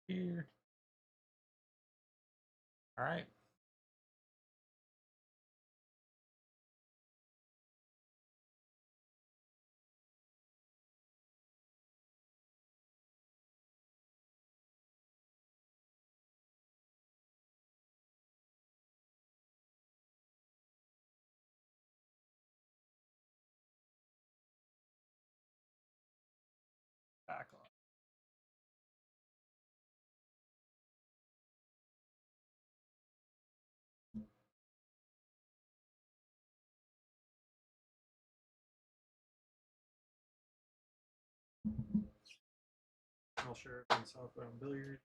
Here. All right. Back on. I'll share it myself on billiard.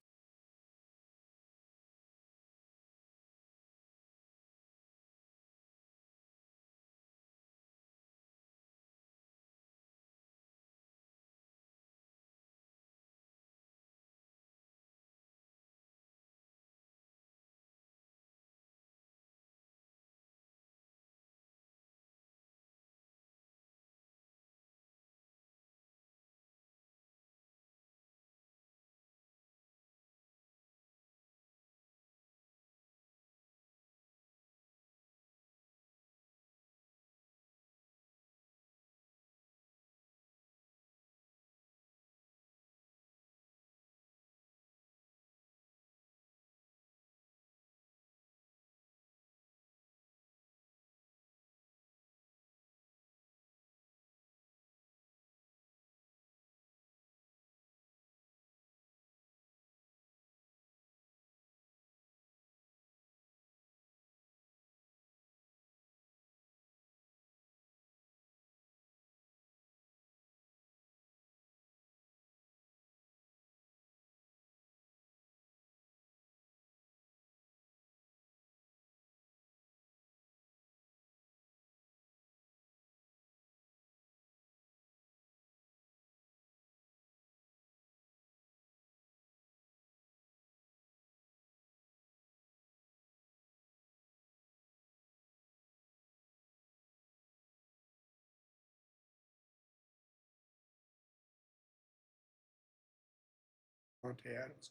Monte Adams.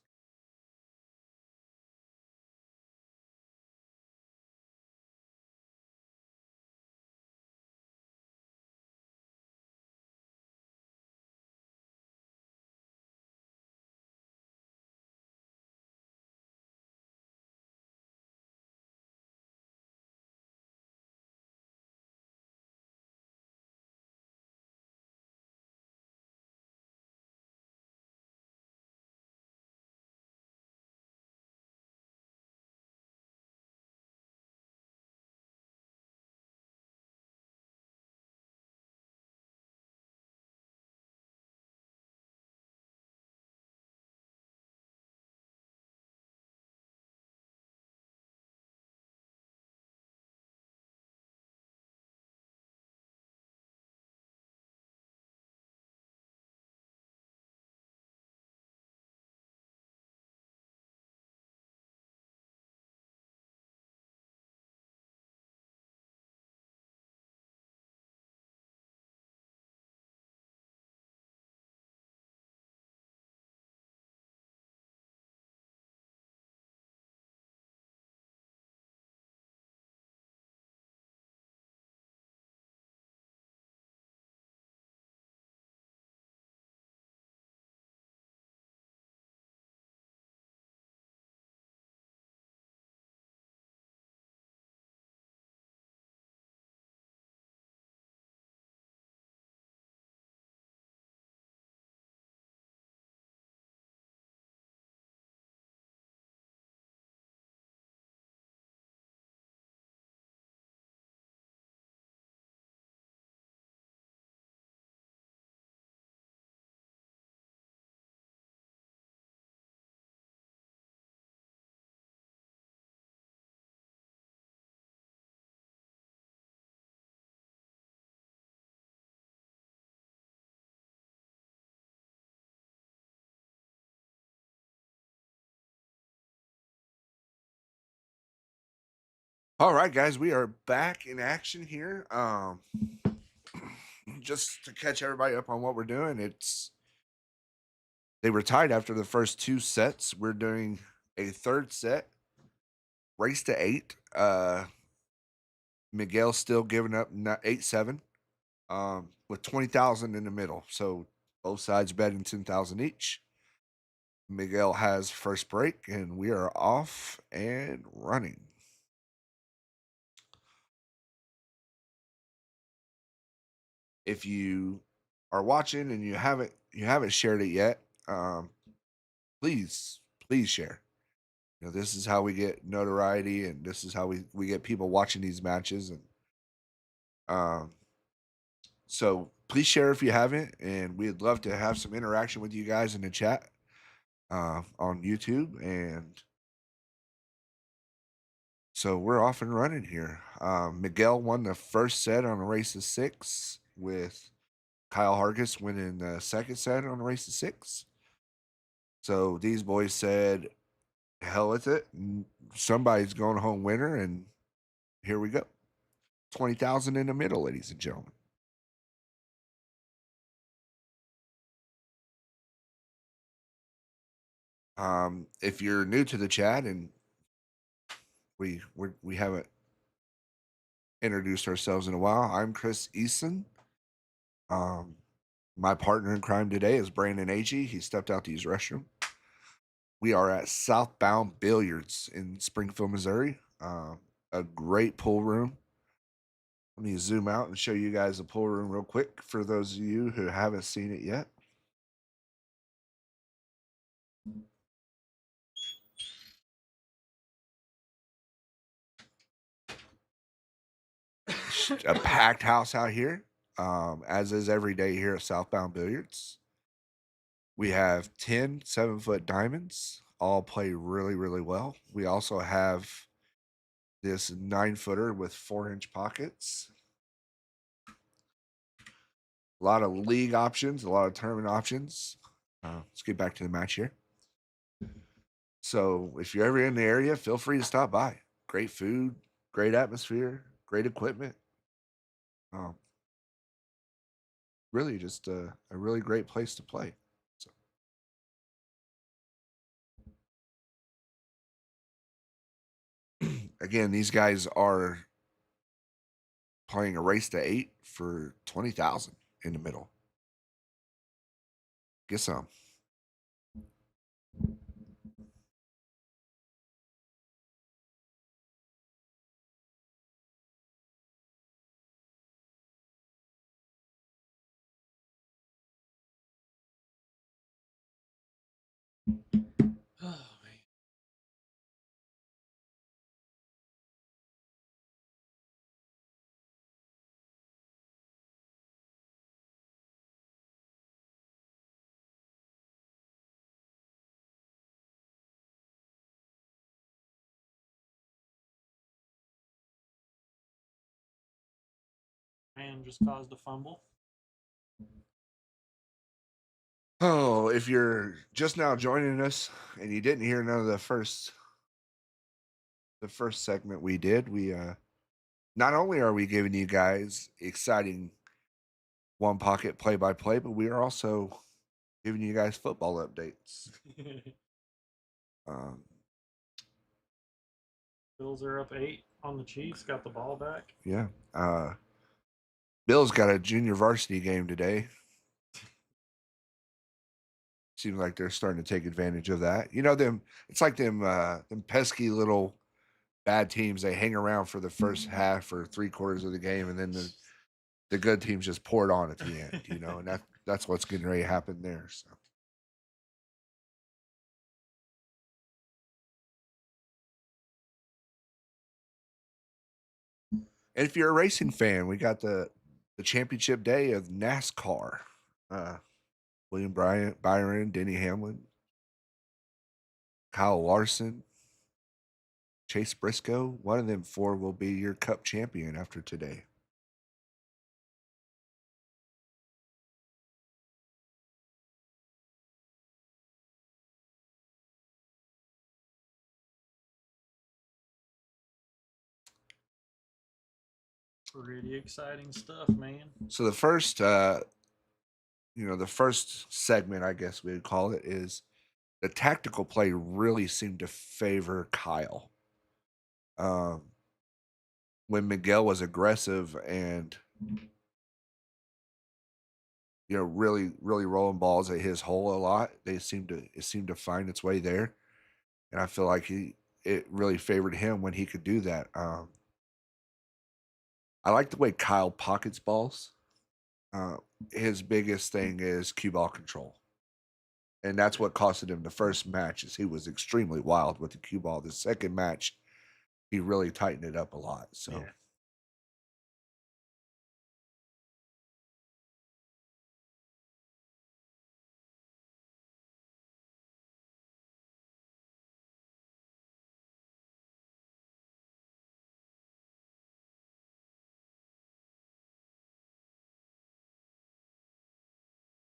All right, guys, we are back in action here. Just to catch everybody up on what we're doing, it's They were tied after the first 2 sets. We're doing a third set, race to 8. Miguel still giving up 8-7, with 20,000 in the middle. So both sides betting 10,000 each. Miguel has first break, and we are off and running. If you are watching and you haven't shared it yet, please share. You know, this is how we get notoriety, and this is how we get people watching these matches. And um, so please share if you haven't, and we'd love to have some interaction with you guys in the chat on YouTube. And so we're off and running here. Miguel won the first set on a race of 6, with Kyle Hargis winning the second set on a race of 6. So these boys said, hell with it. Somebody's going home winner, and here we go. 20,000 in the middle, ladies and gentlemen. If you're new to the chat and we haven't introduced ourselves in a while, I'm Chris Eason. My partner in crime today is Brandon Agee. He stepped out to use restroom. We are at Southbound Billiards in Springfield, Missouri. A great pool room. Let me zoom out and show you guys the pool room real quick for those of you who haven't seen it yet. A packed house out here, as is every day here at Southbound Billiards. We have 10 7-foot diamonds, all play really, really well. We also have this 9-footer with 4-inch pockets. A lot of league options, a lot of tournament options. Let's get back to the match here. So if you're ever in the area, feel free to stop by. Great food, great atmosphere, great equipment. Really just a really great place to play. So. Again, these guys are playing a race to 8 for 20,000 in the middle. Get some. Oh, man. Man just caused a fumble. Oh, if you're just now joining us and you didn't hear none of the first segment we did, we not only are we giving you guys exciting one pocket play-by-play, but we are also giving you guys football updates. Bills are up 8 on the Chiefs, got the ball back. Yeah. Bill's got a junior varsity game today. Seems like they're starting to take advantage of that. You know, it's like them pesky little bad teams. They hang around for the first half or 3/4 of the game, and then the good teams just pour it on at the end, you know, and that's what's getting ready to happen there. So. And if you're a racing fan, we got the championship day of NASCAR. William Byron, Denny Hamlin, Kyle Larson, Chase Briscoe. One of them 4 will be your Cup champion after today. Pretty exciting stuff, man. So the first the first segment, I guess we would call it, is the tactical play really seemed to favor Kyle. Um, when Miguel was aggressive and really really rolling balls at his hole a lot, it seemed to find its way there, and I feel like it really favored him when he could do that. I like the way Kyle pockets balls. Uh, his biggest thing is cue ball control, and that's what costed him the first match. Is he was extremely wild with the cue ball. The second match, he really tightened it up a lot. So. Yeah.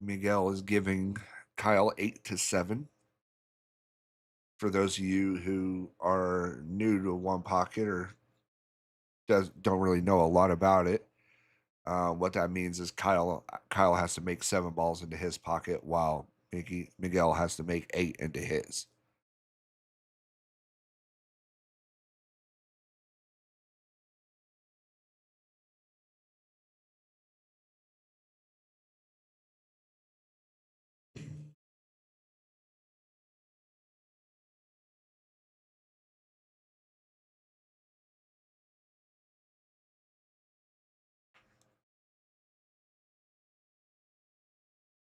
Miguel is giving Kyle 8-7. For those of you who are new to one pocket or don't really know a lot about it, what that means is Kyle has to make 7 balls into his pocket while Miguel has to make 8 into his.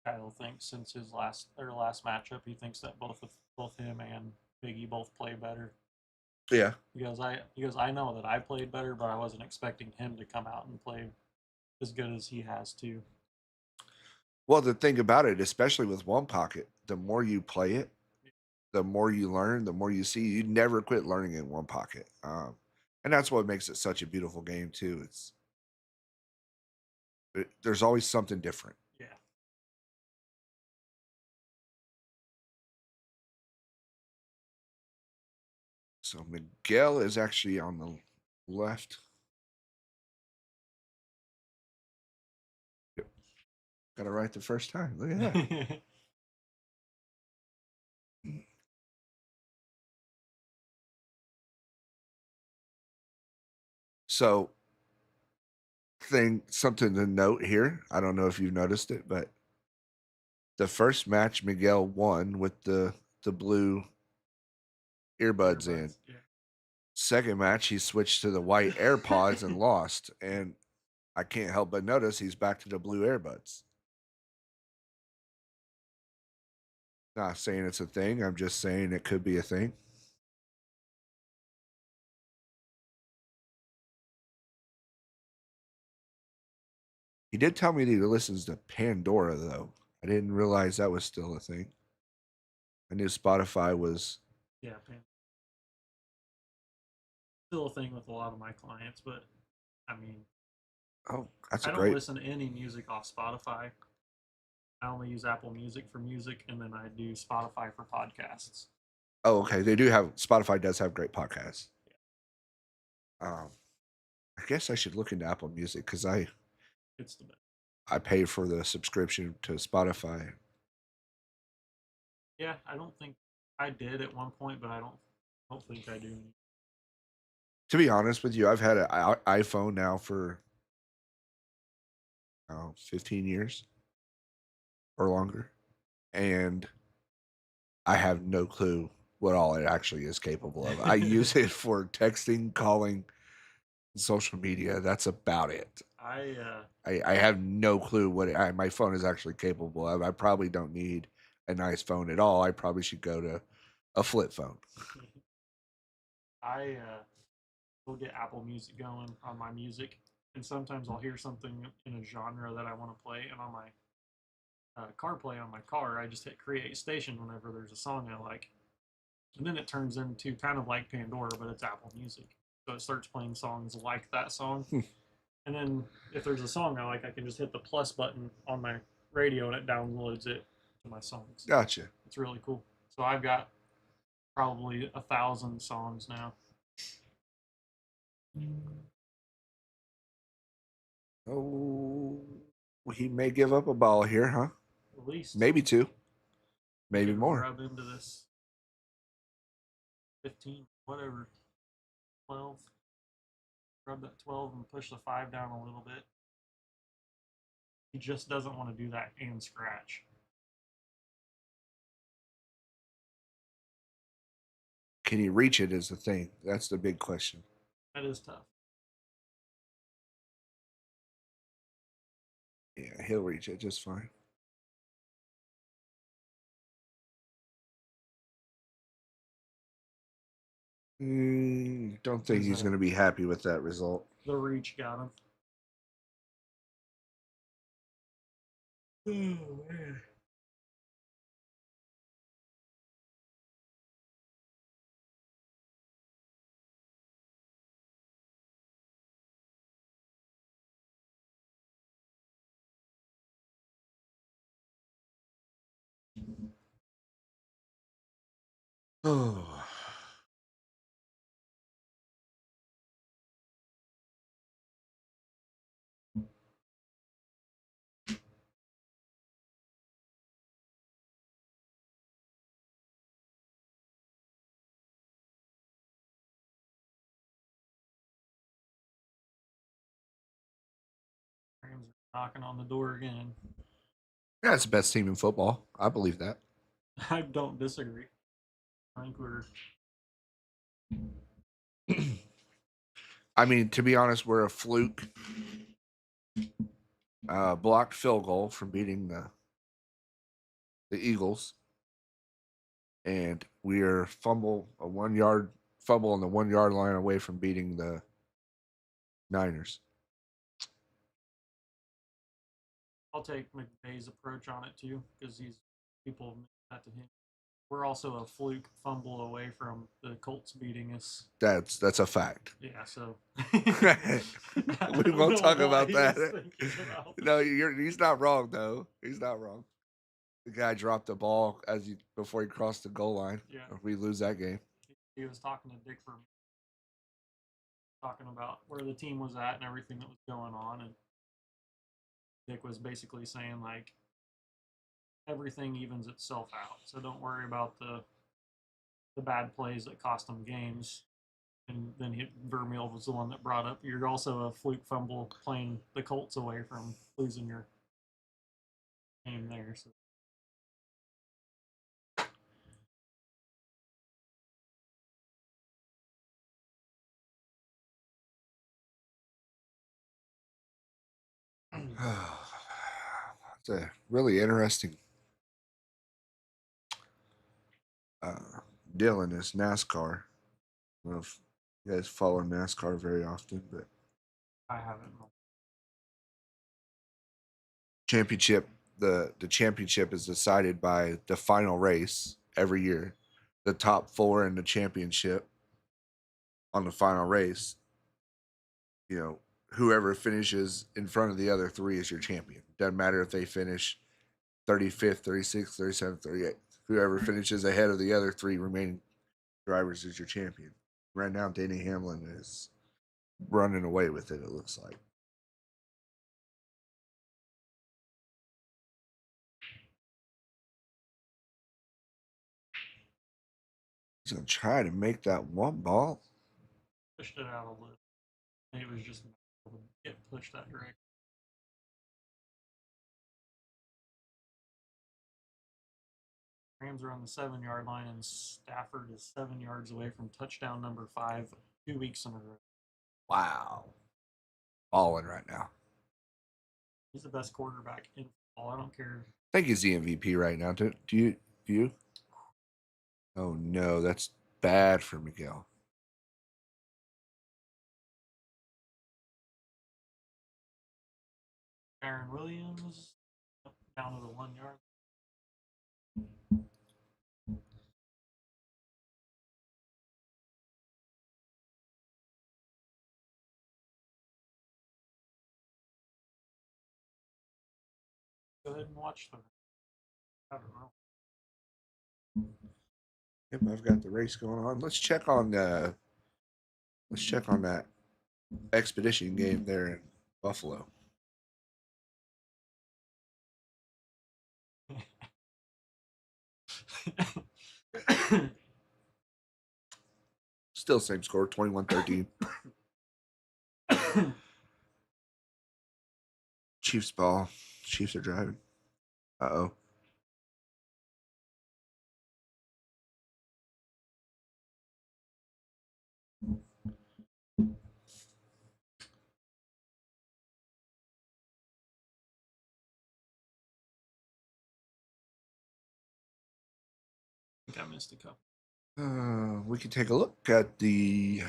Kyle thinks since his last matchup, he thinks that both him and Biggie both play better. Yeah. I know that I played better, but I wasn't expecting him to come out and play as good as he has to. Well, the thing about it, especially with one pocket, the more you play it, the more you learn, the more you see. You never quit learning in one pocket, and that's what makes it such a beautiful game too. There's always something different. Yeah. So Miguel is actually on the left. Yep. Got it right the first time. Look at that. So, something to note here. I don't know if you've noticed it, but the first match Miguel won with the blue earbuds in. Yeah. Second match he switched to the white AirPods and lost, and I can't help but notice he's back to the blue earbuds. Not saying it's a thing. I'm just saying it could be a thing. He did tell me that he listens to Pandora, though. I didn't realize that was still a thing. I knew Spotify was. Yeah, still a thing with a lot of my clients, but I mean, Oh, that's I a don't great. listen to any music off Spotify. I only use Apple Music for music, and then I do Spotify for podcasts. Oh, okay. They do have Spotify does have great podcasts. Um, I guess I should look into Apple Music because It's the best. I pay for the subscription to Spotify. Yeah, I don't think I did at one point, but I don't think I do. To be honest with you, I've had an iPhone now for 15 years or longer, and I have no clue what all it actually is capable of. I use it for texting, calling, social media. That's about it. I have no clue what my phone is actually capable of. I probably don't need a nice phone at all. I probably should go to a flip phone. I will get Apple Music going on my music, and sometimes I'll hear something in a genre that I want to play, and on my CarPlay on my car, I just hit create station whenever there's a song I like, and then it turns into kind of like Pandora, but it's Apple Music. So it starts playing songs like that song, and then if there's a song I like, I can just hit the plus button on my radio, and it downloads it to my songs. Gotcha. It's really cool. So I've got probably 1,000 songs now. Oh, he may give up a ball here, huh? At least. Maybe 2. Maybe Maybe more. rub into this 15, whatever, 12. Rub that 12 and push the 5 down a little bit. He just doesn't want to do that and scratch. Can he reach it is the thing. That's the big question. That is tough. Yeah, he'll reach it just fine. Don't think he's going to be happy with that result. The reach got him. Oh, man. Oh. Rams are knocking on the door again. Yeah, it's the best team in football. I believe that. I don't disagree. I think we're. I mean, to be honest, we're a fluke blocked field goal from beating the Eagles, and we are a 1-yard fumble on the 1-yard line away from beating the Niners. I'll take McVay's approach on it too, because people that to him. We're also a fluke fumble away from the Colts beating us. That's a fact. Yeah, so we won't talk about that. No, he's not wrong though. He's not wrong. The guy dropped the ball before he crossed the goal line. Yeah, we lose that game. He was talking to Dick for talking about where the team was at and everything that was going on, and Dick was basically saying like everything evens itself out. So don't worry about the bad plays that cost them games. And then Vermeil was the one that brought up you're also a fluke fumble playing the Colts away from losing your game there. So. It's a really interesting deal in this NASCAR. I don't know if you guys follow NASCAR very often, but I haven't. Championship, the championship is decided by the final race every year. The top 4 in the championship on the final race, whoever finishes in front of the other 3 is your champion. Doesn't matter if they finish 35th, 36th, 37th, 38th. Whoever finishes ahead of the other 3 remaining drivers is your champion. Right now, Denny Hamlin is running away with it, it looks like. He's going to try to make that one ball. Pushed it out a little. It was just get pushed that direction. Rams are on the 7-yard line, and Stafford is 7 yards away from touchdown number 5 2 weeks in a row. Wow. Balling right now. He's the best quarterback in football. I don't care. I think he's the MVP right now. Do you? Oh, no. That's bad for Miguel. Aaron Williams down to the 1 yard. Go ahead and watch them. I don't know. Yep, I've got the race going on. Let's check on that expedition game there in Buffalo. Still same score, 21-13. Chiefs ball. Chiefs are driving. Uh-oh. I think I missed a couple. We can take a look at the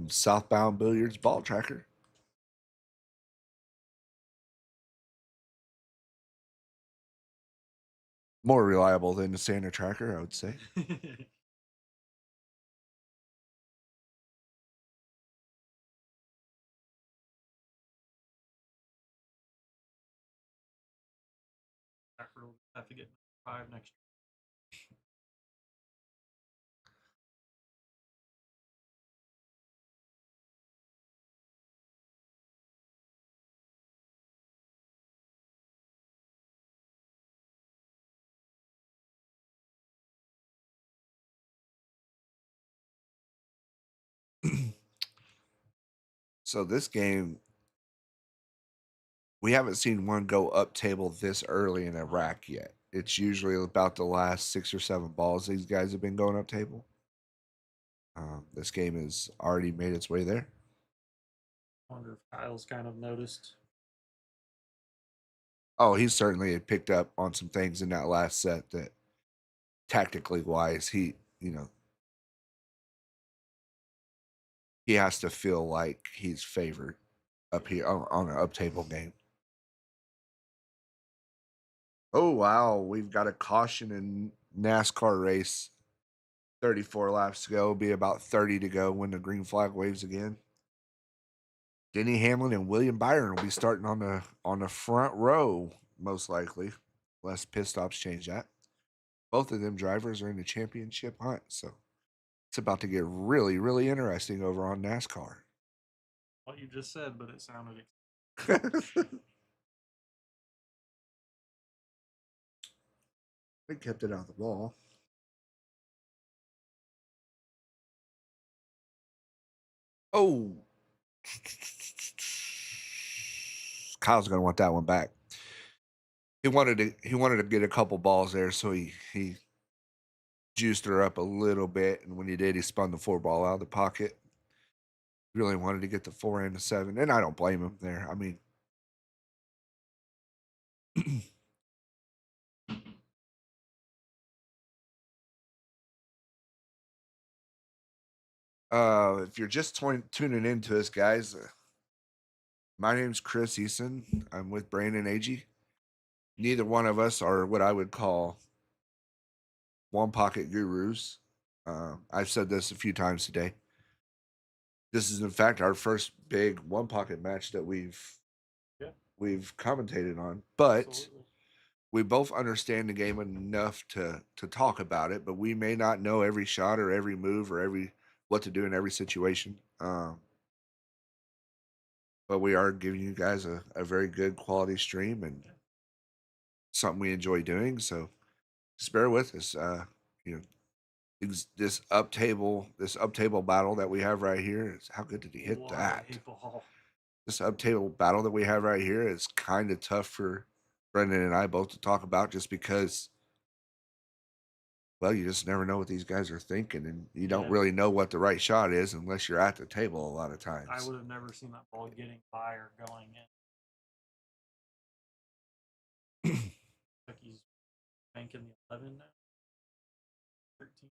Southbound Billiards ball tracker. More reliable than the Santa tracker, I would say. We'll have to get 5 next year. So this game, we haven't seen one go up table this early in a rack yet. It's usually about the last 6 or 7 balls these guys have been going up table. This game has already made its way there. I wonder if Kyle's kind of noticed. Oh, he certainly picked up on some things in that last set that tactically wise, he has to feel like he's favored up here on an up table game. Oh wow, we've got a caution in NASCAR race. 34 laps to go, be about 30 to go when the green flag waves again. Denny Hamlin and William Byron will be starting on the front row, most likely, unless pit stops change that. Both of them drivers are in the championship hunt, so it's about to get really, really interesting over on NASCAR. What you just said, but it sounded. They kept it out of the wall. Oh, Kyle's gonna want that one back. He wanted to get a couple balls there, so he juiced her up a little bit, and when he did, he spun the 4 ball out of the pocket. Really wanted to get the 4 and the 7, and I don't blame him there. I mean, if you're just tuning into us, guys, my name's Chris Eason. I'm with Brandon Agee. Neither one of us are what I would call one pocket gurus. I've said this a few times today. This is in fact our first big one pocket match that we've commentated on, but absolutely. We both understand the game enough to talk about it, but we may not know every shot or every move or what to do in every situation. But we are giving you guys a very good quality stream and something we enjoy doing. So just bear with us. This up table battle that we have right here is, how good did he hit that? This up table battle that we have right here is kind of tough for Brendan and I both to talk about, just because, well, you just never know what these guys are thinking, and you don't really know what the right shot is unless you're at the table a lot of times. I would have never seen that ball getting by or going in. Like he's banking the 11 now. 13.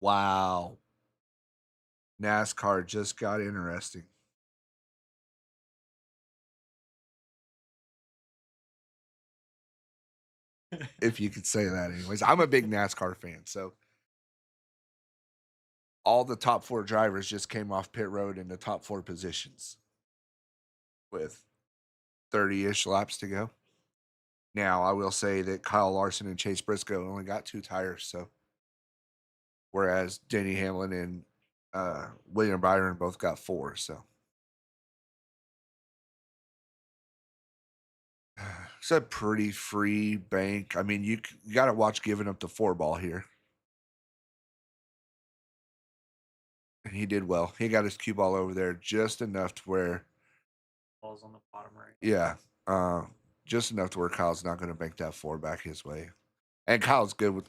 Wow. NASCAR just got interesting. If you could say that anyways. I'm a big NASCAR fan, so all the top 4 drivers just came off pit road in the top 4 positions with 30-ish laps to go. Now, I will say that Kyle Larson and Chase Briscoe only got 2 tires, so whereas Denny Hamlin and William Byron both got 4, so it's a pretty free bank. I mean, you got to watch giving up the 4 ball here. And he did well. He got his cue ball over there just enough to where Balls on the bottom right. yeah, just enough to where Kyle's not going to bank that 4 back his way. And Kyle's good with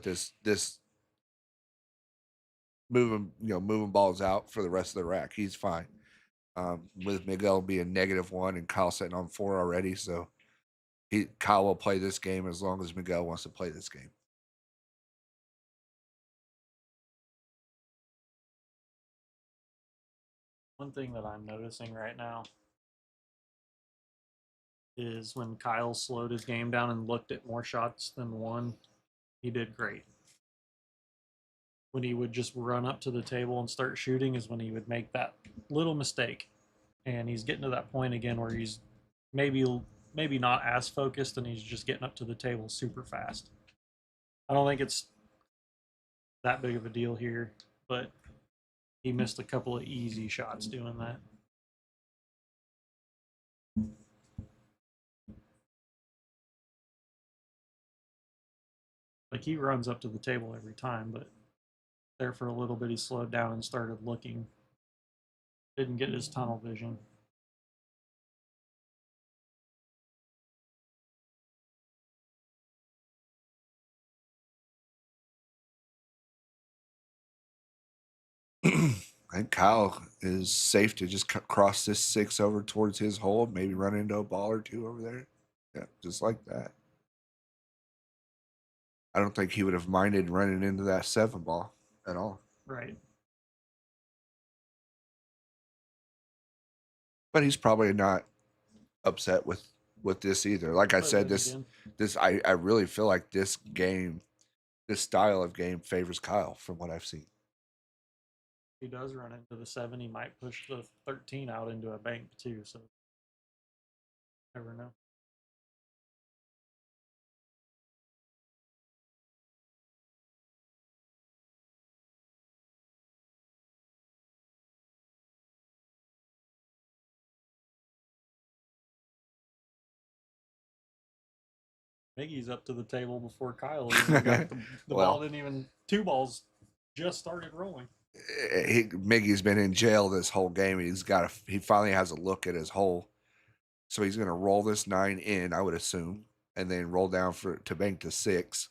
this moving balls out for the rest of the rack. He's fine. With Miguel being -1 and Kyle sitting on 4 already, so Kyle will play this game as long as Miguel wants to play this game. One thing that I'm noticing right now is when Kyle slowed his game down and looked at more shots than one, he did great. When he would just run up to the table and start shooting is when he would make that little mistake. And he's getting to that point again where he's maybe not as focused and he's just getting up to the table super fast. I don't think it's that big of a deal here, but he missed a couple of easy shots doing that. Like he runs up to the table every time, but there for a little bit he slowed down and started looking. Didn't get his tunnel vision. I think Kyle is safe to just cross this 6 over towards his hole, maybe run into a ball or 2 over there. Yeah, just like that. I don't think he would have minded running into that 7 ball at all. Right. But he's probably not upset with this either. Like I said, I really feel like this style of game favors Kyle from what I've seen. He does run into the 7, he might push the 13 out into a bank too, so never know. Miggy's up to the table before Kyle even got the Well, ball didn't even 2 balls just started rolling. Miggy's been in jail this whole game. He finally has a look at his hole. So he's gonna roll this 9 in, I would assume, and then roll down to bank to 6.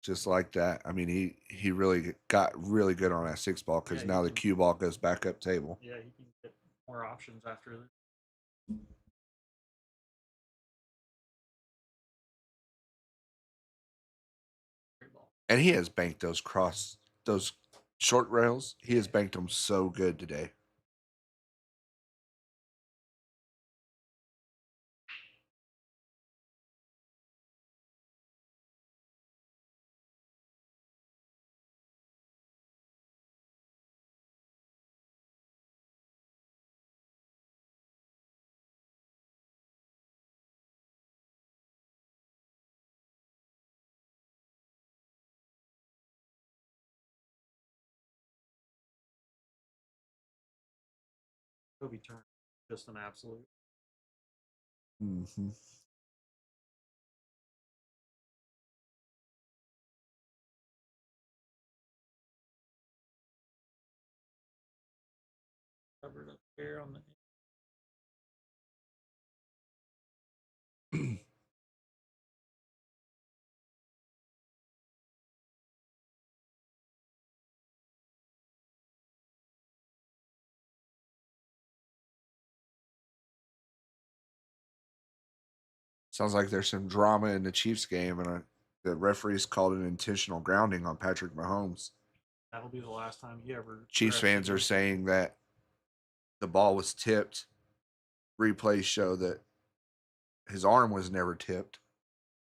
Just like that. I mean, he really got really good on that 6 ball because now the cue ball goes back up table. Yeah, he can get more options after this. And he has banked those short rails. He has banked them so good today. Kobe turn just an absolute. Mm-hmm. Covered up there on the Sounds like there's some drama in the Chiefs game, and the referees called an intentional grounding on Patrick Mahomes. That'll be the last time he ever. Chiefs fans are saying that the ball was tipped. Replays show that his arm was never tipped,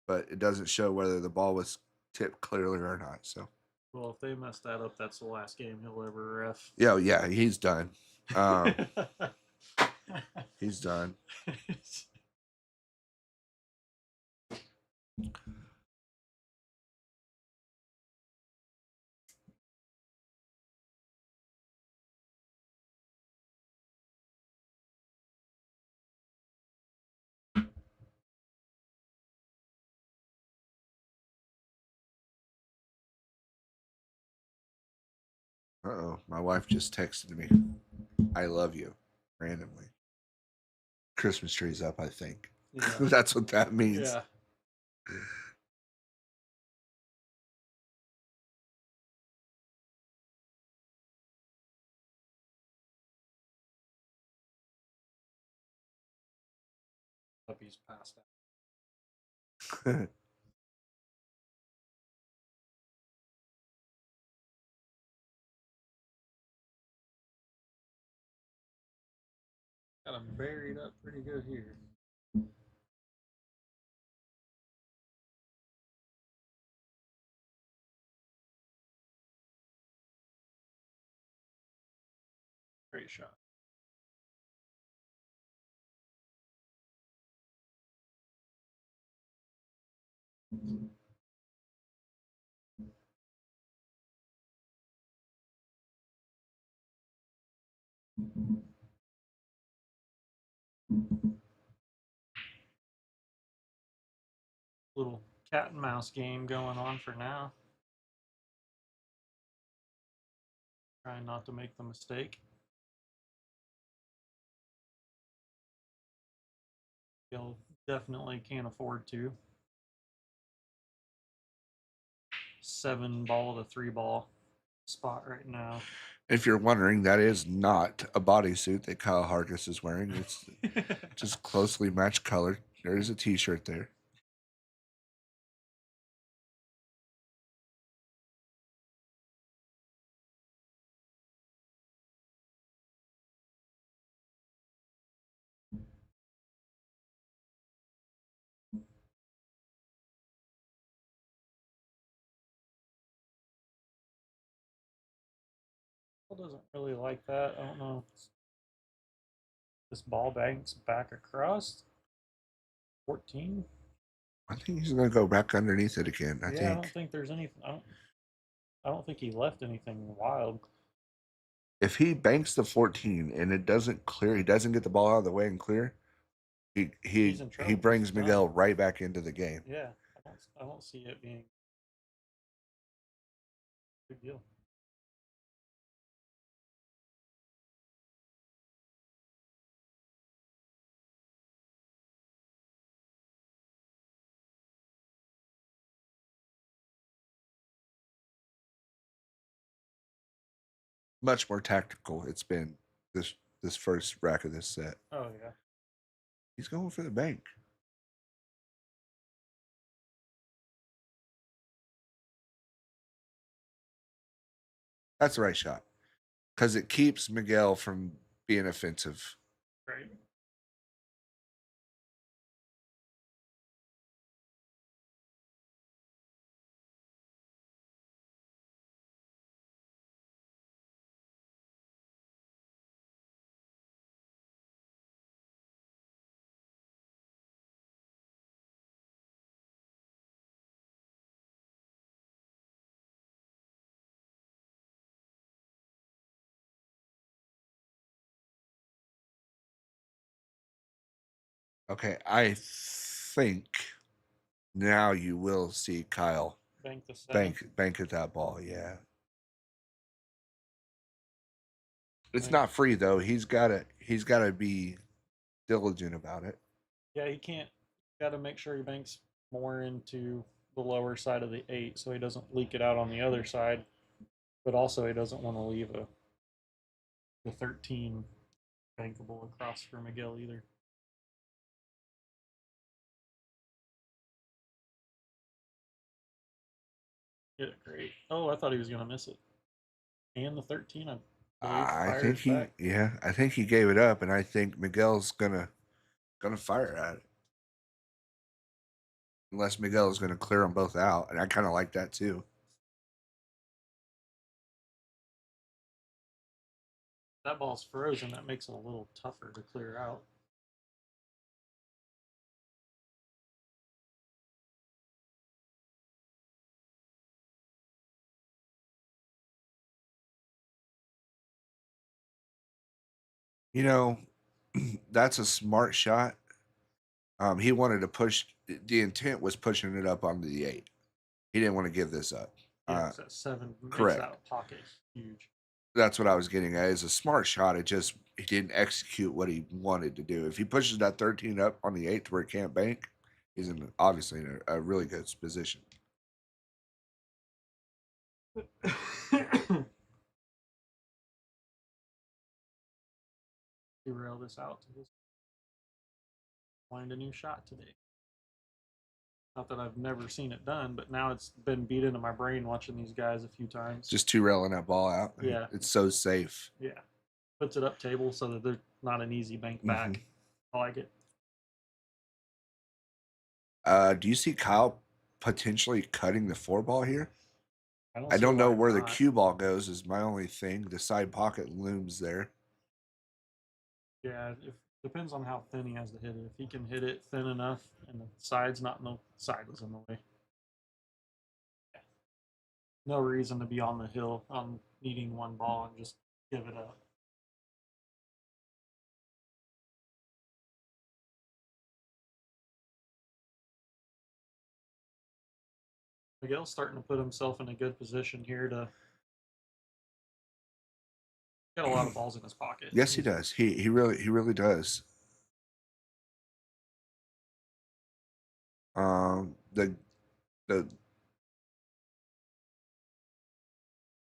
but it doesn't show whether the ball was tipped clearly or not. So Well, if they mess that up, that's the last game he'll ever ref. Yeah, yeah, he's done. He's done. Uh-oh, my wife just texted me. I love you, randomly. Christmas tree's up, I think. Yeah. That's what that means. Yeah. Puppy's passed out. Got him buried up pretty good here. Great shot. Little cat and mouse game going on for now. Trying not to make the mistake. You'll definitely can't afford to. 7-ball to 3-ball spot right now. If you're wondering, that is not a bodysuit that Kyle Hargis is wearing. It's just closely matched color. There is a t-shirt there. Doesn't really like that. I don't know. This ball banks back across. 14. I think he's going to go back underneath it again. I don't think there's anything. I don't think he left anything wild. If he banks the 14 and it doesn't clear, he doesn't get the ball out of the way and clear, he brings Miguel right back into the game. Yeah, I don't see it being a big deal. Much more tactical it's been this first rack of this set. Oh yeah. He's going for the bank. That's the right shot. Because it keeps Miguel from being offensive. Right. Okay, I think now you will see Kyle Bank the 7. bank at that ball. Yeah, it's not free though. He's got to be diligent about it. Yeah, he can't. Got to make sure he banks more into the lower side of the 8 so he doesn't leak it out on the other side. But also he doesn't want to leave the 13 bankable across for Miguel either. Hit it great. Oh, I thought he was gonna miss it. And the 13, I think I think he gave it up, and I think Miguel's gonna fire at it. Unless Miguel is gonna clear them both out, and I kind of like that too. That ball's frozen. That makes it a little tougher to clear out. You know, that's a smart shot. He wanted to push. The intent was pushing it up onto the 8. He didn't want to give this up. Yeah, it's that 7 makes Correct. that pocket huge. That's what I was getting at. It's a smart shot. It just he didn't execute what he wanted to do. If he pushes that 13 up on the 8 to where it can't bank, he's obviously in a really good position. Derail this out to this. Find a new shot today. Not that I've never seen it done, but now it's been beat into my brain watching these guys a few times. Just two-railing that ball out. Yeah. It's so safe. Yeah. Puts it up table so that they're not an easy bank back. Mm-hmm. I like it. Do you see Kyle potentially cutting the 4 ball here? I don't know where the cue ball goes is my only thing. The side pocket looms there. Yeah, depends on how thin he has to hit it. If he can hit it thin enough and the side's not in the side was in the way. Yeah. No reason to be on the hill on needing 1 ball and just give it up. Miguel's starting to put himself in a good position here to get a lot of balls in his pocket. Yes, he does. He really does. The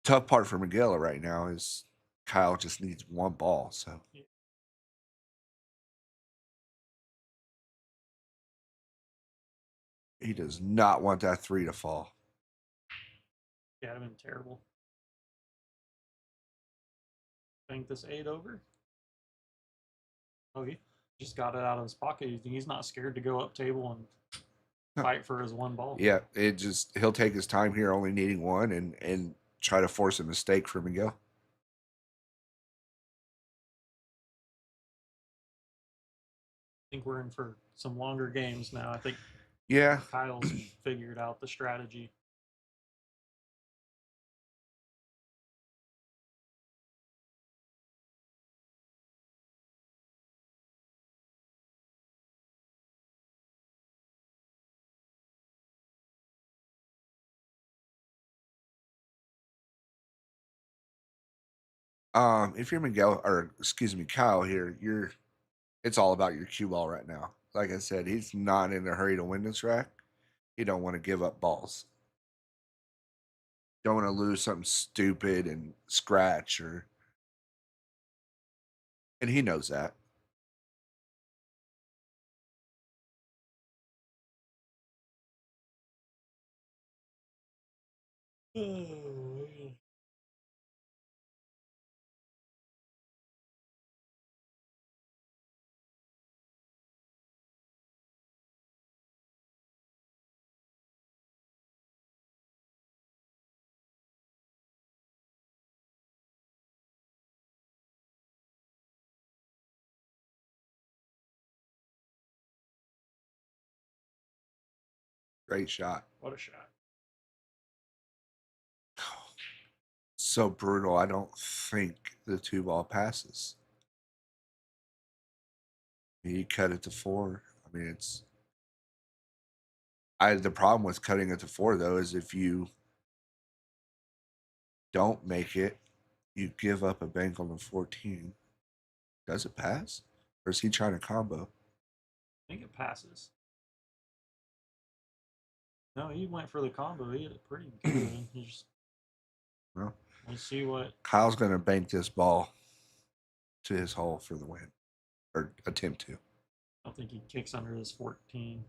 tough part for Miguel right now is Kyle just needs 1 ball. So yeah. He does not want that 3 to fall. Yeah, it'd have been terrible. Bank this 8 over. Oh, he just got it out of his pocket. He's not scared to go up table and fight for his 1 ball. Yeah, he'll take his time here, only needing 1, and try to force a mistake for Miguel. I think we're in for some longer games now. I think Kyle's figured out the strategy. If you're Miguel, or excuse me, Kyle here, it's all about your cue ball right now. Like I said, he's not in a hurry to win this rack. He don't want to give up balls. Don't want to lose something stupid and scratch and he knows that. Great shot. What a shot. So brutal. I don't think the 2 ball passes. He cut it to 4. I mean, the problem with cutting it to 4 though is if you don't make it, you give up a bank on the 14. Does it pass? Or is he trying to combo? I think it passes. No, he went for the combo. He hit it pretty good. He just. Well, let's see what. Kyle's going to bank this ball to his hole for the win. Or attempt to. I don't think he kicks under his 14.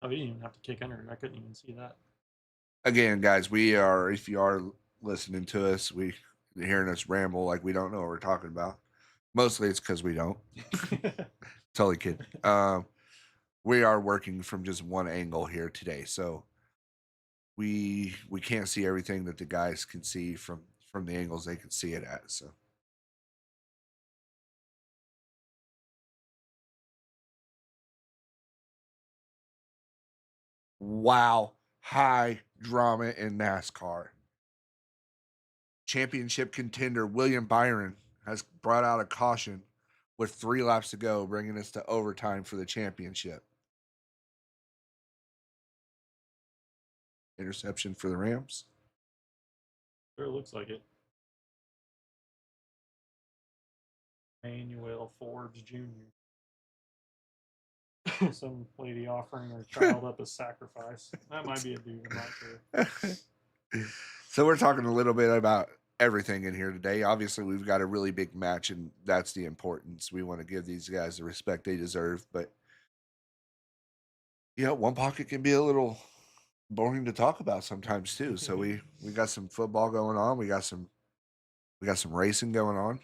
Oh, he didn't even have to kick under it. I couldn't even see that. Again, guys, if you are listening to us, hearing us ramble like we don't know what we're talking about. Mostly it's because we don't. Totally kidding. We are working from just one angle here today, so we can't see everything that the guys can see from the angles they can see it at. So Wow. High drama in NASCAR. Championship contender William Byron has brought out a caution with 3 laps to go, bringing us to overtime for the championship. Interception for the Rams. Sure looks like it. Manuel Forbes Jr. Some lady offering her child up as sacrifice. That might be a dude, I'm not sure. So we're talking a little bit about everything in here today. Obviously, we've got a really big match, and that's the importance. We want to give these guys the respect they deserve. But one pocket can be a little boring to talk about sometimes too. So we got some football going on. We got some racing going on.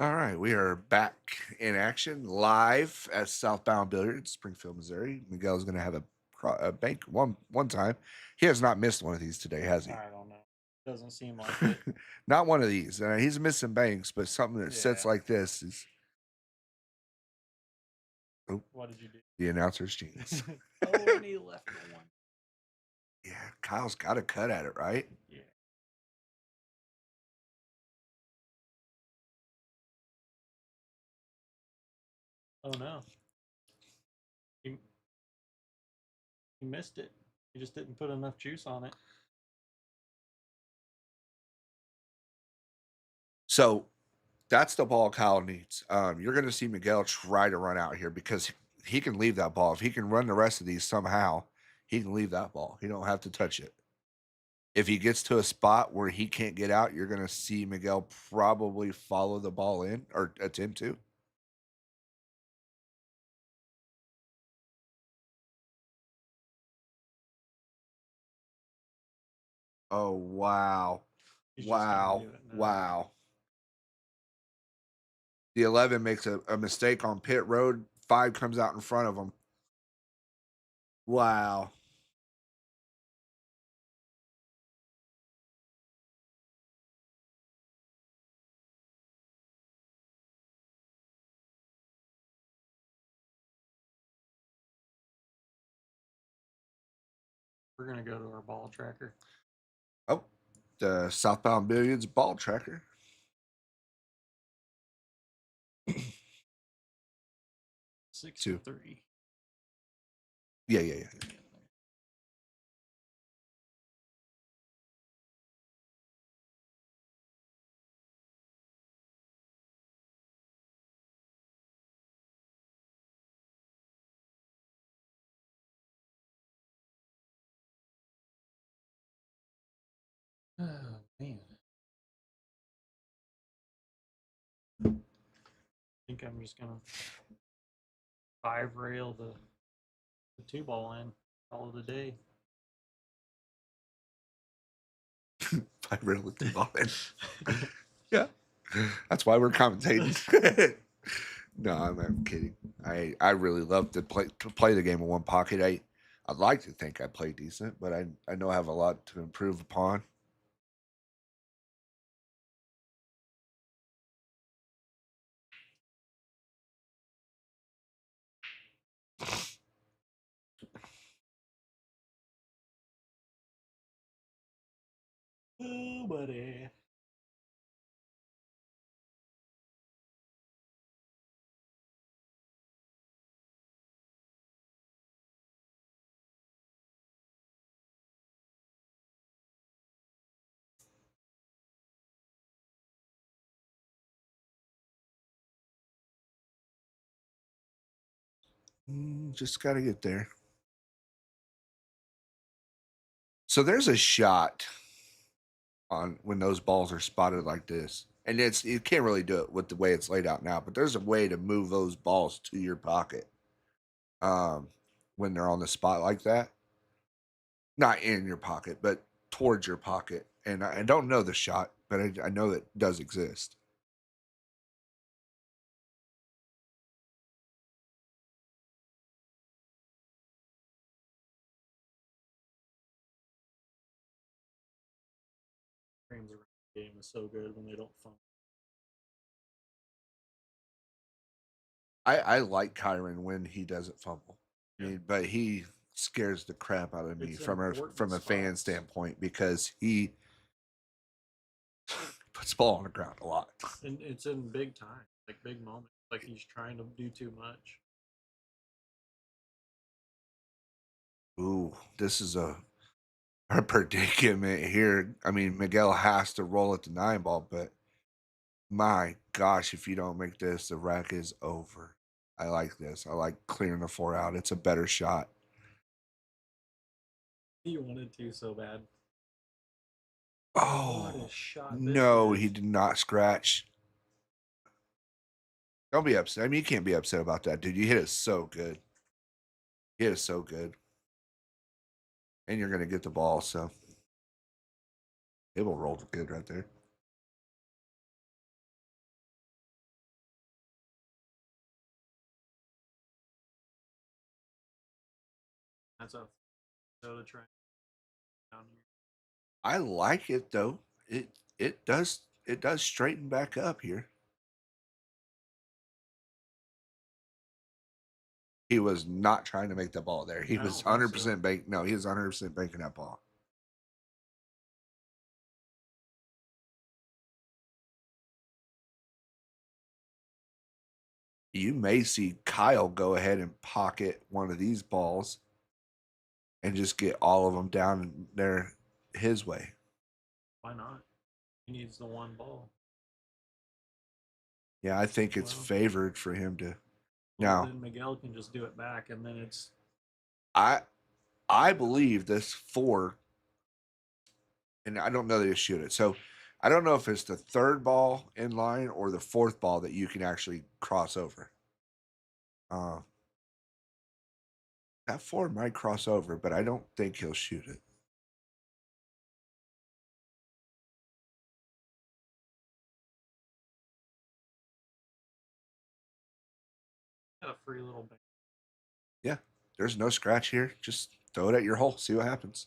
All right, we are back in action live at Southbound Billiards, Springfield, Missouri. Miguel's going to have a bank one time. He has not missed one of these today, has he? I don't know. Doesn't seem like it. Not one of these. He's missing banks, but something that sits like this is. Oh, what did you do? The announcer's genius. Oh, and he left the one. Yeah, Kyle's got a cut at it, right? Yeah. Oh no. He missed it. He just didn't put enough juice on it. So that's the ball Kyle needs. You're going to see Miguel try to run out here because he can leave that ball. If he can run the rest of these somehow, he can leave that ball. He don't have to touch it. If he gets to a spot where he can't get out, you're going to see Miguel probably follow the ball in or attempt to. Oh, wow. Wow. Wow. The 11 makes a mistake on pit road. 5 comes out in front of him. Wow. We're going to go to our ball tracker. Oh, the Southbound Billiards ball tracker. Six 2. 3. Yeah. Oh man. I think I'm just gonna 5 rail the 2 ball in all of the day. 5 rail the 2 ball in. Yeah, that's why we're commentating. No, I'm kidding. I really love to play the game of one pocket. I'd like to think I play decent, but I know I have a lot to improve upon. Oh, buddy. Just got to get there. So there's a shot on when those balls are spotted like this, and you can't really do it with the way it's laid out now. But there's a way to move those balls to your pocket when they're on the spot like that. Not in your pocket, but towards your pocket. And I don't know the shot, but I know that does exist. Frames around the game is so good when they don't fumble. I like Kyron when he doesn't fumble. I Yeah. mean, but he scares the crap out of me It's from important a fan spots. standpoint because he puts the ball on the ground a lot. And it's in big time, like big moments. Like he's trying to do too much. Ooh, this is a predicament here. I mean, Miguel has to roll at the 9 ball, but my gosh, if you don't make this, the rack is over. I like this. I like clearing the 4 out. It's a better shot. He wanted to so bad. Oh, What a shot this no, is. he did not scratch. Don't be upset. I mean, you can't be upset about that, dude. You hit it so good. You hit it so good. And you're going to get the ball, so it will roll good right there. That's a soda train down here. I like it though. It does straighten back up here. He was not trying to make the ball there. He I was don't think 100% bank. No, he was 100% banking that ball. You may see Kyle go ahead and pocket one of these balls and just get all of them down there his way. Why not? He needs the one ball. Yeah, I think it's Well, favored for him to. well, Now, then Miguel can just do it back, and then it's I believe this 4, and I don't know that he'll shoot it. So I don't know if it's the 3rd ball in line or the 4th ball that you can actually cross over. Uh, that 4 might cross over, but I don't think he'll shoot it. got a free little bit. Yeah, there's no scratch here. Just throw it at your hole, see what happens.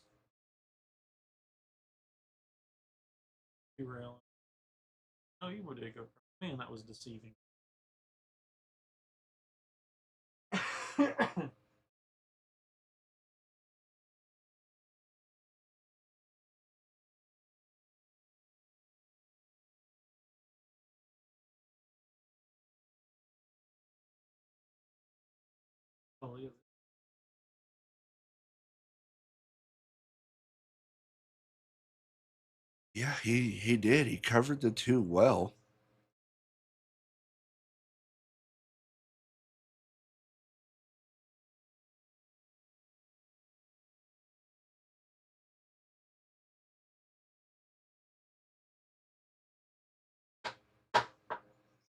Derail. Oh, you would go. Man, that was deceiving. Oh, yeah. Yeah, he did. He covered the 2 well.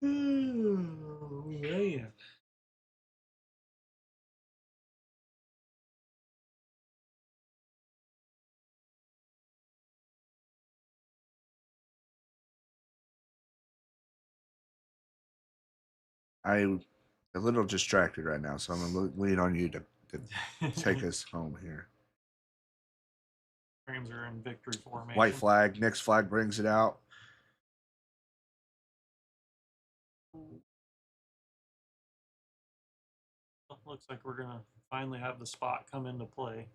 Oh, man. I'm a little distracted right now, so I'm gonna lean on you to take us home here. Frames are in victory formation. White flag. Next flag brings it out. Looks like we're gonna finally have the spot come into play.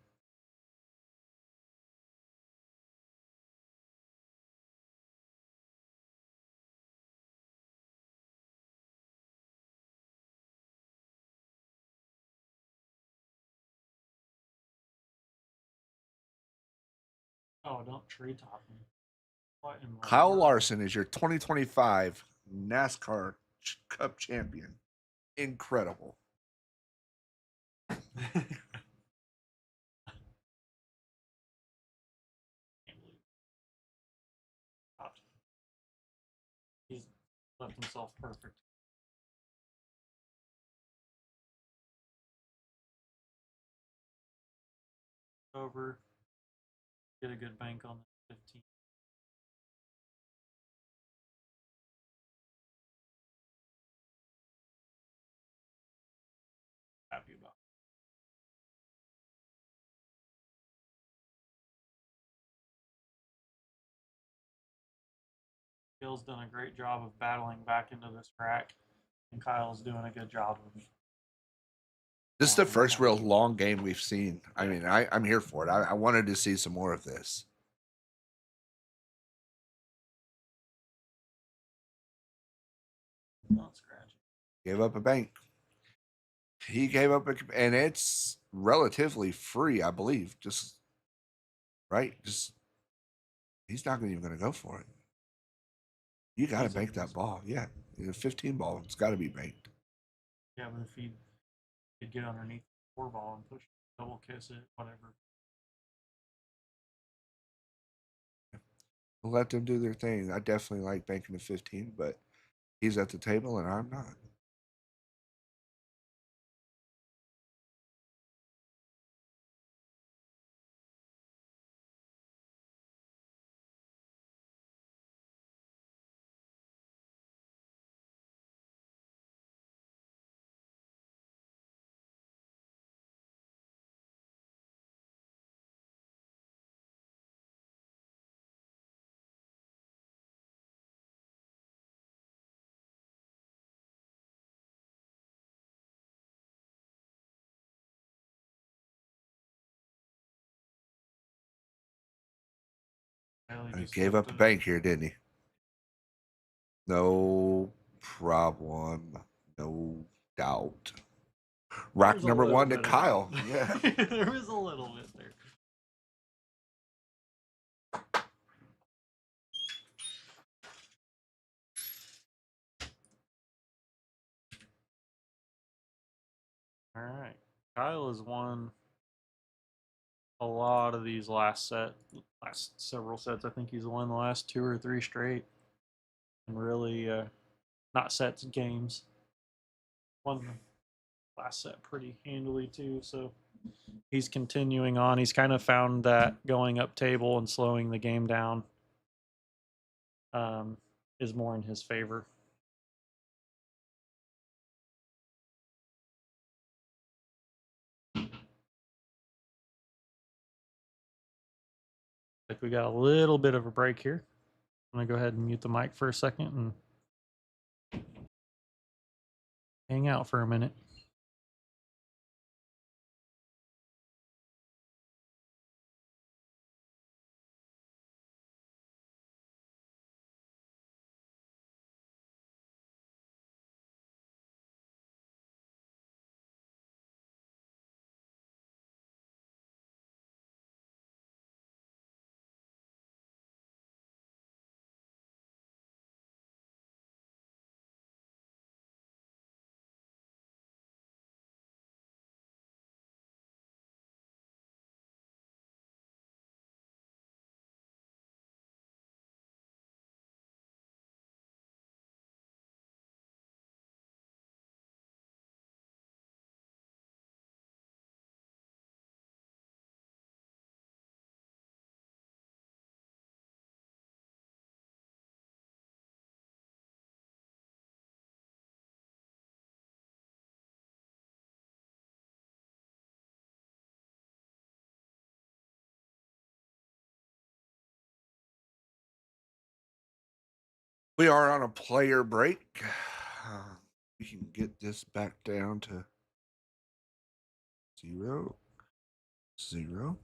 Oh, don't tree top me. What in the Kyle world? Larson is your 2025 NASCAR Cup champion. Incredible. Left himself perfect. Over. Get a good bank on the 15. Happy about it. Bill's done a great job of battling back into this rack, and Kyle's doing a good job of. This is the first real long game we've seen. I mean, I'm here for it. I wanted to see some more of this. Not scratching. Gave up a bank. He gave up and it's relatively free, I believe. Just right. Just he's not even going to go for it. You got to bank that ball. Yeah, the 15 ball. It's got to be banked. Yeah, but if he could get underneath the 4 ball and push, double kiss it, whatever. We'll let them do their thing. I definitely like banking the 15, but he's at the table and I'm not. He gave up a bank here, didn't he? No problem. No doubt. Rack number 1 to Kyle. Yeah. There was a little bit there. All right. Kyle has won a lot of these last several sets. I think he's won the last 2 or 3 straight. And really, not sets, games. Won the last set pretty handily too. So he's continuing on. He's kind of found that going up table and slowing the game down is more in his favor. Like we got a little bit of a break here. I'm gonna go ahead and mute the mic for a second and hang out for a minute. We are on a player break. We can get this back down to 0, 0.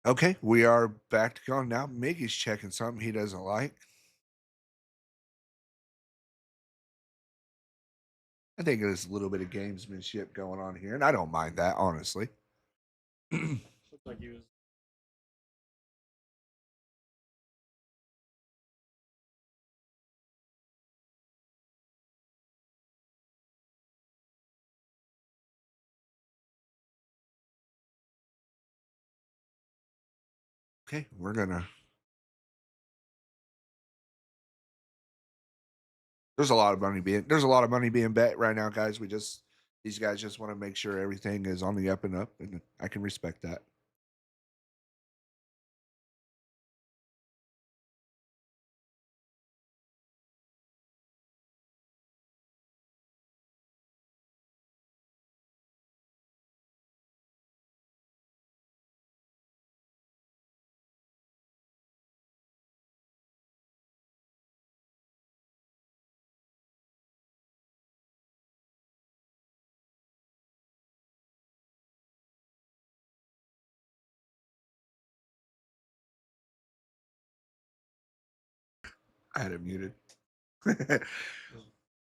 Okay, we are back to going now. Miggy's checking something he doesn't like. I think there's a little bit of gamesmanship going on here, and I don't mind that, honestly. Looked like he was. Okay, we're gonna. There's a lot of money being bet right now, guys. These guys just want to make sure everything is on the up and up, and I can respect that. I had it muted.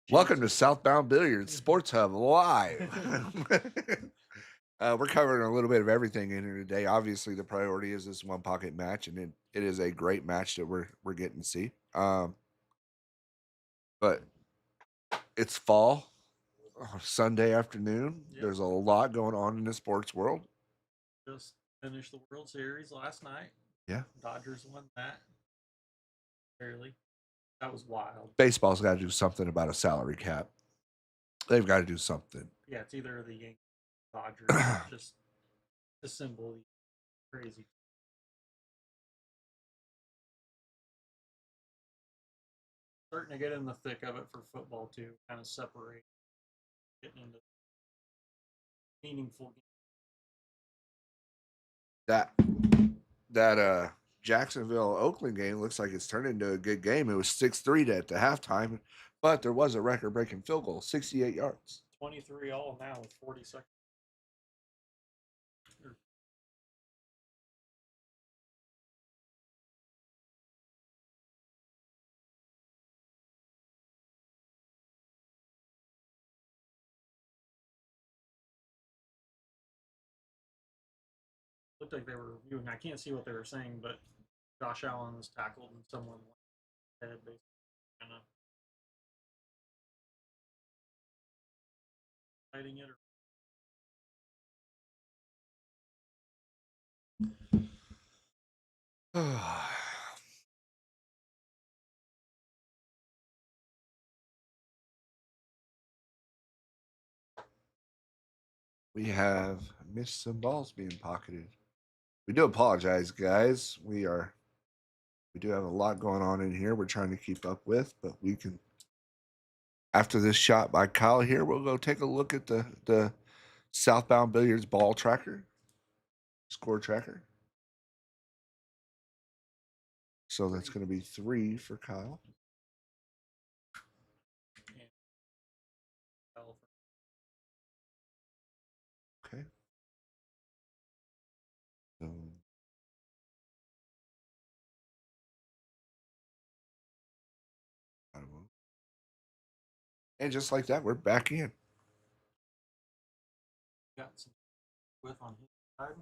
Welcome to Southbound Billiards Sports Hub Live. We're covering a little bit of everything in here today. Obviously, the priority is this one pocket match, and it is a great match that we're getting to see. But it's fall, Sunday afternoon. Yep. There's a lot going on in the sports world. Just finished the World Series last night. Yeah, Dodgers won that. Barely. That was wild. baseball's got to do something about a salary cap. They've got to do something. Yeah, it's either the Yankees, Dodgers, just assemble crazy. Starting to get in the thick of it for football too. Kind of separate, getting into meaningful. That Jacksonville Oakland game looks like it's turned into a good game. It was 6-3 at the halftime, but there was a record breaking field goal, 68 yards. 23 all now with 40 seconds. Looked like they were reviewing. I can't see what they were saying, but Josh Allen was tackled and someone head basically kind of fighting it. We have missed some balls being pocketed. We do apologize, guys. We do have a lot going on in here. We're trying to keep up with, but we can. After this shot by Kyle here, we'll go take a look at the Southbound Billiards ball tracker, score tracker. So that's going to be 3 for Kyle. Okay. So and just like that, we're back in. Got some with on his side.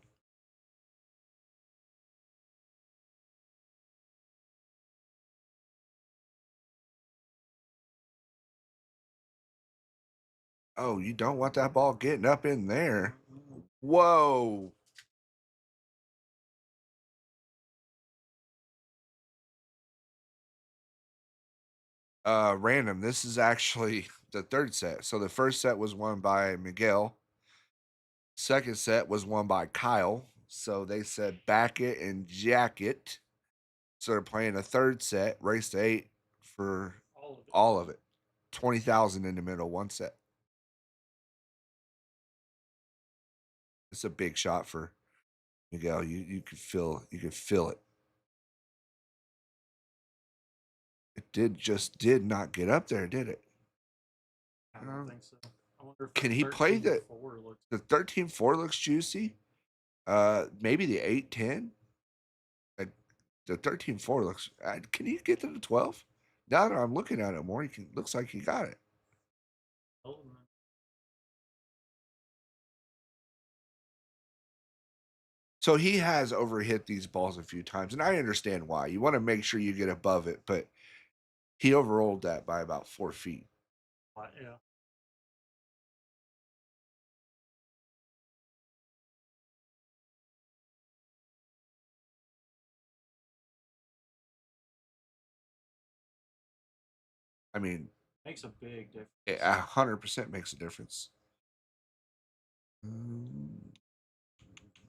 Oh, you don't want that ball getting up in there. Whoa. Random. This is actually the third set. So the first set was won by Miguel. Second set was won by Kyle. So they said back it and jack it. So they're playing a third set, race to 8 for All of it. all of it. 20,000 in the middle, one set. It's a big shot for Miguel. You could feel it. It did not get up there, did it? I don't think so. I wonder if Can that he play 13-4 looks. the 13-4 looks juicy? Maybe the 8-10. Like the 13-4 looks. Can he get to the 12? Now that I'm looking at it more, looks like he got it. Oh, man. So he has overhit these balls a few times, and I understand why. You want to make sure you get above it, but he overrolled that by about 4 feet. Yeah. I mean, Makes a big difference. it 100% makes a difference.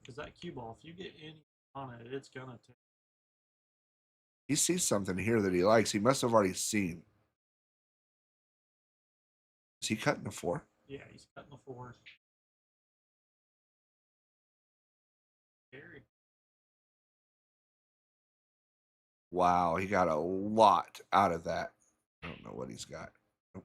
Because that cue ball, if you get any on it, it's gonna take. He sees something here that he likes. He must have already seen. Is he cutting the 4? Yeah, he's cutting the 4. Scary. Wow, he got a lot out of that. I don't know what he's got. Nope.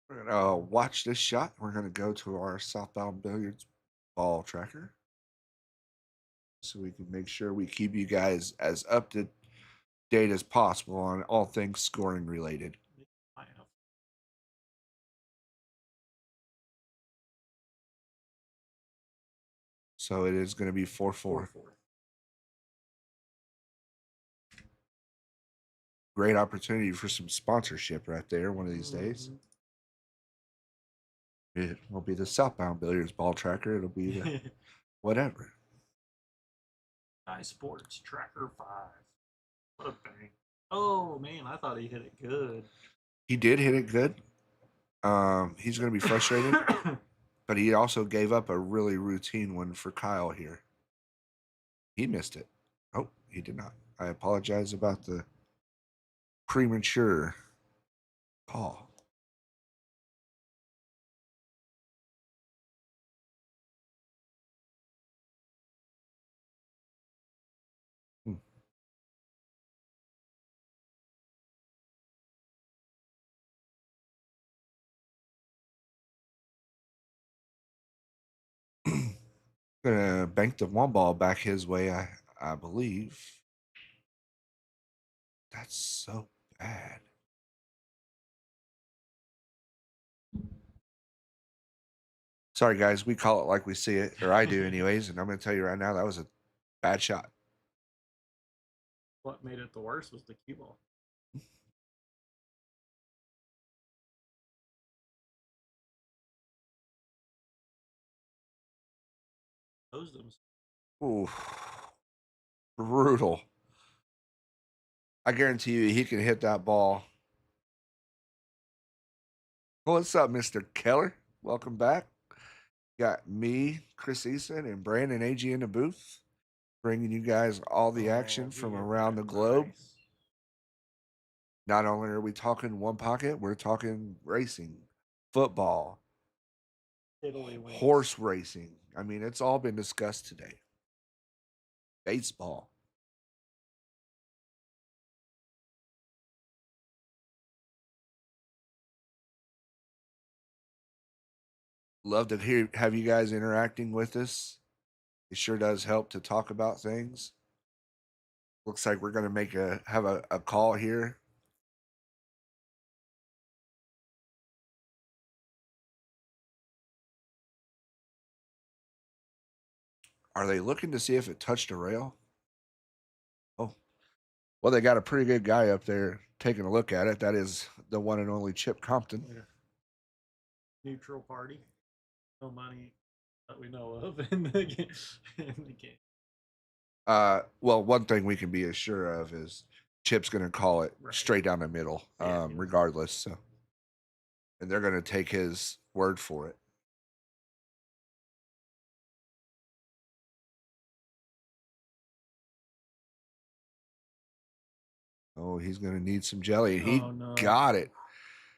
We're gonna watch this shot. We're gonna go to our southbound billiards ball tracker, so we can make sure we keep you guys as up to date as possible on all things scoring related. I have. So it is going to be 4-4. 4-4. Great opportunity for some sponsorship right there one of these days. It will be the southbound billiards ball tracker. It'll be the whatever. Sky Sports Tracker 5. What a bang. Oh, man, I thought he hit it good. He did hit it good. He's going to be frustrated, but he also gave up a really routine one for Kyle here. He missed it. Oh, he did not. I apologize about the premature call. Gonna bank the one ball back his way, I believe. That's so bad. Sorry, guys. We call it like we see it, or I do, anyways. And I'm going to tell you right now, that was a bad shot. What made it the worst was the cue ball. Those them. Ooh, brutal. I guarantee you, he can hit that ball. What's up, Mr. Keller? Welcome back. Got me, Chris Eason, and Brandon AG in the booth, bringing you guys all the action from around the globe. Nice. Not only are we talking one pocket, we're talking racing, football, horse racing. I mean, it's all been discussed today. Baseball. Love to have you guys interacting with us. It sure does help to talk about things. Looks like we're going to have a call here. Are they looking to see if it touched a rail? Oh, Well, they got a pretty good guy up there taking a look at it. That is the one and only Chip Compton. Yeah. Neutral party. No money that we know of in the game. In the game. Well, one thing we can be sure of is Chip's going to call it Right. straight down the middle, Yeah, regardless. So, and they're going to take his word for it. Oh, he's going to need some jelly. He no. got it.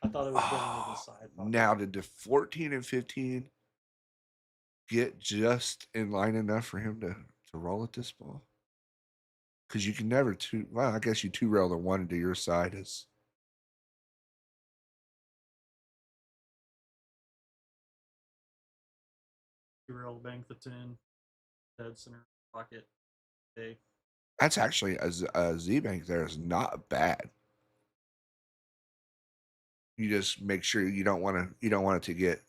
I thought it was going to the side pocket. Now, did the 14 and 15 get just in line enough for him to roll at this ball? Because you can never well, I guess you two rail the one into your side is. Rail bank the 10, dead center pocket. Okay. That's actually a Z bank there is not bad. You just make sure you don't want it to get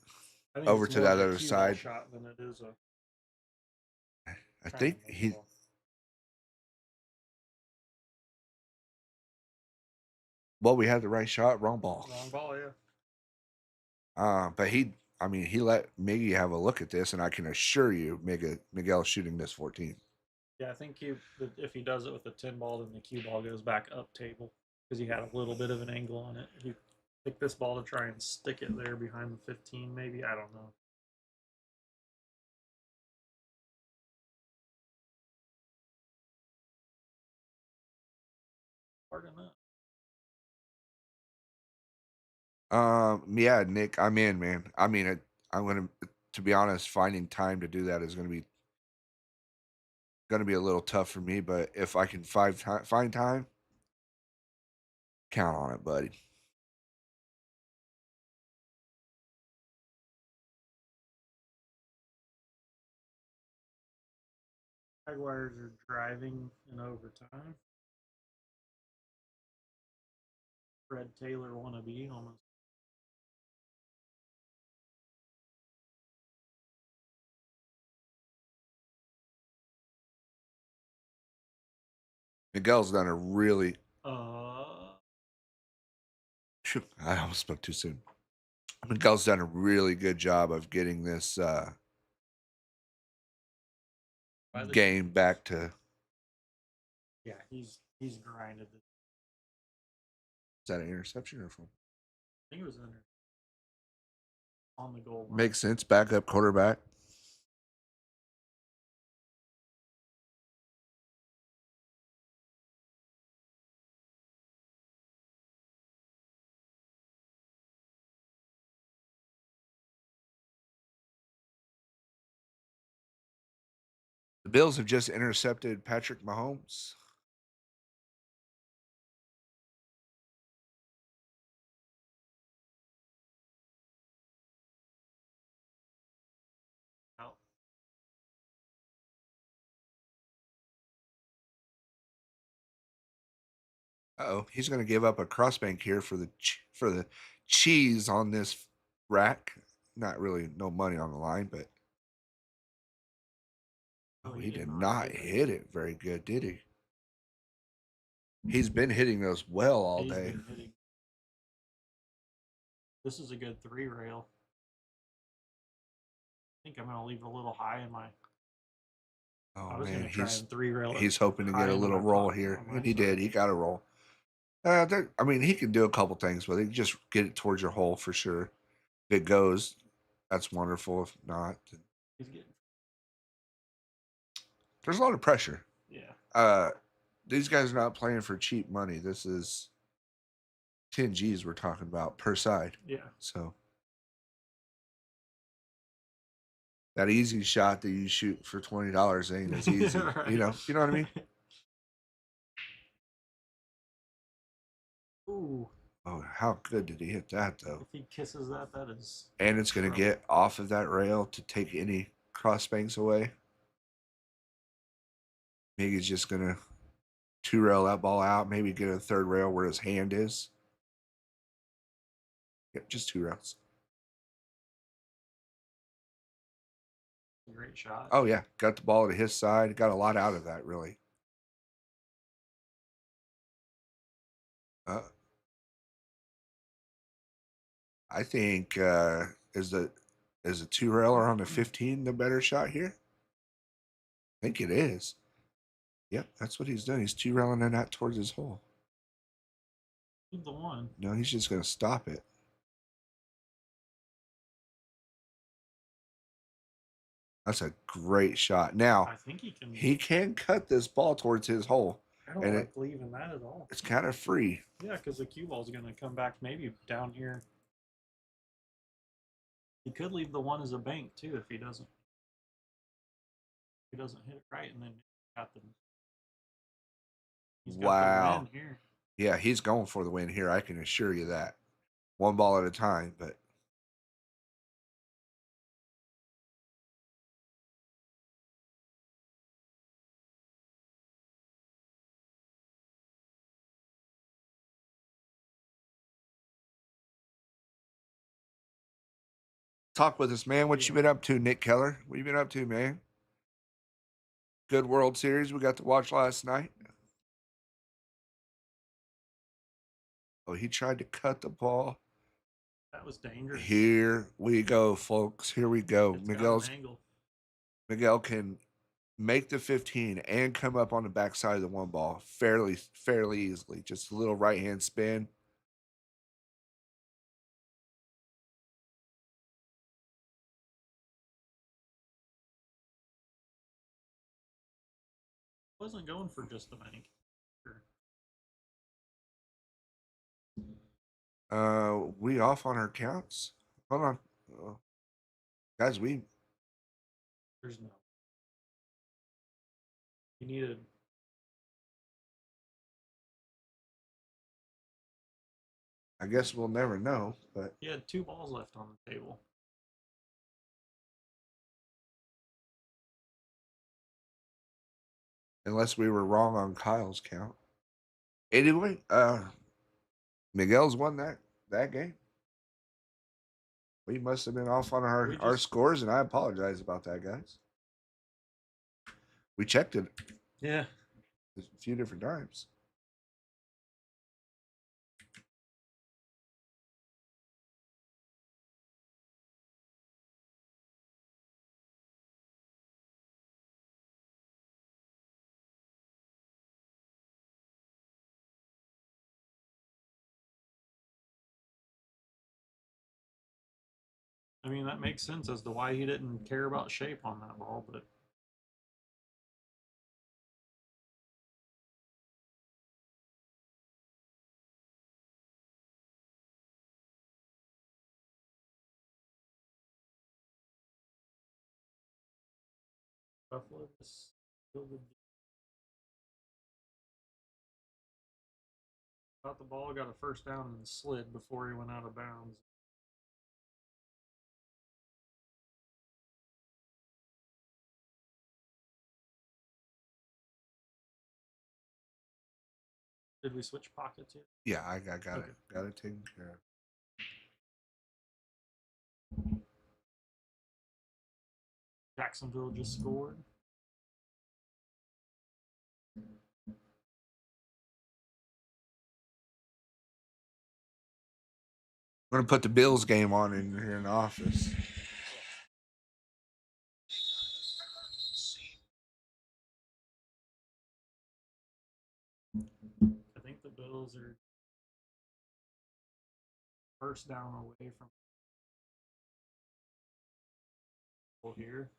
over to that other side. Shot than it is a. I think he. Well, we had the right shot, wrong ball. Wrong ball, yeah. But he let Miggy have a look at this, and I can assure you, Miguel's shooting this 14. Yeah, I think if he does it with the 10 ball, then the cue ball goes back up table because he had a little bit of an angle on it. He picked this ball to try and stick it there behind the 15, maybe. I don't know. Hard enough. Yeah, Nick, I'm in, man. I mean, I'm gonna, to be honest, finding time to do that is gonna be a little tough for me. But if I can find time, count on it, buddy. Jaguars are driving in overtime. Fred Taylor wannabe almost. Miguel's done a really. Uh, I almost spoke too soon. Miguel's done a really good job of getting this game back to. Yeah, he's grinded. Is that an interception or from? I think it was on the goal line. Makes sense. Backup quarterback. The Bills have just intercepted Patrick Mahomes. Out. Oh, he's going to give up a crossbank here for the cheese on this rack. Not really no money on the line, but he did not hit it very good, did he? He's been hitting those well all day. This is a good 3 rail. I think I'm going to leave it a little high in my. Oh man, he's 3 rail. He's hoping to get a little roll here, and he did. He got a roll. I mean, he can do a couple things with it. Just get it towards your hole for sure. If it goes, that's wonderful. If not, there's a lot of pressure. Yeah. These guys are not playing for cheap money. This is 10 G's we're talking about per side. Yeah. So that easy shot that you shoot for $20 ain't as easy. Right. You know what I mean? Ooh. Oh, how good did he hit that though? If he kisses that, that is. And it's going to get off of that rail to take any cross banks away. Maybe he's just going to 2 rail that ball out. Maybe get a 3rd rail where his hand is. Yep, just 2 rails. Great shot. Oh yeah, got the ball to his side. Got a lot out of that, really. Uh, I think is the two railer on the 15 the better shot here? I think it is. Yep, that's what he's doing. He's two railing it out towards his hole. Leave the one. No, he's just going to stop it. That's a great shot. Now, I think he can cut this ball towards his hole. I don't and like leaving that at all. It's kind of free. Yeah, because the cue ball is going to come back maybe down here. He could leave the one as a bank too if he doesn't. If he doesn't hit it right, and then got the. He's got Wow. the win here. Yeah, he's going for the win here. I can assure you that. One ball at a time, but. Talk with us, man. What you been up to, Nick Keller? What you been up to, man? Good World Series we got to watch last night. Oh, he tried to cut the ball. That was dangerous. Here we go, folks. Here we go. Miguel can make the 15 and come up on the backside of the one ball fairly easily. Just a little right hand spin. Wasn't going for just the bank. We off on our counts? Hold on. Guys, There's no. He needed. I guess we'll never know, but He had 2 balls left on the table. unless we were wrong on Kyle's count. Anyway, Miguel's won that game. We must have been off on our scores, and I apologize about that, guys. We checked it. Yeah. A few different times. I mean, that makes sense as to why he didn't care about shape on that ball, but. Buffalo just caught the ball, got a first down, and slid before he went out of bounds. Did we switch pockets yet? Yeah, I got okay. it. Got it taken care of. Jacksonville just scored. We're gonna put the Bills game on in here in the office. I think the Bills are first down away from here.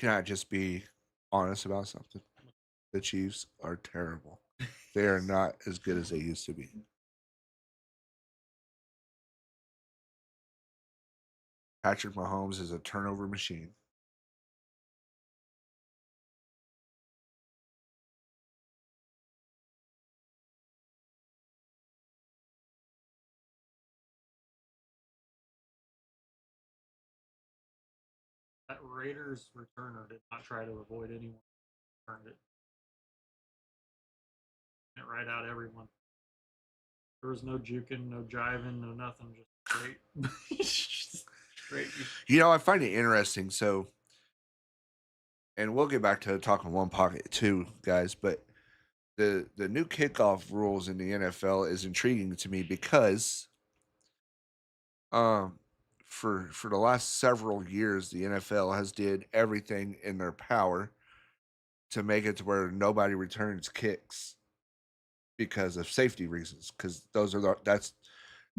Can I just be honest about something? The Chiefs are terrible. They are not as good as they used to be. Patrick Mahomes is a turnover machine. That Raiders returner did not try to avoid anyone. Turned it right out everyone. There was no juking, no jiving, no nothing. Just straight. You know, I find it interesting. So, and we'll get back to talking one pocket too, guys. But the new kickoff rules in the NFL is intriguing to me because um for the last several years the NFL has did everything in their power to make it to where nobody returns kicks because of safety reasons, because those are that's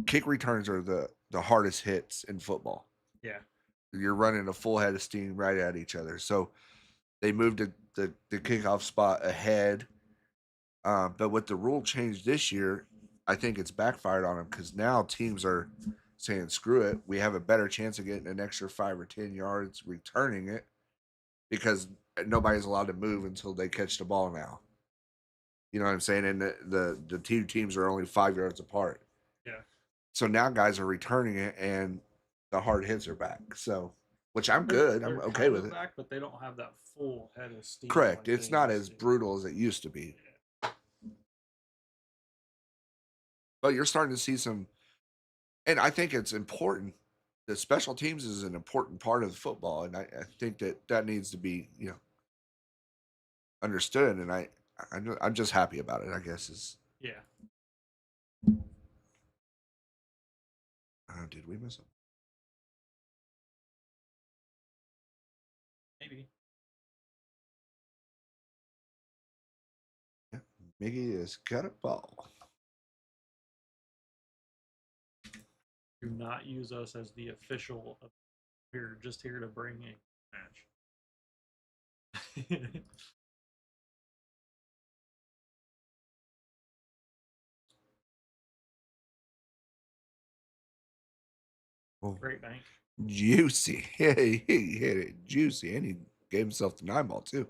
kick returns are the hardest hits in football. Yeah. You're running a full head of steam right at each other. So they moved the kickoff spot ahead. But with the rule change this year, I think it's backfired on them because now teams are saying, screw it. We have a better chance of getting an extra 5 or 10 yards returning it because nobody's allowed to move until they catch the ball now. You know what I'm saying? And the two teams are only 5 yards apart. Yeah. So now guys are returning it and the hard hits are back. So, which I'm good. I'm okay with it. Back, but they don't have that full head of steam. Correct. It's not as brutal as it used to be. Yeah. But you're starting to see some, and I think it's important. The special teams is an important part of football, and I think that needs to be understood. And I'm just happy about it. I guess is yeah. Did we miss him? Maybe. Yeah, Miggy has got a ball. Do not use us as the official. We're just here to bring a match. Oh, great bank. Juicy. He hit it juicy, and he gave himself the 9 ball too.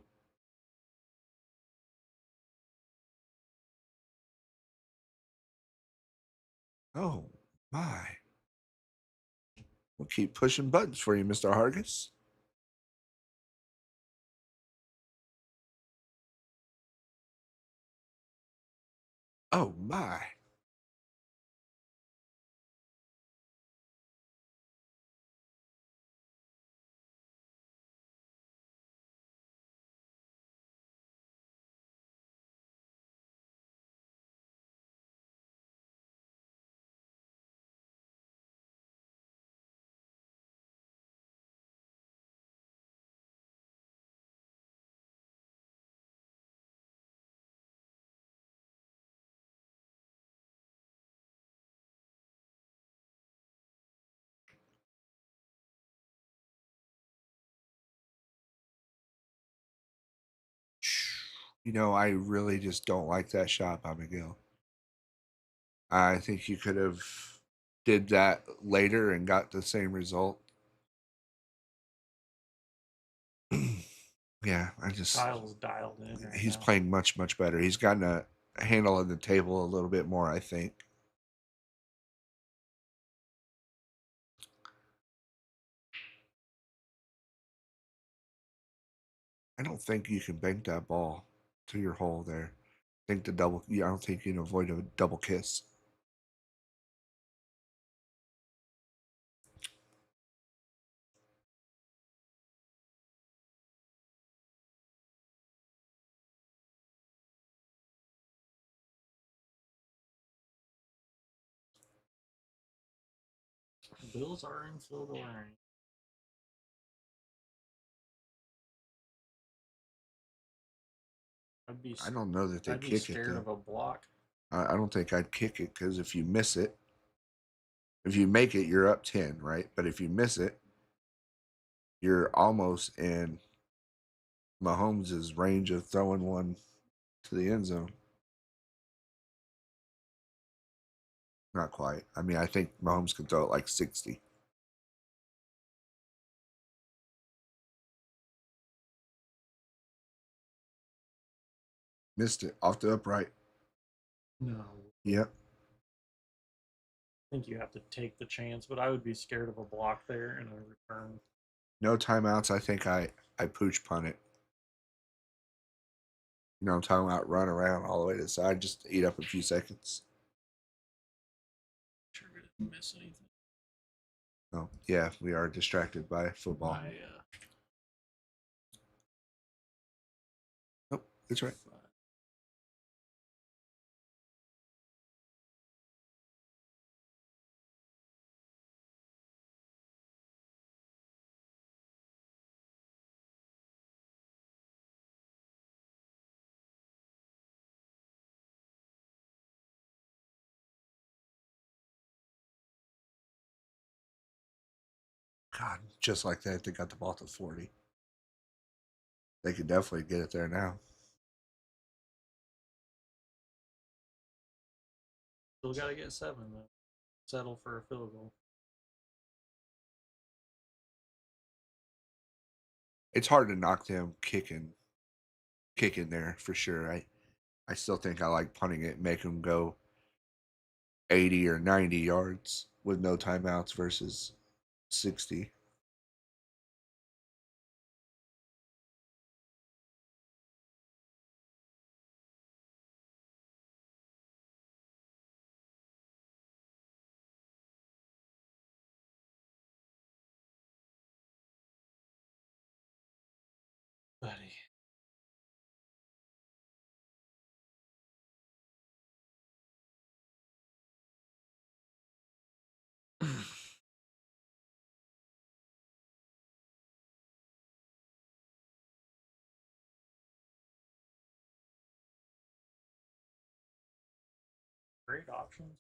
Oh my. We'll keep pushing buttons for you, Mr. Hargis. Oh my. You know, I really just don't like that shot by Miguel. I think you could have did that later and got the same result. Yeah, I just Kyle's dialed in. Right he's now. playing much better. He's gotten a handle on the table a little bit more, I think. I don't think you can bank that ball to your hole there. I think I don't think you can avoid a double kiss. The Bills are in full line. I don't know that they kick it though. Of a block. I don't think I'd kick it because if you miss it, if you make it, you're up 10, right? But if you miss it, you're almost in Mahomes' range of throwing one to the end zone. Not quite. I mean, I think Mahomes can throw it like 60. Missed it off the upright. No. Yep. I think you have to take the chance, but I would be scared of a block there and a return. no timeouts, I think I pooch punt it. You know, I'm talking about run around all the way to the side, just to eat up a few seconds. Sure we didn't miss anything. Oh, yeah, we are distracted by football. Oh, that's right. God, just like that, they got the ball to 40. They could definitely get it there now. Still got to get 7 though. Settle for a field goal. It's hard to knock them kicking there for sure. I still think I like punting it, make them go 80 or 90 yards with no timeouts versus 60. Buddy. Great options.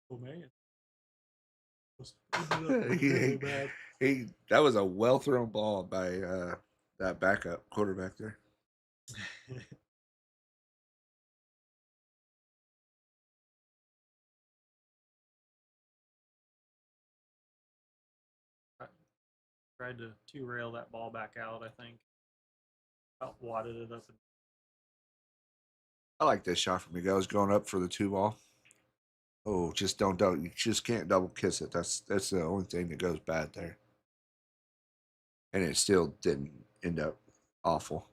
Oh man. Really bad. That was a well thrown ball by that backup quarterback there. Tried to two-rail that ball back out, I think. About wadded it up. I like this shot from Miguel. He's going up for the 2 ball. Oh, just don't double. You just can't double kiss it. That's the only thing that goes bad there. And it still didn't end up awful.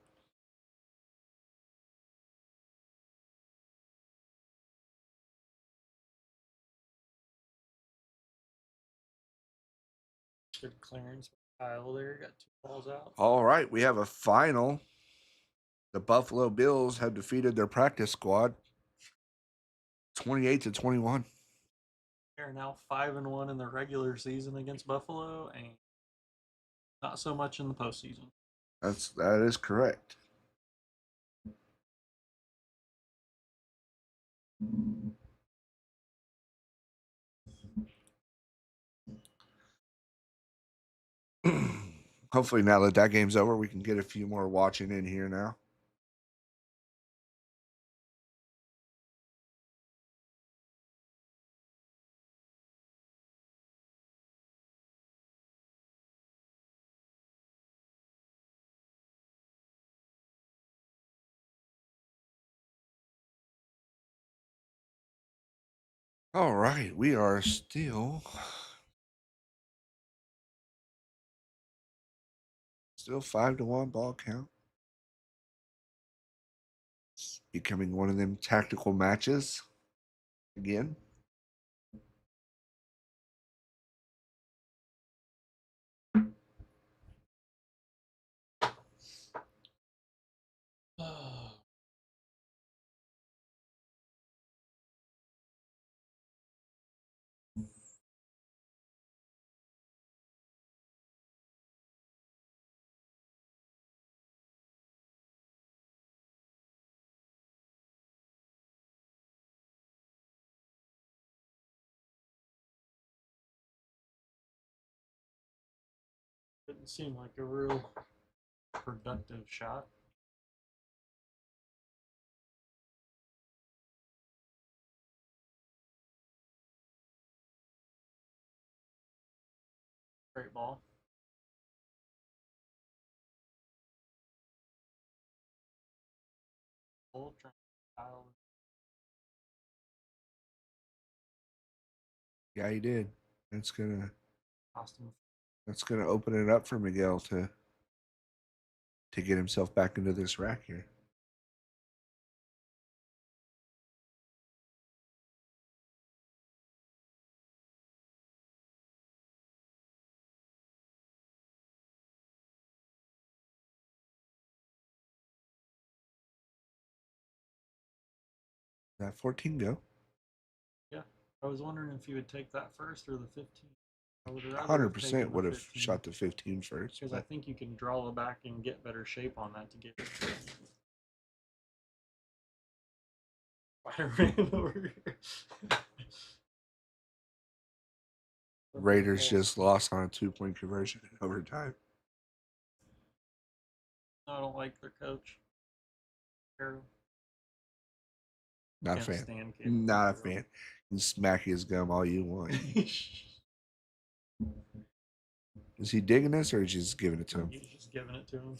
Good clearance. Kyle there got 2 balls out. All right, we have a final. The Buffalo Bills have defeated their practice squad 28-21. They're now 5-1 in the regular season against Buffalo, and not so much in the postseason. That is correct. Hopefully, now that that game's over, we can get a few more watching in here now. All right, we are still 5-1 ball count. It's becoming one of them tactical matches again. Didn't seem like a real productive shot. Great ball. Full trying to dial Yeah, he did. That's gonna costume. open it up for Miguel to get himself back into this rack here. That 14 go. Yeah, I was wondering if you would take that first or the 15. I would rather have taken 100% the would have 15 shot the 15 first. because I think you can draw it back and get better shape on that to get Spider-Man over here. Raiders just lost on a 2-point conversion in overtime. I don't like their coach. Carroll. Not a Can't fan. stand Caleb Not a Carroll. fan. You smack his gum all you want. Is he digging this or is he just giving it to him? He's just giving it to him.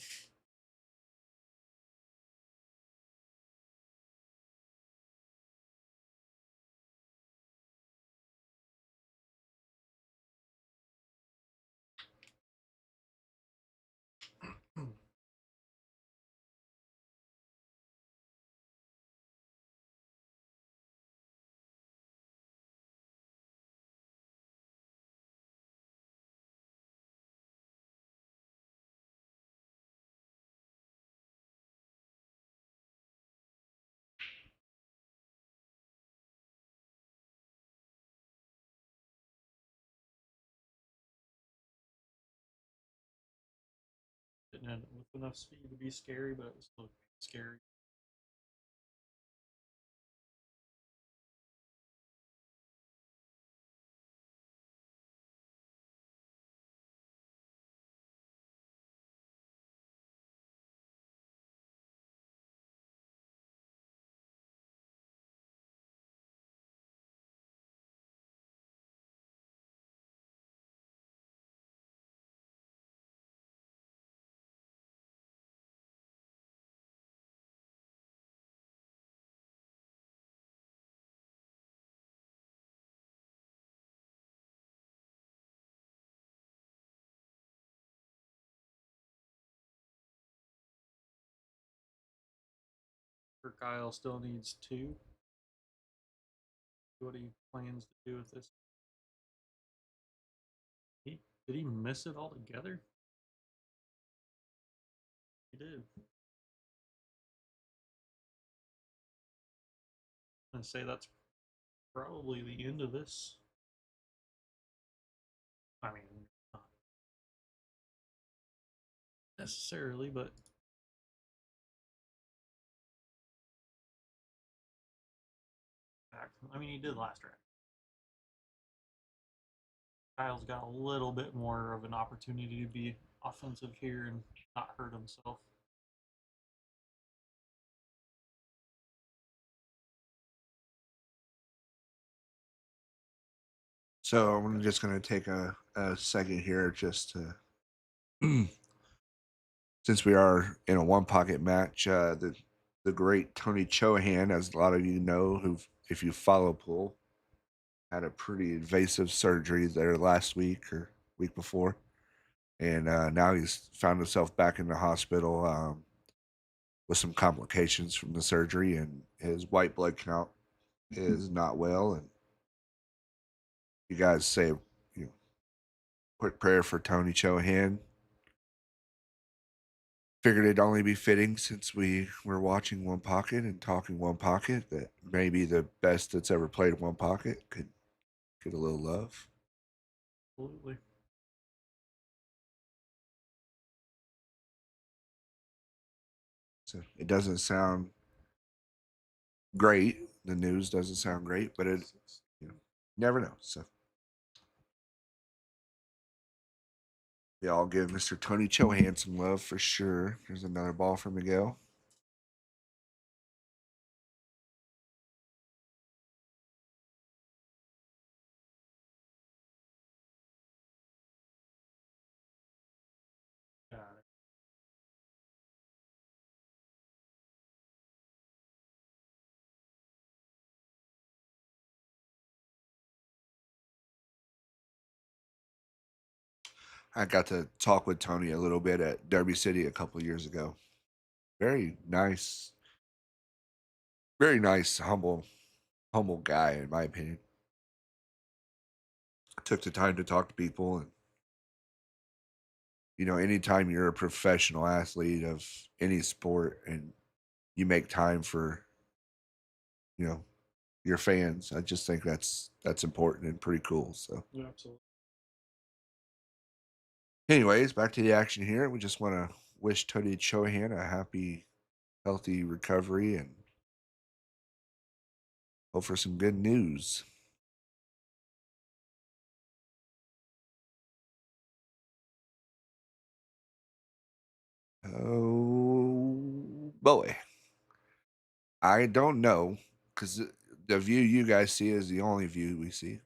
Didn't end up with enough speed to be scary, but it was still scary. For Kyle still needs 2. What he plans to do with this? Did he miss it altogether? He did. I'm gonna say that's probably the end of this. I mean, not necessarily, but I mean, he did last track. Kyle's got a little bit more of an opportunity to be offensive here and not hurt himself. So I'm just going to take a second here just to, since we are in a one pocket match, the great Tony Chohan, as a lot of you know, who if you follow pool, had a pretty invasive surgery there last week or week before, and now he's found himself back in the hospital with some complications from the surgery, and his white blood count is not well. And you guys say, quick prayer for Tony Chohan. Figured it'd only be fitting since we were watching One Pocket and talking One Pocket that maybe the best that's ever played One Pocket could get a little love. Absolutely. So it doesn't sound great. The news doesn't sound great, but it, never know. So we all give Mr. Tony Chohan some love for sure. There's another ball for Miguel. Got it. I got to talk with Tony a little bit at Derby City a couple of years ago. Very nice, very nice, humble guy, in my opinion. Took the time to talk to people, and anytime you're a professional athlete of any sport and you make time for you know your fans, I just think that's important and pretty cool. So, Yeah, absolutely. anyways, back to the action here. We just want to wish Tony Chohan a happy, healthy recovery and hope for some good news. Oh boy, I don't know because the view you guys see is the only view we see,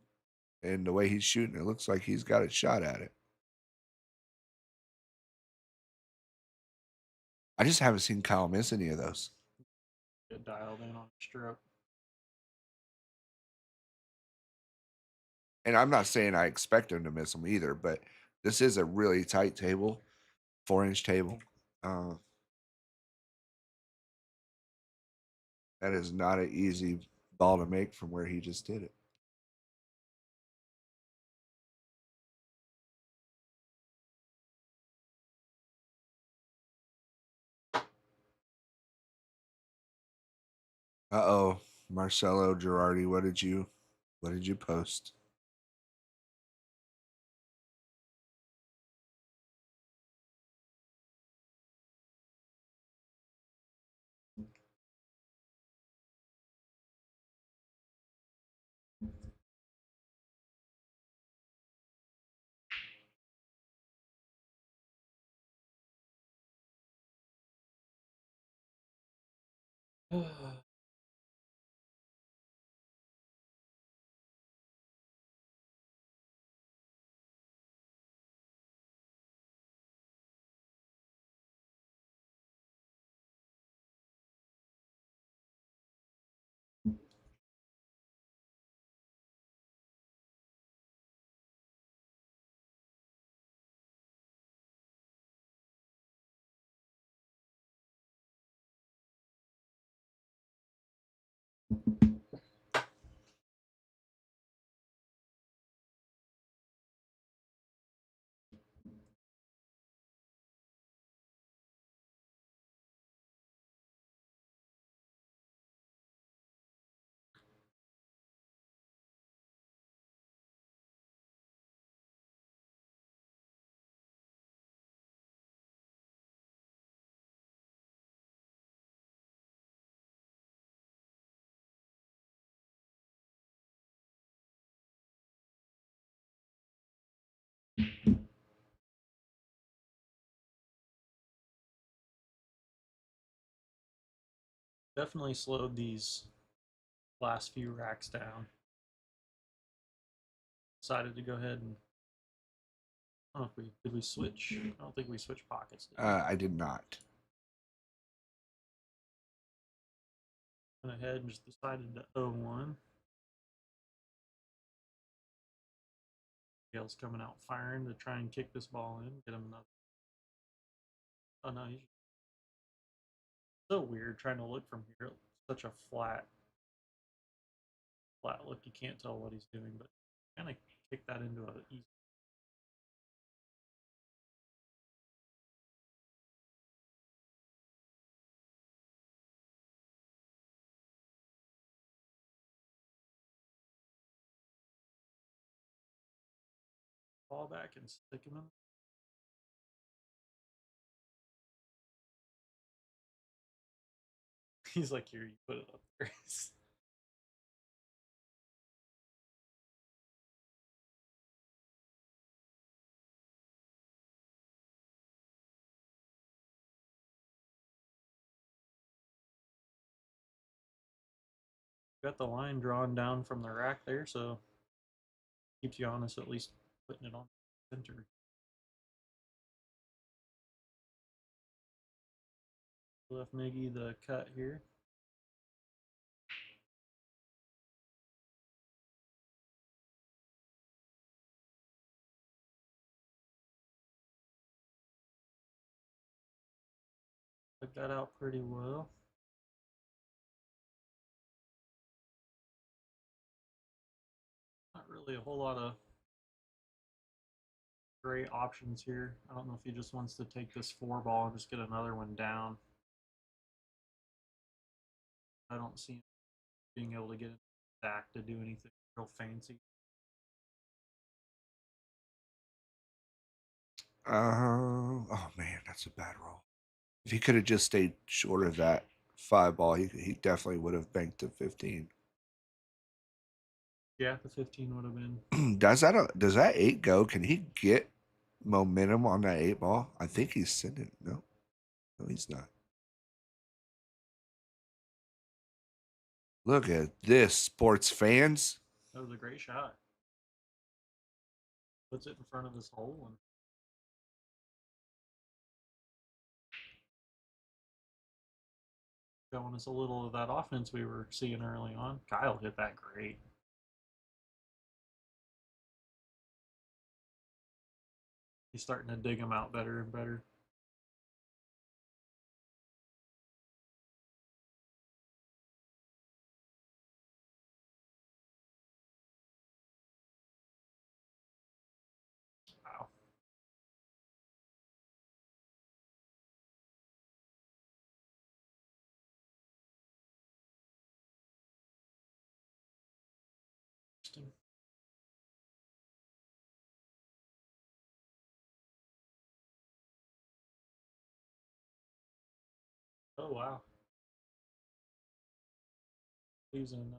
and the way he's shooting, it looks like he's got a shot at it. I just haven't seen Kyle miss any of those. Get dialed in on a stroke. And I'm not saying I expect him to miss them either, but this is a really tight table, 4-inch table. Uh, that is not an easy ball to make from where he just did it. Uh-oh, Marcelo Girardi, what did you post? Definitely slowed these last few racks down. Decided to go ahead and I don't know if we did we switch. I don't think we switched pockets. I did not. Went ahead and just decided to 0-1. Miguel's coming out firing to try and kick this ball in, get him another. Oh no, he's so weird trying to look from here. Such a flat look. You can't tell what he's doing, but kind of kick that into a easy. Ball back and stick him in. He's like, here, you put it up there. Got the line drawn down from the rack there, so keeps you honest at least putting it on center. Left Miggy the cut here. Dug that out pretty well. Not really a whole lot of great options here. I don't know if he just wants to take this 4 ball and just get another one down. I don't see him being able to get it back to do anything real fancy. Oh man, that's a bad roll. If he could have just stayed short of that 5 ball, he definitely would have banked to 15. Yeah, the 15 would have been. Does that 8 go? Can he get momentum on that 8 ball? I think he's sending. No, no, he's not. Look at this, sports fans. That was a great shot. Puts it in front of his hole and showing us a little of that offense we were seeing early on. Kyle hit that great. He's starting to dig him out better and better. Wow. Interesting. Oh wow. Losing.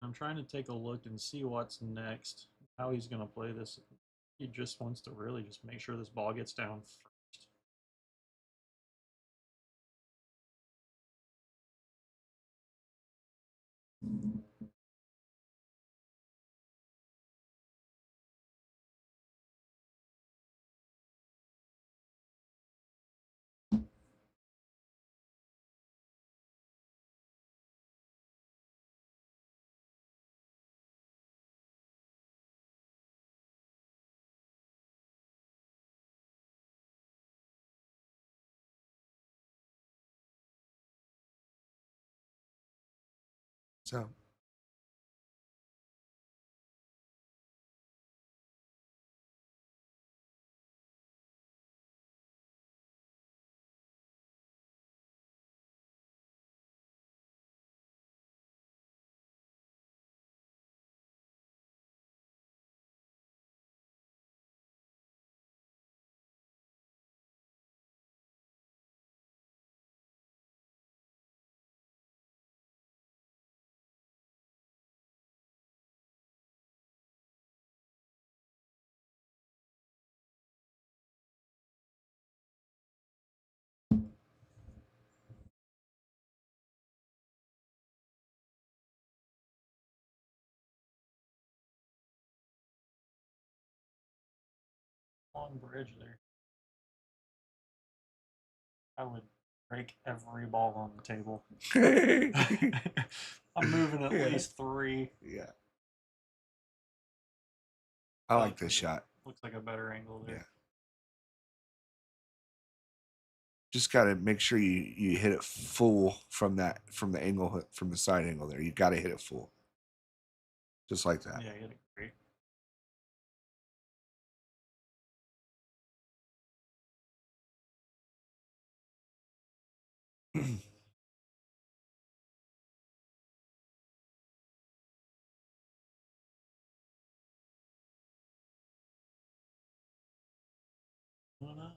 I'm trying to take a look and see what's next. How he's going to play this. He just wants to really just make sure this ball gets down first. So Long bridge there. I would break every ball on the table. I'm moving at yeah, least 3. yeah. I like this shot. Looks like a better angle there. Yeah. Just got to make sure you hit it full from the angle from the side angle there. You got to hit it full, just like that. Yeah, hit it great. Oh, no.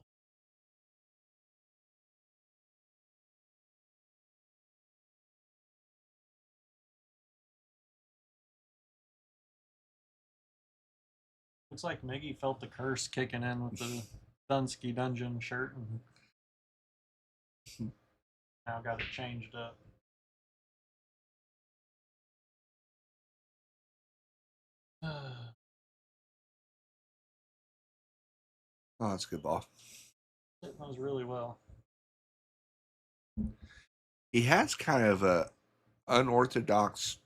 Looks like Miggy felt the curse kicking in with the Dunsky Dungeon shirt and now got it changed up. Oh, that's a good ball. It was really well. He has kind of a unorthodox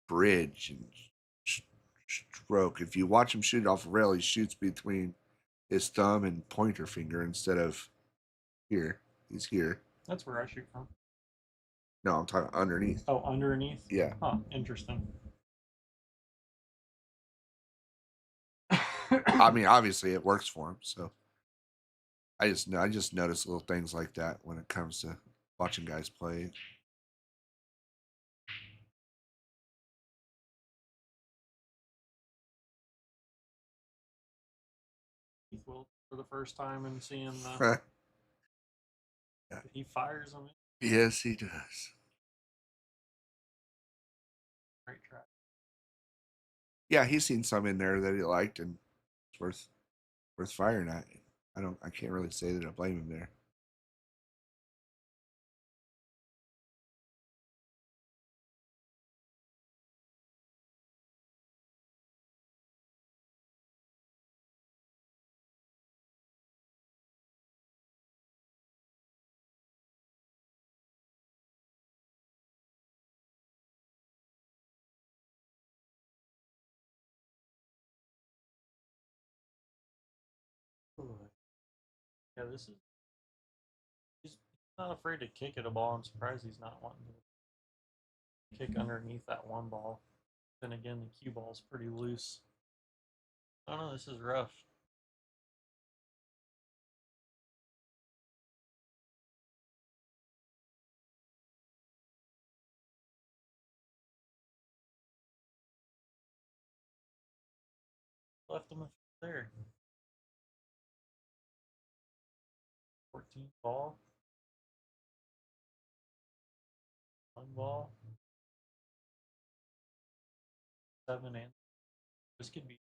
bridge and stroke. If you watch him shoot off a rail, he shoots between his thumb and pointer finger instead of here. He's here. That's where I shoot from. No, I'm talking underneath. Oh, underneath? Yeah. Huh, interesting. I mean, obviously it works for him, so I just notice little things like that when it comes to watching guys play. Keith will for the first time and seeing the Yeah. he fires them. Yes, he does. Great track. Yeah, he's seen some in there that he liked, and it's worth firing at. I can't really say that I blame him there. Yeah, this is. He's not afraid to kick at a ball. I'm surprised he's not wanting to kick underneath that one ball. Then again, the cue ball's pretty loose. Oh no, this is rough. Left him there. 14 ball. One ball. 7 and this could be.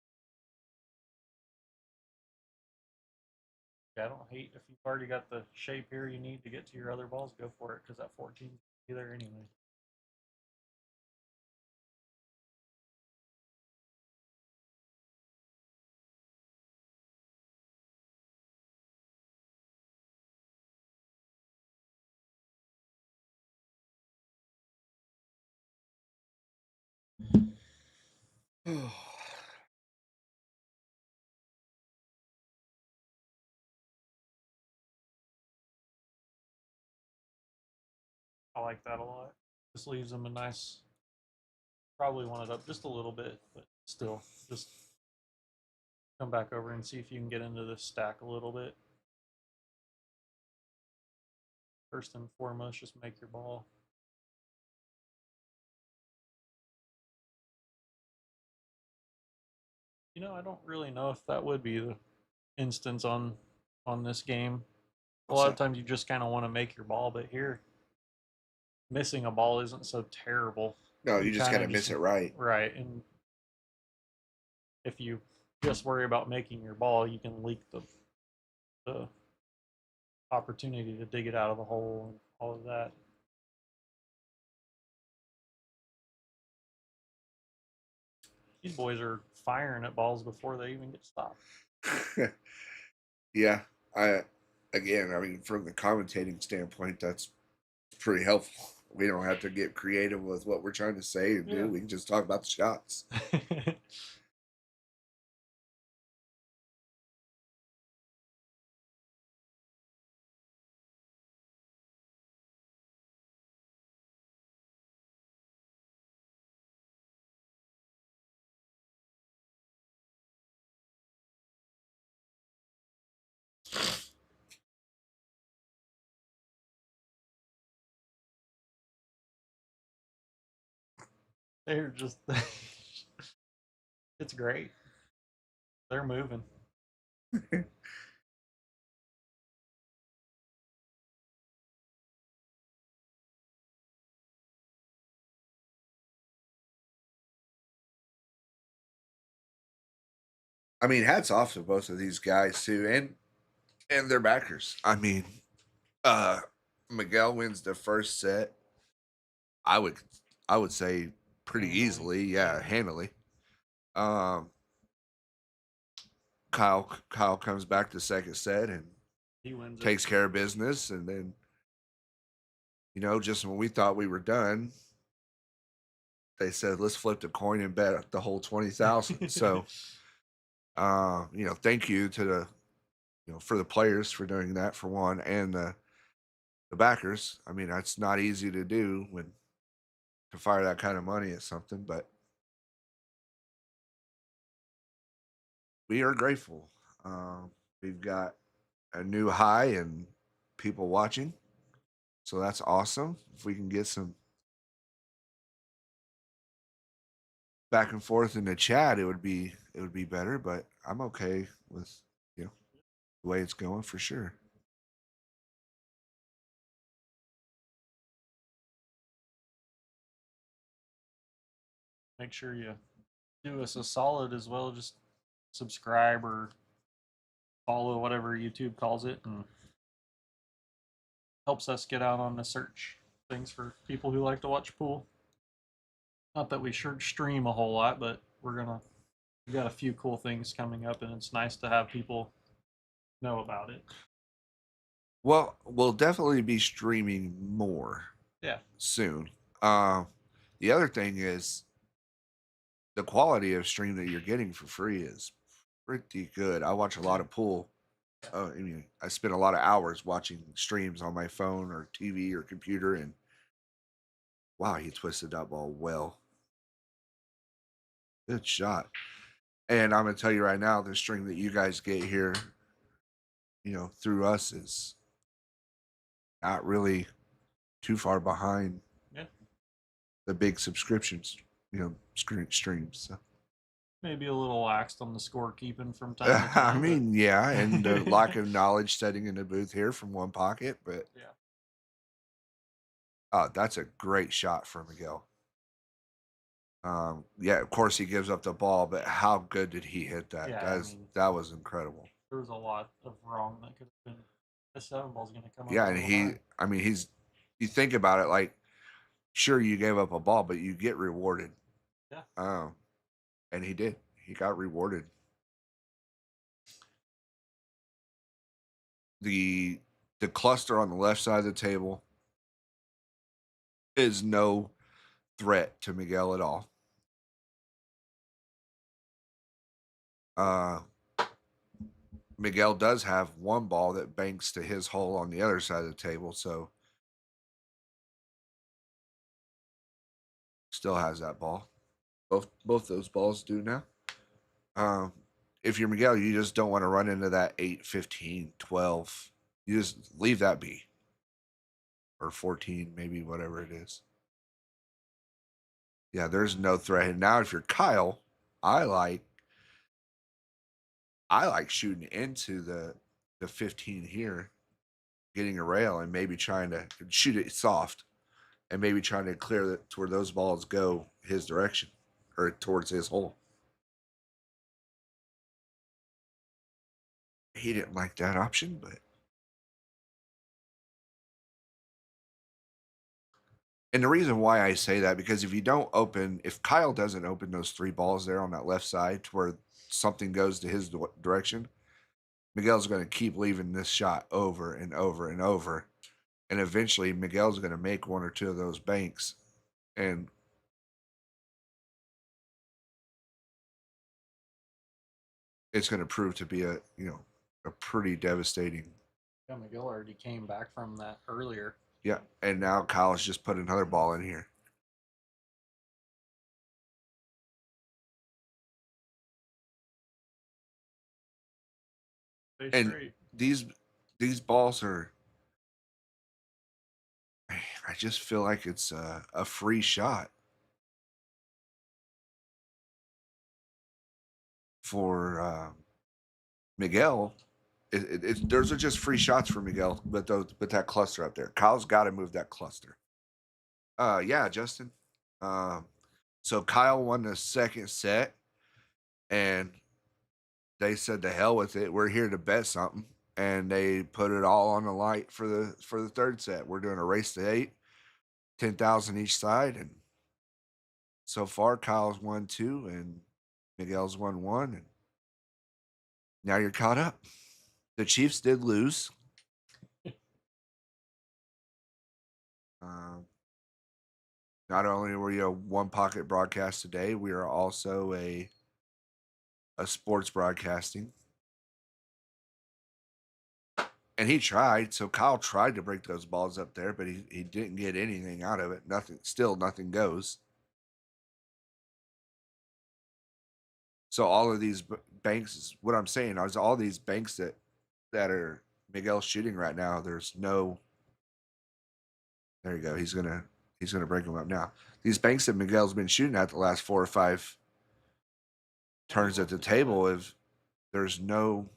Yeah, I don't hate if you've already got the shape here you need to get to your other balls, go for it because that 14 will be there anyway. I like that a lot. This leaves them a nice. Probably want it up just a little bit, but still, just come back over and see if you can get into this stack a little bit. First and foremost, just make your ball. You know, I don't really know if that would be the instance on this game. A lot of times you just kind of want to make your ball, but here, missing a ball isn't so terrible. No, you just gotta miss it right. Right, and if you just worry about making your ball, you can leak the opportunity to dig it out of the hole and all of that. These boys are firing at balls before they even get stopped. Yeah, I mean, from the commentating standpoint, that's pretty helpful. We don't have to get creative with what we're trying to say and do. We can just talk about the shots. They're just it's great. They're moving. I mean, hats off to both of these guys too, and their backers. I mean, Miguel wins the first set. I would say pretty easily, yeah, handily. Kyle comes back to second set and He wins takes care of business, and then just when we thought we were done, they said, let's flip the coin and bet the whole 20,000. So, thank you to for the players for doing that for one, and the backers. I mean, that's not easy to do to fire that kind of money at something, but we are grateful. We've got a new high in people watching, so that's awesome. If we can get some back and forth in the chat, it would be better. But I'm okay with the way it's going for sure. Make sure you do us a solid as well. Just subscribe or follow, whatever YouTube calls it, and helps us get out on the search things for people who like to watch pool. Not that we sure stream a whole lot, but we got a few cool things coming up, and it's nice to have people know about it. Well, we'll definitely be streaming more. Yeah. Soon. The other thing is the quality of stream that you're getting for free is pretty good. I watch a lot of pool. I spend a lot of hours watching streams on my phone or TV or computer, and wow, he twisted that ball well. Good shot. And I'm gonna tell you right now, the stream that you guys get here, through us is not really too far behind the big subscriptions, streams. So. Maybe a little laxed on the scorekeeping from time to time. I mean, yeah, and the lack of knowledge setting in the booth here from one pocket, but yeah. That's a great shot for Miguel. Yeah, of course he gives up the ball, but how good did he hit that? Yeah, that was incredible. There was a lot of wrong that could have been. The 7 ball's going to come up. Yeah, and you think about it, like, sure, you gave up a ball, but you get rewarded. Yeah. And he did. He got rewarded. The cluster on the left side of the table is no threat to Miguel at all. Miguel does have one ball that banks to his hole on the other side of the table, so still has that ball. Both those balls do now. If you're Miguel, you just don't want to run into that 8, 15, 12. You just leave that be. Or 14, maybe, whatever it is. Yeah, there's no threat. And now if you're Kyle, I like shooting into the 15 here, getting a rail, and maybe trying to shoot it soft, and maybe trying to clear it to where those balls go his direction or towards his hole. He didn't like that option, but and the reason why I say that, because if Kyle doesn't open those 3 balls there on that left side to where something goes to his direction, Miguel's going to keep leaving this shot over and over and over. And eventually Miguel's going to make 1 or 2 of those banks. And it's going to prove to be a pretty devastating. Yeah, Miguel already came back from that earlier. Yeah, and now Kyle's just put another ball in here. And these balls are, I just feel like it's a free shot for Miguel. Those are just free shots for Miguel, but that cluster up there, Kyle's got to move that cluster. Yeah, Justin. So Kyle won the second set, and they said to hell with it. We're here to bet something, and they put it all on the light for the third set. We're doing a race to 8, 10,000 each side, and so far Kyle's won 2 and Miguel's won 1, and now you're caught up. The Chiefs did lose. Not only were you a One Pocket broadcast today, we are also a sports broadcasting. And he tried, so Kyle tried to break those balls up there, but he didn't get anything out of it. Nothing goes. So all of these banks, what I'm saying is all these banks that are Miguel's shooting right now, there's no. There you go. He's gonna break them up now. These banks that Miguel's been shooting at the last 4 or 5 turns at the table, if there's nothing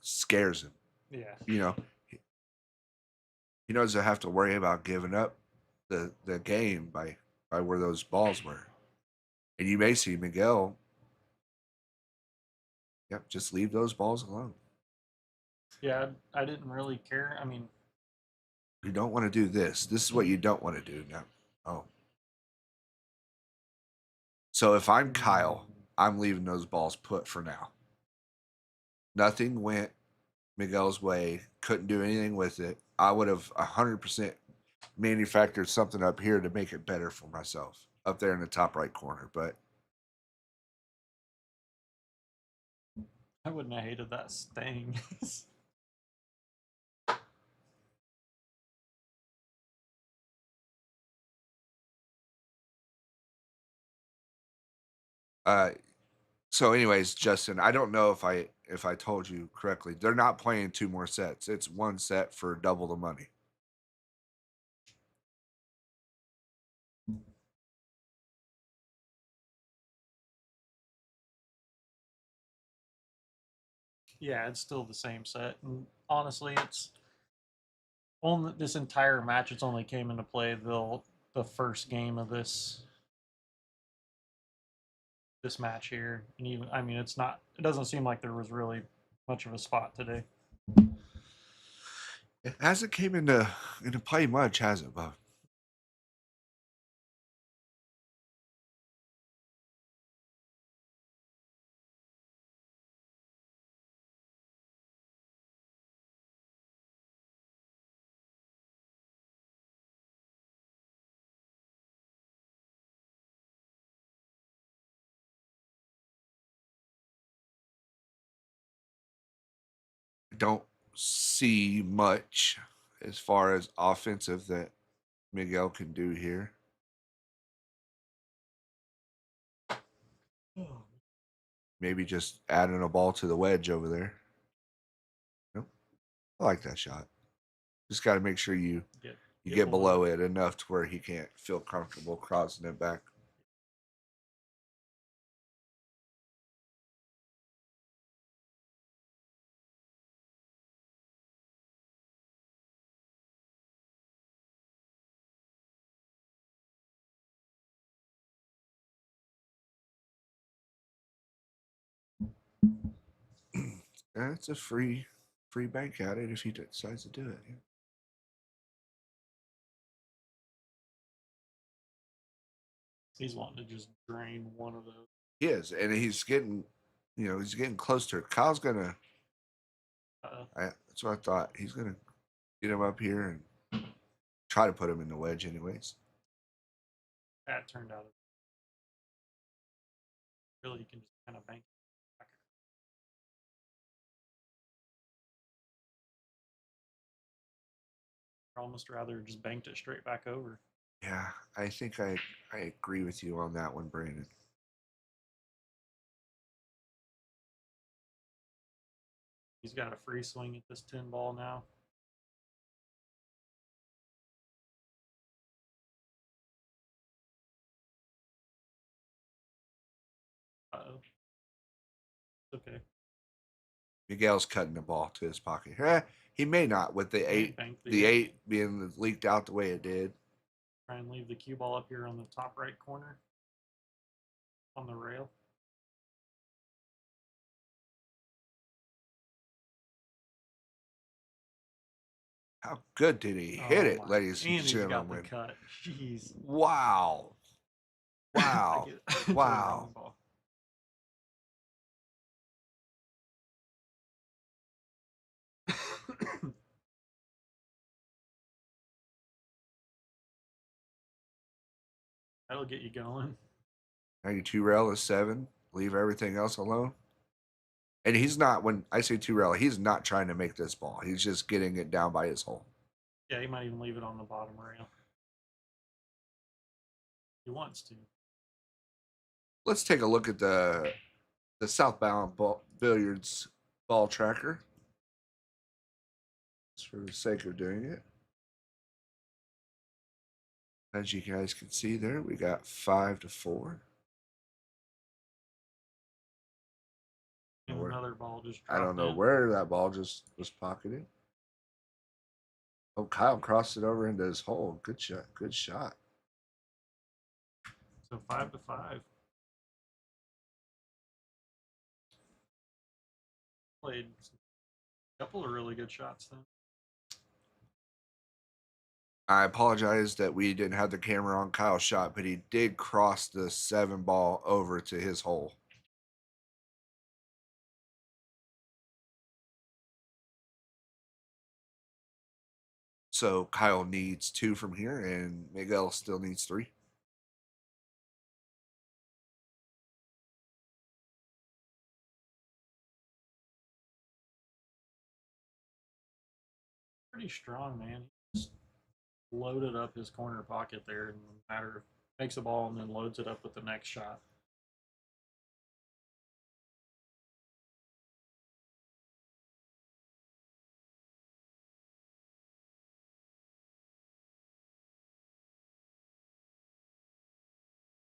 scares him. Yeah. You know, he doesn't have to worry about giving up the game by where those balls were. And you may see Miguel, yep, just leave those balls alone. Yeah, I didn't really care. I mean, You don't want to do this. This is what you don't want to do now. Oh. So if I'm Kyle, I'm leaving those balls put for now. Nothing went Miguel's way. Couldn't do anything with it. I would have 100% manufactured something up here to make it better for myself up there in the top right corner. But I wouldn't have hated that staying. so anyways, Justin, I don't know if I told you correctly. They're not playing 2 more sets. It's 1 set for double the money. Yeah, it's still the same set. And honestly, it's only this entire match. It's only came into play the first game of this match here, and even I mean, it's not. It doesn't seem like there was really much of a spot today. It hasn't came into play much, has it, Bob? I don't see much as far as offensive that Miguel can do here. Maybe just adding a ball to the wedge over there. Nope. I like that shot. Just got to make sure you get below it enough to where he can't feel comfortable crossing it back. And it's a free bank at it if he decides to do it. Yeah. He's wanting to just drain one of those. He is, and he's getting close to it. Kyle's gonna. That's what I thought. He's gonna get him up here and try to put him in the wedge, anyways. That turned out really you can just kind of bank. I'd almost rather just banked it straight back over. Yeah, I think I agree with you on that one, Brandon. He's got a free swing at this 10 ball now. Uh-oh. Okay. Miguel's cutting the ball to his pocket. He may not with the eight being leaked out the way it did. Try and leave the cue ball up here on the top right corner on the rail. How good did he hit it, ladies and gentlemen? Got the cut. Jeez. Wow. Wow. Wow. That'll get you going. Now your two rail is 7. Leave everything else alone. And he's not, when I say two rail, he's not trying to make this ball. He's just getting it down by his hole. Yeah, he might even leave it on the bottom rail. He wants to. Let's take a look at the southbound billiards ball tracker. Just for the sake of doing it. As you guys can see there, we got 5-4. And another ball just I don't know in. where that ball just was pocketed. Oh, Kyle crossed it over into his hole. Good shot. Good shot. So 5-5. Played a couple of really good shots then. I apologize that we didn't have the camera on Kyle's shot, but he did cross the 7 ball over to his hole. So Kyle needs 2 from here, and Miguel still needs 3. Pretty strong, man. He just loaded up his corner pocket there in a matter of makes a ball and then loads it up with the next shot.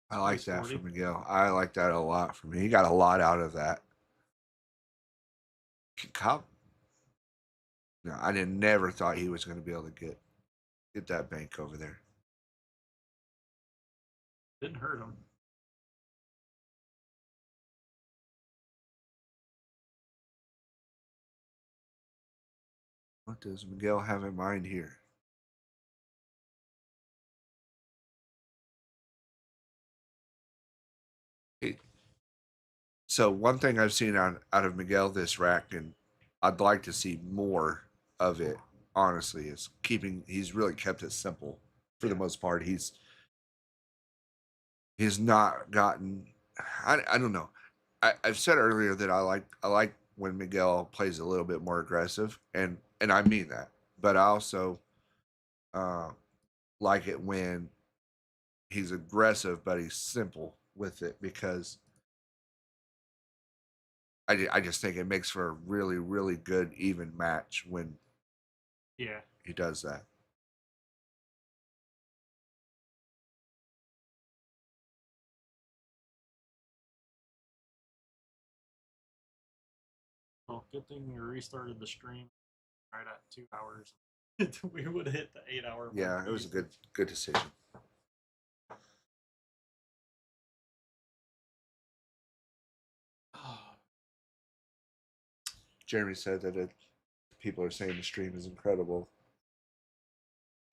I like that from Miguel. I like that a lot from him. He got a lot out of that. Kyle, no, I never thought he was going to be able to get that bank over there. Didn't hurt him. What does Miguel have in mind here? So one thing I've seen out of Miguel this rack, and I'd like to see more of it, honestly, is he's really kept it simple for the most part. He's not gotten, I don't know. I've said earlier that I like when Miguel plays a little bit more aggressive, and I mean that. But I also like it when he's aggressive, but he's simple with it, because I just think it makes for a really, really good even match when he does that. Well, good thing we restarted the stream right at 2 hours. We would have hit the 8-hour. Yeah, it was a good decision. Jeremy said that people are saying the stream is incredible.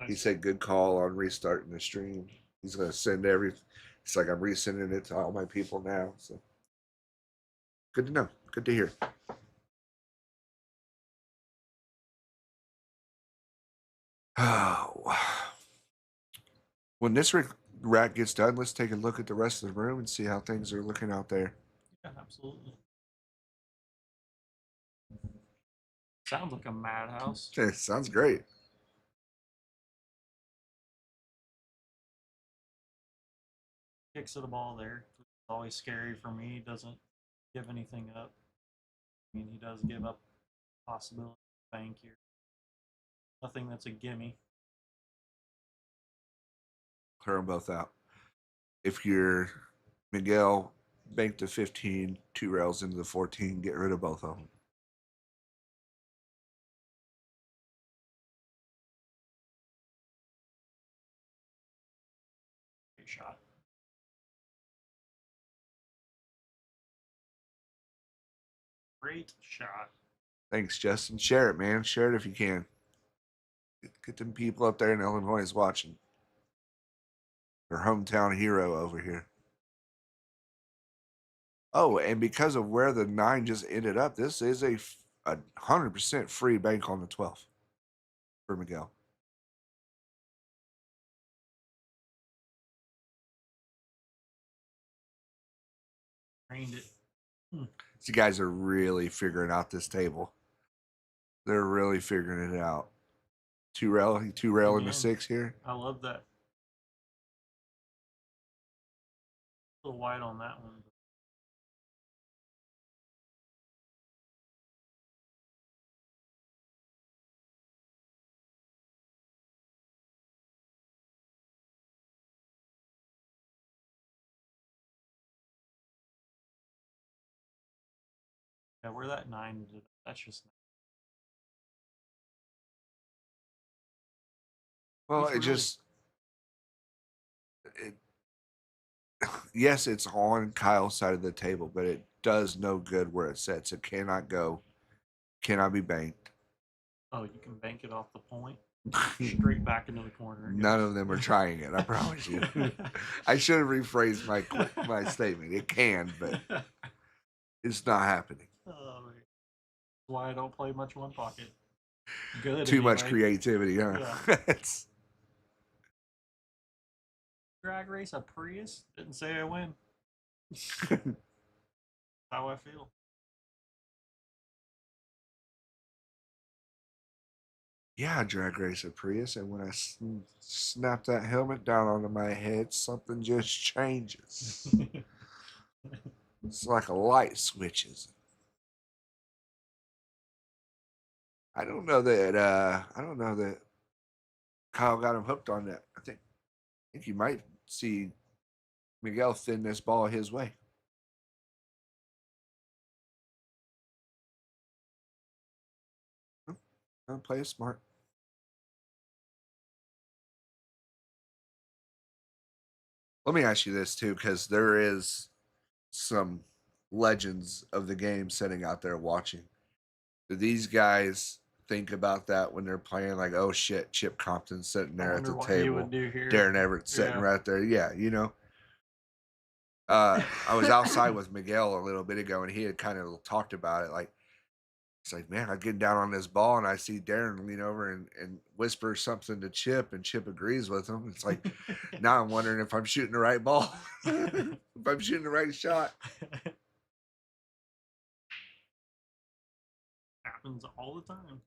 He said good call on restarting the stream. He's going to send it's like I'm resending it to all my people now. So good to know. Good to hear. Oh. When this rack gets done, let's take a look at the rest of the room and see how things are looking out there. Yeah, absolutely. Sounds like a madhouse. It sounds great. Kicks of the ball there. It's always scary for me. He doesn't give anything up. I mean, he does give up possibility of bank here. Nothing that's a gimme. Clear them both out. If you're Miguel, bank the 15, 2 rails into the 14, get rid of both of them. Great shot. Great shot. Thanks, Justin. Share it, man. Share it if you can. Get them people up there in Illinois watching. Their hometown hero over here. Oh, and because of where the 9 just ended up, this is a 100% free bank on the 12 for Miguel. Trained it. These guys are really figuring out this table. They're really figuring it out. Two rail in the Again, 6 here. I love that. A little wide on that one. Yeah, where that 9 did, that's just Well, he's it really just it, yes, it's on Kyle's side of the table, but it does no good where it sets. It cannot go, cannot be banked. oh, you can bank it off the point straight back into the corner. None of them are trying it. I promise you. I should have rephrased my statement. It can, but it's not happening. Oh, man. That's why I don't play much one pocket. Good. Too anyway. much creativity, huh? Yeah. It's Drag race a Prius? Didn't say I win. How I feel. yeah, I drag race a Prius, and when I snap that helmet down onto my head, something just changes. It's like a light switches. I don't know that Kyle got him hooked on that. I think you might see Miguel thin this ball his way. I'll play it smart. Let me ask you this too, because there is some legends of the game sitting out there watching. Do these guys think about that when they're playing? Like, oh shit, Chip Compton's sitting I there at wonder the what he would table. do here. Darren Everett's sitting Yeah. right there. Yeah, you know. I was outside with Miguel a little bit ago, and he had kind of talked about it. Like, it's like, man, I get down on this ball, and I see Darren lean over and whisper something to Chip, and Chip agrees with him. It's like, now I'm wondering if I'm shooting the right ball, if I'm shooting the right shot. Happens all the time.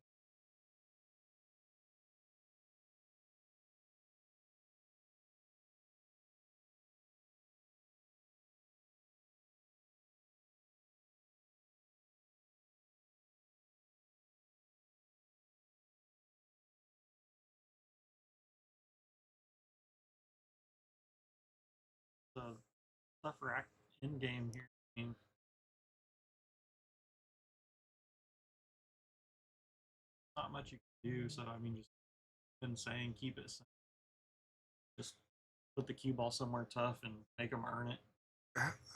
The stuff for in game here. I mean, not much you can do. So I mean, just been saying keep it. Just put the cue ball somewhere tough and make them earn it.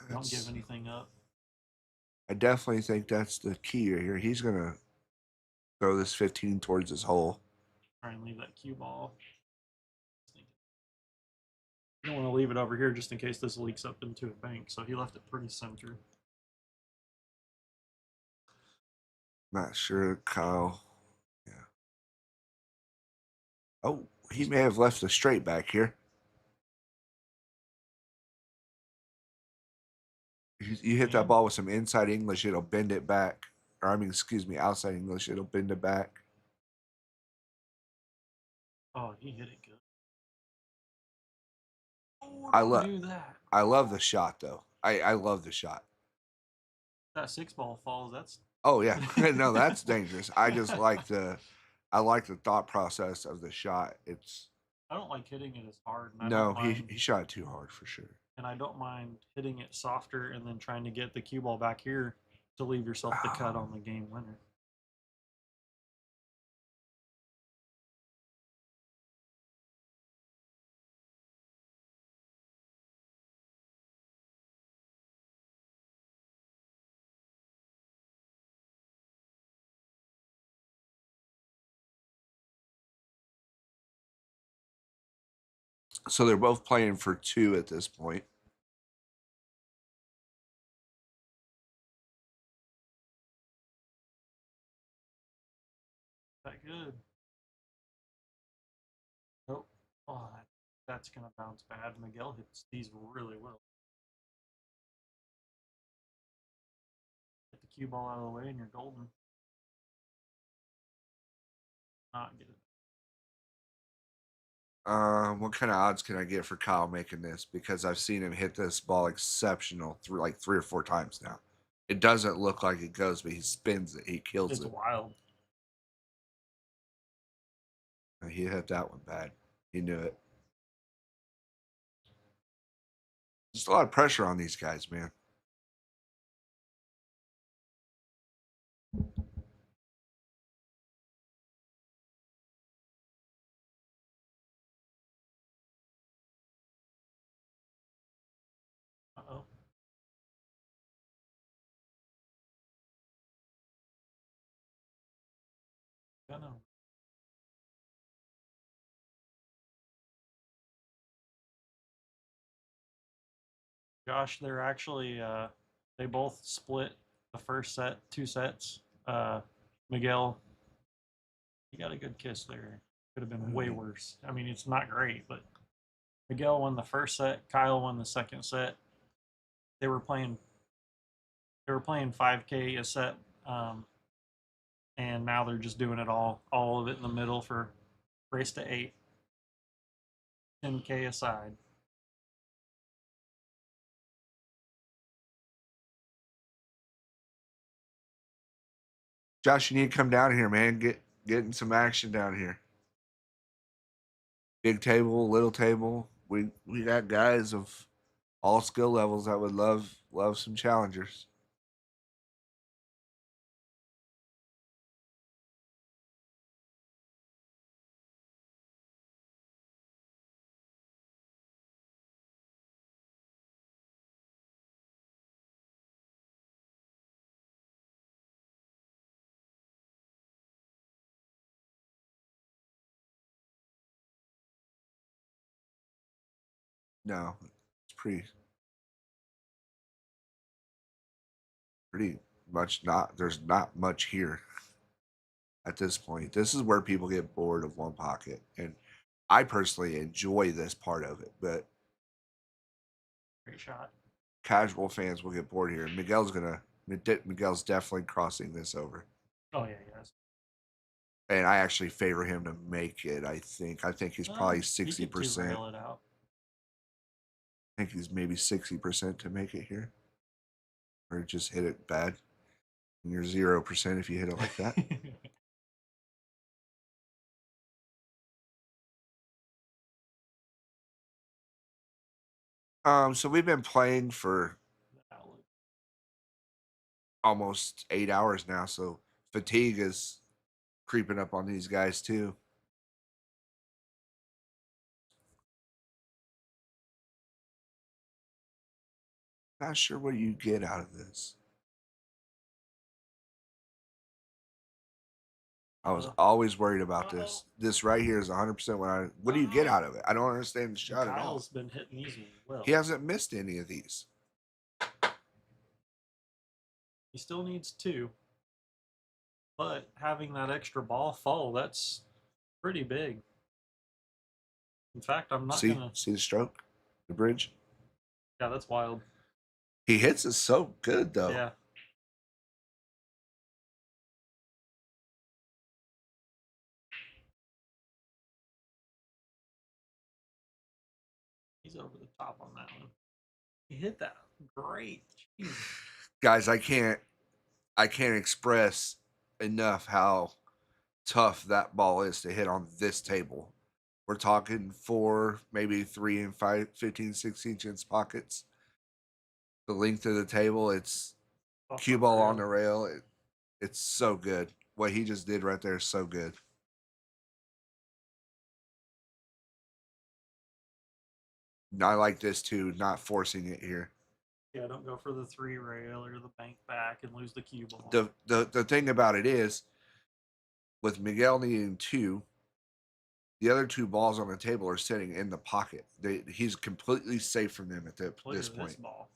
Don't give anything up. I definitely think that's the key here. He's gonna throw this 15 towards his hole. Try and leave that cue ball. You don't want to leave it over here just in case this leaks up into a bank. So he left it pretty center. Not sure, Kyle. Yeah. Oh, he may have left the straight back here. You hit that ball with some inside English, it'll bend it back. Or I mean, excuse me, outside English, it'll bend it back. Oh, he hit it good. Oh, I love the shot though. I love the shot. That 6 ball falls. That's Oh yeah, no, that's dangerous. I like the thought process of the shot. I don't like hitting it as hard. And no, he shot it too hard for sure. And I don't mind hitting it softer and then trying to get the cue ball back here to leave yourself the cut on the game winner. So they're both playing for 2 at this point. That good. Nope. Oh, that's going to bounce bad. Miguel hits these really well. cue ball out of the way and you're golden. Not get it. What kind of odds can I get for Kyle making this? Because I've seen him hit this ball exceptional through like 3 or 4 times now. It doesn't look like it goes, but he spins it. He kills It's it. wild. He hit that one bad. He knew it. Just a lot of pressure on these guys, man. Uh-oh. Gonna. Josh, they're actually they both split the first set, 2 sets. Miguel, he got a good kiss there. Could have been way worse. I mean, it's not great, but Miguel won the first set. Kyle won the second set. They were playing 5K a set, and now they're just doing it all of it in the middle for race to 8, 10K aside. Josh, you need to come down here, man. Getting some action down here. Big table, little table. We got guys of all skill levels that would love some challengers. No, it's pretty much not. There's not much here at this point. This is where people get bored of one pocket, and I personally enjoy this part of it. But Great shot. casual fans will get bored here. Miguel's definitely crossing this over. Oh yeah, yes. And I actually favor him to make it. I think he's probably 60%. Rail it out. I think he's maybe 60% to make it here, or just hit it bad. And you're 0% if you hit it like that. So we've been playing for almost 8 hours now, so fatigue is creeping up on these guys too. Not sure what you get out of this. I was always worried about this. This right here is 100% what do you get out of it? I don't understand the shot at all. Kyle's been hitting these well. He hasn't missed any of these. He still needs 2. But having that extra ball fall, that's pretty big. In fact, I'm not gonna see the stroke, the bridge. Yeah, that's wild. He hits it so good though. Yeah. He's over the top on that one. He hit that great. Jeez. Guys, I can't express enough how tough that ball is to hit on this table. We're talking 4, maybe 3 and 5, 15, 16-inch pockets. The length of the table, it's cue ball on the rail. It's so good. What he just did right there is so good. I like this too, not forcing it here. Yeah, don't go for the 3 rail or the bank back and lose the cue ball. The thing about it is, with Miguel needing 2, the other 2 balls on the table are sitting in the pocket. He's completely safe from them at this point. This ball.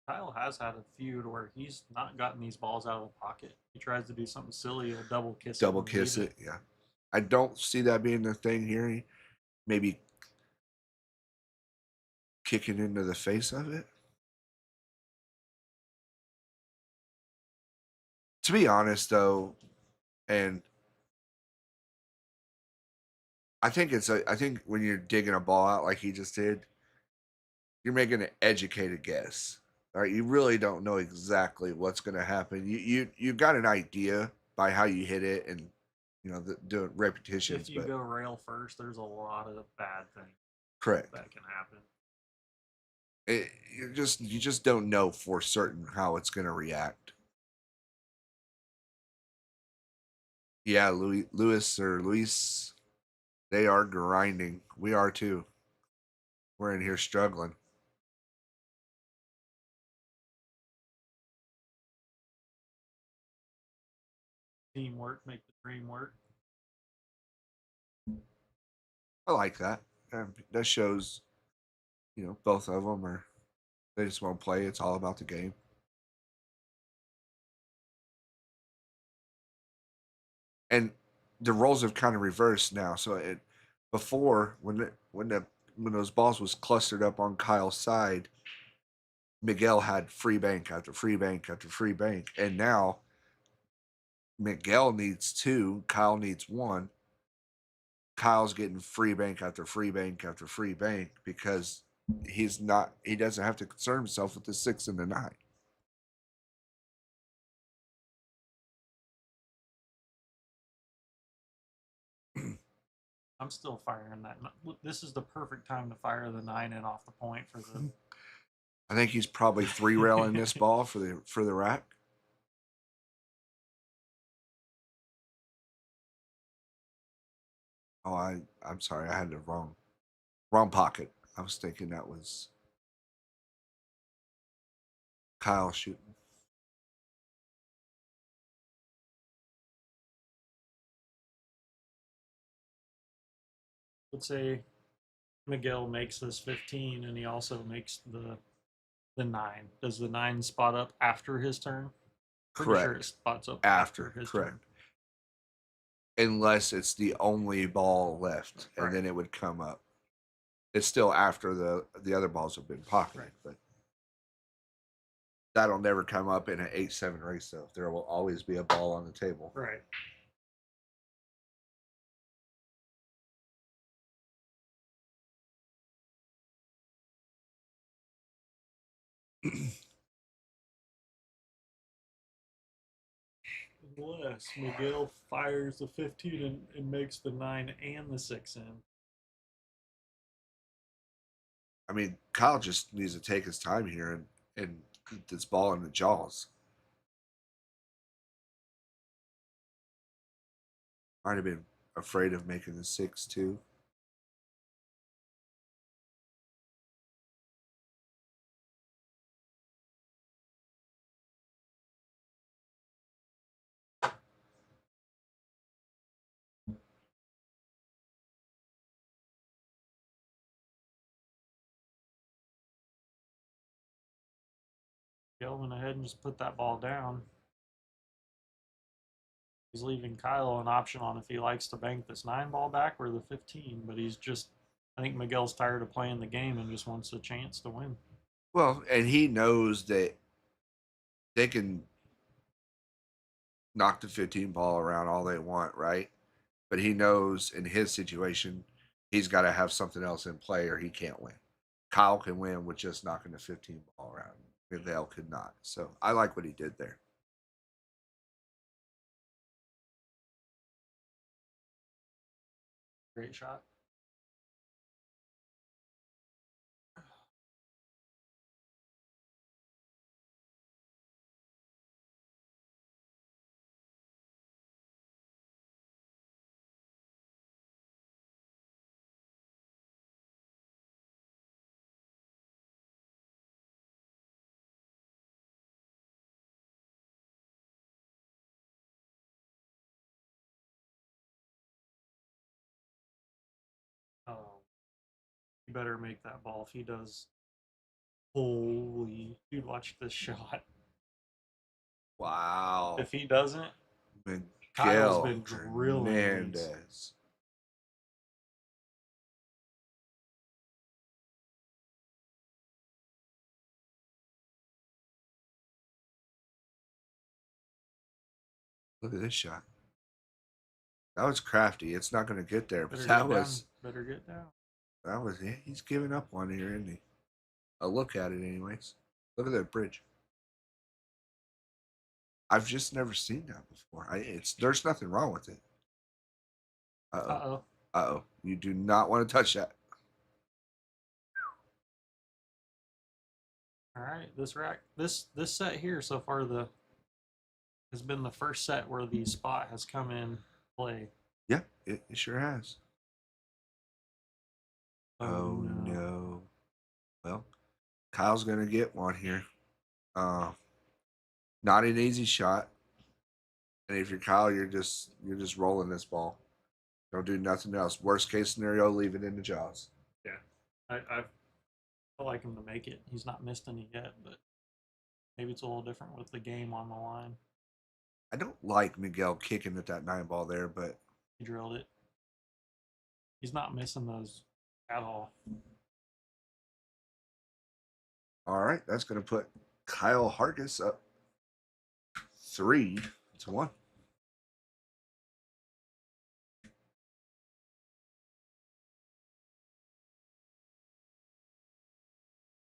Kyle has had a feud where he's not gotten these balls out of the pocket. He tries to do something silly, a double kiss. Double kiss it, yeah. I don't see that being the thing here. Maybe kicking into the face of it. To be honest, though, and I think when you're digging a ball out like he just did, you're making an educated guess. All right, you really don't know exactly what's going to happen. You got an idea by how you hit it and doing repetitions, If you but go rail first, there's a lot of bad things correct. that can happen. You just don't know for certain how it's going to react. Yeah, Luis, they are grinding. We are too. We're in here struggling. Teamwork make the dream work. I like that. That shows, both of them are they just want to play. It's all about the game. And the roles have kind of reversed now. So before when those balls was clustered up on Kyle's side, Miguel had free bank after free bank after free bank, and now Miguel needs two, Kyle needs one. Kyle's getting free bank after free bank after free bank because he doesn't have to concern himself with the 6 and the 9. I'm still firing that. This is the perfect time to fire the 9 in off the point for the. I think he's probably 3 railing this ball for the rack. Oh, I'm sorry, I had the wrong pocket. I was thinking that was Kyle shooting. Let's say Miguel makes this 15 and he also makes the 9. Does the 9 spot up after his turn? Pretty Correct. sure it spots up After his correct. turn. Unless it's the only ball left, and Right. then it would come up. It's still after the other balls have been pocketed, Right. but that'll never come up in an 8-7 race. Though there will always be a ball on the table. Right. Unless Miguel fires the 15 and makes the 9 and the 6 in. I mean, Kyle just needs to take his time here and keep this ball in the jaws. Might have been afraid of making the 6 too. Miguel went ahead and just put that ball down. He's leaving Kyle an option on if he likes to bank this 9 ball back or the 15, but I think Miguel's tired of playing the game and just wants a chance to win. Well, and he knows that they can knock the 15 ball around all they want, right? But he knows in his situation, he's got to have something else in play or he can't win. Kyle can win with just knocking the 15 ball around. Miguel could not. So I like what he did there. Great shot. Oh, you better make that ball. If he does, holy, dude, watch this shot. Wow. If he doesn't, Kyle's Miguel been drilling these. Hernandez. Look at this shot. That was crafty. It's not going to get there, but Better that get was down. Better get down. that was. Yeah, he's giving up one here, isn't he? A look at it, anyways. Look at that bridge. I've just never seen that before. There's nothing wrong with it. Uh oh. Uh-oh. Uh oh. You do not want to touch that. All right, this set here so far has been the first set where the spot has come in play. Yeah, it sure has. Oh no. no. Well, Kyle's gonna get one here. Not an easy shot. And if you're Kyle, you're just rolling this ball. Don't do nothing else. Worst case scenario, leave it in the jaws. Yeah, I feel like him to make it. He's not missed any yet, but maybe it's a little different with the game on the line. I don't like Miguel kicking at that 9 ball there, but He drilled it. He's not missing those at all. all right, that's gonna put Kyle Hargis up 3-1.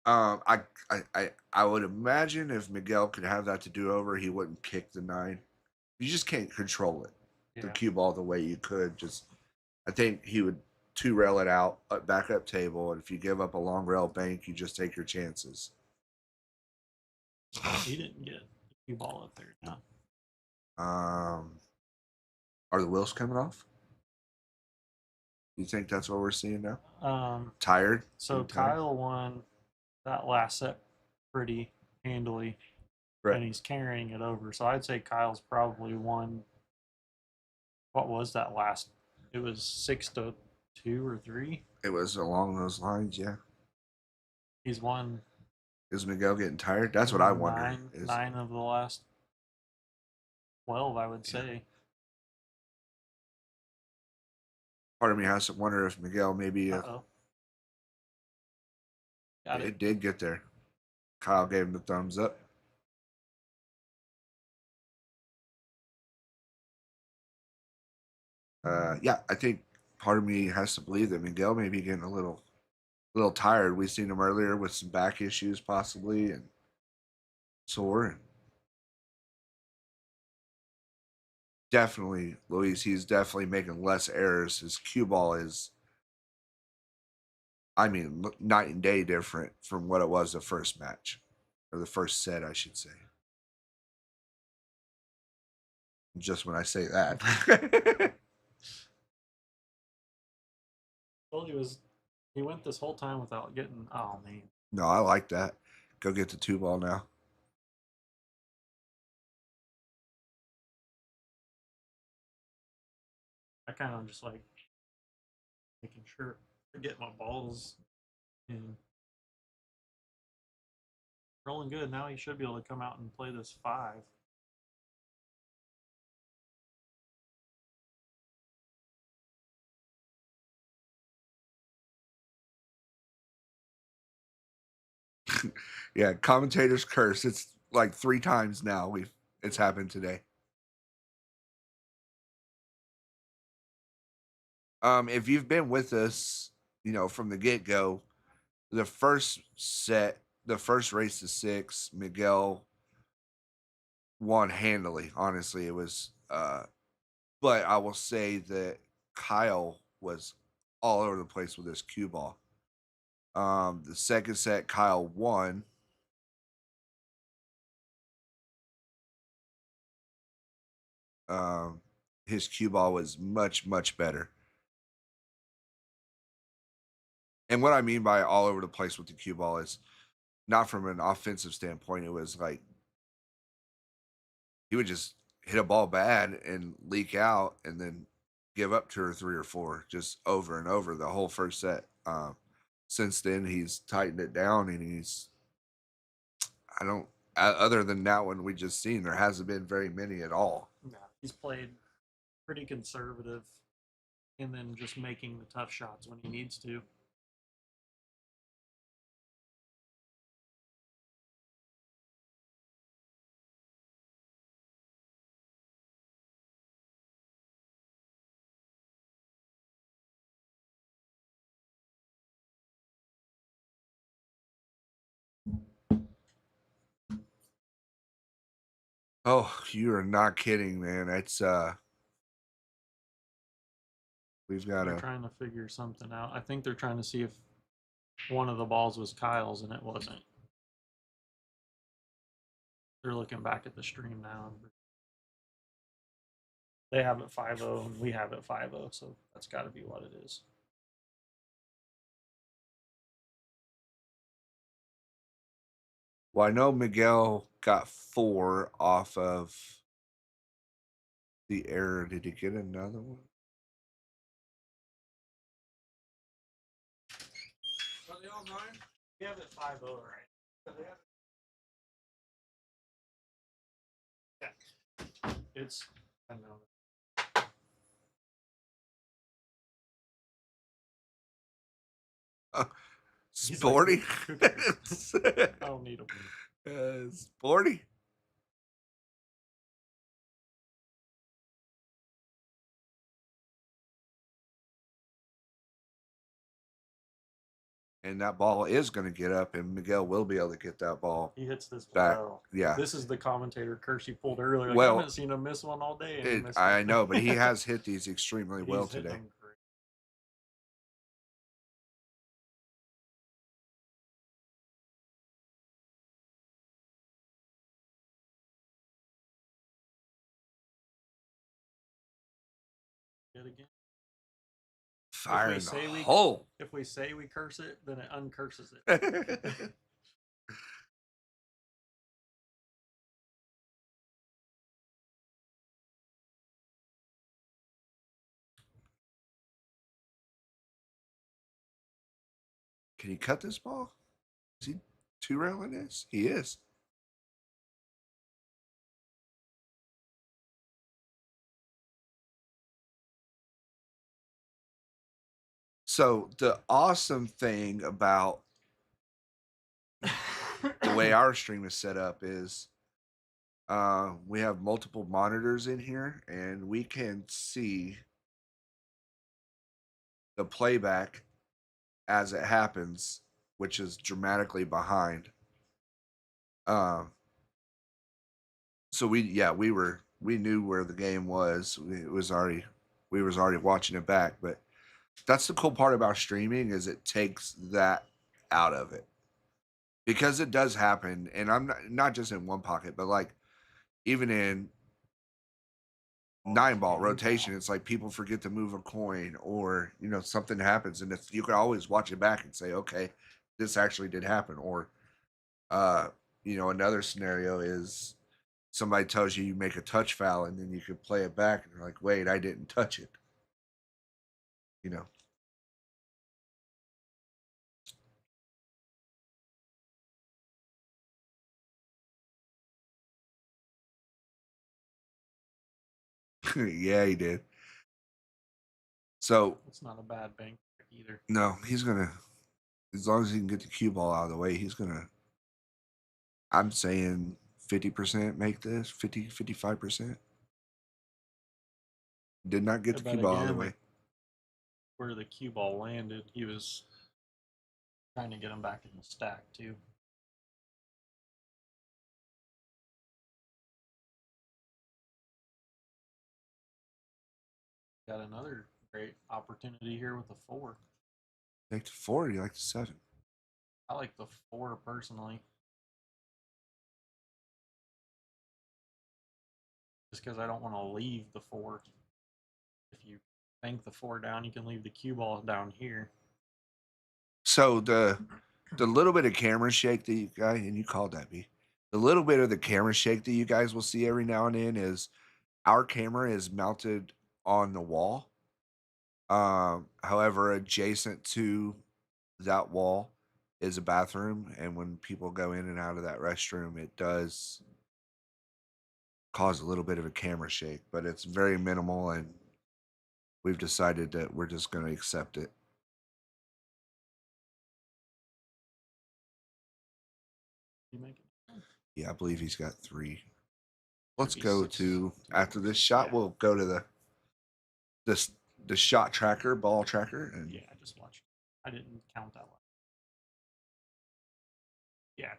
I would imagine if Miguel could have that to do over, he wouldn't kick the 9. You just can't control it, the cue ball the way you could. I think he would 2-rail it out, back up table, and if you give up a long rail bank, you just take your chances. He didn't get the cue ball up there. No. Are the wheels coming off? You think that's what we're seeing now? Tired. So Kyle won that last set pretty handily, right, and he's carrying it over. So I'd say Kyle's probably won. What was that last? It was 6-2 or 3. It was along those lines, yeah. He's won. Is Miguel getting tired? That's what I wonder. Nine of the last 12, I would say. Part of me has to wonder if Miguel maybe. Got it did get there. Kyle gave him the thumbs up. Yeah, I think part of me has to believe that Miguel may be getting a little tired. We've seen him earlier with some back issues possibly and sore. And definitely, Luis, he's definitely making less errors. His cue ball is, I mean, night and day different from what it was the first match, or the first set, I should say. Just when I say that. Well, he went this whole time without getting. Oh man. No, I like that. Go get the 2-ball now. I kind of just like making sure I get my balls in. Rolling good. Now he should be able to come out and play this 5. Yeah, commentators curse. It's like 3 times now it's happened today. If you've been with us, from the get-go, the first set, the first race to 6, Miguel won handily. Honestly, it was but I will say that Kyle was all over the place with his cue ball. The second set, Kyle won. His cue ball was much, much better. And what I mean by all over the place with the cue ball is not from an offensive standpoint. It was like he would just hit a ball bad and leak out and then give up 2 or 3 or 4 just over and over the whole first set. Since then, he's tightened it down and other than that one we just seen, there hasn't been very many at all. Yeah, he's played pretty conservative and then just making the tough shots when he needs to. Oh, you are not kidding, man. It's we've got They're a trying to figure something out. I think they're trying to see if one of the balls was Kyle's and it wasn't. They're looking back at the stream now. They have it 5-0 and we have it 5-0, so that's got to be what it is. well, I know Miguel got 4 off of the error. Did he get another one? Are they all mine? We have it 5-0, right? Yeah. It's, I know. Sporty. Like, I don't need them. Sporty. And that ball is going to get up, and Miguel will be able to get that ball. He hits this back. well. Yeah. This is the commentator curse he pulled earlier. Like, well, I haven't seen him miss one all day. And I know, but he has hit these extremely well today. Yet again. Fire in the hole. If we say we curse it, then it uncurses it. Can he cut this ball? Is he 2-railing this? He is. So the awesome thing about the way our stream is set up is we have multiple monitors in here, and we can see the playback as it happens, which is dramatically behind. So we knew where the game was. We was already watching it back, but that's the cool part about streaming is it takes that out of it. Because it does happen, and I'm not just in one pocket, but like even in 9-ball rotation, it's like people forget to move a coin, or something happens, and you can always watch it back and say, okay, this actually did happen. Or another scenario is somebody tells you make a touch foul, and then you can play it back, and you're like, wait, I didn't touch it. Yeah, he did. So it's not a bad bank either. No, he's gonna, as long as he can get the cue ball out of the way, he's gonna. I'm saying 50% make this, 55%. Did not get the cue ball out of the way. Where the cue ball landed, he was trying to get him back in the stack too. Got another great opportunity here with the 4. You like the 4 or you like the 7? I like the 4 personally. Just because I don't want to leave the 4. If you bank the 4 down, you can leave the cue ball down here. So the little bit of camera shake that you guys, and you called that B, the little bit of the camera shake that you guys will see every now and then is our camera is mounted on the wall. However, adjacent to that wall is a bathroom, and when people go in and out of that restroom, it does cause a little bit of a camera shake, but it's very minimal, and we've decided that we're just going to accept it. Yeah, I believe he's got 3. Let's go to, after this shot, we'll go to the shot tracker, ball tracker. And yeah, I just watched. I didn't count that one. Yeah,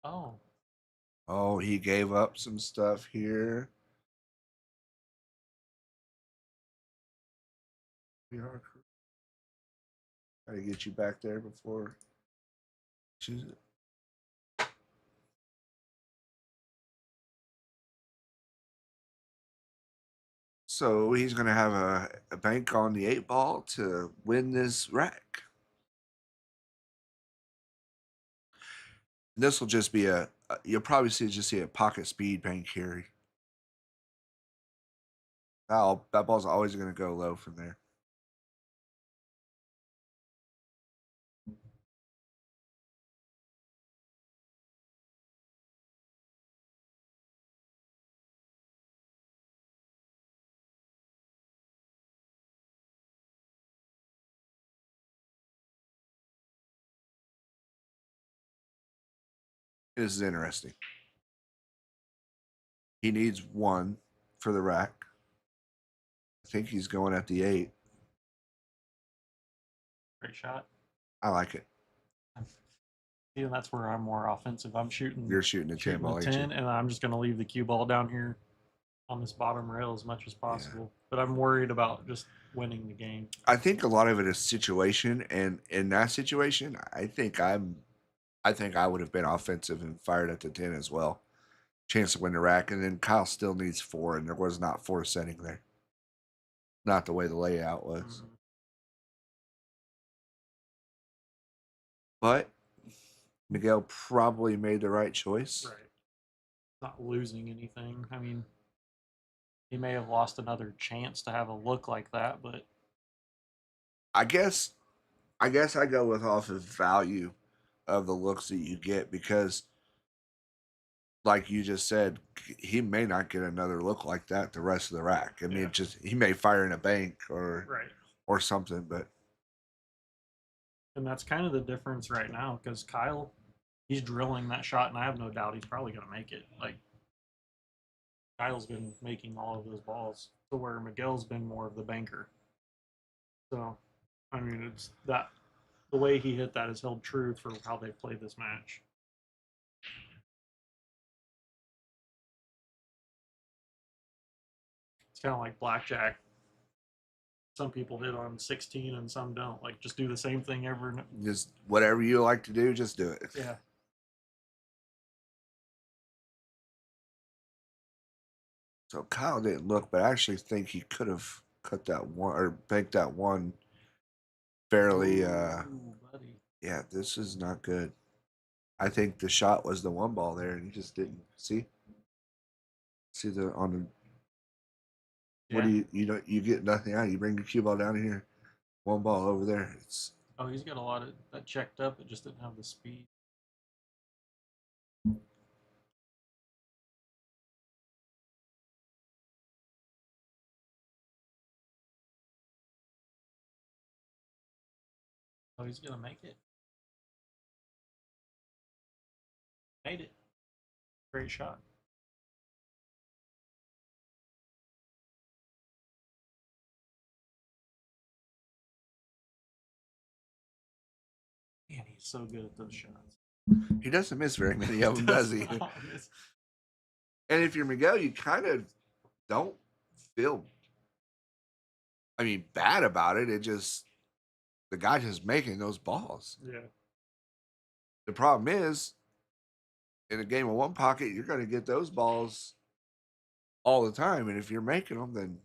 Oh, Oh, he gave up some stuff here. We are trying to get you back there before choose it. So he's going to have a bank on the 8 ball to win this rack. This will just be you'll probably see a pocket speed bank here. That ball's always going to go low from there. This is interesting. He needs 1 for the rack. I think he's going at the 8. great shot. I like it. See, that's where I'm more offensive. I'm shooting. You're shooting a 10 ball, 10, and I'm just going to leave the cue ball down here on this bottom rail as much as possible. Yeah. But I'm worried about just winning the game. I think a lot of it is situation, and in that situation, I think I would have been offensive and fired at the 10 as well. Chance to win the rack, and then Kyle still needs 4, and there was not 4 setting there. Not the way the layout was. Mm-hmm. But Miguel probably made the right choice. Right. Not losing anything. I mean, he may have lost another chance to have a look like that, but I guess I go with off of value of the looks that you get, because like you just said, he may not get another look like that the rest of the rack. I mean, he may fire in a bank or something, but. And that's kind of the difference right now, because Kyle, he's drilling that shot, and I have no doubt he's probably going to make it. Like, Kyle's been making all of those balls, to where Miguel's been more of the banker. So, I mean, it's that the way he hit that has held true for how they've played this match. It's kind of like blackjack. Some people hit on 16 and some don't. Like, just do the same thing ever. Just whatever you like to do, just do it. Yeah. So Kyle didn't look, but I actually think he could have cut that one or banked that one fairly. Buddy. Yeah, this is not good. I think the shot was the 1 ball there, and he just didn't see the on the. What do you get nothing out? You bring the cue ball down here, 1 ball over there. It's. Oh, he's got a lot of that checked up. It just didn't have the speed. Oh, he's gonna make it. Made it. Great shot. Man, he's so good at those shots. He doesn't miss very many of them, does he? And if you're Miguel, you kind of don't feel, I mean, bad about it. It just, the guy just making those balls. Yeah. The problem is, in a game of 1 pocket, you're going to get those balls all the time. And if you're making them, then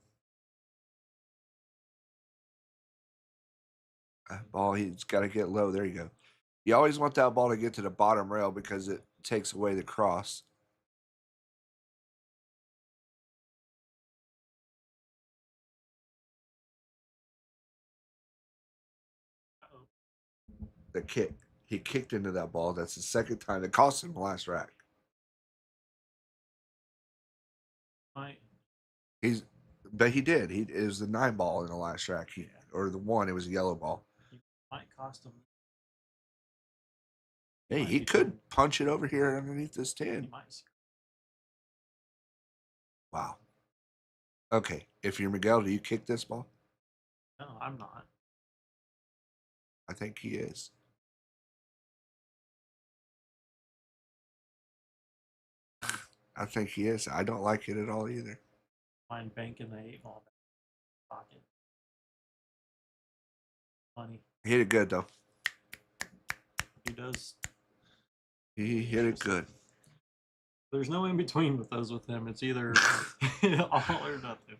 ball, he's got to get low. There you go. You always want that ball to get to the bottom rail because it takes away the cross. The kick. He kicked into that ball. That's the second time. It cost him the last rack. But he did. It was the 9 ball in the last rack. Or the 1, it was a yellow ball. Might cost him. Hey, he could punch it over here underneath this 10. Wow. Okay, if you're Miguel, do you kick this ball? No, I'm not. I think he is. I think he is. I don't like it at all either. Mind banking the 8 ball back in the pocket. Money. He hit it good though. He does. He hit it good. There's no in between with those with him. It's either all or nothing.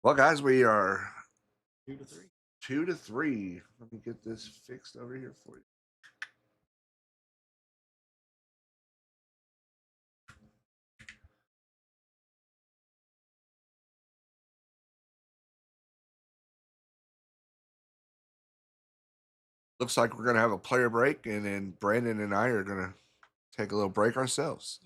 Well, guys, we are 2-3. 2-3. Let me get this fixed over here for you. Looks like we're going to have a player break, and then Brandon and I are going to take a little break ourselves.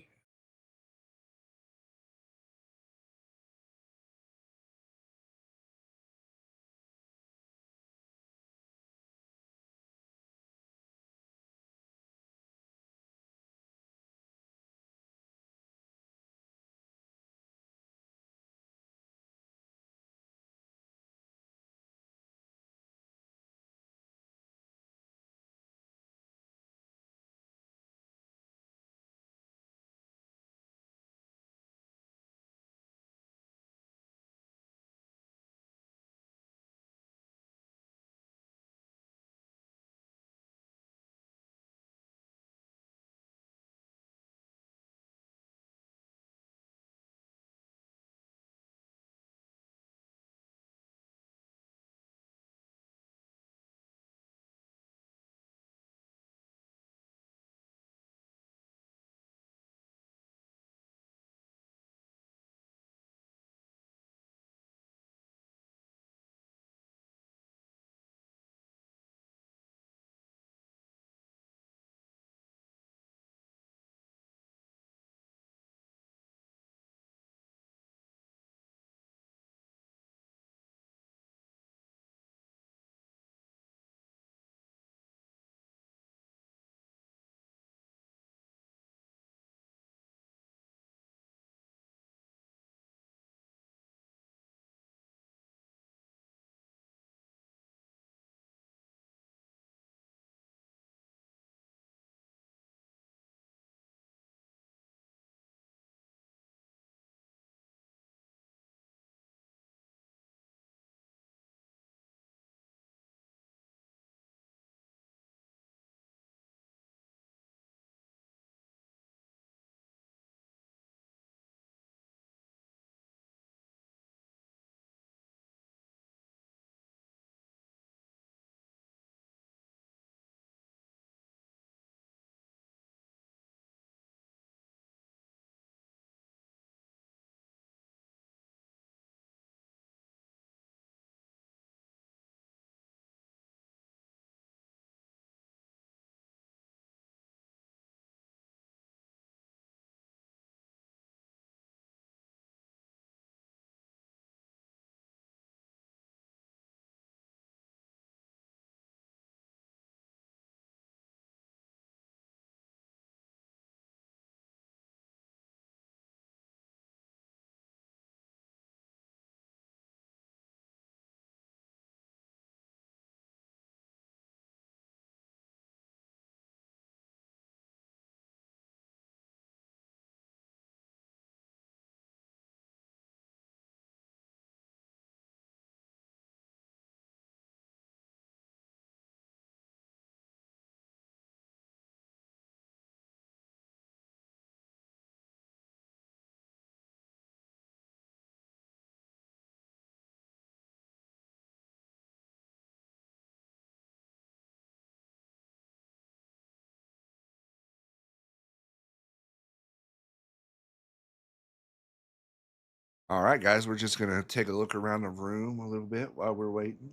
All right, guys, we're just going to take a look around the room a little bit while we're waiting.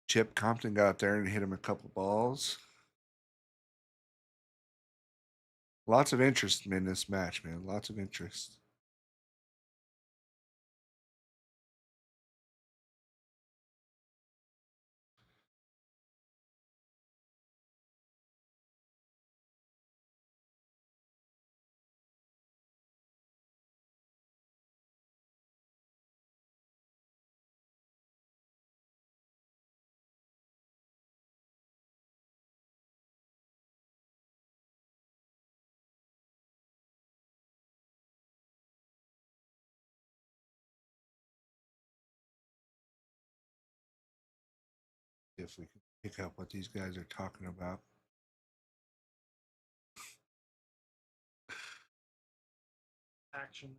Chip Compton got up there and hit him a couple balls. Lots of interest in this match, man. Lots of interest. If we can pick up what these guys are talking about. Action.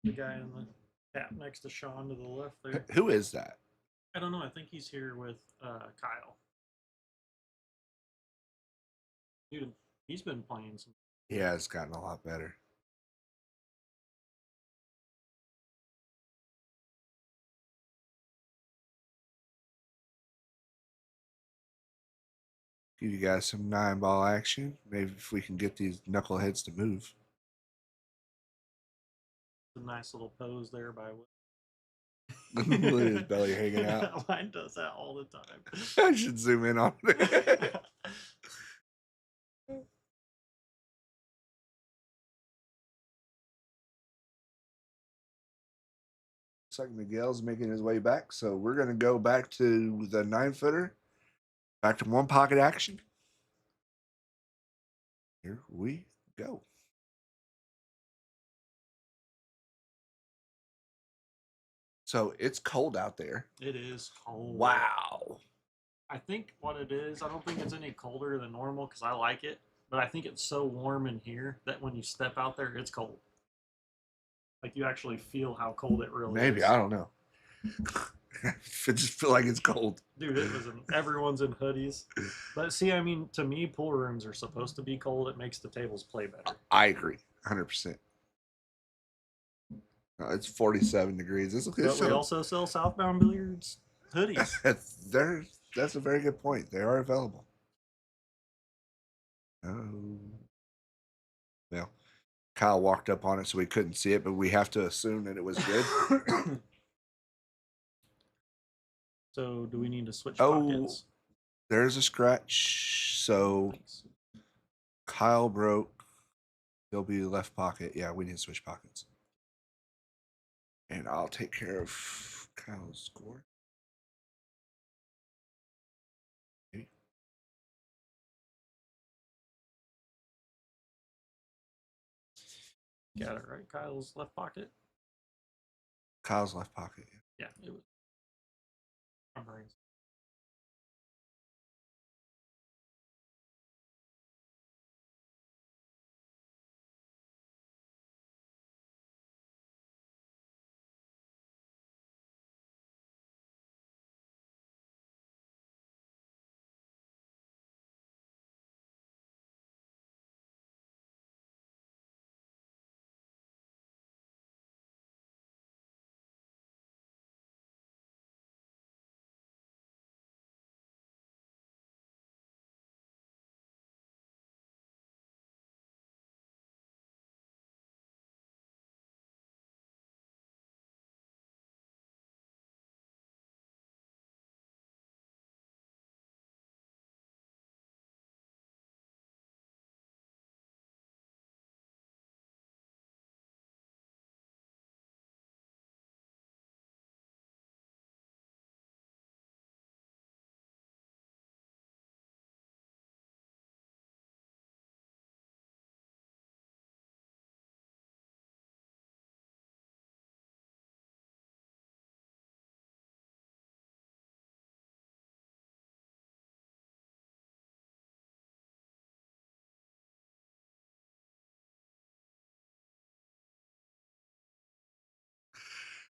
The guy in the cap next to Sean to the left there. Who is that? I don't know. I think he's here with Kyle. Dude, he's been playing some. Yeah, it's gotten a lot better. Give you guys some 9-ball action. Maybe if we can get these knuckleheads to move. A nice little pose there by Look at his belly hanging out. Mine does that all the time. I should zoom in on it. Looks like Miguel's making his way back, so we're going to go back to the 9-footer. Back to one pocket action. Here we go. So it's cold out there. It is cold. Wow. I think what it is, I don't think it's any colder than normal because I like it, but I think it's so warm in here that when you step out there, it's cold. Like you actually feel how cold it really is. Maybe, I don't know. I just feel like it's cold. Dude, everyone's in hoodies. But see, I mean, to me, pool rooms are supposed to be cold. It makes the tables play better. I agree, 100%. It's 47 degrees. But we also sell Southbound Billiards hoodies. That's a very good point. They are available. Oh. Well, Kyle walked up on it, so we couldn't see it, but we have to assume that it was good. So, do we need to switch pockets? There's a scratch. So, Thanks. Kyle broke. He'll be left pocket. Yeah, we need to switch pockets. And I'll take care of Kyle's score. Okay. Got it right. Kyle's left pocket. Kyle's left pocket. Yeah, it was. My brain's.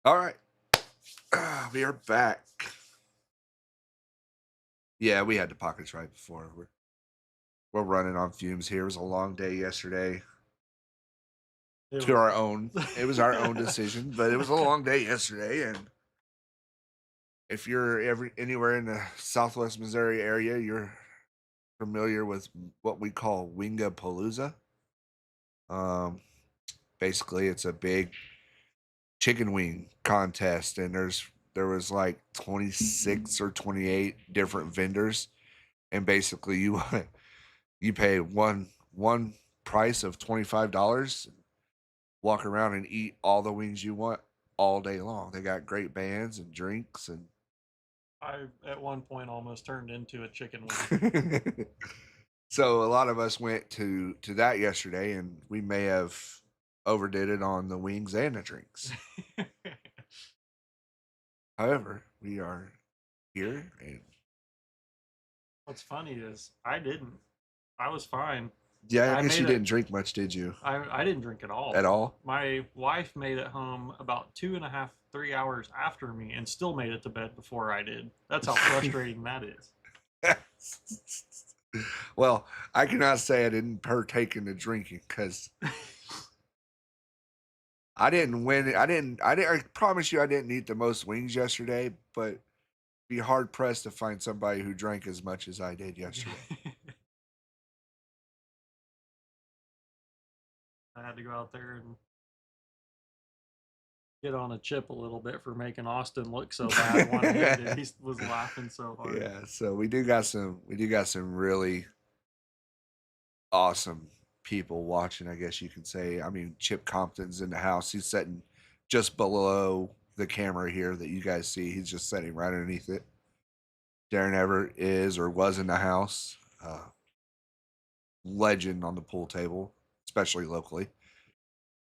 All right. We are back. Yeah, we had the pockets right before. We're running on fumes here. It was a long day yesterday. It was our own decision, but it was a long day yesterday. And if you're anywhere in the Southwest Missouri area, you're familiar with what we call Wingapalooza. Basically, it's a big chicken wing contest, and there was like 26 or 28 different vendors, and basically you pay one price of $25, walk around and eat all the wings you want all day long. They got great bands and drinks, and I at one point almost turned into a chicken wing. So a lot of us went to that yesterday, and we may have overdid it on the wings and the drinks. However, we are here. And What's funny is I didn't. I was fine. yeah, I I guess you made didn't it. drink much, did you? I didn't drink at all. At all? My wife made it home about 2.5, 3 hours after me, and still made it to bed before I did. That's how frustrating that is. Well, I cannot say I didn't partake in the drinking because I didn't win. I didn't. I promise you, I didn't eat the most wings yesterday, but be hard pressed to find somebody who drank as much as I did yesterday. I had to go out there and get on a chip a little bit for making Austin look so bad one-handed. He was laughing so hard. Yeah, so we do got some really awesome people watching, I guess you can say. I mean, Chip Compton's in the house. He's sitting just below the camera here that you guys see. He's just sitting right underneath it. Darren Everett is or was in the house. Legend on the pool table, especially locally.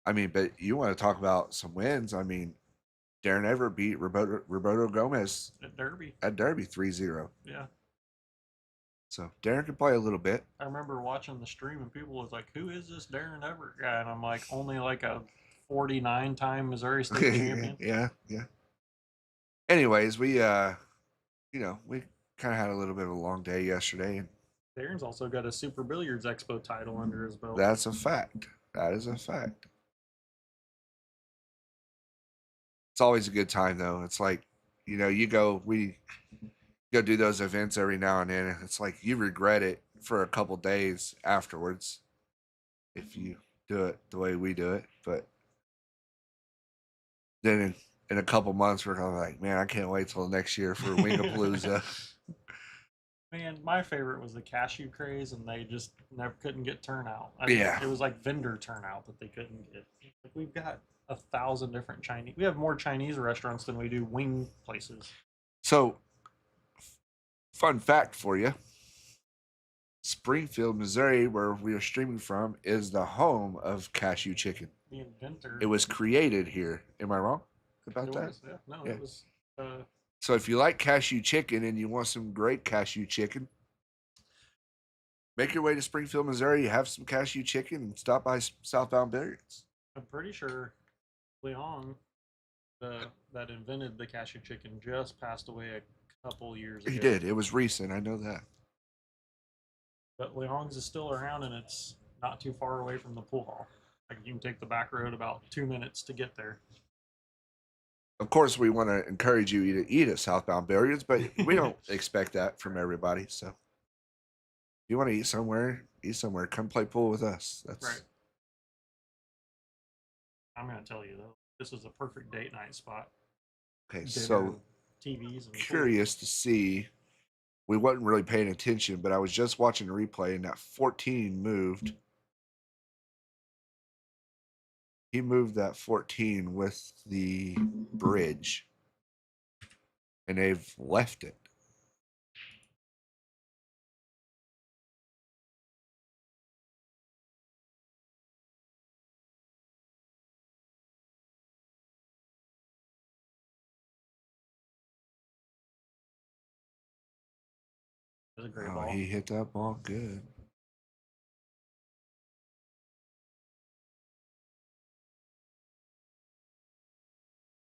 I mean, but you want to talk about some wins. I mean, Darren Everett beat Roberto Gomez at Derby 3-0. Yeah. So Darren can play a little bit. I remember watching the stream and people was like, "Who is this Darren Everett guy?" And I'm like, "Only like a 49-time Missouri State champion." Yeah. Anyways, we we kind of had a little bit of a long day yesterday, and Darren's also got a Super Billiards Expo title under his belt. That's a fact. That is a fact. It's always a good time though. It's like, we go do those events every now and then, and it's like you regret it for a couple days afterwards if you do it the way we do it. But then in a couple months, we're kind of like, man, I can't wait till next year for Wingapalooza. Man, my favorite was the cashew craze, and they just never couldn't get turnout. Yeah. It was like vendor turnout that they couldn't get. Like, we've got 1,000 different Chinese. We have more Chinese restaurants than we do wing places. So, fun fact for you. Springfield, Missouri, where we are streaming from, is the home of cashew chicken. The inventor. It was created here. Am I wrong about that? Yeah. No, Yeah. it was. So if you like cashew chicken and you want some great cashew chicken, make your way to Springfield, Missouri. Have some cashew chicken and stop by Southbound Billiards. I'm pretty sure Leong, that invented the cashew chicken, just passed away a couple years ago. He did. It was recent. I know that. But Leong's is still around, and it's not too far away from the pool hall. Like, you can take the back road about 2 minutes to get there. Of course, we want to encourage you to eat at Southbound Billiards, but we don't expect that from everybody. So, if you want to eat somewhere, come play pool with us. That's right. I'm going to tell you, though, this is a perfect date night spot. Okay, so TVs and curious to see. We wasn't really paying attention, but I was just watching the replay, and that 14 moved. He moved that 14 with the bridge, and they've left it. That's a great ball. He hit that ball good.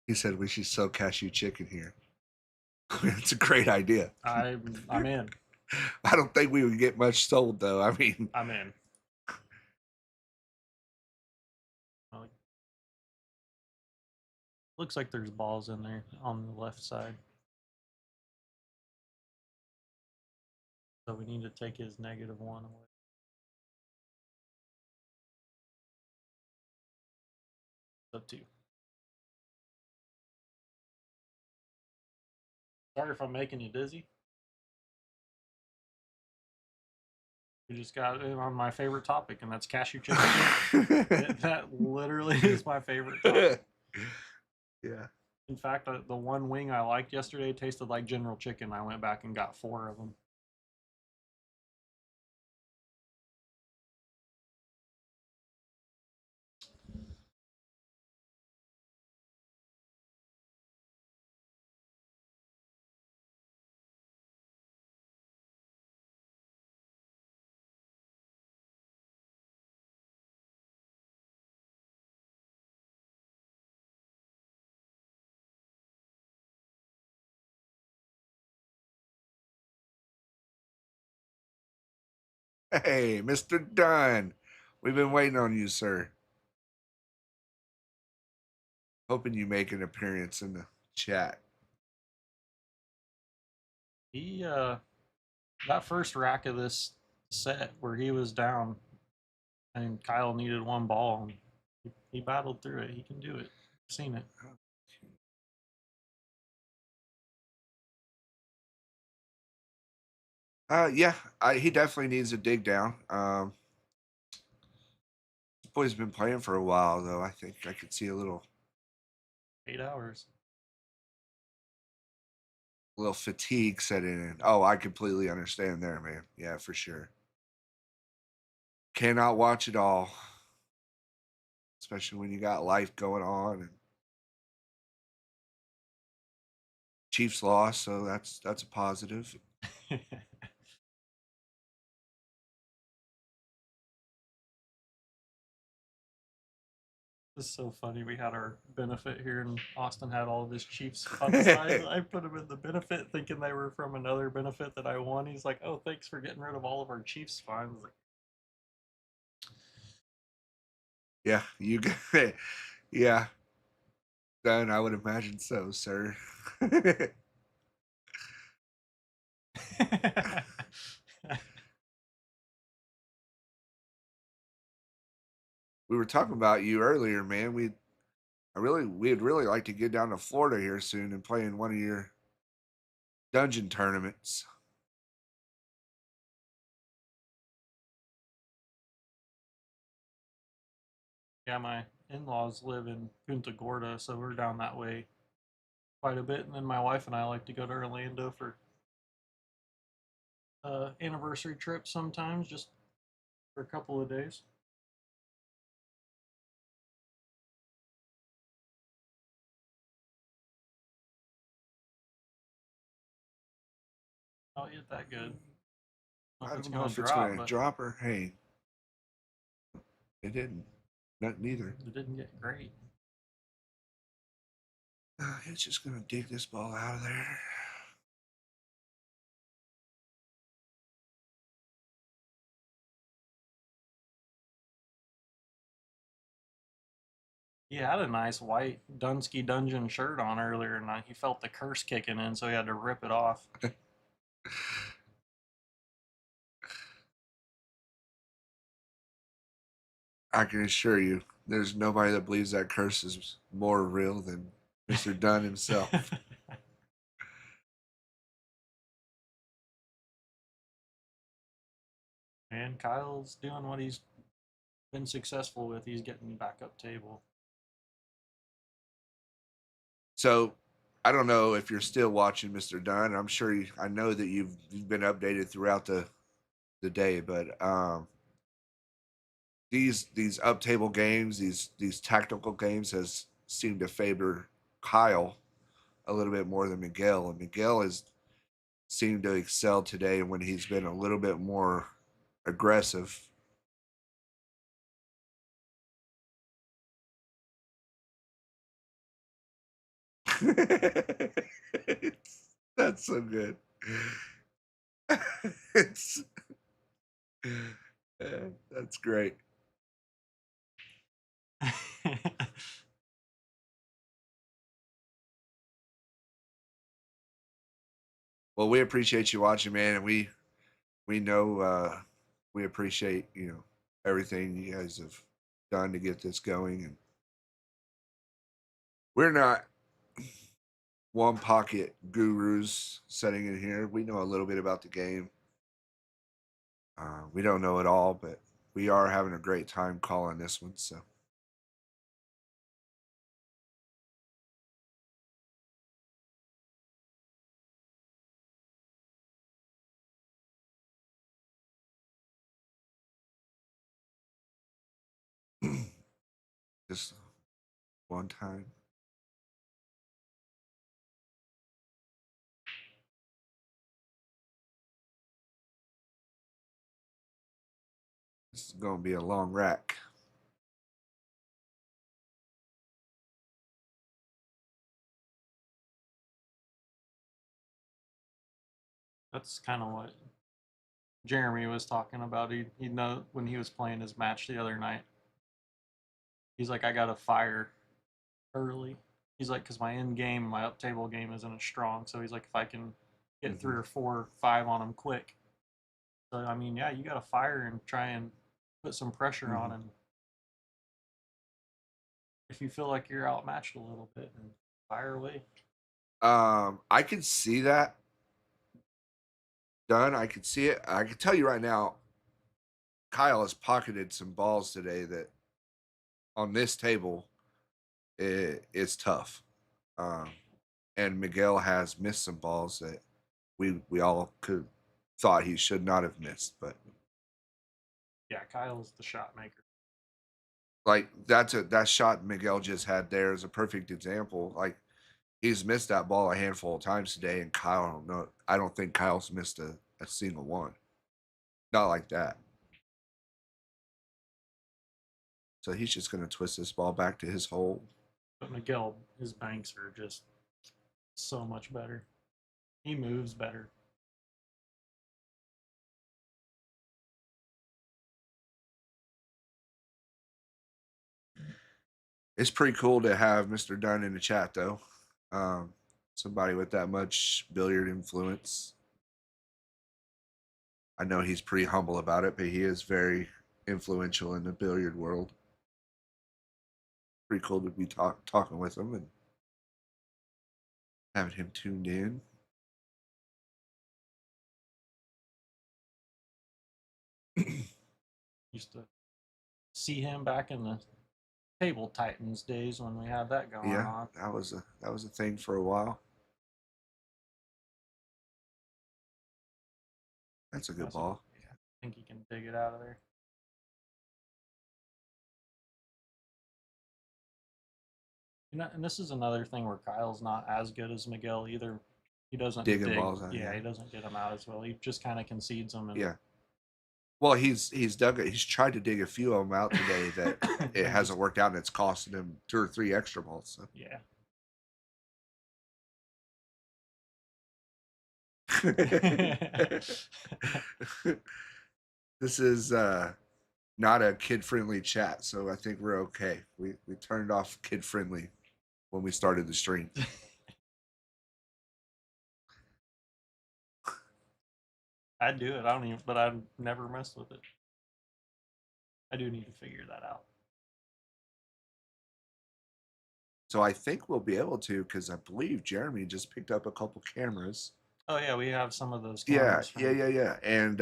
He said we should sell cashew chicken here. It's a great idea. I'm in. I don't think we would get much sold though. I mean, I'm in. Looks like there's balls in there on the left side. So we need to take his -1 away. Up to. Sorry if I'm making you dizzy. We just got on my favorite topic, and that's cashew chicken. That literally is my favorite topic. Yeah. In fact, the one wing I liked yesterday tasted like General Chicken. I went back and got 4 of them. Hey, Mr. Dunn. We've been waiting on you, sir. Hoping you make an appearance in the chat. He that first rack of this set where he was down and Kyle needed one ball, and he battled through it. He can do it. I've seen it. Yeah, he definitely needs to dig down. This boy's been playing for a while, though. I think I could see a little 8 hours. fatigue setting in. Oh, I completely understand there, man. Yeah, for sure. Cannot watch it all, especially when you got life going on and Chiefs lost, so that's a positive. This is so funny. We had our benefit here, and Austin had all of his Chiefs fun size. I put them in the benefit, thinking they were from another benefit that I won. He's like, "Oh, thanks for getting rid of all of our Chiefs funds." Like, Yeah, you get yeah. Then I would imagine so, sir. We were talking about you earlier, man. We'd really like to get down to Florida here soon and play in one of your dungeon tournaments. Yeah, my in-laws live in Punta Gorda, so we're down that way quite a bit. And then my wife and I like to go to Orlando for anniversary trips sometimes, just for a couple of days. Oh, hit that good. I don't know I if it's don't know gonna if it's drop, going to but drop or hey, it didn't. Not neither. it didn't get great. It's just going to dig this ball out of there. He had a nice white Dunsky Dungeon shirt on earlier, and he felt the curse kicking in, so he had to rip it off. I can assure you, there's nobody that believes that curse is more real than Mr. Dunn himself. And Kyle's doing what he's been successful with. He's getting back up table. So I don't know if you're still watching Mr. Dunn. I'm sure I know that you've been updated throughout the day, but these up table games, these tactical games has seemed to favor Kyle a little bit more than Miguel, and Miguel has seemed to excel today when he's been a little bit more aggressive. That's so good. it's that's great. Well, we appreciate you watching, man, and we know we appreciate everything you guys have done to get this going, and we're not one pocket gurus sitting in here. We know a little bit about the game. We don't know it all, but we are having a great time calling this one. So just one time. This is going to be a long rack. That's kind of what Jeremy was talking about. He know when he was playing his match the other night. He's like, I got to fire early. He's like, because my end game, my up table game isn't as strong. So he's like, if I can get 3 or 4 or 5 on him quick. So I mean, yeah, you got to fire and try and put some pressure on him. If you feel like you're outmatched a little bit, and fire away. I can see that done. I can see it. I can tell you right now, Kyle has pocketed some balls today that on this table is tough. And Miguel has missed some balls that we all could thought he should not have missed, but yeah, Kyle's the shot maker. Like that shot Miguel just had there is a perfect example. Like he's missed that ball a handful of times today, and Kyle I don't think Kyle's missed a single one. Not like that. So he's just gonna twist this ball back to his hole. But Miguel, his banks are just so much better. He moves better. It's pretty cool to have Mr. Dunn in the chat though. Somebody with that much billiard influence. I know he's pretty humble about it, but he is very influential in the billiard world. Pretty cool to be talking with him and having him tuned in. Used to see him back in the Table Titans days when we had that going on. That was a thing for a while. That's a good ball. Yeah, I think he can dig it out of there. You know, and this is another thing where Kyle's not as good as Miguel either. He doesn't Digging balls out. Yeah, he doesn't get them out as well. He just kind of concedes them. And yeah. Well, he's dug it. He's tried to dig a few of them out today that it hasn't worked out, and it's costing him 2 or 3 extra balls. So. Yeah. This is not a kid-friendly chat, so I think we're okay. We turned off kid-friendly when we started the stream. I'd do it. I don't even, but I've never messed with it. I do need to figure that out. So I think we'll be able to, because I believe Jeremy just picked up a couple cameras. Oh yeah, we have some of those cameras. Yeah. Yeah. And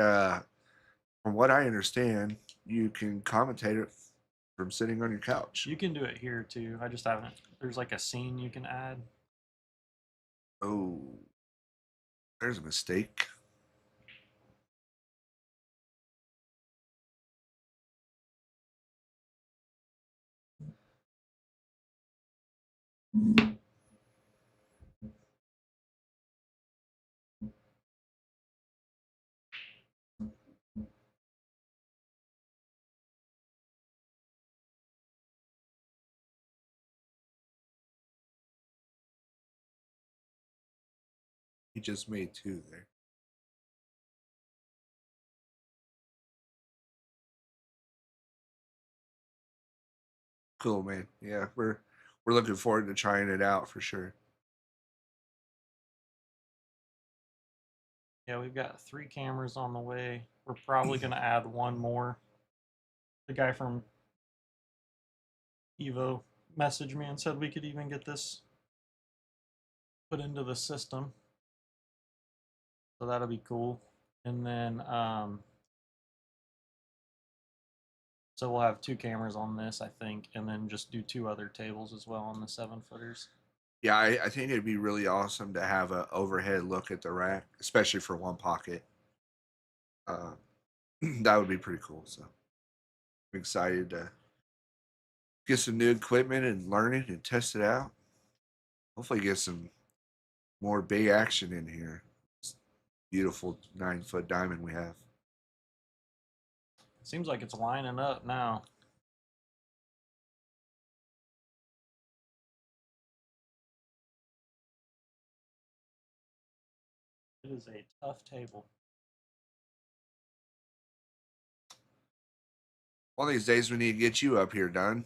from what I understand, you can commentate it from sitting on your couch. You can do it here too. I just haven't. There's like a scene you can add. Oh, there's a mistake. He just made 2 there. Cool, man. Yeah, we're looking forward to trying it out for sure. Yeah, we've got 3 cameras on the way. We're probably going to add 1 more. The guy from Evo messaged me and said we could even get this put into the system. So that'll be cool. And then, so we'll have 2 cameras on this, I think, and then just do 2 other tables as well on the 7-footers. Yeah, I think it'd be really awesome to have an overhead look at the rack, especially for one pocket. That would be pretty cool. So I'm excited to get some new equipment and learn it and test it out. Hopefully get some more big action in here. This beautiful 9-foot diamond we have. Seems like it's lining up now. It is a tough table. One of these days we need to get you up here, Don.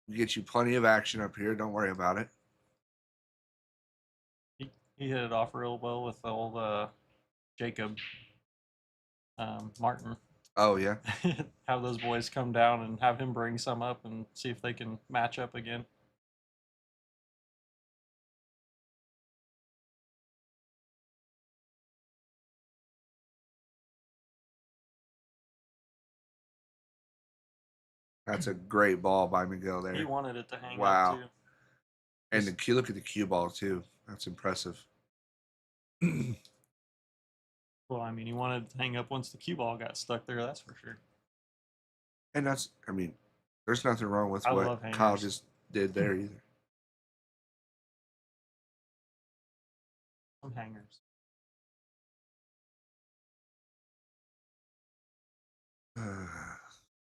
We get you plenty of action up here. Don't worry about it. He hit it off real well with the old Jacob Martin. Oh yeah. Have those boys come down and have him bring some up and see if they can match up again. That's a great ball by Miguel there. He wanted it to hang wow. up too. And the cue, look at the cue ball too. That's impressive. Well, I mean, he wanted it to hang up once the cue ball got stuck there. That's for sure. And that's, I mean, there's nothing wrong with I what love hangers. Kyle just did there either. Some hangers.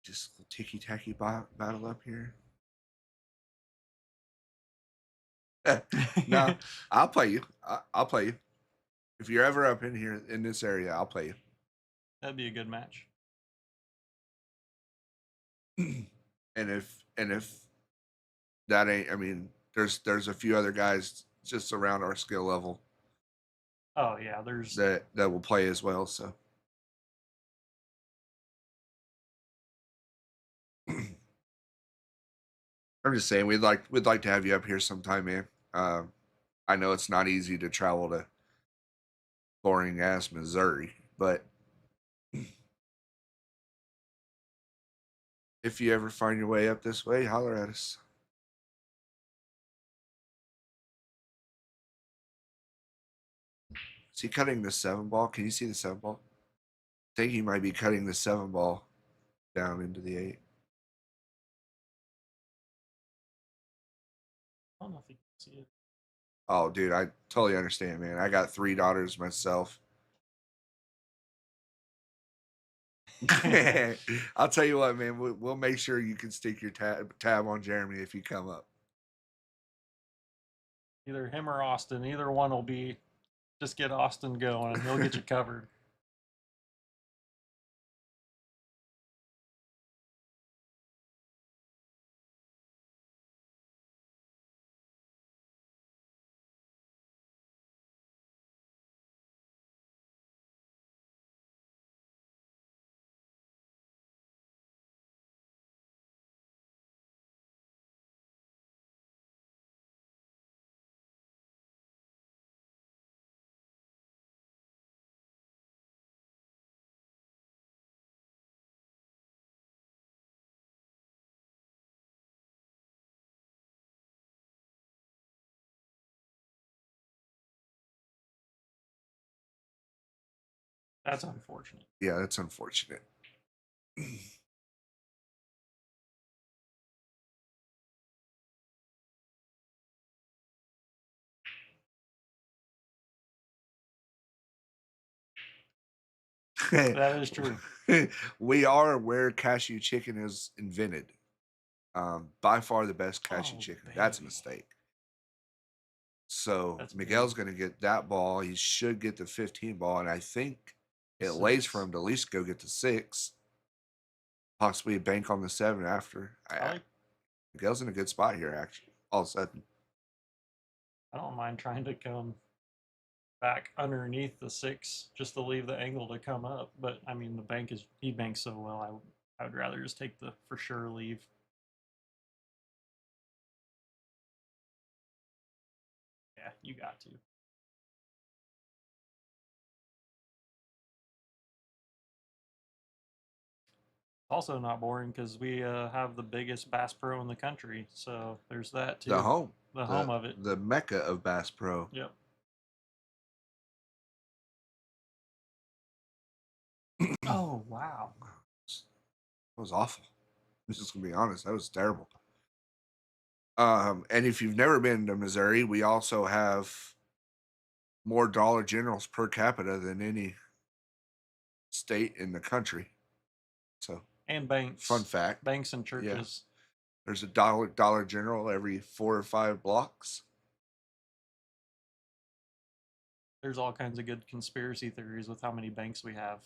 Just a ticky-tacky battle up here. No, I'll play you. I'll play you. If you're ever up in here in this area, I'll play you. That'd be a good match. and if that ain't, I mean, there's a few other guys just around our skill level. Oh yeah, there's that will play as well. So I'm just saying we'd like to have you up here sometime, man. I know it's not easy to travel to boring ass Missouri, but if you ever find your way up this way, holler at us. Is he cutting the 7 ball? Can you see the 7 ball? I think he might be cutting the 7 ball down into the 8. I don't know if you can see it. Oh, dude, I totally understand, man. I got 3 daughters myself. I'll tell you what, man. We'll make sure you can stick your tab on Jeremy if you come up. Either him or Austin. Either one will be. Just get Austin going, and he'll get you covered. That's unfortunate. Yeah, that's unfortunate. That is true. We are where cashew chicken is invented. By far the best cashew chicken. Baby. That's a mistake. So That's Miguel's going to get that ball. He should get the 15 ball, and I think it lays for him to at least go get the 6. Possibly bank on the 7 after. Miguel's in a good spot here, actually. All of a sudden, I don't mind trying to come back underneath the 6 just to leave the angle to come up. But I mean, he banks so well. I would rather just take the for sure leave. Yeah, you got to. Also not boring because we have the biggest Bass Pro in the country, so there's that too. The home of it, the mecca of Bass Pro. Yep. Oh wow, that was awful. I'm just gonna be honest, that was terrible. And if you've never been to Missouri, we also have more Dollar Generals per capita than any state in the country. So and banks. Fun fact. Banks and churches. Yeah. There's a Dollar General every 4 or 5 blocks. There's all kinds of good conspiracy theories with how many banks we have.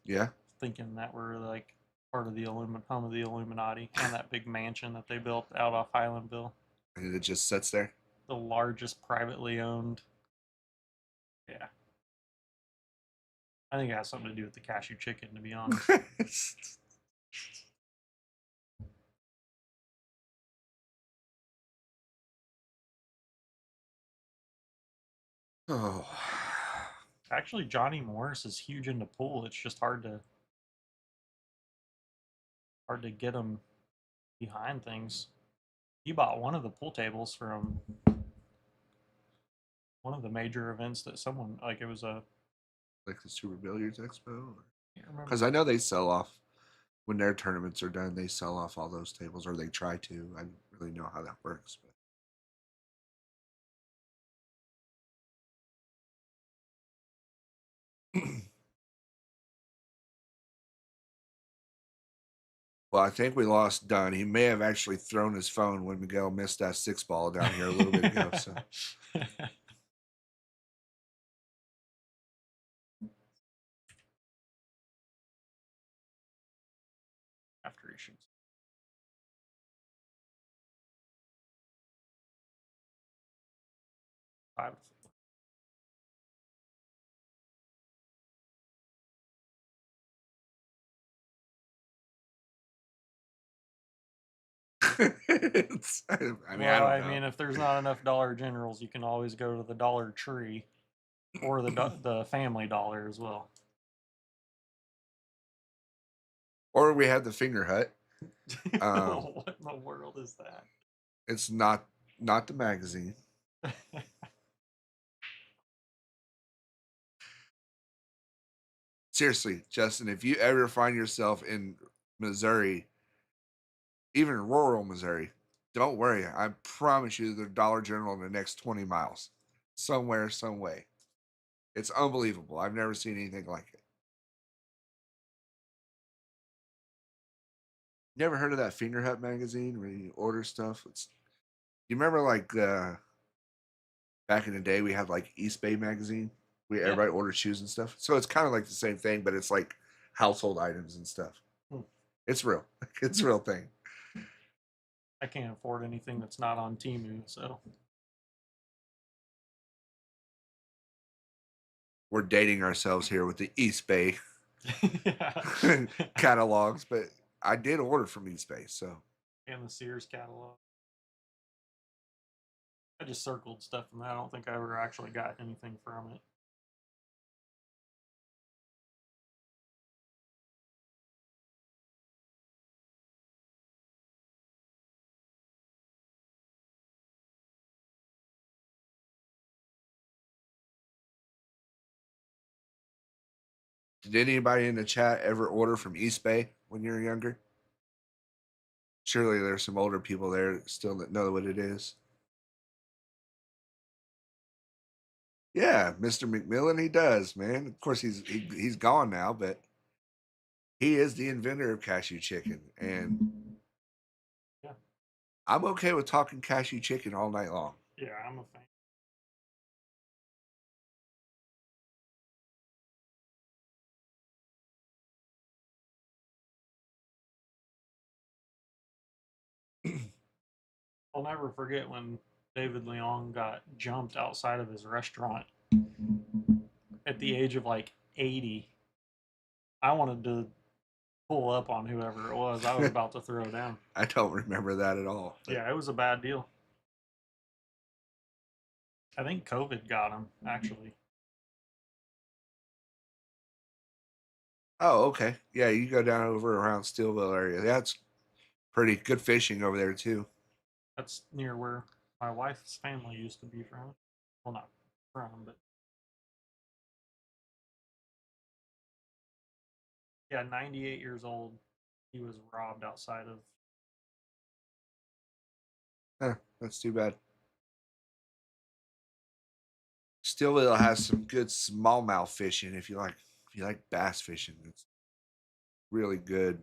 Yeah, thinking that we're like part of the home of the Illuminati, and that big mansion that they built out off Highlandville, and it just sits there. the largest privately owned. Yeah, I think it has something to do with the cashew chicken, to be honest. Oh, Actually, Johnny Morris is huge into pool. It's just hard to get him behind things. He bought one of the pool tables from one of the major events that someone like. It was a like the Super Billiards Expo. I can't remember. Because I know they sell off when their tournaments are done. They sell off all those tables, or they try to. I don't really know how that works, but well, I think we lost Dunn. He may have actually thrown his phone when Miguel missed that 6 ball down here a little bit ago. So After he shoots. Five. I mean, I don't know. If there's not enough Dollar Generals, you can always go to the Dollar Tree or the Family Dollar as well. Or we had the Finger Hut. What in the world is that? It's not the magazine. Seriously, Justin, if you ever find yourself in Missouri, even rural Missouri, don't worry. I promise you, there's Dollar General in the next 20 miles, somewhere, some way. It's unbelievable. I've never seen anything like it. You ever heard of that Finger Hut magazine where you order stuff? You remember like back in the day we had like East Bay magazine. We Yeah. everybody ordered shoes and stuff. So it's kind of like the same thing, but it's like household items and stuff. Hmm. It's real. It's a real thing. I can't afford anything that's not on Temu, so We're dating ourselves here with the East Bay yeah. catalogs, but I did order from East Bay, so And the Sears catalog. I just circled stuff from that. I don't think I ever actually got anything from it. did anybody in the chat ever order from East Bay when you were younger? Surely there's some older people there still that know what it is. Yeah, Mr. McMillan, he does, man. Of course, he's gone now, but he is the inventor of cashew chicken, and Yeah. I'm okay with talking cashew chicken all night long. Yeah, I'm a fan. I'll never forget when David Leong got jumped outside of his restaurant at the age of like 80. I wanted to pull up on whoever it was. I was about to throw down. I don't remember that at all. Yeah, it was a bad deal. I think COVID got him, actually. Oh, okay. Yeah, you go down over around Steelville area. That's pretty good fishing over there too. That's near where my wife's family used to be from. Well, not from, but yeah, 98 years old. He was robbed outside of. That's too bad. Steelville has some good smallmouth fishing if you like bass fishing. It's really good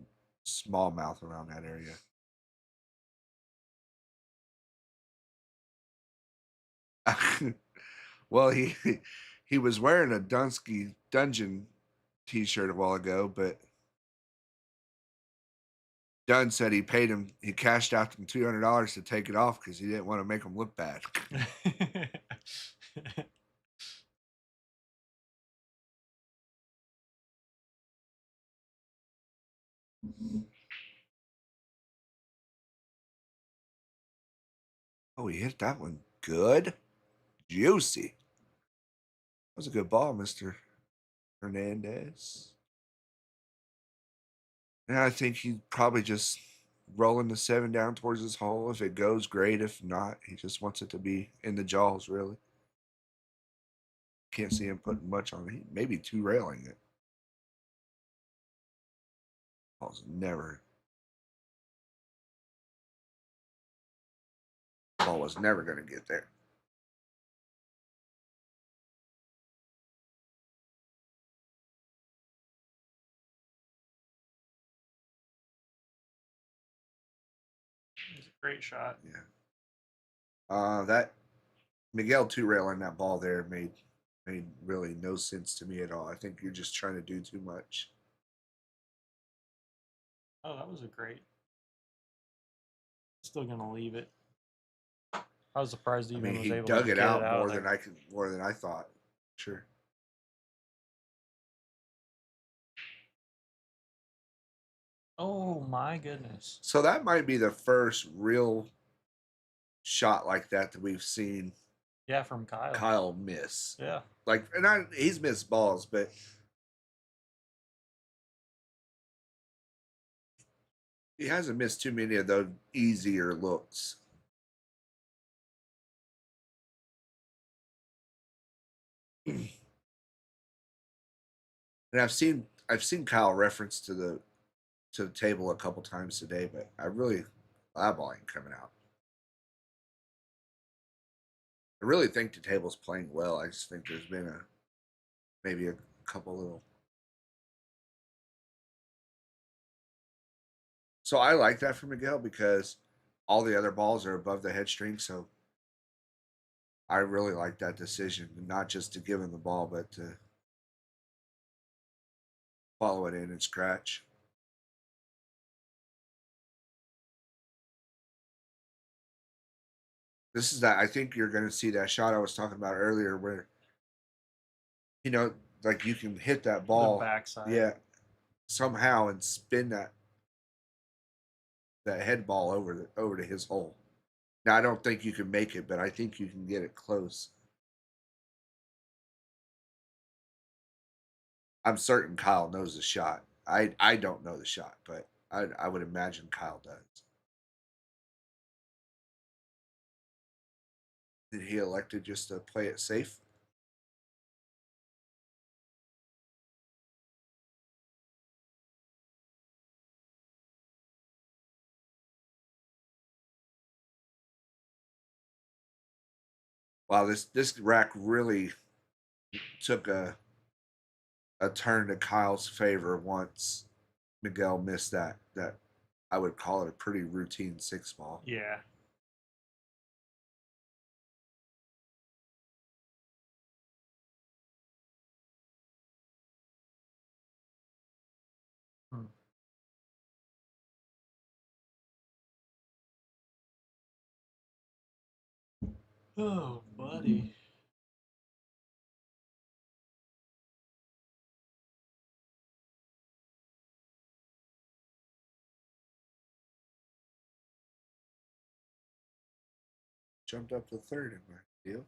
smallmouth around that area. Well, he was wearing a Dunsky Dungeon T-shirt a while ago, but Dunn said he paid him. He cashed out them $200 to take it off because he didn't want to make him look bad. Oh, he hit that one good, juicy. That was a good ball, Mr. Hernandez. And I think he's probably just rolling the 7 down towards his hole. If it goes, great. If not, he just wants it to be in the jaws, really. Can't see him putting much on it. Maybe 2 railing it. Ball's ball was never going to get there. It's a great shot. Yeah. That Miguel 2 railing that ball there made really no sense to me at all. I think you're just trying to do too much. Oh, that was a great. Still gonna leave it. I was surprised he even was He able dug to it get out it out of there. more than I thought. Sure. Oh my goodness. So that might be the first real shot like that we've seen. Yeah, from Kyle. Kyle miss. Yeah. He's missed balls, but he hasn't missed too many of those easier looks. And I've seen Kyle reference to the table a couple times today, but that ball ain't coming out. I really think the table's playing well. I just think there's been maybe a couple little. So I like that for Miguel because all the other balls are above the head string. So I really like that decision, not just to give him the ball, but to follow it in and scratch. This is that I think you're going to see that shot I was talking about earlier, where like you can hit that ball, the backside, yeah, somehow and spin that head ball over to his hole. Now I don't think you can make it, but I think you can get it close. I'm certain Kyle knows the shot. I don't know the shot, but I would imagine Kyle does. Did he elected just to play it safe? Wow, this rack really took a turn to Kyle's favor once Miguel missed that I would call it a pretty routine 6 ball. Yeah. Oh, buddy. Jumped up to 3rd in my deal.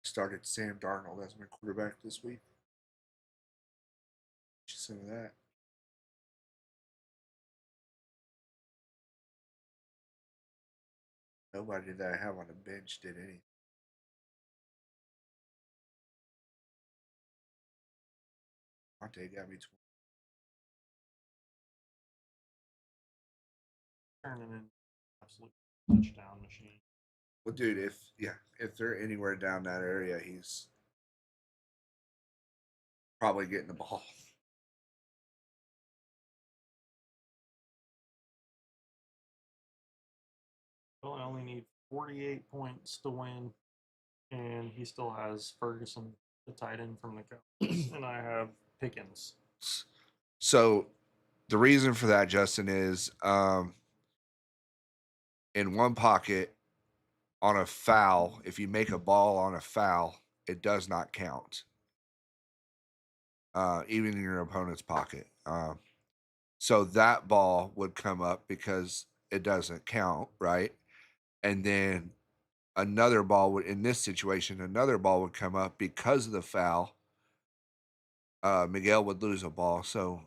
Started Sam Darnold as my quarterback this week. Some of that. Nobody that I have on the bench did anything. Monte got me 20. Turning in absolute touchdown machine. Well, dude, if they're anywhere down that area, he's probably getting the ball. Well, I only need 48 points to win. and he still has Ferguson, the tight end from the Cowboys, and I have Pickens. So the reason for that, Justin, is in one pocket on a foul, if you make a ball on a foul, it does not count, even in your opponent's pocket. So that ball would come up because it doesn't count, right? And then another ball would, in this situation, another ball would come up because of the foul. Miguel would lose a ball. So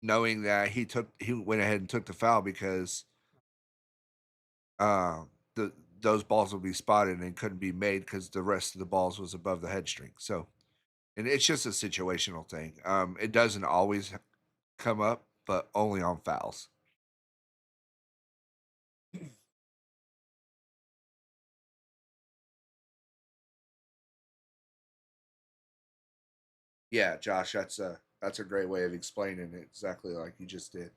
knowing that he went ahead and took the foul because uh, the those balls would be spotted and couldn't be made because the rest of the balls was above the head string. So, and it's just a situational thing. It doesn't always come up, but only on fouls. Yeah, Josh, that's a great way of explaining it, exactly like you just did.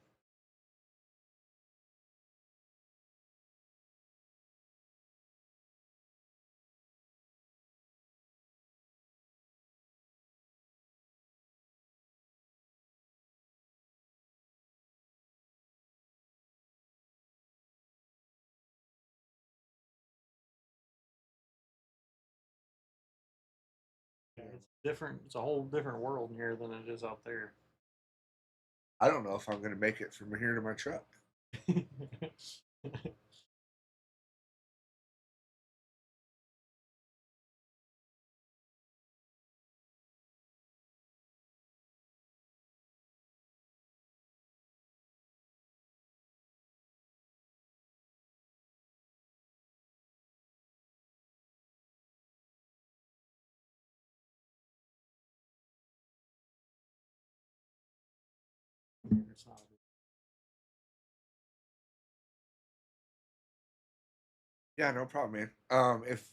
It's different. It's a whole different world in here than it is out there. I don't know if I'm going to make it from here to my truck. It's not. Yeah, no problem, man. If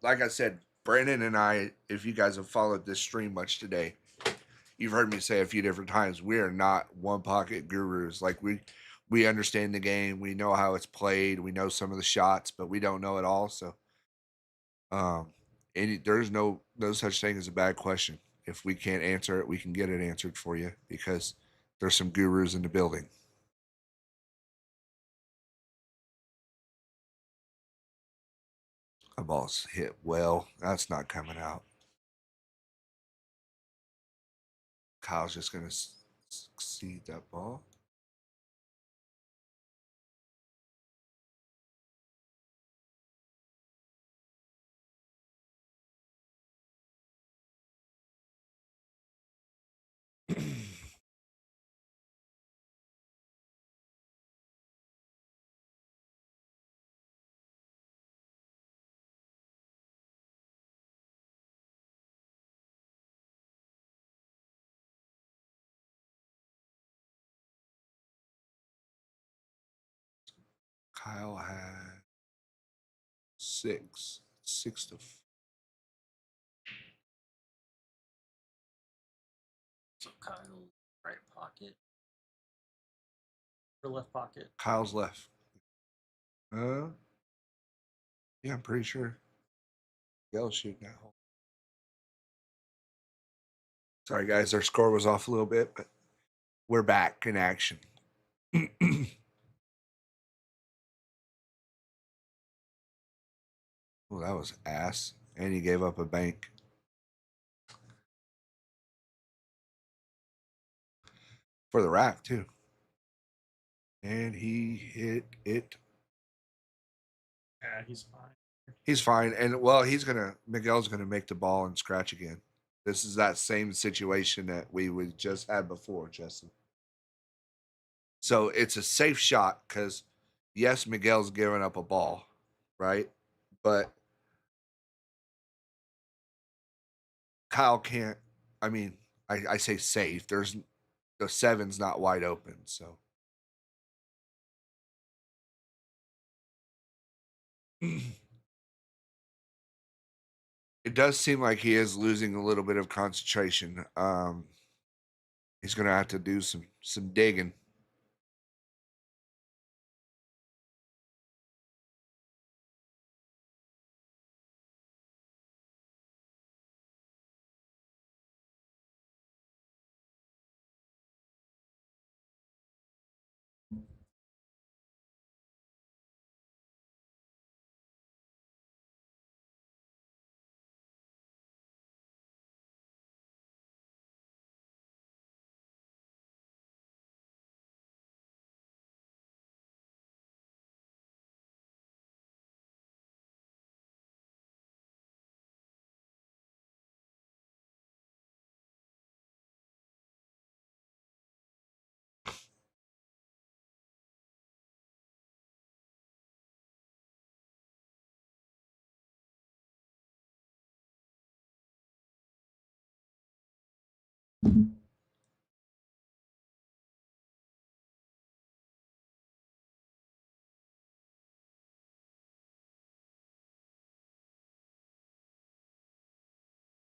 like I said, Brandon and I, if you guys have followed this stream much today, you've heard me say a few different times, we are not one pocket gurus. Like we understand the game, we know how it's played, we know some of the shots, but we don't know it all. So um there's no such thing as a bad question. If we can't answer it, we can get it answered for you because there's some gurus in the building. A ball's hit well. That's not coming out. Kyle's just gonna succeed that ball. Kyle had 6 to. So Kyle, right pocket or left pocket? Kyle's left. Uh, yeah, I'm pretty sure. Miguel's shooting that hole. Sorry, guys, our score was off a little bit, but we're back in action. Oh, that was ass. And he gave up a bank. For the rack, too. And he hit it. Yeah, he's fine. He's fine. And, Miguel's going to make the ball and scratch again. This is that same situation that we just had before, Justin. So it's a safe shot because, yes, Miguel's giving up a ball, right? But Kyle can't. I mean, I say safe. There's the 7's not wide open, so it does seem like he is losing a little bit of concentration. He's gonna have to do some digging.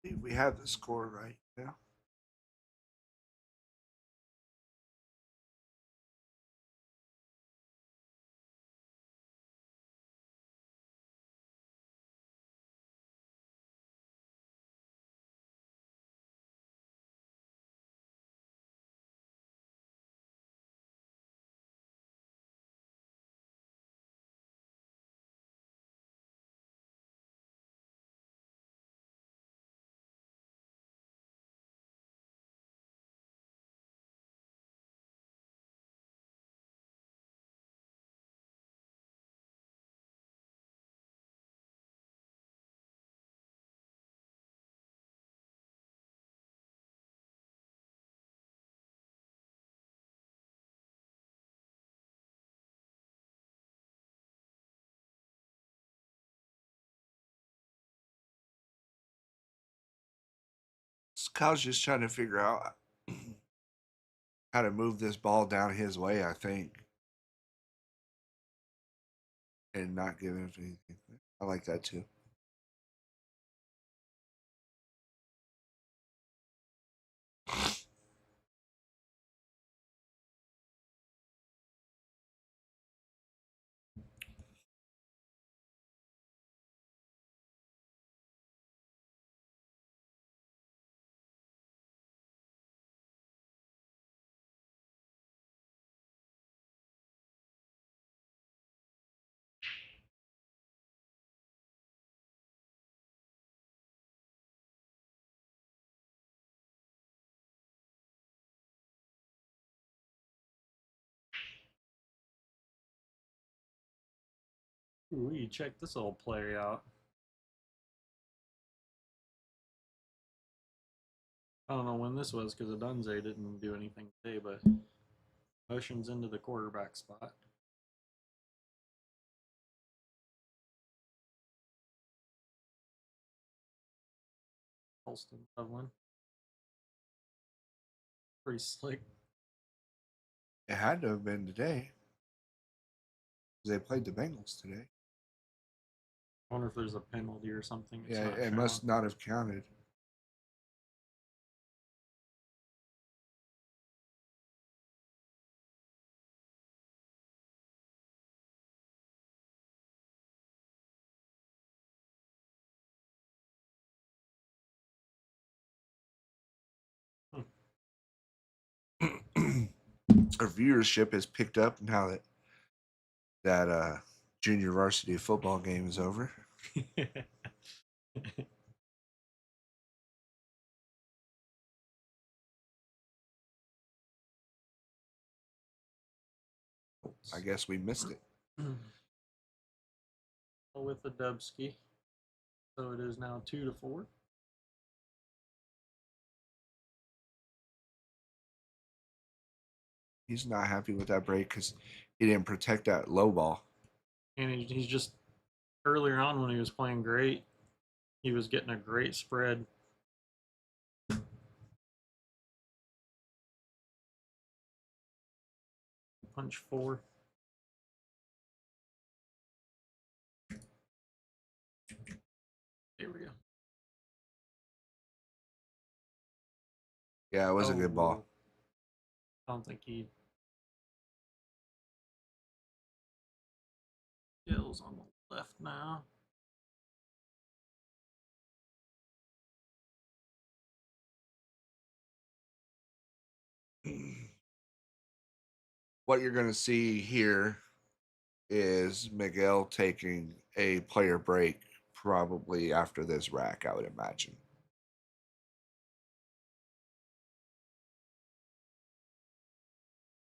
See if we have the score right now. Kyle's just trying to figure out how to move this ball down his way, I think, and not give him anything. I like that too. Ooh, you check this old player out. I don't know when this was because Adunze didn't do anything today, but motions into the quarterback spot. Holston Loveland. Pretty slick. It had to have been today. They played the Bengals today. I wonder if there's a penalty or something. It's it must not have counted. Our viewership has picked up now that junior varsity football game is over. I guess we missed it. With the Dubsky. So it is now 2-4. He's not happy with that break because he didn't protect that low ball. And he's just earlier on when he was playing great, he was getting a great spread. Punch 4. There we go. Yeah, it was a good ball. I don't think he. Gill's on the left now. What you're going to see here is Miguel taking a player break probably after this rack, I would imagine.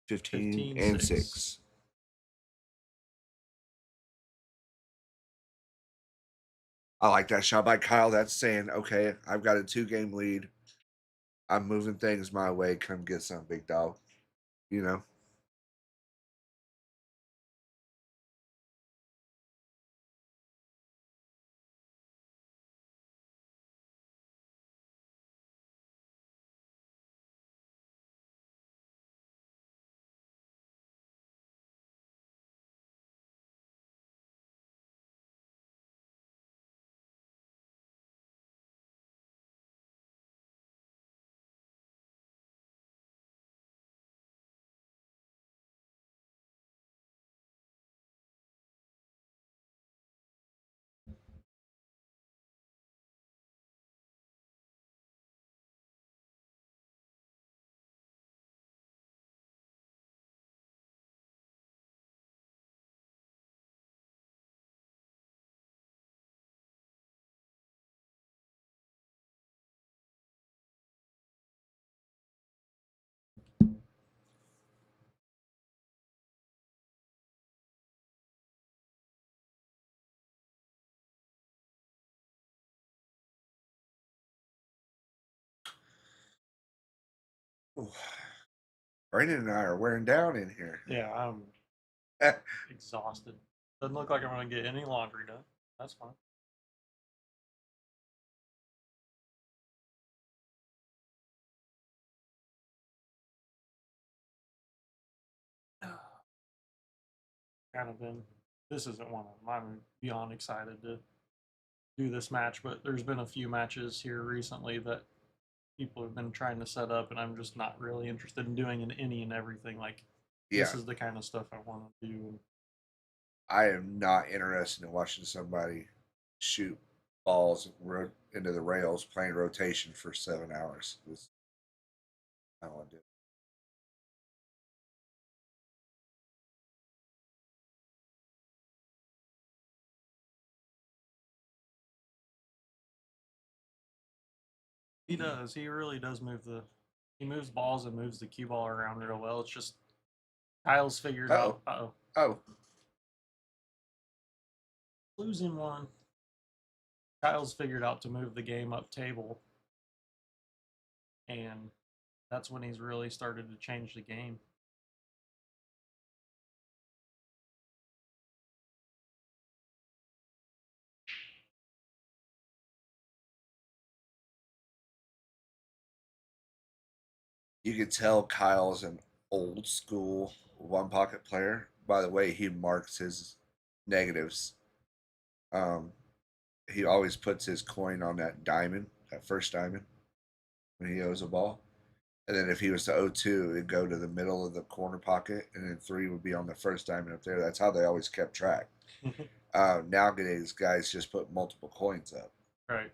Fifteen and 6. I like that shot by Kyle. That's saying, okay, I've got a 2-game lead. I'm moving things my way. Come get some, big dog. You know? Brandon and I are wearing down in here. Yeah, I'm exhausted. Doesn't look like I'm going to get any laundry done. That's fine. Kind of been. This isn't one of them. I'm beyond excited to do this match, but there's been a few matches here recently that people have been trying to set up, and I'm just not really interested in doing an any and everything. Like, this Yeah, is the kind of stuff I want to do. I am not interested in watching somebody shoot balls into the rails playing rotation for 7 hours. I don't want to do it. He does. He really does move the. He moves balls and moves the cue ball around real well. It's just Kyle's figured Oh, out. Oh, oh, losing one. Kyle's figured out to move the game up table, and that's when he's really started to change the game. you can tell Kyle's an old school one pocket player by the way he marks his negatives. Um, he always puts his coin on that diamond, that first diamond, when he owes a ball. And then if he was to 0-2, it'd go to the middle of the corner pocket, and then 3 would be on the first diamond up there. That's how they always kept track. Nowadays, guys just put multiple coins up. Right.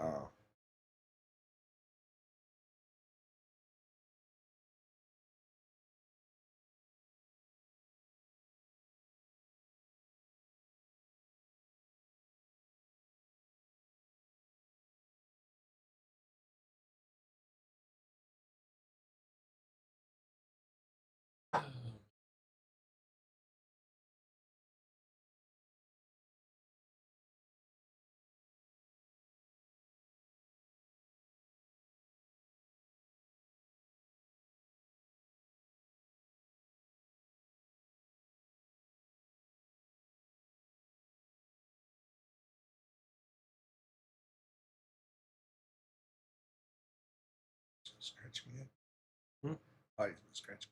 Scratch me in. Hmm? Oh, he's gonna scratch me.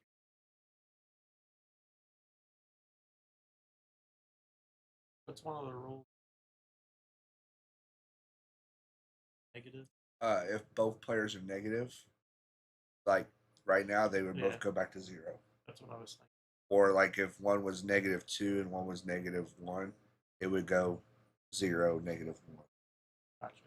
That's one of the rules. Negative. If both players are negative, like right now, they would Yeah, both go back to 0. that's what I was thinking. Or like if one was -2 and one was -1, it would go 0, -1. Gotcha.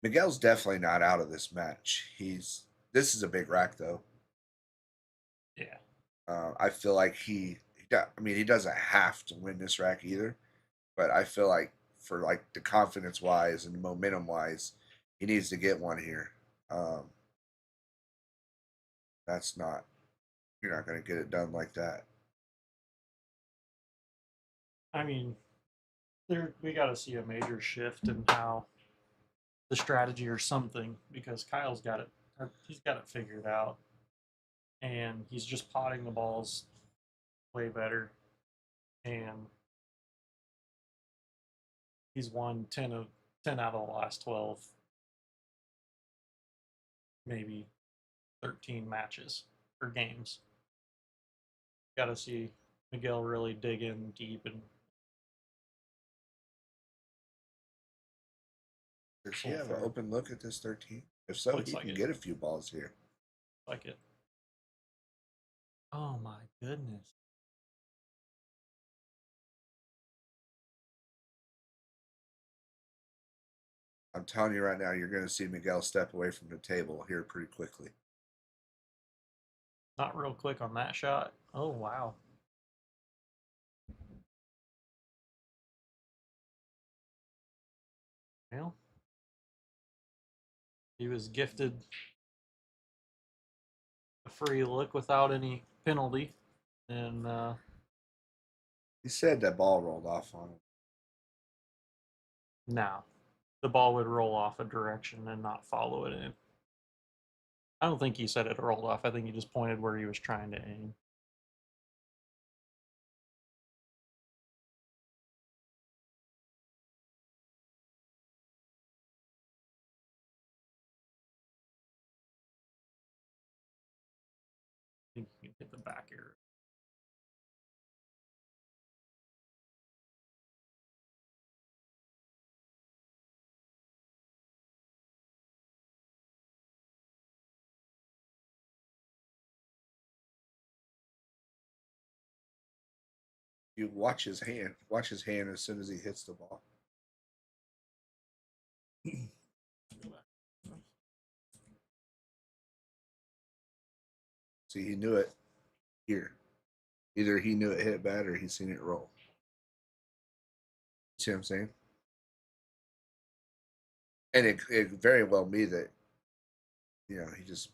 Miguel's definitely not out of this match. This is a big rack though. Yeah. I feel like I mean, he doesn't have to win this rack either, but I feel like for like the confidence wise and momentum wise, he needs to get one here. Um, that's not You're not going to get it done like that. I mean, we got to see a major shift in how the strategy or something because Kyle's got it. He's got it figured out, and he's just potting the balls way better. And he's won 10 out of the last 12, maybe 13 matches or games. Got to see Miguel really dig in deep and Does he pull have an through. open look at this 13? If so, Looks he like can it. get a few balls here. Like it. Oh my goodness. I'm telling you right now, you're going to see Miguel step away from the table here pretty quickly. Not real quick on that shot. Oh wow. Well, he was gifted free look without any penalty. And He said that ball rolled off on him. now the ball would roll off a direction and not follow it in. I don't think he said it rolled off. I think he just pointed where he was trying to aim. I think you can hit the back arrow. You watch his hand. Watch his hand as soon as he hits the ball. See, he knew it here. Either he knew it hit bad or he's seen it roll. See what I'm saying? And it very well be that, he just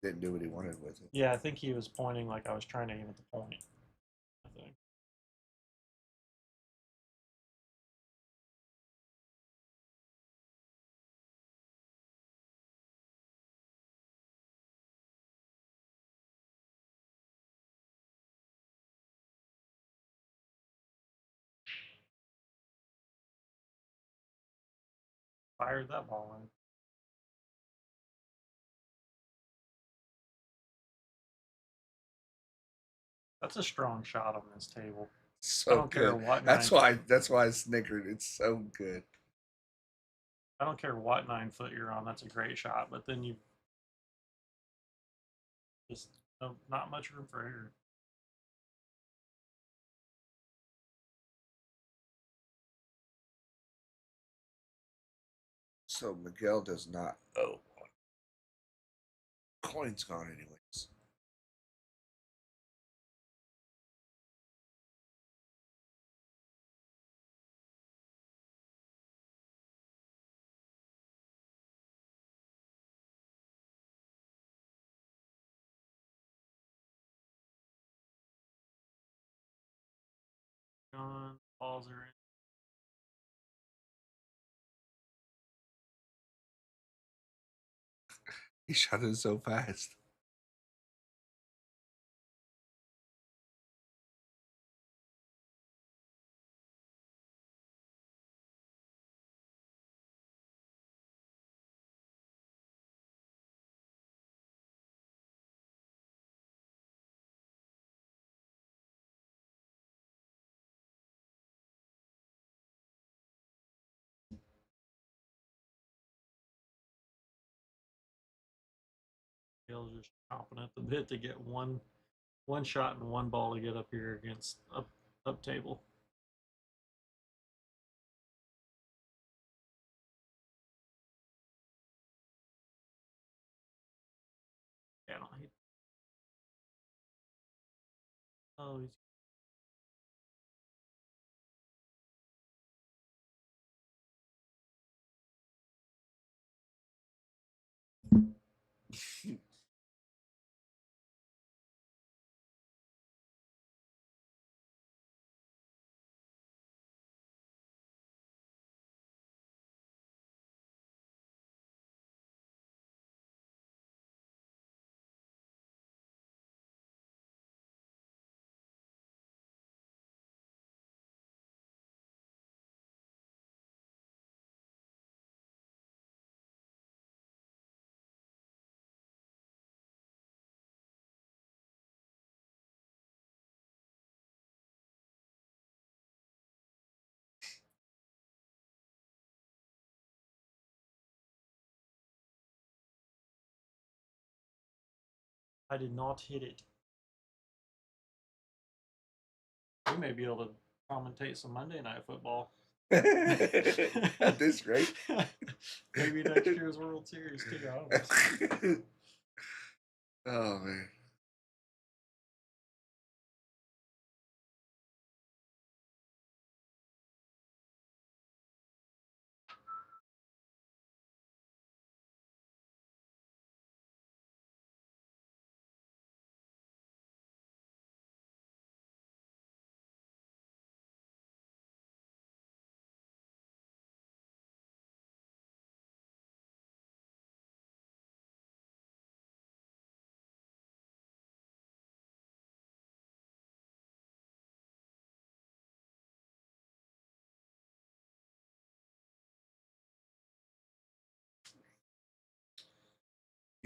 didn't do what he wanted with it. Yeah, I think he was pointing like I was trying to aim at the point. I think. Fired that ball in. That's a strong shot on this table. So I don't good. care what That's why I snickered. It's so good. I don't care what 9 foot you're on. That's a great shot. But then you just not much room for error. So Miguel does not owe. Coin's gone anyways. Gone. Balls are in. He shot it so fast. Bale's just chomping at the bit to get one shot and one ball to get up here against up table. Yeah, no, oh, he's I did not hit it. We may be able to commentate some Monday Night Football. At this rate. Maybe next year's World Series too. Oh man.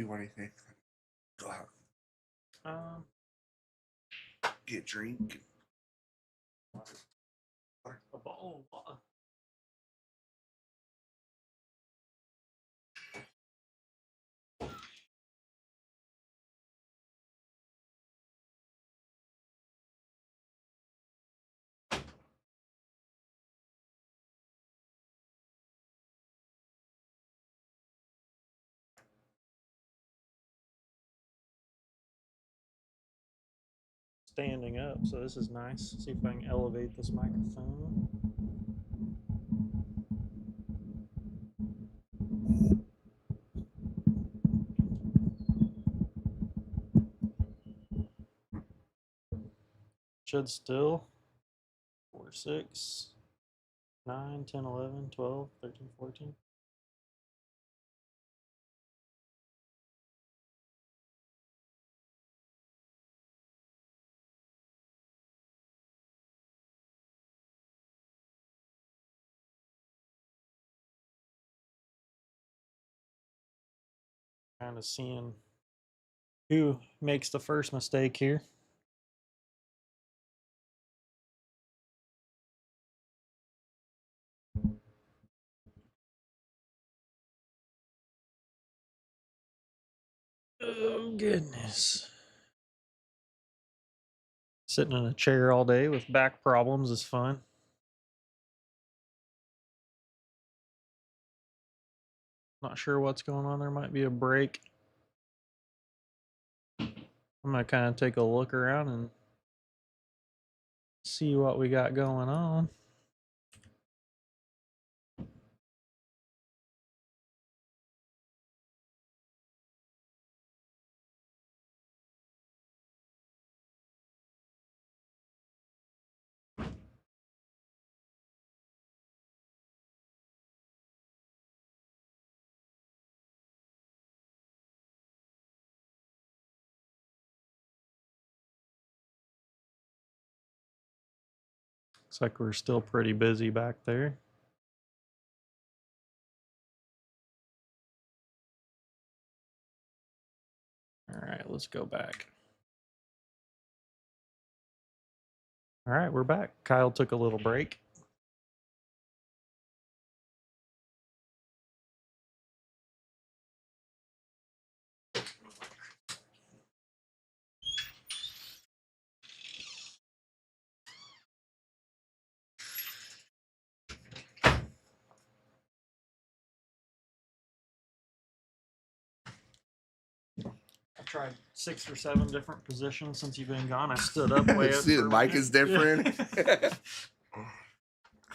You want anything? Go out. Get a drink. A bowl. Standing up, so this is nice. See if I can elevate this microphone. Should still 4, 6, 9, 10, 11, 12, 13, 14. Kind of seeing who makes the first mistake here. Oh, goodness. Sitting in a chair all day with back problems is fun. Not sure what's going on. There might be a break. I'm going to kind of take a look around and see what we got going on. Looks like we're still pretty busy back there. All right, let's go back. All right, we're back. Kyle took a little break. I tried 6 or 7 different positions since you've been gone. I stood up way up. See, the mic is different.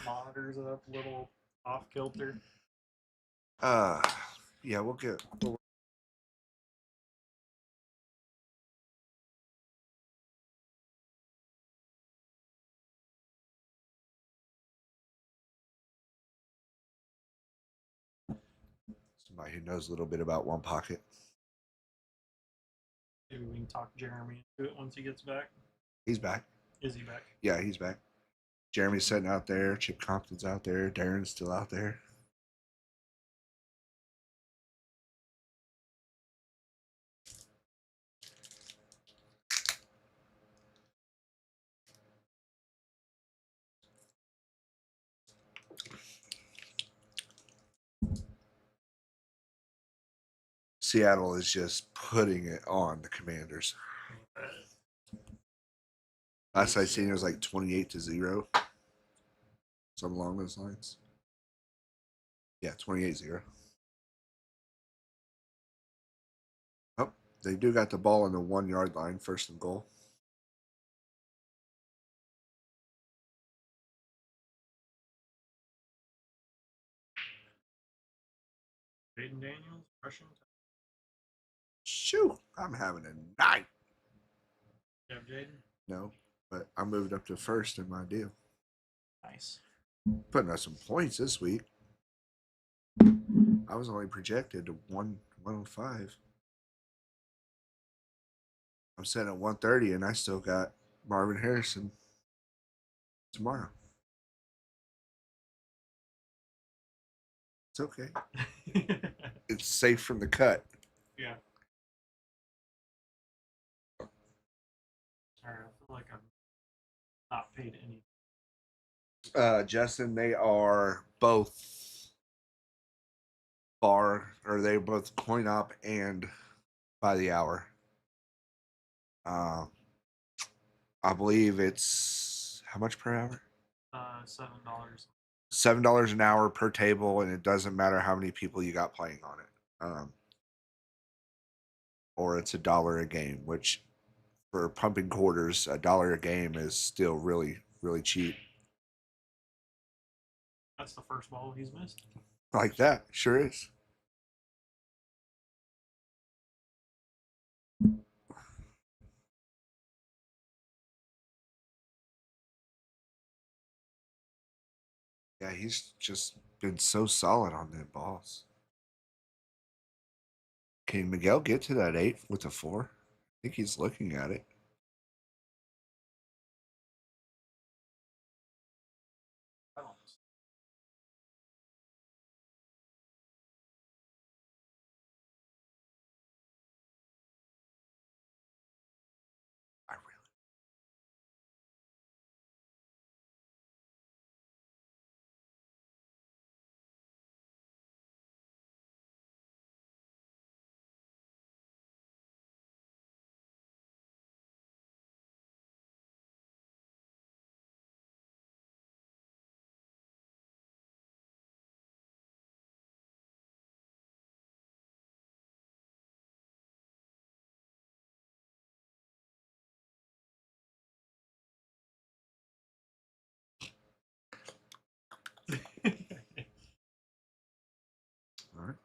Monitors up a little off kilter. Yeah, we'll get. Somebody who knows a little bit about one pocket. Maybe we can talk Jeremy into it once he gets back. He's back. Is he back? Yeah, he's back. Jeremy's sitting out there. Chip Compton's out there. Darren's still out there. Seattle is just putting it on the Commanders. Last I seen it was like 28-0. Something along those lines. Yeah, 28-0. Oh, they do got the ball on the 1 yard line, 1st and goal. Jaden Daniels, rushing. Shoot, I'm having a night. You have Jaden? No, but I moved up to 1st in my deal. Nice. Putting up some points this week. I was only projected to 105. I'm sitting at 130, and I still got Marvin Harrison tomorrow. It's okay. It's safe from the cut. Yeah. not paid any. Justin, they are both they're both coin op and by the hour. Uh, I believe it's how much per hour? $7. $7 an hour per table, and it doesn't matter how many people you got playing on it. Or it's $1 a game, which for pumping quarters, $1 a game is still really, really cheap. That's the first ball he's missed. Like that, sure is. Yeah, he's just been so solid on that balls. Can Miguel get to that 8 with a 4? I think he's looking at it. I don't. I really. All right.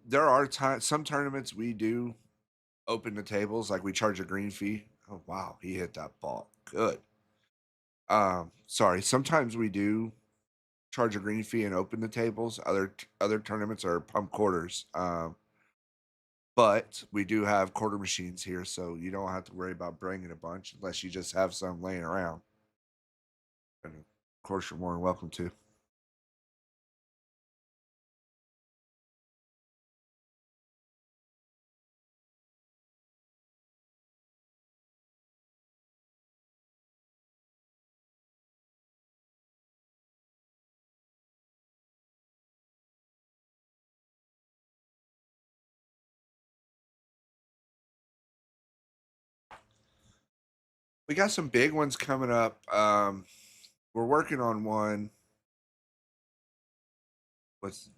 There are some tournaments we do open the tables, like we charge a green fee. Oh wow, he hit that ball good. Sorry, sometimes we do charge a green fee and open the tables. Other tournaments are pump quarters. But we do have quarter machines here, so you don't have to worry about bringing a bunch unless you just have some laying around. And of course, you're more than welcome to. We got some big ones coming up. We're working on one with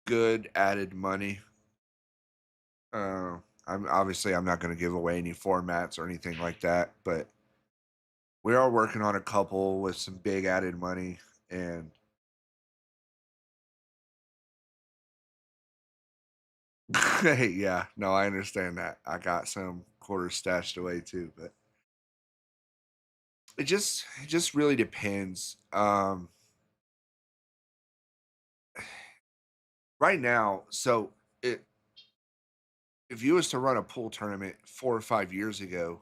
good added money. I'm not going to give away any formats or anything like that, but we are working on a couple with some big added money, and yeah, no, I understand that. I got some quarters stashed away too, but it just really depends. Right now, so it if you was to run a pool tournament 4 or 5 years ago,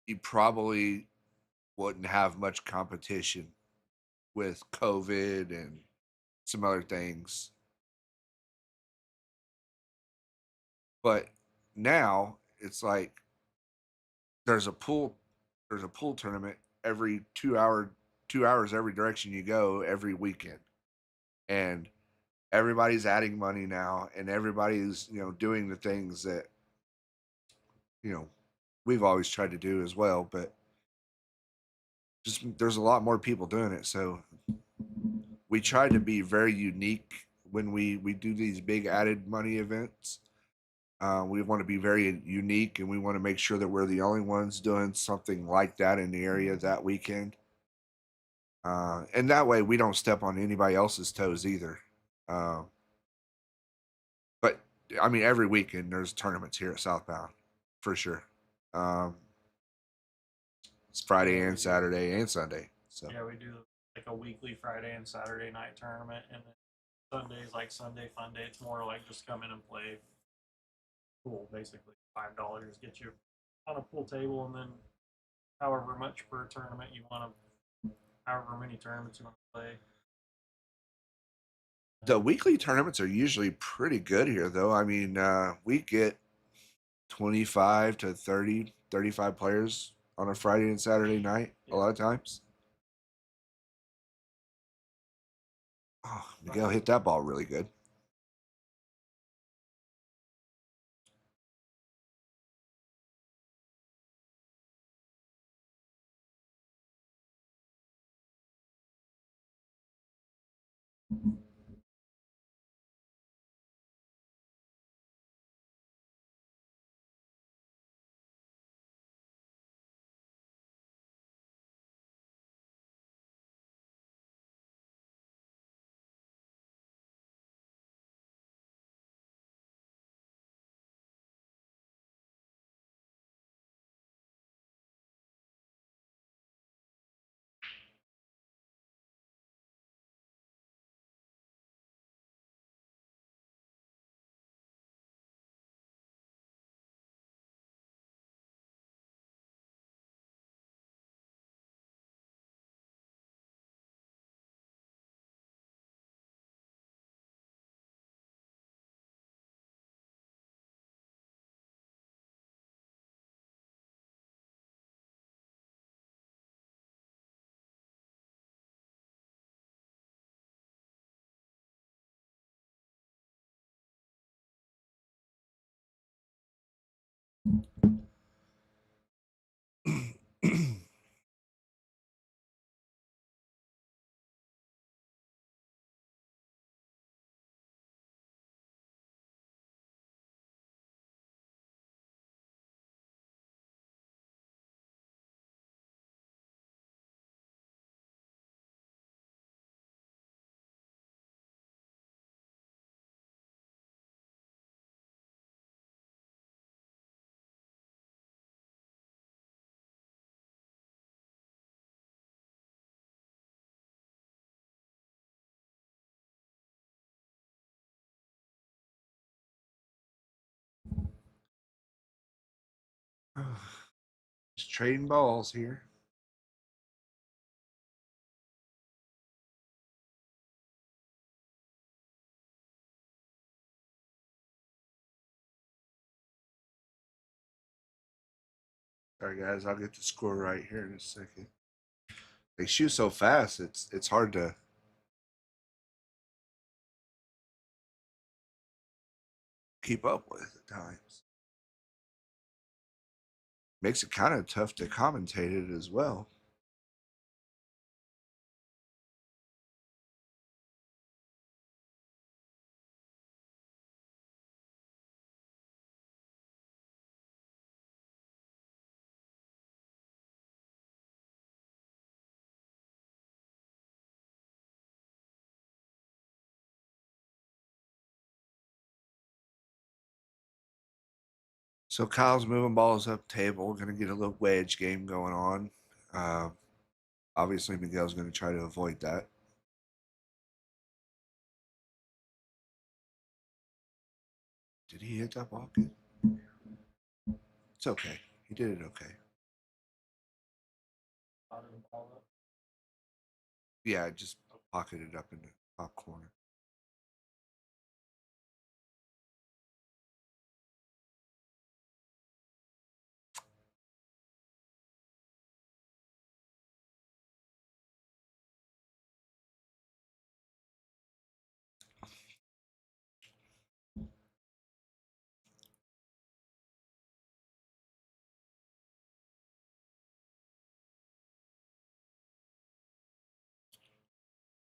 you probably wouldn't have much competition with COVID and some other things. But now it's like there's a pool there's a pool tournament every 2 hours every direction you go every weekend. And everybody's adding money now and everybody's, doing the things that, you know, we've always tried to do as well, but just there's a lot more people doing it. So we try to be very unique when we do these big added money events. We want to be very unique and we want to make sure that we're the only ones doing something like that in the area that weekend. And that way we don't step on anybody else's toes either. Uh, but I mean, every weekend there's tournaments here at Southbound for sure. Um, it's Friday Yeah, we and do. Saturday and Sunday. So Yeah, we do like a weekly Friday and Saturday night tournament, and then Sundays like Sunday Fun Day. It's more like just come in and play pool, basically. $5 get you on a pool table, and then however much per tournament you want to, however many tournaments you want to play. the weekly tournaments are usually pretty good here, though. I mean, we get 25 to 30, 35 players on a Friday and Saturday night a Yeah, lot of times. Oh, Miguel hit that ball really good. Just trading balls here. Sorry guys, I'll get the score right here in a second. They shoot so fast, it's hard to keep up with at times. Makes it kind of tough to commentate it as well. So Kyle's moving balls up table. Going to get a little wedge game going on. Uh, Obviously, Miguel's going to try to avoid that. Did he hit that ball good? It's okay. He did it okay. Yeah, just pocket it up in the top corner.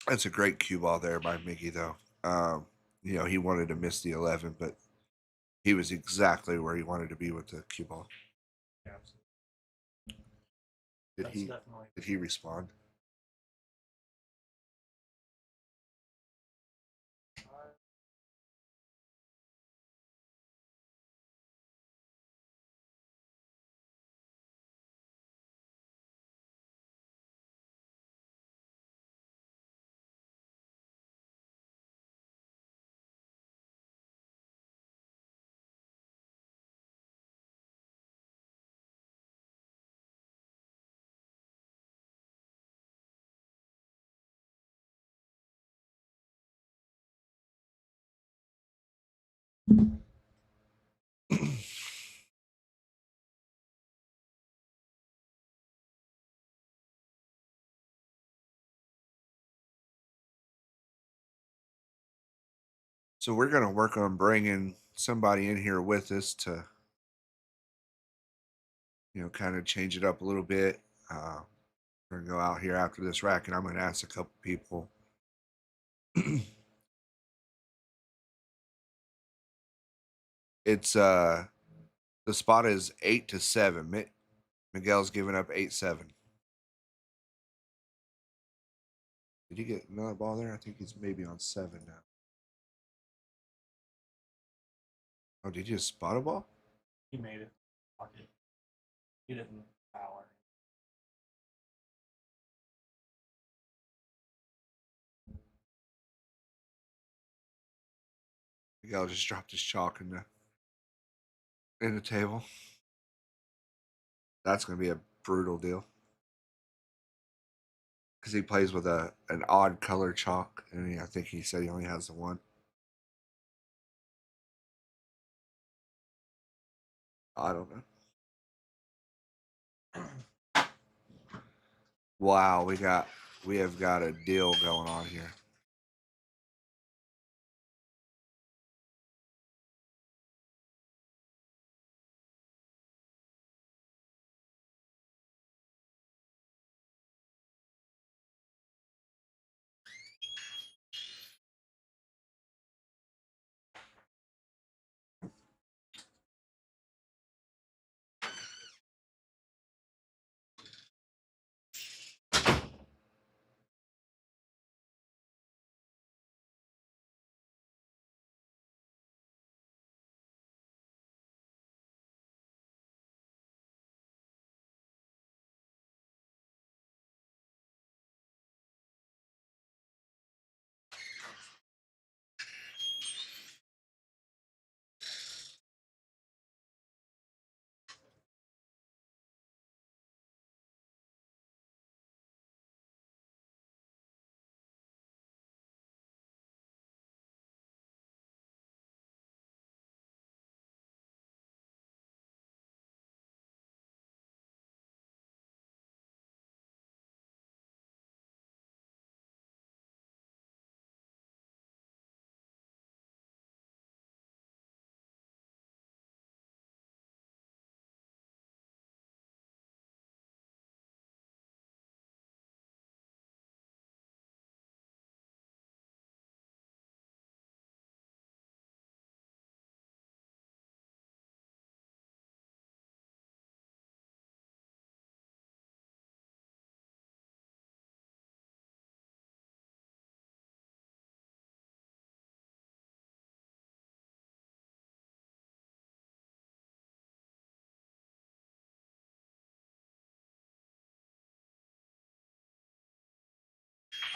That's a great cue ball there by Mickey, though. You know, he wanted to miss the 11, but he was exactly where he wanted to be with the cue ball. Yeah, absolutely. Did That's he? definitely. Did he respond? So we're going to work on bringing somebody in here with us to, you know, kind of change it up a little bit. We're going to go out here after this rack, and I'm going to ask a couple people. It's the spot is 8-7. Miguel's giving up 8-7. Did he get another ball there? I think he's maybe on 7 now. Oh, did you just spot a ball? He made it. Pocket. He didn't power. Miguel just dropped his chalk in the table. That's going to be a brutal deal because he plays with an odd color chalk, and I think he said he only has the one. I don't know. Wow, we have got a deal going on here.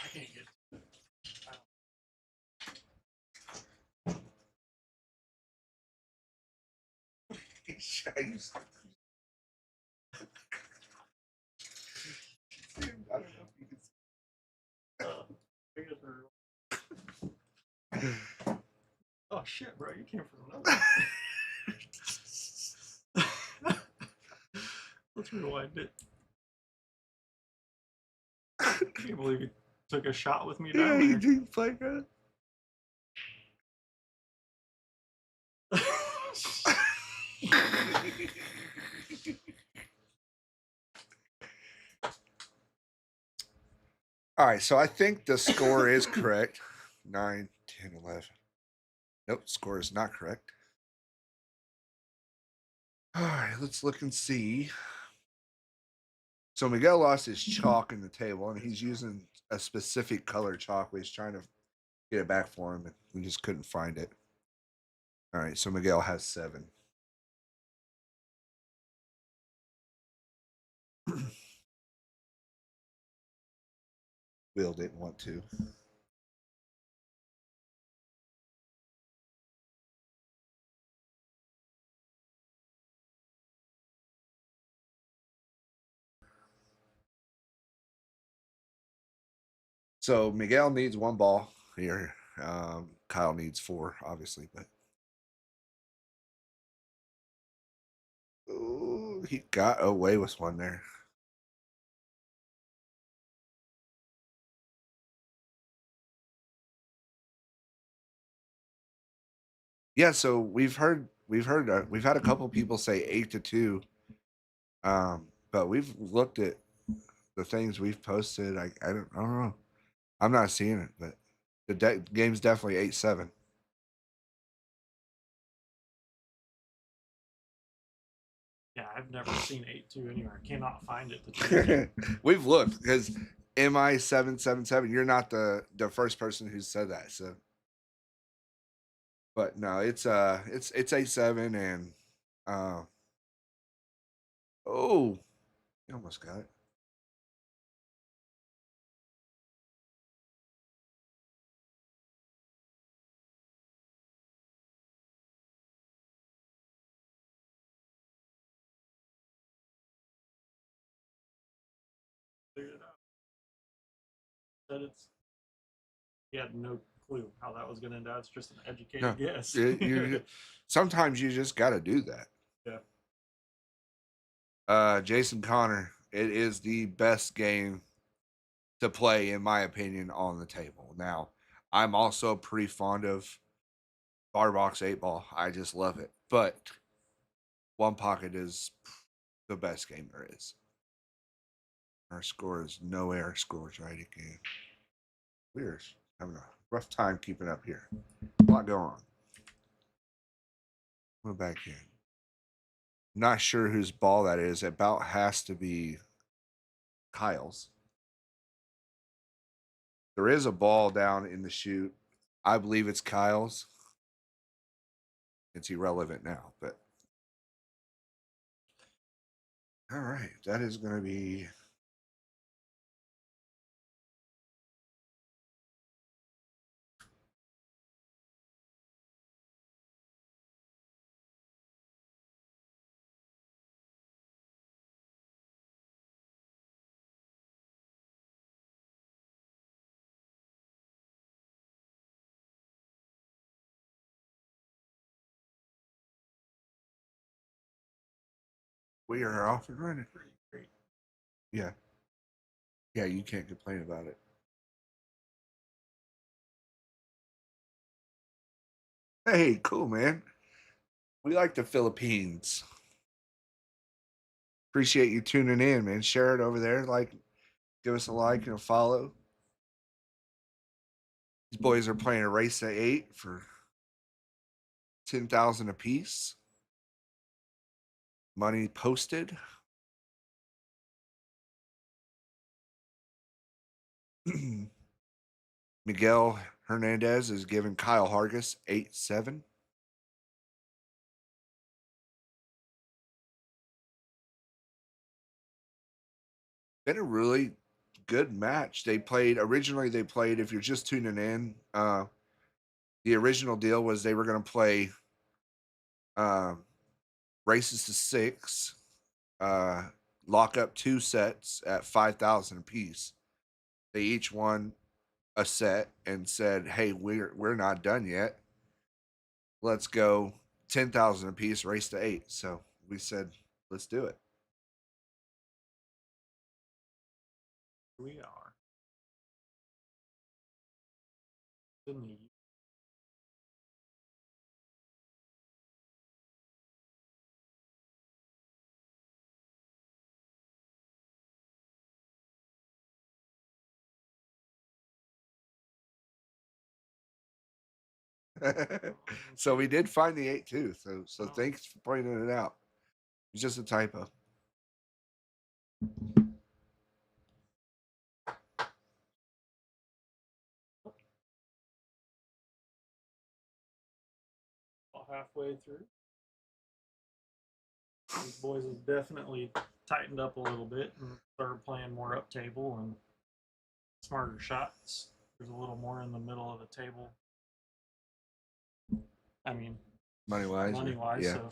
I can't get. I don't know if you can shit, bro. You came from nowhere. Let's rewind it. I can't believe you took a shot with me down you there. do play good. All right, so I think the score is correct. 9, 10, 11. Nope, score is not correct. All right, let's look and see. So Miguel lost his chalk in the table, and he's using a specific color chalk. He's trying to get it back for him, and we just couldn't find it. All right, so Miguel has 7. Will didn't want to. So Miguel needs 1 ball here. Kyle needs 4, obviously, but ooh, he got away with one there. Yeah, so we've had a couple people say 8-2, but we've looked at the things we've posted. I don't know. I'm not seeing it, but the game's definitely 8-7. Yeah, I've never seen 8-2 anywhere. I cannot find it to change it. We've looked because MI 777. You're not the first person who said that. So, but no, it's 8-7 and oh, you almost got it. Figured it out. Said it's. He had no clue how that was going to end out. It's just an educated guess. Sometimes you just got to do that. Yeah. Jason Connor, it is the best game to play, in my opinion, on the table. Now, I'm also pretty fond of Barbox 8-ball. I just love it. But One Pocket is the best game there is. Our score is no air scores right again. We're having a rough time keeping up here. A lot going on. Go back in. Not sure whose ball that is. It about has to be Kyle's. There is a ball down in the chute. I believe it's Kyle's. It's irrelevant now, but all right, that is going to be. We are off and running. Great. Yeah. Yeah, you can't complain about it. Hey, cool, man. We like the Philippines. Appreciate you tuning in, man. Share it over there. Give us a like and a follow. These boys are playing a race at 8 for 10,000 apiece. Money posted. Miguel Hernandez is giving Kyle Hargis 8-7. Been a really good match. Originally they played, if you're just tuning in, the original deal was they were going to play races to 6, lock up 2 sets at 5,000 apiece. They each won a set and said, "Hey, we're not done yet." let's go 10,000 apiece, race to 8. So we said, let's do it. We are in the So we did find the 8 too. So Oh. thanks for pointing it out. It's just a typo. About halfway through. These boys have definitely tightened up a little bit and started playing more up table and smarter shots. There's a little more in the middle of the table. I mean, Money wise. Yeah. So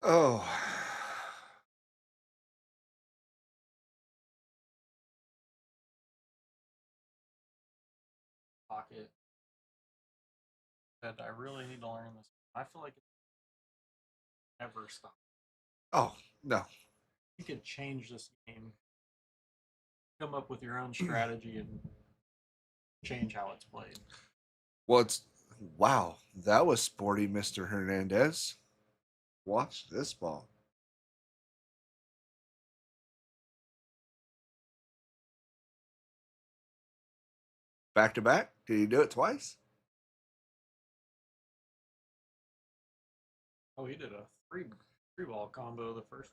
Oh. pocket. That I really need to learn this. I feel like it never stops. Oh, no. You could change this game, come up with your own strategy, and change how it's played. Well, it's wow. That was sporty, Mr. Hernandez. Watch this ball. Back to back? Did he do it twice? Oh, he did a three ball combo the first.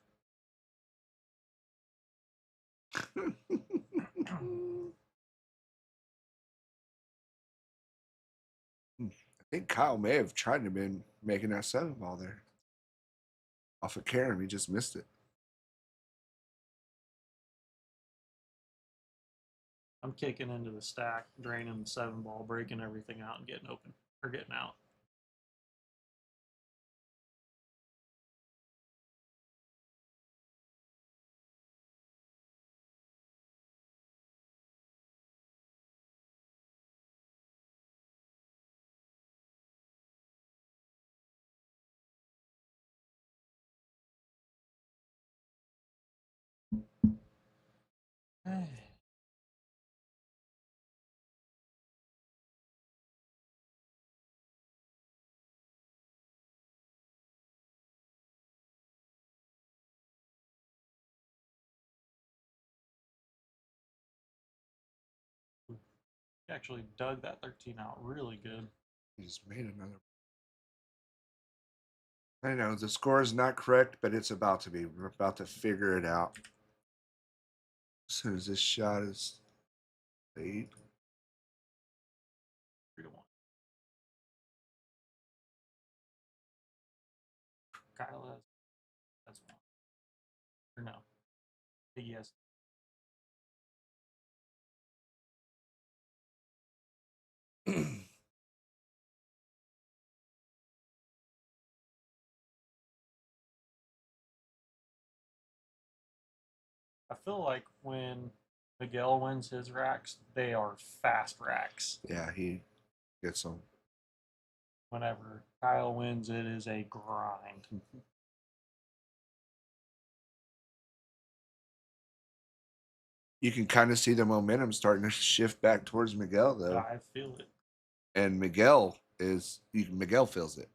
I think Kyle may have tried to been making that 7 ball there. Off of Karen, he just missed it. I'm kicking into the stack, draining the 7 ball, breaking everything out, and getting open or getting out. He actually dug that 13 out really good. He just made another. I know the score is not correct, but it's about to be. We're about to figure it out. As soon as this shot is paid. 3-1. Kyle has that's one. Or no. Yes. I feel like when Miguel wins his racks, they are fast racks. Yeah, he gets them. Whenever Kyle wins, it is a grind. You can kind of see the momentum starting to shift back towards Miguel, though. I feel it. And Miguel feels it.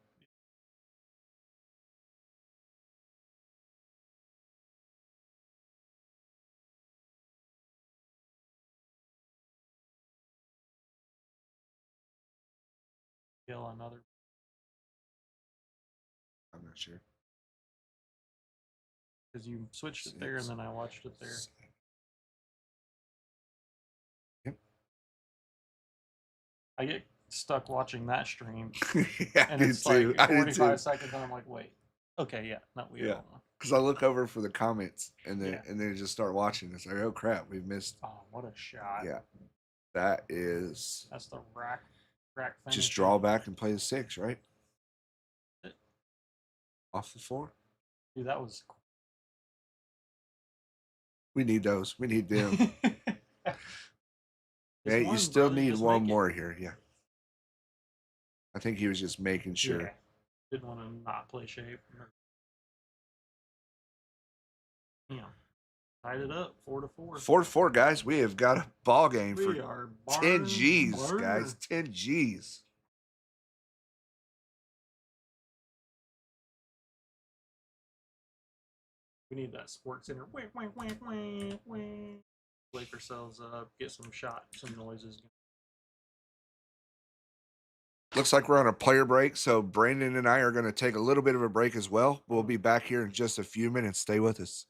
Feel another I'm not sure. because you switched it there and then I watched it there. Yep. I get stuck watching that stream, Yeah, and I it's did like too. 45 seconds, and I'm like, wait, okay, yeah, no, we Yeah. don't know. Because I look over for the comments and then Yeah. just start watching. It's like, oh crap, we missed. Oh, what a shot! Yeah, that is That's the rack finish. just draw back and play the 6, right? It, Off the 4. dude, that was. We need those. We need them. Yeah, you one, still brother, need just one make it. more here. Yeah. I think he was just making sure. Yeah. Didn't want to not play shape. Yeah. Tied it up 4-4. 4-4, guys. We have got a ball game We for are 10 G's, barn. guys. 10 G's. We need that Sports Center. Wake ourselves up. Get some shots, some noises. Looks like we're on a player break, so Brandon and I are going to take a little bit of a break as well. We'll be back here in just a few minutes. Stay with us.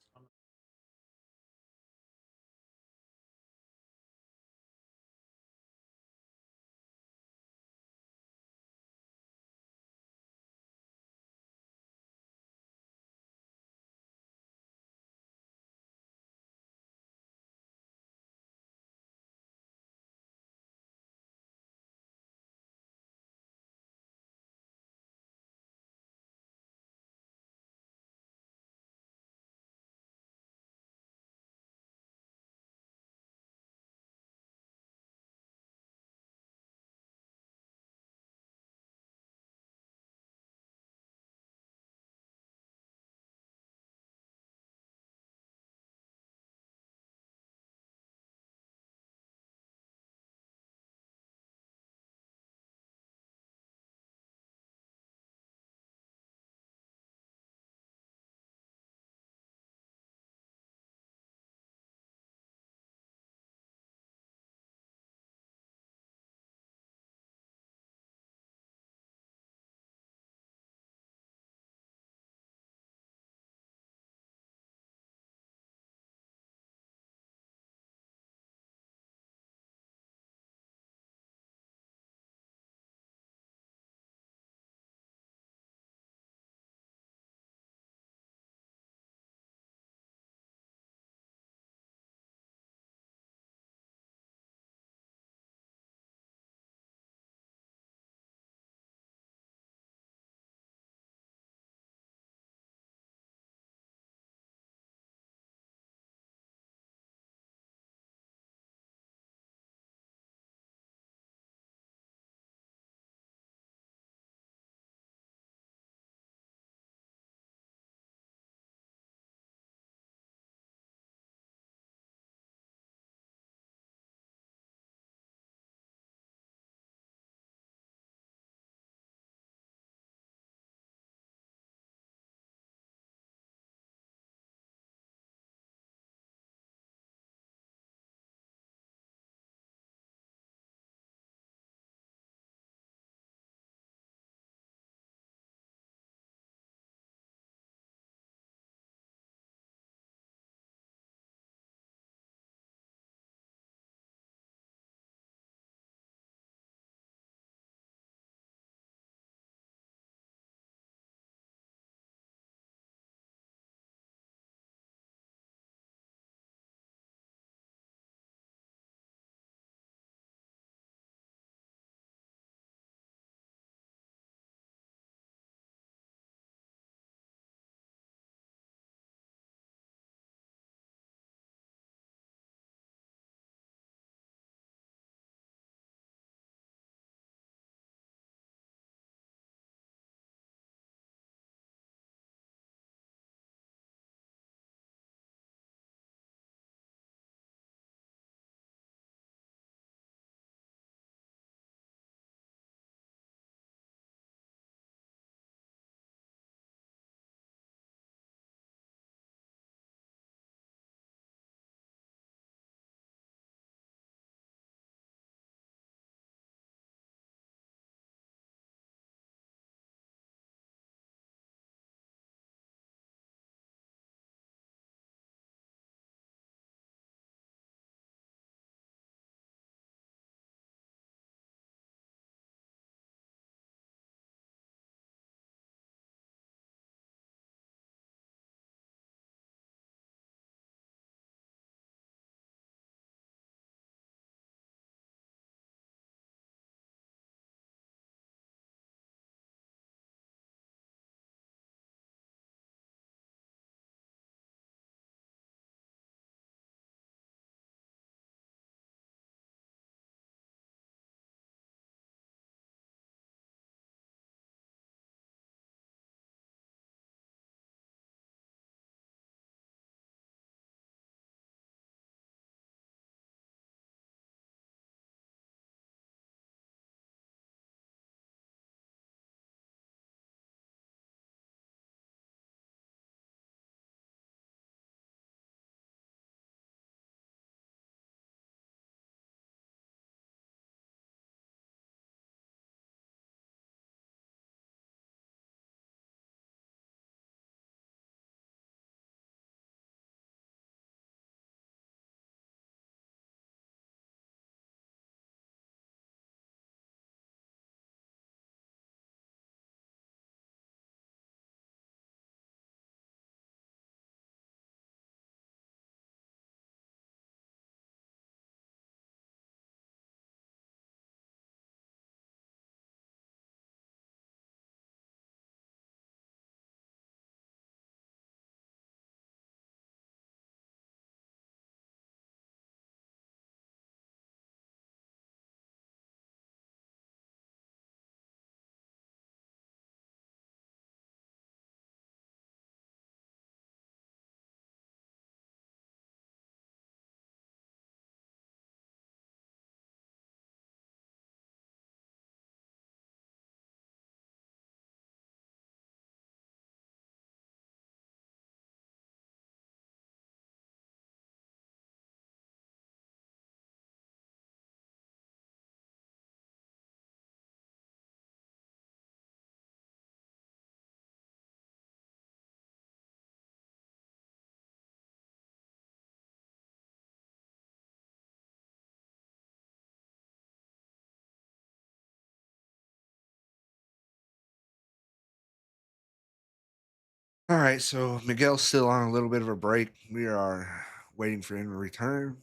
All right, so Miguel's still on a little bit of a break. We are waiting for him to return.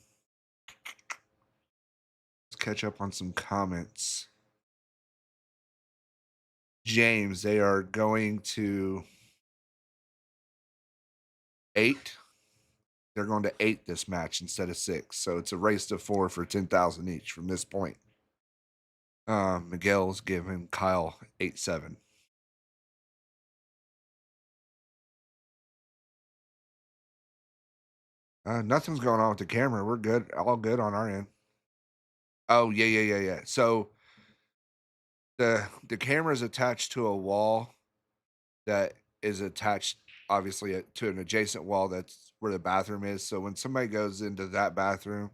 Let's catch up on some comments. James, they are going to 8. They're going to 8 this match instead of 6. So it's a race to 4 for 10,000 each from this point. Miguel's giving Kyle 8-7. Nothing's going on with the camera. We're good. All good on our end. Oh, yeah. So the camera is attached to a wall that is attached, obviously, to an adjacent wall that's where the bathroom is. So when somebody goes into that bathroom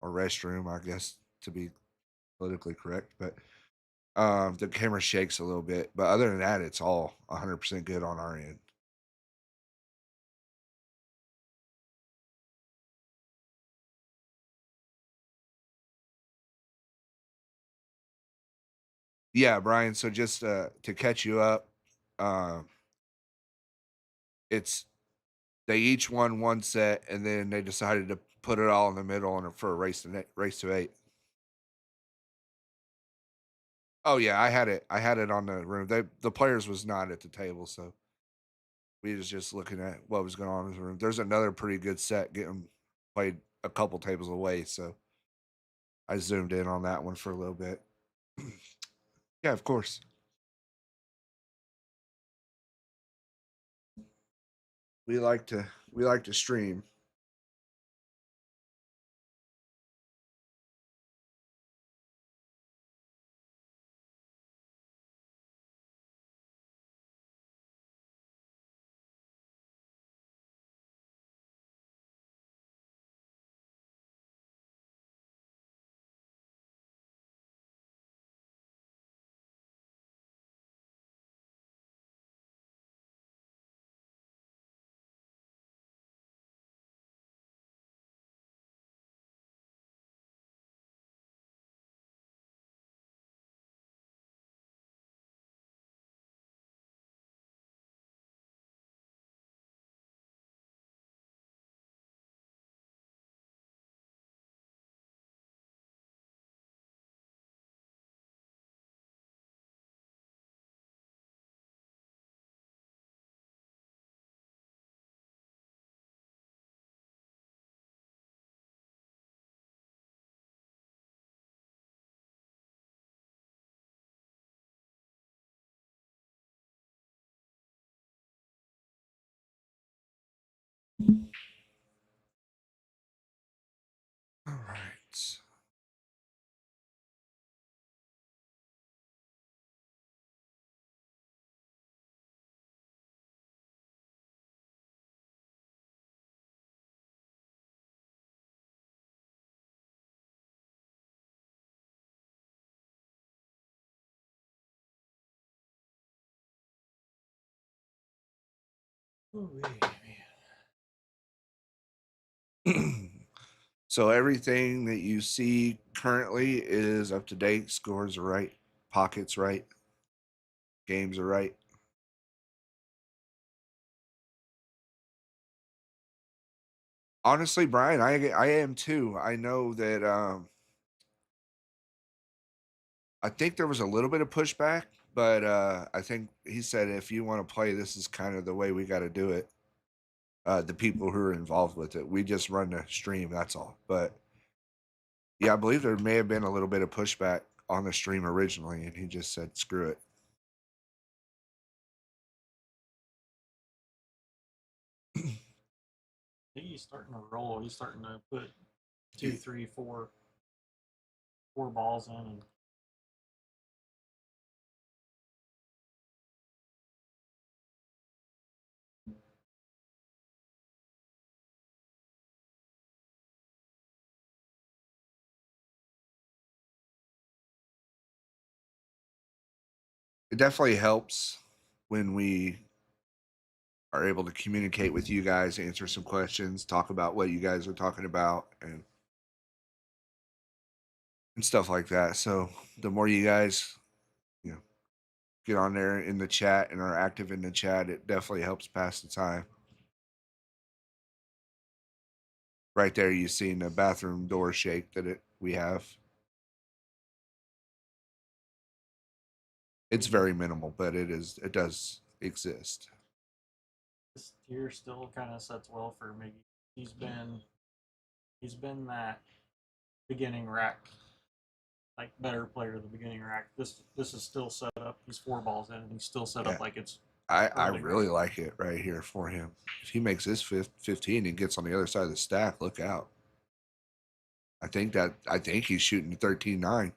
or restroom, I guess to be politically correct, but the camera shakes a little bit. But other than that, it's all 100% good on our end. Yeah, Brian. So just to catch you up, um, it's they each won one set, and then they decided to put it all in the middle and for a race to 8. Oh yeah, I had it. I had it on the room. The players was not at the table, so we was just looking at what was going on in the room. There's another pretty good set getting played a couple tables away, so I zoomed in on that one for a little bit. Yeah, of course. We like to stream. All right. So everything that you see currently is up to date. Scores are right. Pockets right. Games are right. Honestly, Brian, I am too. I know that I think there was a little bit of pushback, but I think he said if you want to play, this is kind of the way we got to do it. The people who are involved with it, we just run the stream. That's all. But yeah, I believe there may have been a little bit of pushback on the stream originally, and he just said, "Screw it." I think he's starting to roll. He's starting to put two, three, four balls in, and It definitely helps when we are able to communicate with you guys, answer some questions, talk about what you guys are talking about, and stuff like that. So the more you guys, you know, get on there in the chat and are active in the chat, it definitely helps pass the time. Right there, you seen the bathroom door shake that we have. It's very minimal, but it does exist. This tier still kind of sets well for Miggy. He's been that beginning rack, like better player of the beginning rack. This is still set up. He's 4 balls in, and he's still set up like it's. I really like it right here for him. If he makes this 15 and gets on the other side of the stack, look out. I think he's shooting 13-9.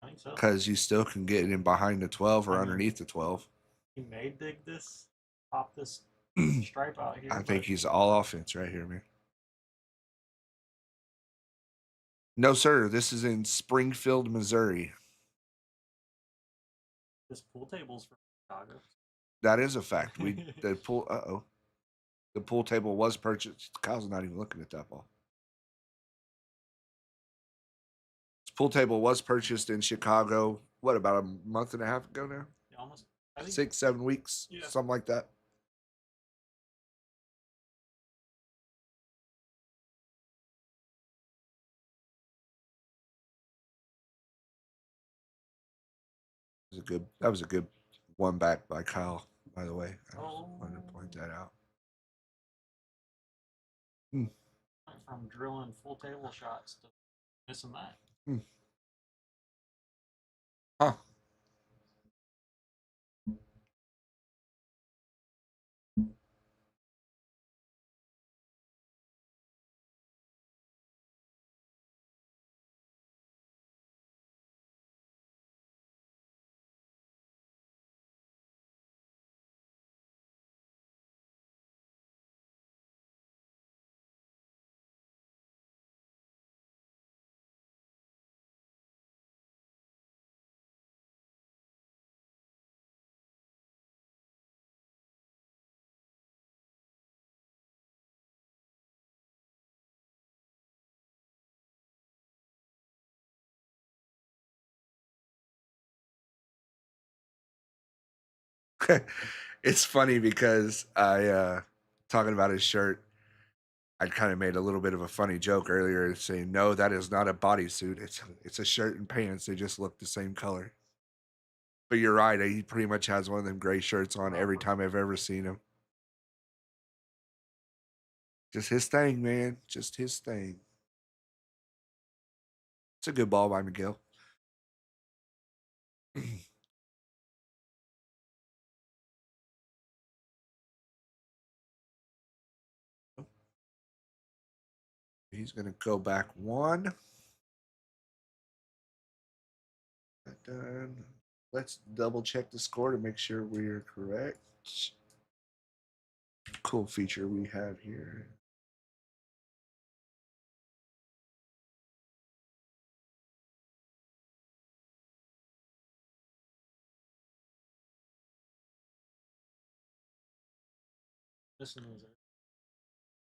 I think so. Because you still can get in behind the 12 or underneath the 12. He may dig this, pop this stripe out here. I think he's all offense right here, man. No, sir. This is in Springfield, Missouri. This pool table's from Chicago. That is a fact. The pool table was purchased. Kyle's not even looking at that ball. This pool table was purchased in Chicago. What, about a month and a half ago now? Yeah, almost 6-7 weeks, something like that. That was a good one back by Kyle, by the way. I wanted to point that out. From drilling full table shots to missing that. Huh. It's funny because I talking about his shirt, I kind of made a little bit of a funny joke earlier saying, no, that is not a bodysuit. It's a shirt and pants. They just look the same color. But you're right. He pretty much has one of them gray shirts on every time I've ever seen him. Just his thing, man. Just his thing. It's a good ball by Miguel. He's going to go back one. Done. Let's double check the score to make sure we're correct. Cool feature we have here.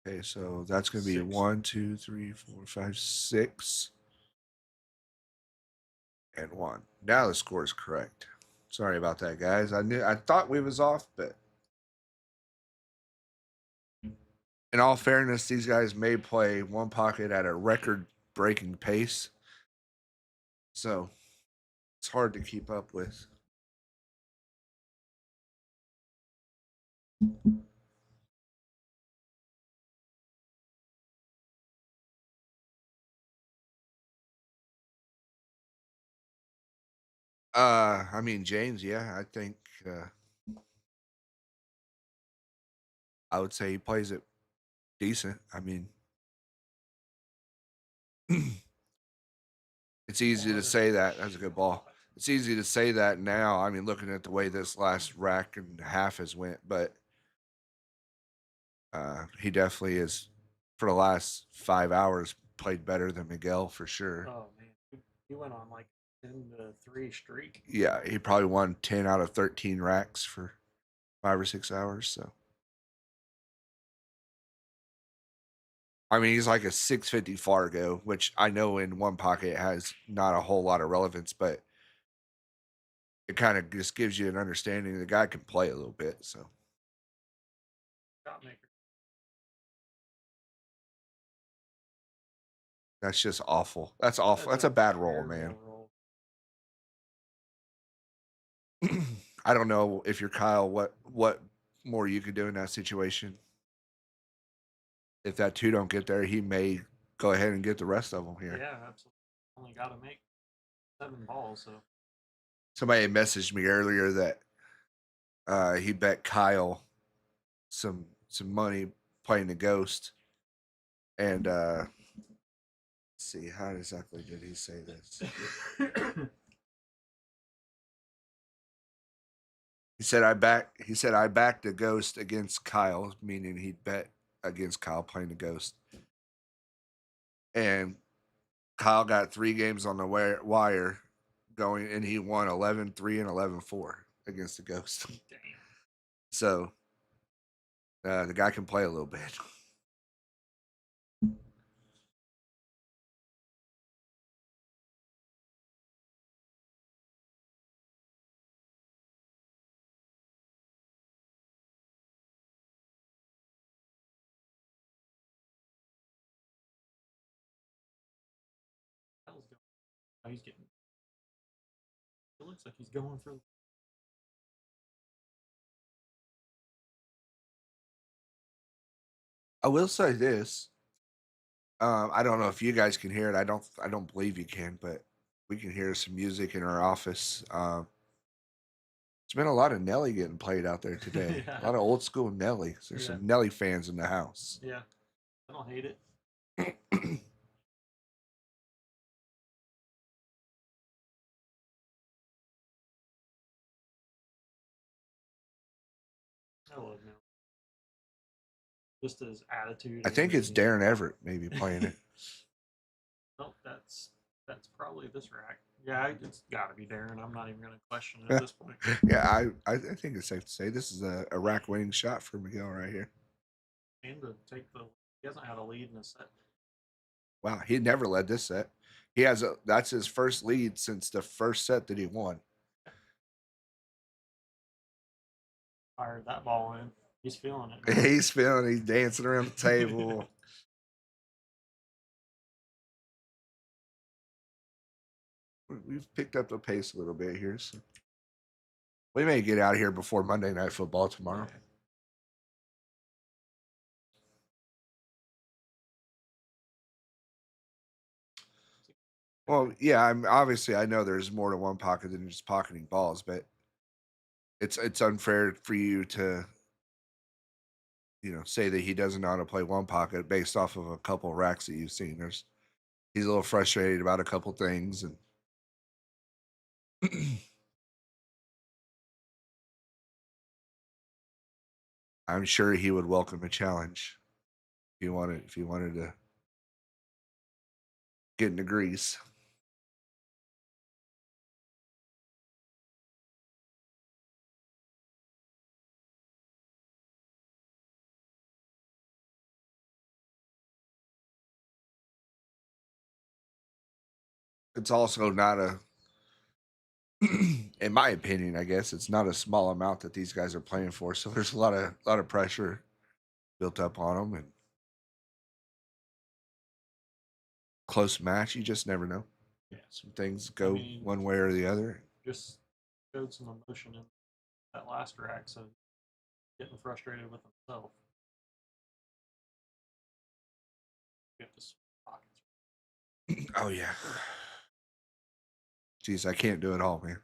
Okay, so that's going to be 1, 2, 3, 4, 5, 6, and 1. Now the score is correct. Sorry about that, guys. I thought we was off, but in all fairness, these guys may play one pocket at a record-breaking pace, so it's hard to keep up with. I mean, James, yeah, I think I would say he plays it decent. I mean, it's easy to say that. That's a good ball. It's easy to say that now. I mean, looking at the way this last rack and half has went, but he definitely is, for the last 5 hours, played better than Miguel for sure. Oh man, he went on like 10-3 streak. Yeah, he probably won 10 out of 13 racks for 5 or 6 hours. So, I mean, he's like a 650 Fargo, which I know in one pocket has not a whole lot of relevance, but it kind of just gives you an understanding the guy can play a little bit. So Shot maker. that's just awful. That's awful. That's a bad roll, man. Roll. I don't know if you're Kyle, what more you could do in that situation. If that 2 don't get there, he may go ahead and get the rest of them here. Yeah, absolutely. Only got to make 7 balls, so. Somebody messaged me earlier that he bet Kyle some money playing the ghost, and let's see, how exactly did he say this? He said I backed the ghost against Kyle, meaning he'd bet against Kyle playing the ghost. And Kyle got 3 games on the wire going, and he won 11-3 and 11-4 against the ghost. Damn. So the guy can play a little bit. Hell's going. Oh, he's getting. It looks like he's going for. I will say this. I don't know if you guys can hear it. I don't believe you can, but we can hear some music in our office. There's been a lot of Nelly getting played out there today. Yeah. A lot of old school Nelly. There's some Nelly fans in the house. Yeah, I don't hate it. I love him. Just his attitude. I think it's Darren Everett maybe playing it. Nope, that's probably this rack. Yeah, it's got to be Darren. I'm not even going to question it at this point. Yeah, I think it's safe to say this is a rack winning shot for Miguel right here. And to take he hasn't had a lead in a set. Wow, he never led this set. That's his first lead since the first set that he won. Fired that ball in. He's feeling it. He's dancing around the table. We've picked up the pace a little bit here, so we may get out of here before Monday Night Football tomorrow. Yeah. Well, yeah, I know there's more to one pocket than just pocketing balls, but it's unfair for you to say that he doesn't know how to play one pocket based off of a couple racks that you've seen. He's a little frustrated about a couple things, and I'm sure he would welcome a challenge if you wanted to get into grease. It's also not in my opinion, I guess it's not a small amount that these guys are playing for. So there's a lot of pressure built up on them, and close match. You just never know. Yeah, some things go one way or the other. Just showed some emotion in that last rack, so getting frustrated with himself. Oh yeah. Jeez, I can't do it all, man.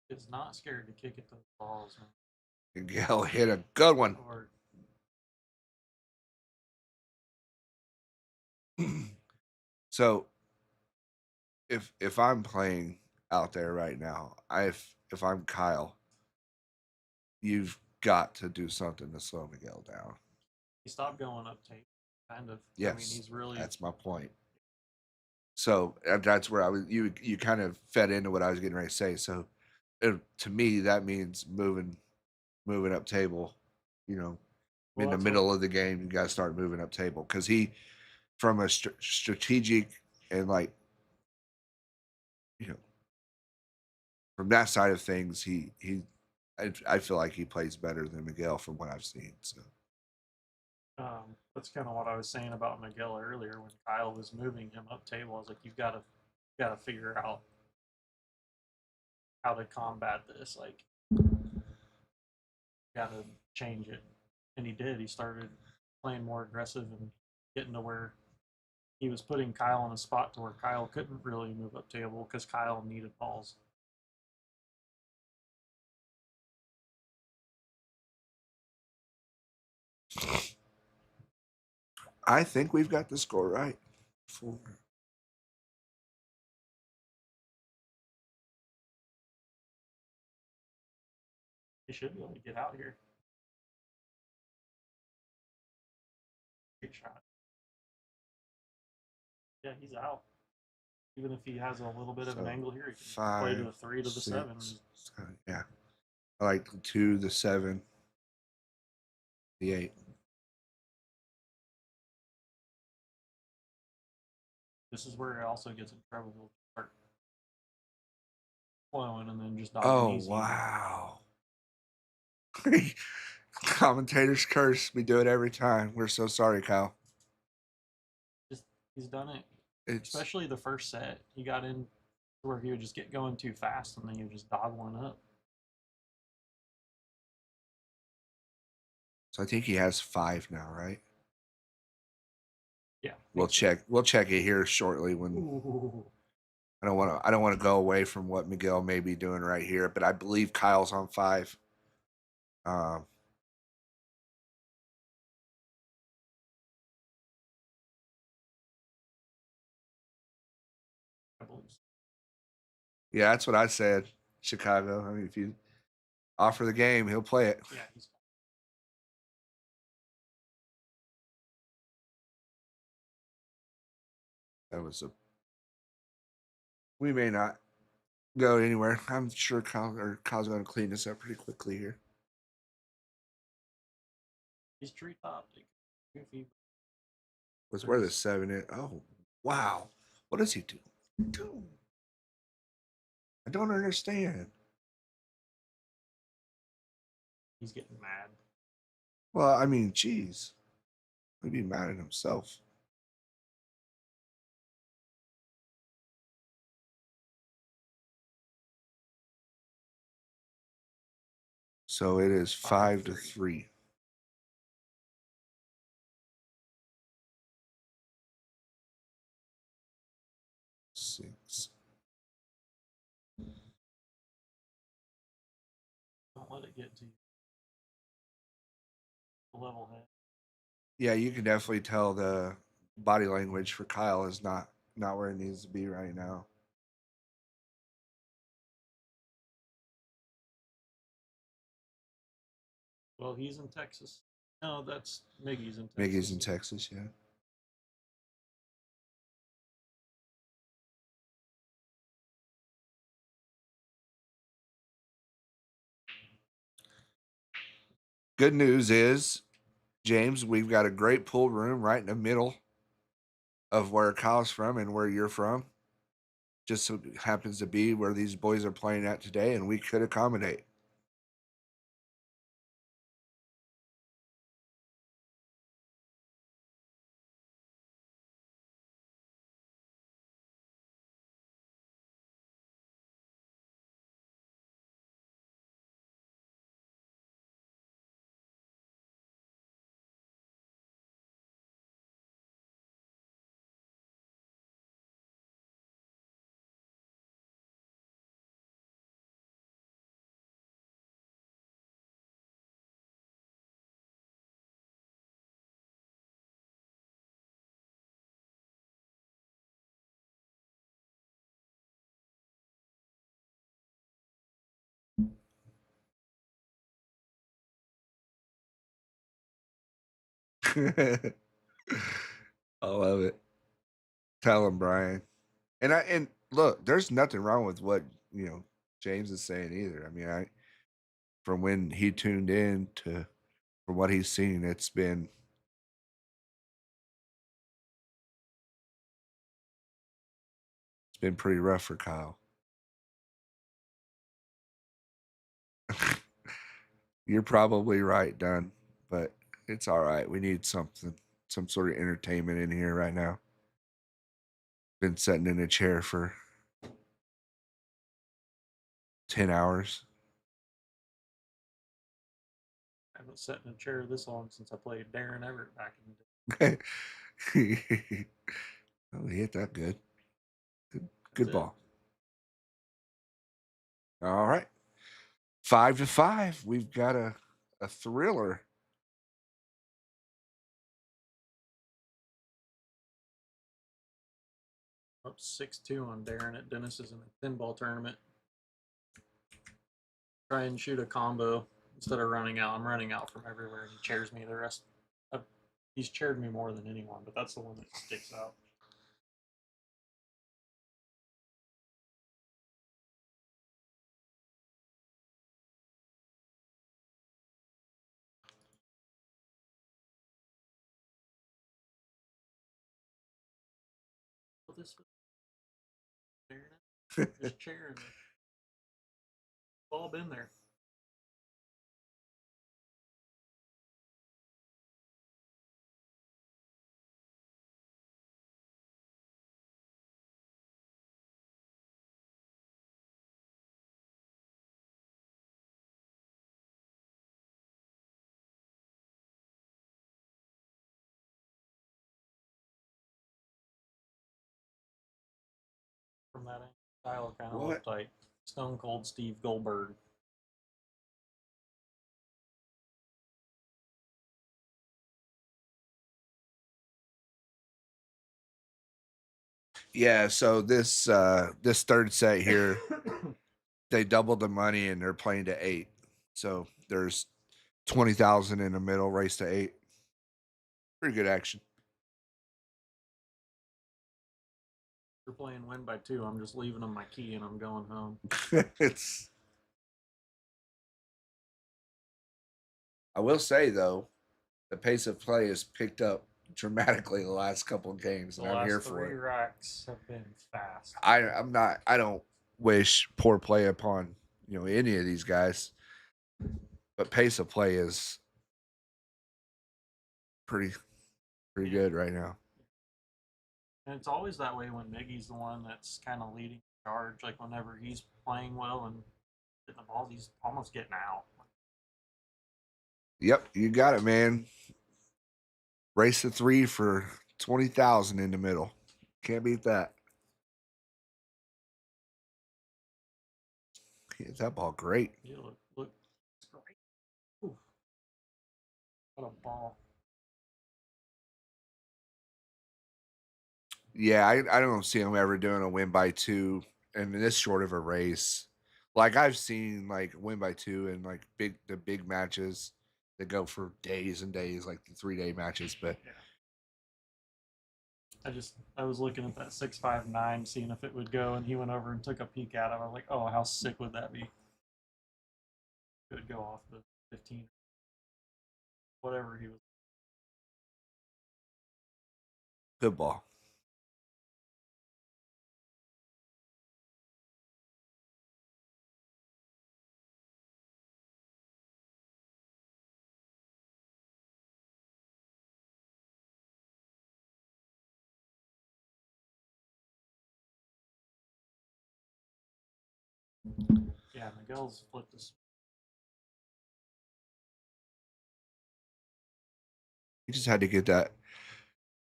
Is not scared to kick at those balls, man. Miguel hit a good one. So if I'm playing out there right now, if I'm Kyle, you've got to do something to slow Miguel down. He stopped going up tape, kind of. I mean, Yes, he's really that's my point. So that's where I was. You kind of fed into what I was getting ready to say. So to me, that means moving up table. You know, well. in the That's what middle of the game, you got to start moving up table because he, from a strategic and like you know, from that side of things, I feel like he plays better than Miguel from what I've seen. So that's kind of what I was saying about Miguel earlier when Kyle was moving him up table. I was like, you've got to figure out how to combat this. Like, got to change it, and he did. He started playing more aggressive and getting to where he was putting Kyle in a spot to where Kyle couldn't really move up table because Kyle needed balls. I think we've got the score right. For He should be able to get out here. Great shot. Yeah, he's out. Even if he has a little bit of an angle here, he can play to the 3 to the 7. yeah. I like the 2, the 7, the 8. This is where it also gets in trouble. He'll start flowing and then just Oh dogging easy. wow! Commentators curse. We do it every time. We're so sorry, Kyle. He's done it, It's especially the first set. He got in where he would just get going too fast and then he would just dog one up. so I think he has 5 now, right? Yeah, We'll check. We'll check it here shortly when Ooh. I don't want to go away from what Miguel may be doing right here, but I believe Kyle's on 5. Um, I believe so. yeah, that's what I said. Chicago. I mean, if you offer the game, he'll play it. Yeah, That was a. We may not go anywhere. I'm sure Kyle's going to clean this up pretty quickly here. he's treetop. Goofy. Was where the 7 is. Oh, wow. What does he do? Dude, I don't understand. He's getting mad. Well, I mean, geez. He'd be mad at himself. So it is 5-3. 6. Don't let it get to you. Level head. Yeah, you can definitely tell the body language for Kyle is not where it needs to be right now. Well, he's in Texas. No, that's Miggy's in Texas. Miggy's in Texas, yeah. Good news is, James, we've got a great pool room right in the middle of where Kyle's from and where you're from. Just so happens to be where these boys are playing at today, and we could accommodate. I love it. Tell him, Brian. And look, there's nothing wrong with what James is saying either. I mean, from when he tuned in to from what he's seen, it's been pretty rough for Kyle. You're probably right, Dunn, but it's all right. We need some sort of entertainment in here right now. Been sitting in a chair for 10 hours. I haven't sat in a chair this long since I played Darren Everett back in the day. Oh, he hit that good. Good ball. All right. 5-5. We've got a thriller. Up 6-2 on Darren at Dennis's in a pinball tournament. Try and shoot a combo instead of running out. I'm running out from everywhere, and he chairs me the rest. He's chaired me more than anyone, but that's the one that sticks out. This Darren, chair. It's all been there. From that style, kind of looked like Stone Cold Steve Goldberg. Yeah, so this third set here, they doubled the money and they're playing to 8. So there's 20,000 in the middle, race to 8. Pretty good action. They're playing win by 2. I'm just leaving them my key and I'm going home. I will say though, the pace of play has picked up dramatically the last couple of games, and I'm here for it. The last 3 racks have been fast. I don't wish poor play upon any of these guys, but pace of play is pretty good right now. And it's always that way when Miggy's the one that's kind of leading the charge. Like whenever he's playing well and hitting the balls, he's almost getting out. Yep, you got it, man. Race to 3 for 20,000 in the middle. Can't beat that. Hit that ball great. Yeah, look, it's great. Ooh. What a ball. Yeah, I don't see him ever doing a win by 2 in this short of a race. Like I've seen like win by 2 in like the big matches that go for days and days, like the 3-day matches. But yeah. I was looking at that 659, seeing if it would go, and he went over and took a peek at it. I was like, oh, how sick would that be? It would go off the 15, whatever he was. good ball. Yeah, Miguel's flipped this. He just had to get that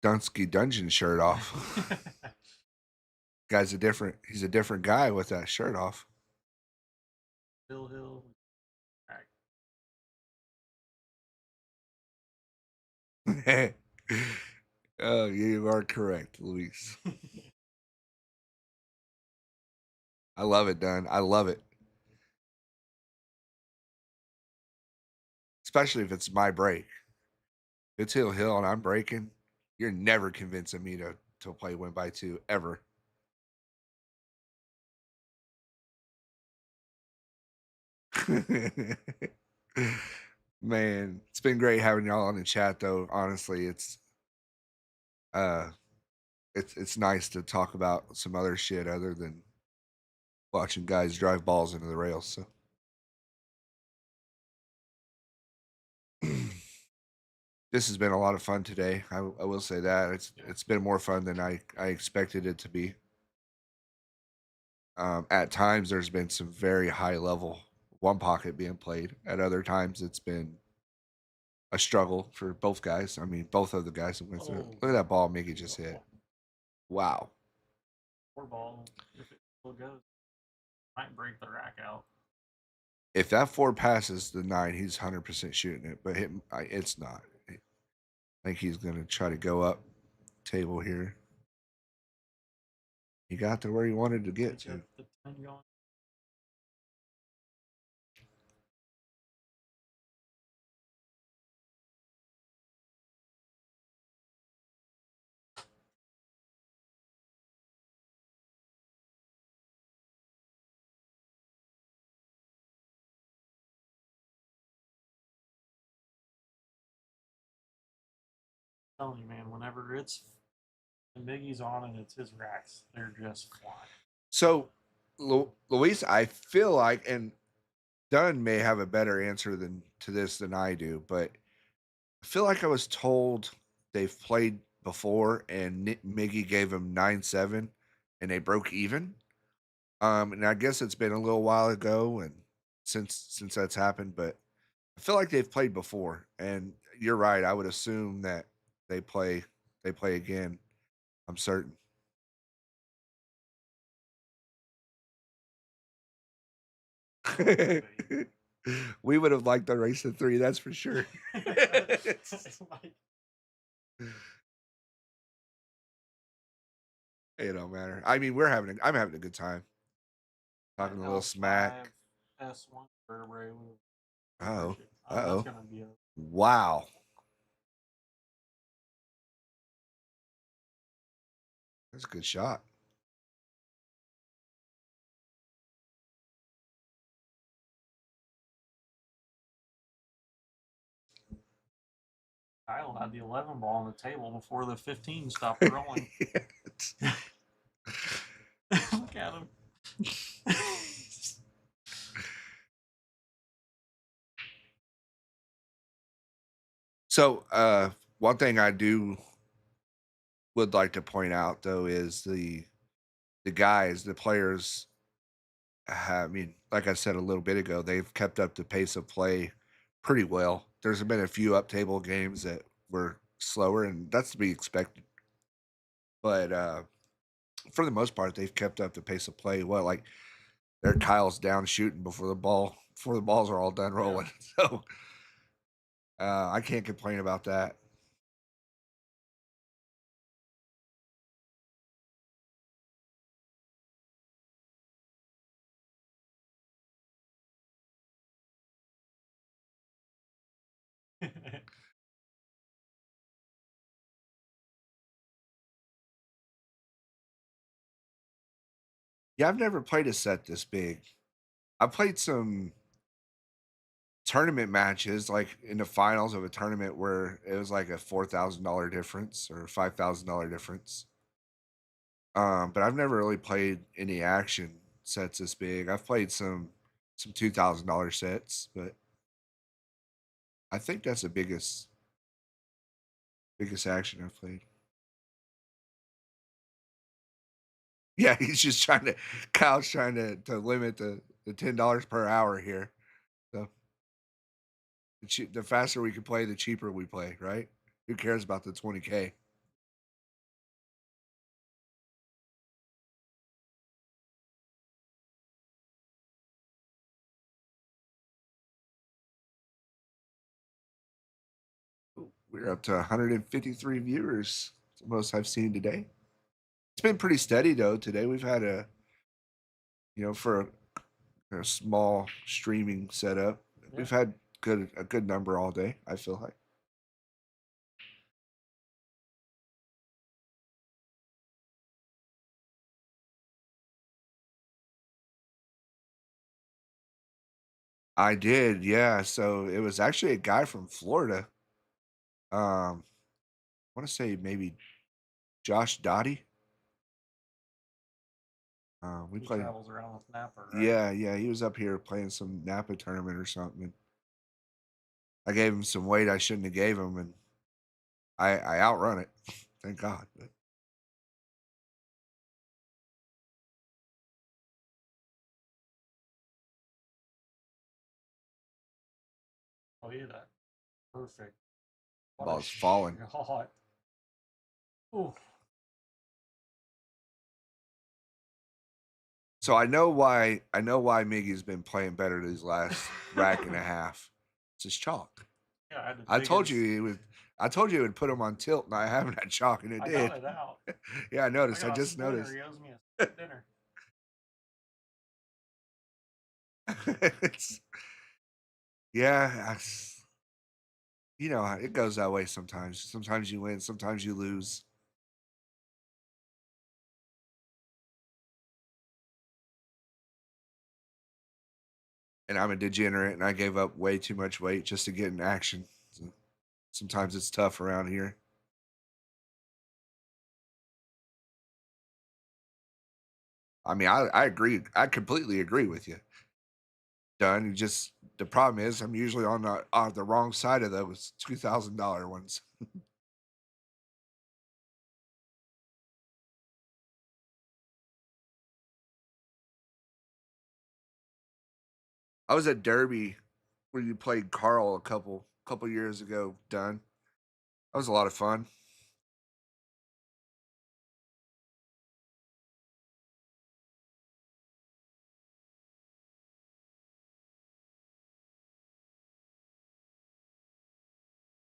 Dunsky Dungeon shirt off. He's a different guy with that shirt off. Hill. Oh, you are correct, Luis. I love it, Dunn. I love it. Especially if it's my break. It's hill, and I'm breaking. You're never convincing me to play win by two ever. Man, it's been great having y'all on the chat though. Honestly, uh it's nice to talk about some other shit other than watching guys drive balls into the rails. So this has been a lot of fun today. I will say that it's been more fun than I expected it to be. At times, there's been some very high level one pocket being played. At other times, it's been a struggle for both guys. I mean, both of the guys that went through it. Oh, Look at that ball Miggy just hit. Wow. poor ball. If it still goes, might break the rack out. If that four passes the nine, he's 100% shooting it, but it's not. I think he's going to try to go up table here. He got to where he wanted to get to. The 10 going. I'm telling you, man, whenever it's the Miggy's on and it's his racks, they're just flying. So, Luis, I feel like, and Dunn may have a better answer to this than I do, but I feel like I was told they've played before and Miggy gave them 9-7 and they broke even. And I guess it's been a little while ago and since that's happened, but I feel like they've played before. And you're right. I would assume that they play again. I'm certain. We would have liked the race to 3, that's for sure. It don't matter. I mean, I'm having a good time. Talking a little smack. S1 vertebrae. Oh. That's gonna be a Wow. That's a good shot. Kyle had the 11 ball on the table before the 15 stopped rolling. Look at him. So, one thing I would like to point out though is the players. I mean, like I said a little bit ago, they've kept up the pace of play pretty well. There's been a few up table games that were slower, and that's to be expected. But for the most part, they've kept up the pace of play. Well, like their Kyle's down shooting before the balls are all done rolling. Yeah. So I can't complain about that. Yeah, I've never played a set this big. I played some tournament matches, like in the finals of a tournament where it was like a $4,000 difference or $5,000 difference. But I've never really played any action sets this big. I've played some $2,000 sets, but I think that's the biggest action I've played. Yeah, he's just Kyle's trying to limit the $10 per hour here. So the faster we can play, the cheaper we play, right? Who cares about the 20K? We're up to 153 viewers. It's the most I've seen today. It's been pretty steady though. Today we've had for a small streaming setup, we've had a good number all day. I feel like. I did, yeah. So it was actually a guy from Florida. I want to say maybe Josh Dottie. We He played. travels around with Napper, right? Yeah, yeah. He was up here playing some Napa tournament or something. And I gave him some weight I shouldn't have gave him, and I outrun it. Thank God. But Oh yeah, that perfect. the What a ball's falling. shot! Ooh, So I know why Miggy's been playing better these last rack and a half. It's his chalk. yeah, I had to I dig told his. you he would. I told you it would put him on tilt, and I haven't had chalk, and it I did. got it out. Yeah, I I noticed. I got a just spinner. noticed. He owes me a dinner. It's, yeah, it goes that way sometimes. Sometimes you win, sometimes you lose. And I'm a degenerate, and I gave up way too much weight just to get in action. So sometimes it's tough around here. I mean, I agree. I completely agree with you. Done. Just the problem is I'm usually on the wrong side of those $2,000 ones. I was at Derby where you played Carl a couple years ago. Done. That was a lot of fun.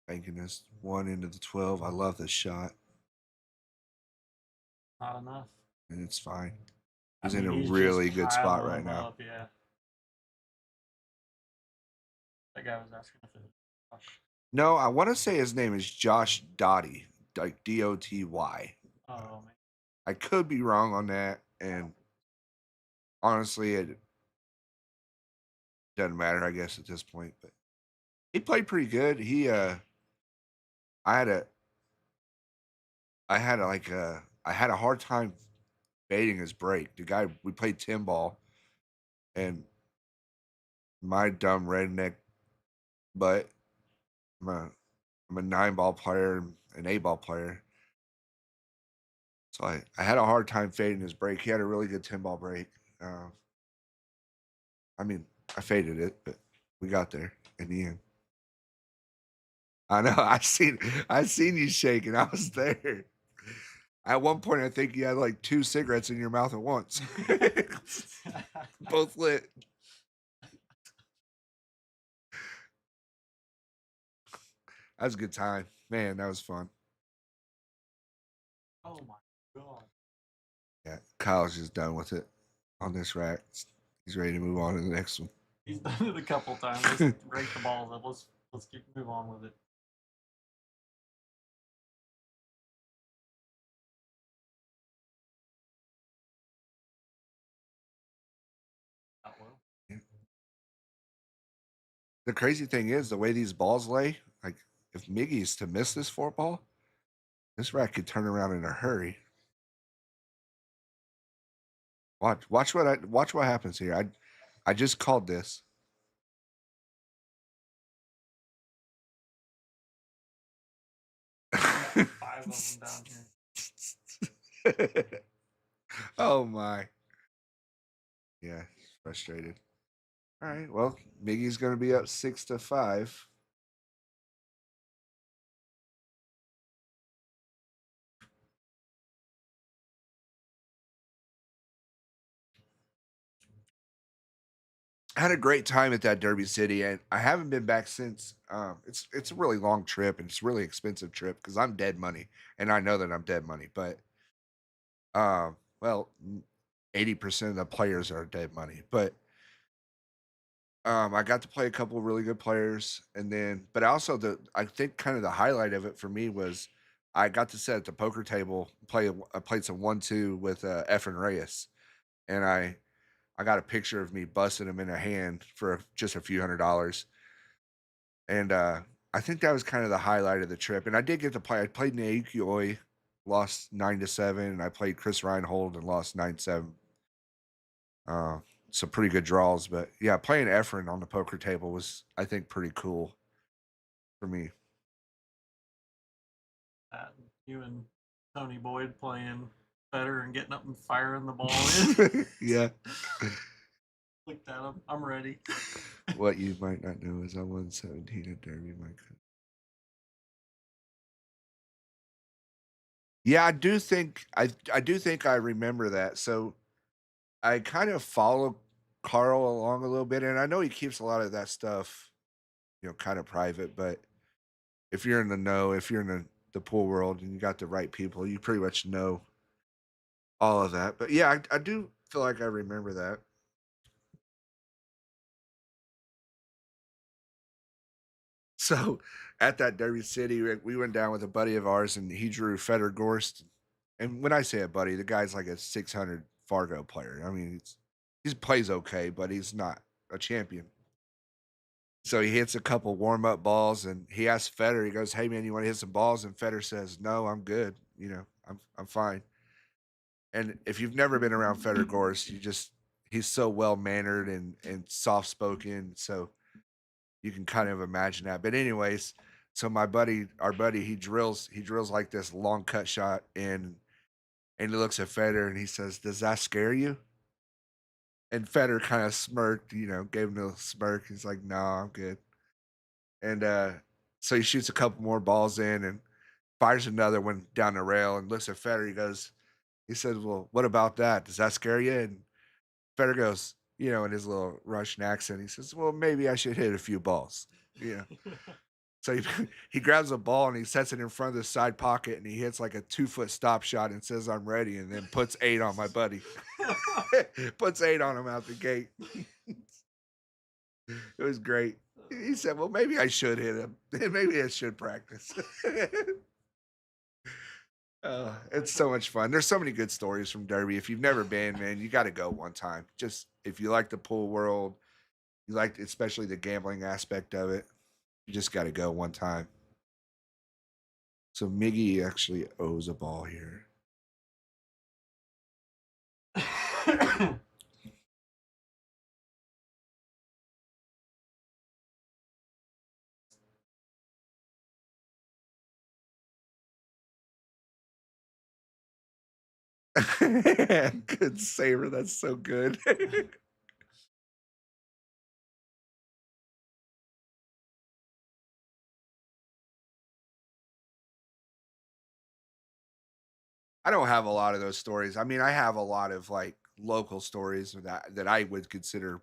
Banking this one into the 12. I love this shot, Not enough. and it's fine. I He's in mean, a he's just really good spot piling right them now. up. Yeah, that guy was asking if it was Josh. No, I want to say his name is Josh Dotty, like Doty. Oh man, I could be wrong on that, and honestly, it doesn't matter, I guess, at this point. But he played pretty good. I had a, I had a hard time baiting his break. The guy we played tin ball, and my dumb redneck butt. I'm a, I'm a 9 ball player, an 8 ball player. So I had a hard time fading his break. He had a really good 10 ball break. Uh, I mean, I faded it, but we got there in the end. I know. I seen you shaking. I was there. At one point, I think you had like 2 cigarettes in your mouth at once, both lit. That was a good time, man. That was fun. oh my god. Yeah, Kyle's just done with it on this rack. He's ready to move on to the next one. He's done it a couple times. Let's break the balls up. Let's keep move on with it. Not well. Yeah. The crazy thing is the way these balls lay. Like if Miggy's to miss this 4 ball, this rack could turn around in a hurry. Watch what happens here. I just called this. I got 5 of them down here. Oh my. Yeah, frustrated. All right. Well, Miggy's going to be up 6-5. I had a great time at that Derby City, and I haven't been back since. It's a really long trip, and it's a really expensive trip because I'm dead money, and I know that I'm dead money. But well, 80% of the players are dead money. But I got to play a couple of really good players, and then, but also I think kind of the highlight of it for me was I got to sit at the poker table, I played some 1-2 with Efren Reyes, and I I got a picture of me busting him in a hand for just a few $100s. And I think that was kind of the highlight of the trip. And I did get to play. I played Naoki Oi, lost 9-7, and I played Chris Reinhold and lost 9-7. Some pretty good draws, but yeah, playing Efren on the poker table was, I think, pretty cool for me. You and Tony Boyd playing better and getting up and firing the ball in. Yeah. Looked at him. I'm ready. What you might not know is I won 17 at Derby, Mike. Yeah, I do think I remember that. So I kind of follow Carl along a little bit, and I know he keeps a lot of that stuff, kind of private. But if you're in the know, if you're in the pool world and you got the right people, you pretty much know all of that. But yeah, I do feel like I remember that. So at that Derby City, we went down with a buddy of ours, and he drew Feder Gorst. And when I say a buddy, the guy's like a 600 Fargo player. I mean, he plays okay, but he's not a champion. So he hits a couple warm up balls, and he asks Feder. He goes, "Hey man, you want to hit some balls?" And Feder says, "No, I'm good. I'm fine." And if you've never been around Feder Gorst, he's so well mannered and soft spoken. So you can kind of imagine that. But anyways, so our buddy, he drills like this long cut shot in, and he looks at Feder and he says, "Does that scare you?" And Feder kind of smirked, gave him a smirk. He's like, "No, I'm good." And so he shoots a couple more balls in and fires another one down the rail and looks at Feder. He says, "Well, what about that? Does that scare you?" And Feder goes, in his little Russian accent, he says, "Well, maybe I should hit a few balls." Yeah. So he grabs a ball and he sets it in front of the side pocket and he hits like a 2-foot stop shot and says, "I'm ready," and then puts 8 on my buddy. Puts 8 on him out the gate. It was great. He said, "Well, maybe I should hit him. Maybe I should practice." It's so much fun. There's so many good stories from Derby. If you've never been, man, you got to go one time. Just if you like the pool world, you like especially the gambling aspect of it, you just got to go one time. So Miggy actually owes a ball here. Good saver. That's so good. I don't have a lot of those stories. I mean, I have a lot of like local stories that I would consider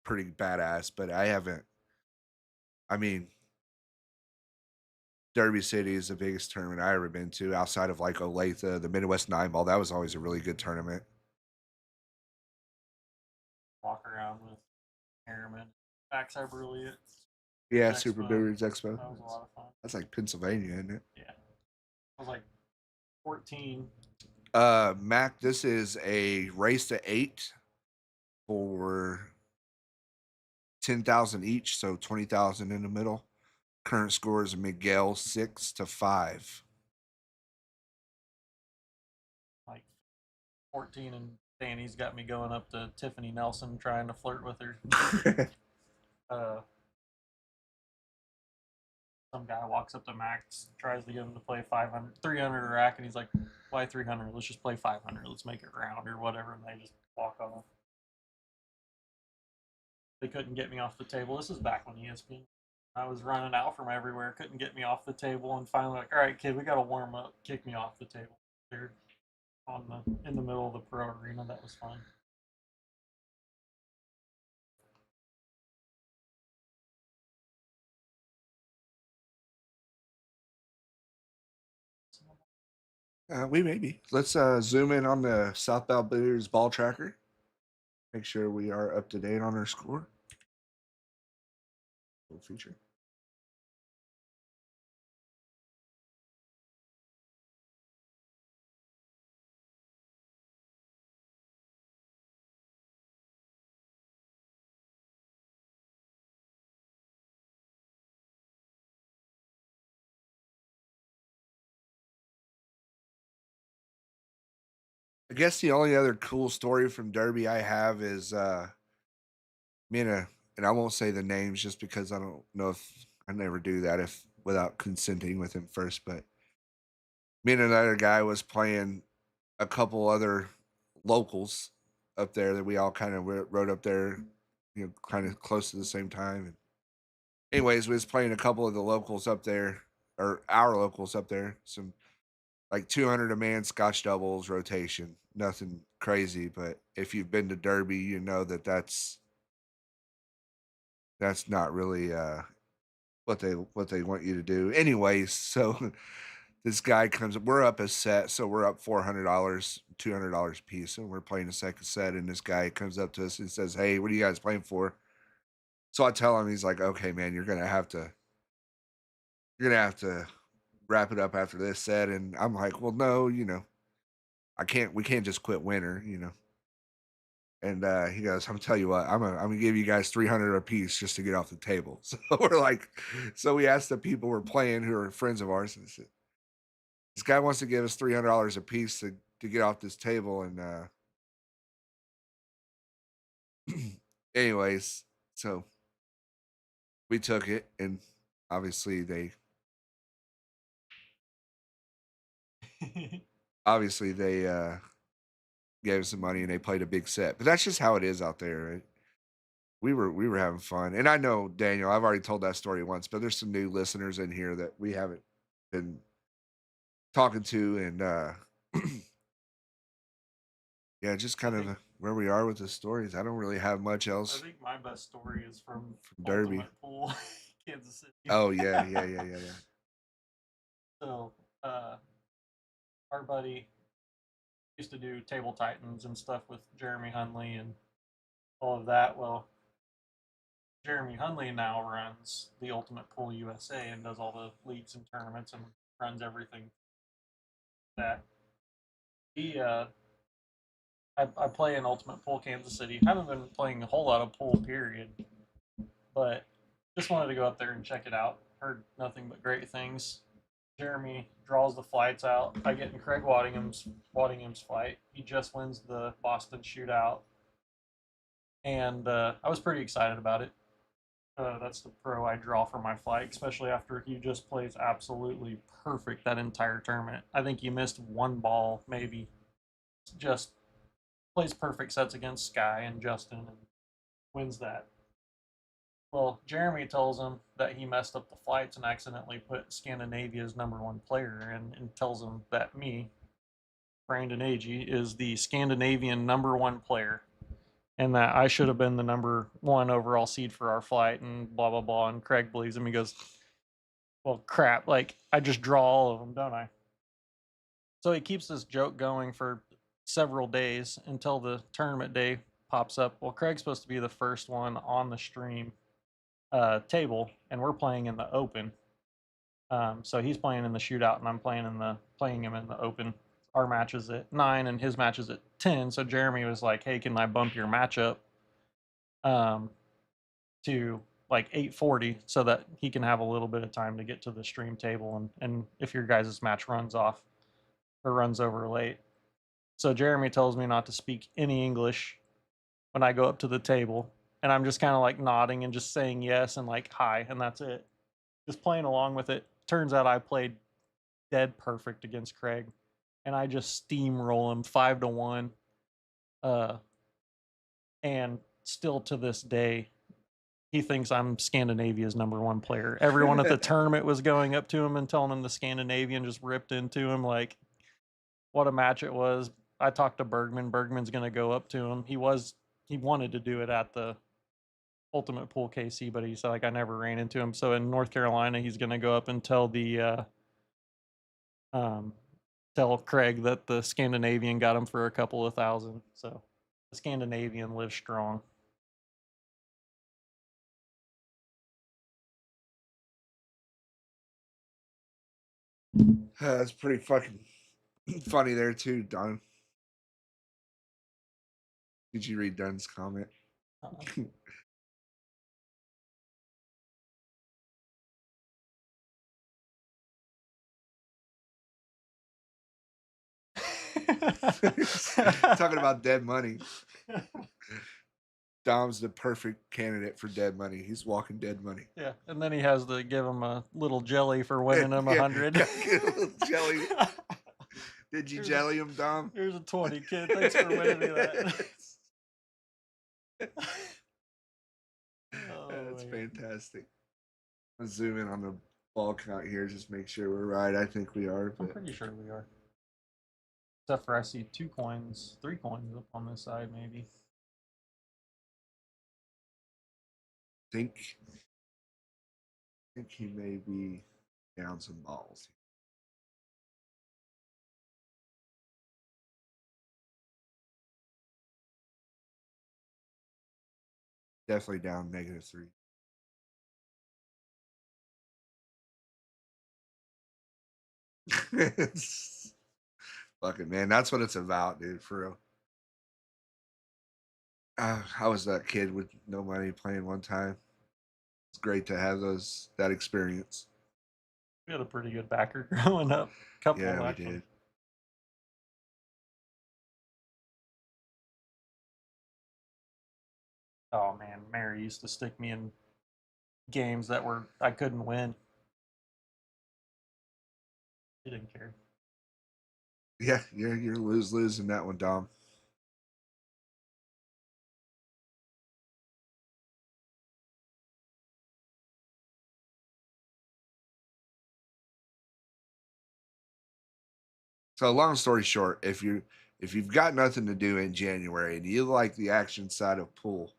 pretty badass, but I haven't. I mean, Derby City is the biggest tournament I ever been to outside of like Olathe, the Midwest Nine Ball. That was always a really good tournament. Walk around with Harriman, backside Burley. Yeah, Super Brewers Expo. That was a lot of fun. That's like Pennsylvania, isn't it? Yeah. I was like 14. Mac, this is a race to 8 for 10,000 each, so 20,000 in the middle. Current score is Miguel 6-5. Like 14, and Danny's got me going up to Tiffany Nelson trying to flirt with her. Some guy walks up to Max, tries to get him to play 500, 300 rack, and he's like, "Why 300? Let's just play 500. Let's make it round or whatever." And they just walk off. They couldn't get me off the table. This is back when ESPN. I was running out from everywhere, couldn't get me off the table, and finally, like, "All right, kid, we got to warm up." Kick me off the table. They're in the middle of the pro arena. That was fun. We may be. Let's zoom in on the Southbound Bears ball tracker. Make sure we are up to date on our score. Full feature. guess the only other cool story from Derby I have is me and I won't say the names just because I don't know if I never do that if without consenting with him first, but me and another guy was playing a couple other locals up there that we all kind of rode up there, kind of close to the same time. And anyways, we was playing a couple of the locals up there, or our locals up there, some like 200 a man Scotch doubles rotation, nothing crazy. But if you've been to Derby, you know that that's not really what they want you to do. Anyways, so this guy comes. We're up a set, so we're up $400, $200 a piece, and we're playing a second set. And this guy comes up to us and says, "Hey, what are you guys playing for?" So I tell him, he's like, "Okay, man, you're gonna have to wrap it up after this set." And I'm like, "Well, no, I can't. We can't just quit winter. And he goes, "I'm tell you what, I'm gonna give you guys 300 a piece just to get off the table." So we're like, so we asked the people we're playing who are friends of ours, and said, this guy wants to give us $300 a piece to get off this table. And anyways, so we took it, and obviously they gave us some money and they played a big set. But that's just how it is out there. Right? We were having fun. And I know, Daniel, I've already told that story once, but there's some new listeners in here that we haven't been talking to, and yeah, just kind of where we are with the stories. I don't really have much I else think my best story is from Derby. Ultimate Pool, Kansas City. Oh yeah. So, our buddy used to do Table Titans and stuff with Jeremy Hunley and all of that. Well, Jeremy Hunley now runs the Ultimate Pool USA and does all the leagues and tournaments and runs everything that he I play in Ultimate Pool Kansas City. Haven't been playing a whole lot of pool period, but just wanted to go up there and check it out. Heard nothing but great things. Jeremy draws the flights out. I get in Craig Waddingham's flight. He just wins the Boston Shootout, and I was pretty excited about it. That's the pro I draw for my flight, especially after he just plays absolutely perfect that entire tournament. I think he missed one ball, maybe. Just plays perfect sets against Sky and Justin and wins that. Well, Jeremy tells him that he messed up the flights and accidentally put Scandinavia's number one player and tells him that me, Brandon Agee, is the Scandinavian number one player and that I should have been the number one overall seed for our flight and blah, blah, blah. And Craig believes him. He goes, well, crap. Like, I just draw all of them, don't I? So he keeps this joke going for several days until the tournament day pops up. Well, Craig's supposed to be the first one on the stream table, and we're playing in the open. So he's playing in the shootout, and I'm playing him in the open. Our match is at 9, and his match is at 10. So Jeremy was like, "Hey, can I bump your matchup um, to like 8:40 so that he can have a little bit of time to get to the stream table, and if your guys' match runs off or runs over late." So Jeremy tells me not to speak any English when I go up to the table, and I'm just kind of like nodding and just saying yes and like hi, and that's it. Just playing along with it. Turns out I played dead perfect against Craig, and I just steamroll him 5-1. Uh, and still to this day, he thinks I'm Scandinavia's number one player. Everyone at the tournament was going up to him and telling him the Scandinavian just ripped into him. Like, what a match it was. I talked to Bergman. Bergman's going to go up to him. He wanted to do it at the Ultimate Pool KC, but he said, like, I never ran into him. So in North Carolina, he's going to go up and tell tell Craig that the Scandinavian got him for a couple of thousand. So the Scandinavian lives strong. That's pretty fucking funny there too, Don. Did you read Dun's comment? Talking about dead money. Dom's the perfect candidate for dead money. He's walking dead money. Yeah, and then he has to give him a little jelly for winning him 100. Get a little jelly. Did you jelly him, Dom? Here's a 20, kid. Thanks for winning me that. That's fantastic. Let's zoom in on the ball count here. Just make sure we're right. I think we are. I'm pretty sure we are. Except for I see 2 coins, 3 coins up on this side, maybe. I think he may be down some balls. Definitely down -3. Fucking man, that's what it's about, dude. For real. I was that kid with no money playing one time. It's great to have that experience. We had a pretty good backer growing up. Couple yeah, we actually. did. Oh man, Mary used to stick me in games that I couldn't win. He didn't care. Yeah, you're lose in that one, Dom. So long story short, if you've got nothing to do in January and you like the action side of pool,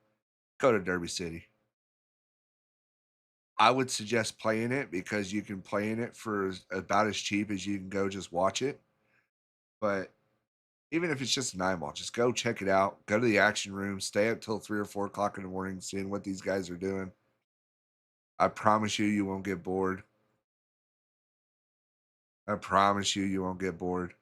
go to Derby City. I would suggest playing it because you can play in it for about as cheap as you can go just watch it. But even if it's just an eyeball, just go check it out. Go to the action room, stay up till 3 or 4 o'clock in the morning, seeing what these guys are doing. I promise you won't get bored. I promise you won't get bored.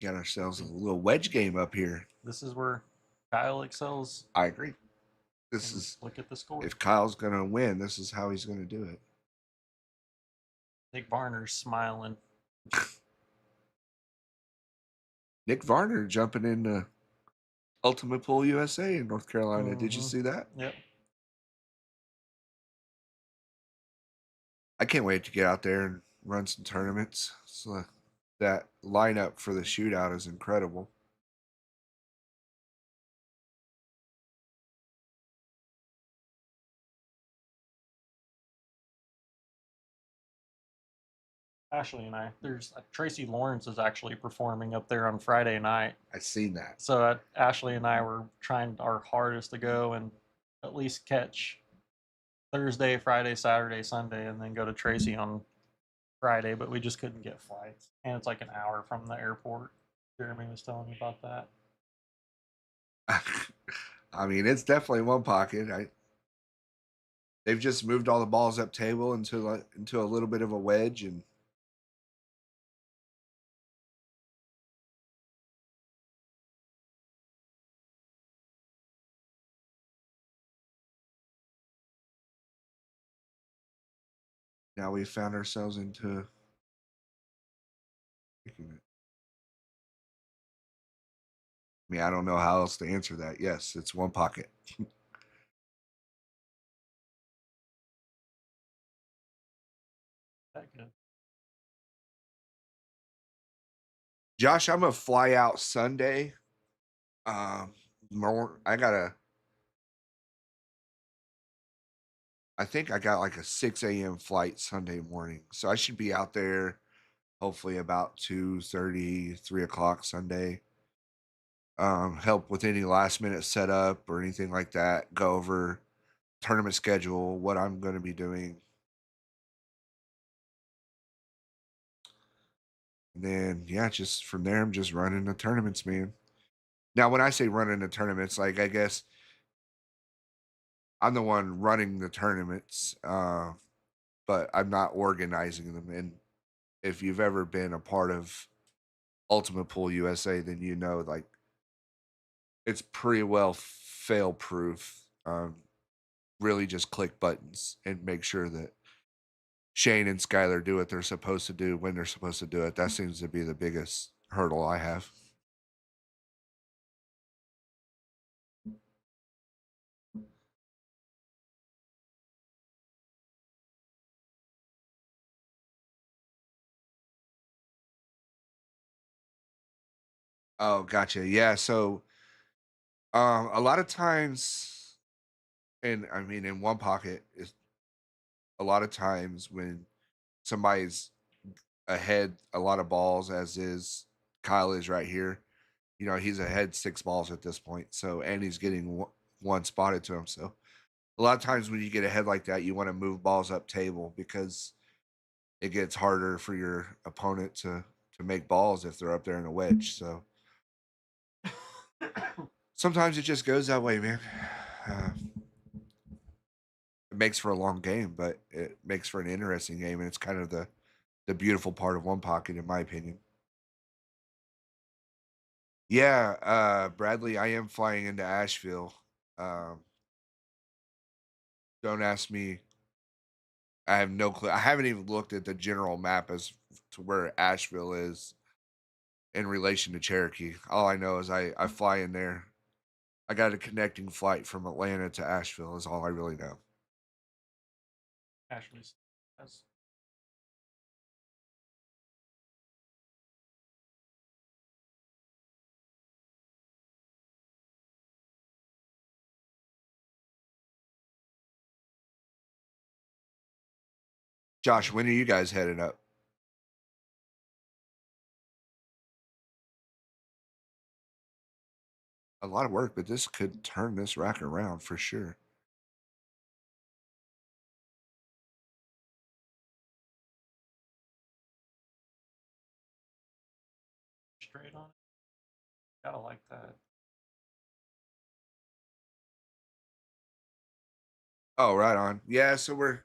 Got ourselves a little wedge game up here. This is where Kyle excels. I agree. This is look at the score. If Kyle's gonna win, this is how he's gonna do it. Nick Varner's smiling. Nick Varner jumping into Ultimate Pool USA in North Carolina. Mm-hmm. Did you see that? Yep. I can't wait to get out there and run some tournaments. So that lineup for the shootout is incredible. Ashley and I, there's Tracy Lawrence is actually performing up there on Friday night. I've seen that. So Ashley and I were trying our hardest to go and at least catch Thursday, Friday, Saturday, Sunday, and then go to Tracy on Friday, but we just couldn't get flights. And it's like an hour from the airport. Jeremy was telling me about that. I mean, it's definitely one pocket. They've just moved all the balls up table into a little bit of a wedge, and now we found ourselves into I mean, I don't know how else to answer that. Yes, it's one pocket. That good. Josh, I'm gonna fly out Sunday. I think I got like a 6 a.m. flight Sunday morning, so I should be out there hopefully about 2:30, 3 o'clock Sunday. Help with any last minute setup or anything like that. Go over tournament schedule, what I'm going to be doing. And then, yeah, just from there, I'm just running the tournaments, man. Now, when I say running the tournaments, like, I guess I'm the one running the tournaments, but I'm not organizing them. And if you've ever been a part of Ultimate Pool USA, then you know, like, it's pretty well fail proof. really just click buttons and make sure that Shane and Skylar do what they're supposed to do when they're supposed to do it. That seems to be the biggest hurdle I have. Oh, gotcha. Yeah. So, a lot of times, and I mean, in one pocket is a lot of times when somebody's ahead a lot of balls, as is Kyle is right here. You know, he's ahead 6 balls at this point. So, and he's getting one spotted to him. So, a lot of times when you get ahead like that, you want to move balls up table because it gets harder for your opponent to make balls if they're up there in a wedge. So sometimes it just goes that way, man. Uh, it makes for a long game, but it makes for an interesting game, and it's kind of the beautiful part of one pocket, in my opinion. Yeah, Bradley, I am flying into Asheville. Um, don't ask me. I have no clue. I haven't even looked at the general map as to where Asheville is in relation to Cherokee. All I know is I fly in there. I got a connecting flight from Atlanta to Asheville. Is all I really know. Actually, that's Josh, when are you guys headed up? A lot of work, but this could turn this rack around for sure. straight on it. Gotta like that. Oh, right on. Yeah, so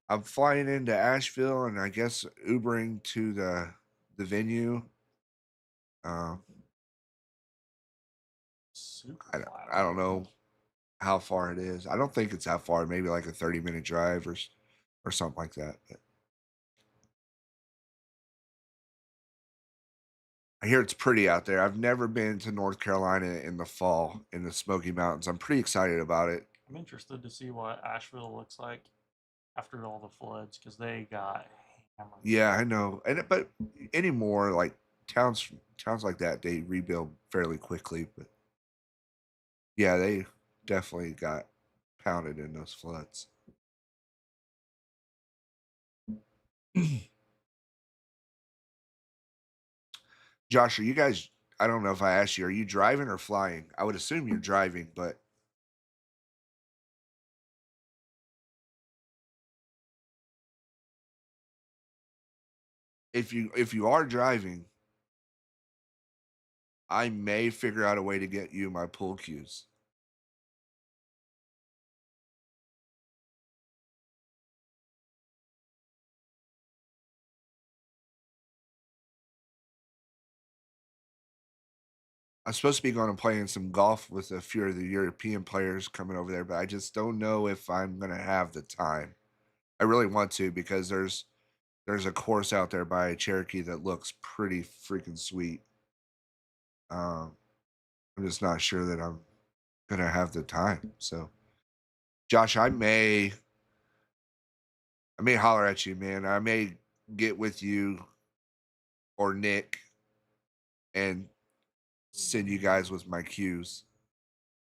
I'm flying into Asheville and I guess Ubering to the venue. Um, Super I flat I on don't know how far it is. I don't think it's that far. Maybe like a 30-minute drive or something like that. But I hear it's pretty out there. I've never been to North Carolina in the fall in the Smoky Mountains. I'm pretty excited about it. I'm interested to see what Asheville looks like after all the floods because they got hammered. Yeah, I know. But anymore, like towns like that, they rebuild fairly quickly. But yeah, they definitely got pounded in those floods. Josh, are you guys? I don't know if I asked you. Are you driving or flying? I would assume you're driving, but if you are driving, I may figure out a way to get you my pool cues. I'm supposed to be going and playing some golf with a few of the European players coming over there, but I just don't know if I'm gonna have the time. I really want to because there's a course out there by Cherokee that looks pretty freaking sweet. Um, I'm just not sure that I'm gonna have the time. So, Josh, I may holler at you, man. I may get with you or Nick and send you guys with my cues.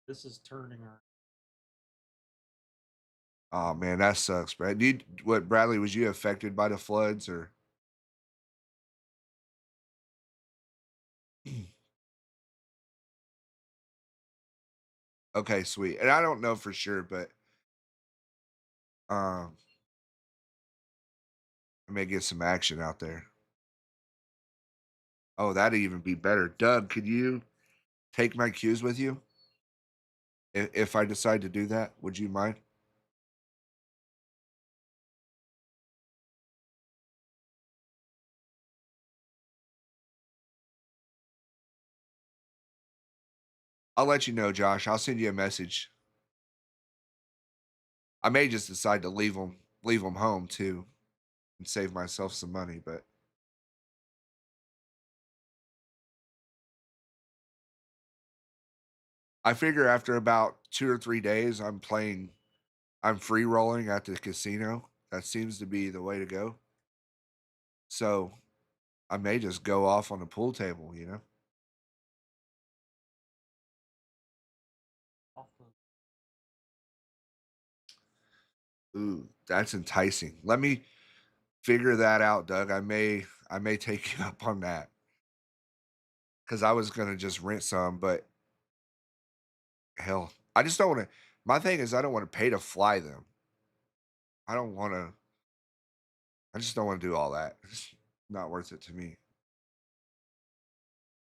This is turning around. Oh man, that sucks, Brad. What Bradley, was you affected by the floods or? Okay, sweet. And I don't know for sure, but um, I may get some action out there. Oh, that'd even be better. Doug, could you take my cues with you if I decide to do that? Would you mind? I'll let you know, Josh. I'll send you a message. I may just decide to leave them home too, and save myself some money. But I figure after about 2 or 3 days, I'm free rolling at the casino. That seems to be the way to go. So I may just go off on the pool table. Off the Ooh, that's enticing. Let me figure that out, Doug. I may take you up on that because I was gonna just rent some, but hell, I just don't want to. My thing is, I don't want to pay to fly them. I don't want to. I just don't want to do all that. It's not worth it to me.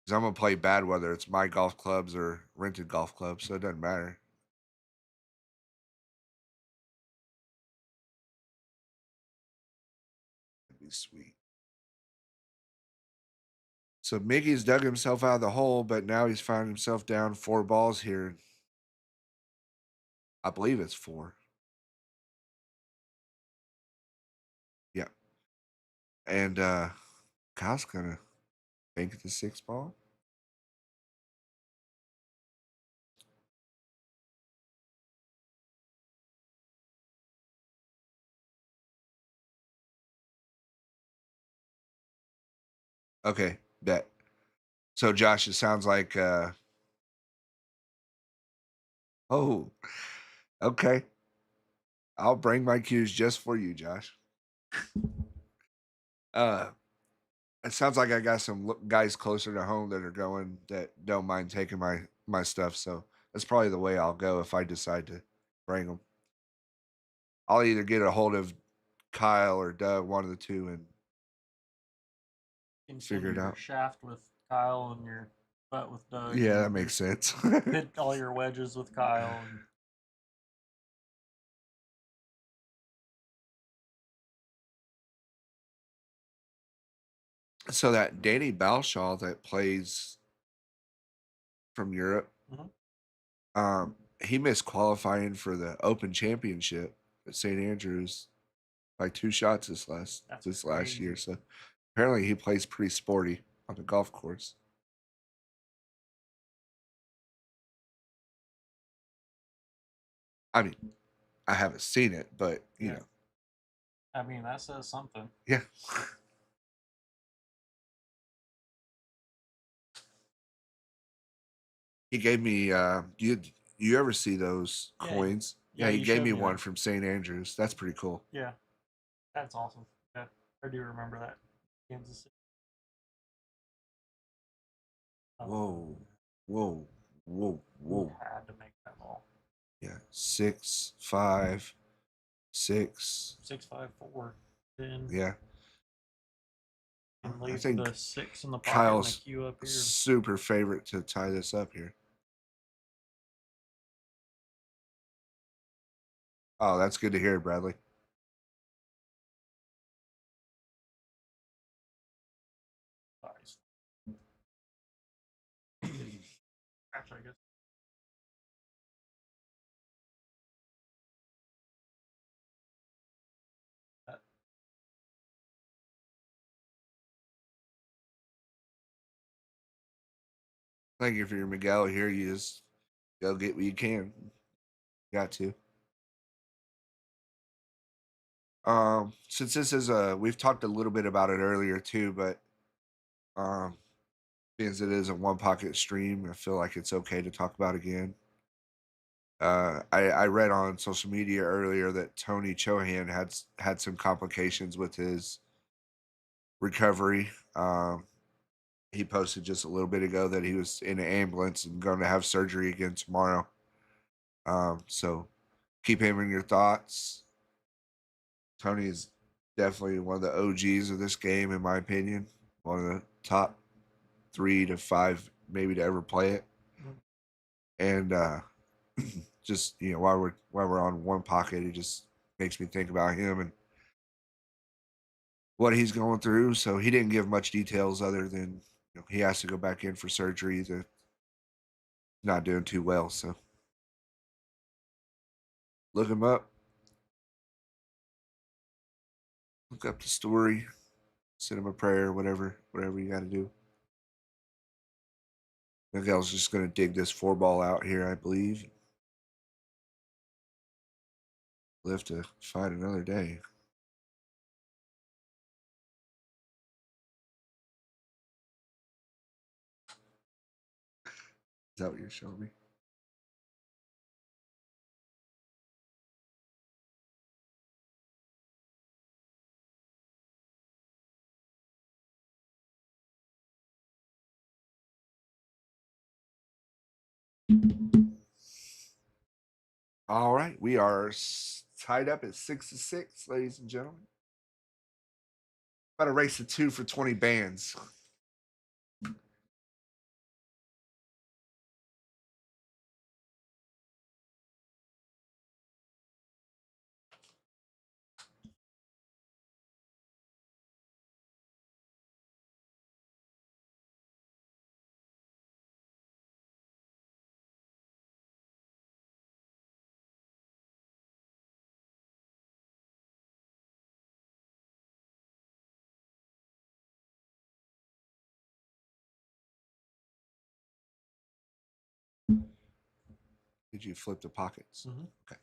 Because I'm gonna play bad whether it's my golf clubs or rented golf clubs, so it doesn't matter. That'd be sweet. So Miggy's dug himself out of the hole, but now he's found himself down 4 balls here. I believe it's 4. Yeah. And Kyle's gonna bank the 6 ball. Okay, bet. So Josh, it sounds like oh, okay. I'll bring my cues just for you, Josh. Uh it sounds like I got some guys closer to home that are going that don't mind taking my stuff, so that's probably the way I'll go if I decide to bring them. I'll either get a hold of Kyle or Doug, one of the two, and figure continue it your out. shaft with Kyle and your butt with Doug, Yeah, and that makes sense. hit all your wedges with Kyle. And So that Danny Balshaw that plays from Europe, Mhm. he missed qualifying for the Open Championship at St. Andrews by 2 shots That's this last crazy. year. So apparently he plays pretty sporty on the golf course. I mean, I haven't seen it, but Yeah. I mean, that says something. yeah. He gave me you ever see those Yeah, coins? yeah, Yeah, he you gave showed me me one that. from St. Andrews. That's pretty cool. Yeah, that's awesome. Yeah, I do remember that. Kansas City. Whoa. Whoa. Whoa. Who Whoa. had to make that ball? Yeah. 6, 5, 6. 654. Then Yeah. and I leave the think 6 in the pocket and the Kyle's cue up here. super favorite to tie this up here. Oh, that's good to hear, Bradley. Nice. Actually, I guess that Thank you for your Miguel here. You just go get what you can. Got to. Since this is we've talked a little bit about it earlier too, but um, being as it is a one pocket stream, I feel like it's okay to talk about again. I read on social media earlier that Tony Chohan had some complications with his recovery. He posted just a little bit ago that he was in an ambulance and going to have surgery again tomorrow. So keep him in your thoughts. Tony is definitely one of the OGs of this game, in my opinion. One of the top 3 to 5, maybe, to ever play it. mm, And just while we're on one pocket, it just makes me think about him and what he's going through. So he didn't give much details other than he has to go back in for surgery. That not doing too well. So look him up. look up the story, send him a prayer, whatever you got to do. Miguel's just going to dig this 4-ball out here, I believe. Live to fight another day. Is that what you're showing me? All right, we are tied up at 6-6, ladies and gentlemen. About a race of 2 for 20 bands. Did you flip the pockets? Mm-hmm. Okay.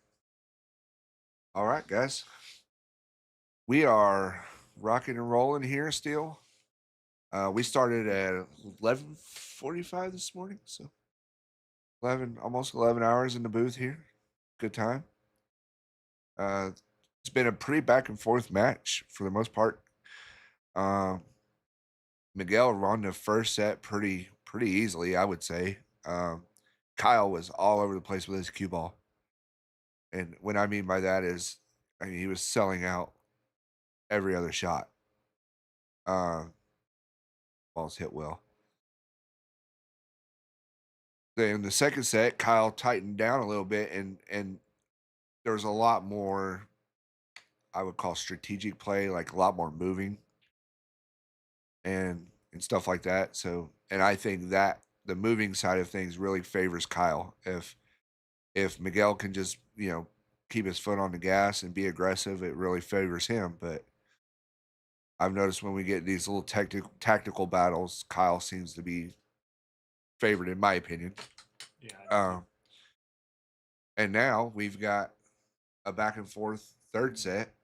All right, guys. We are rocking and rolling here still. We started at 11:45 this morning, so almost 11 hours in the booth here. Good time. It's been a pretty back and forth match for the most part. Miguel won the first set pretty easily, I would say. Kyle was all over the place with his cue ball, and what I mean by that is, I mean, he was selling out every other shot. Balls hit well. Then in the second set, Kyle tightened down a little bit, and there was a lot more, I would call, strategic play, like a lot more moving and stuff like that. So, and I think that the moving side of things really favors Kyle. If Miguel can just, keep his foot on the gas and be aggressive, it really favors him. But I've noticed when we get these little tactical battles, Kyle seems to be favored, in my opinion. Yeah. And now we've got a back and forth third set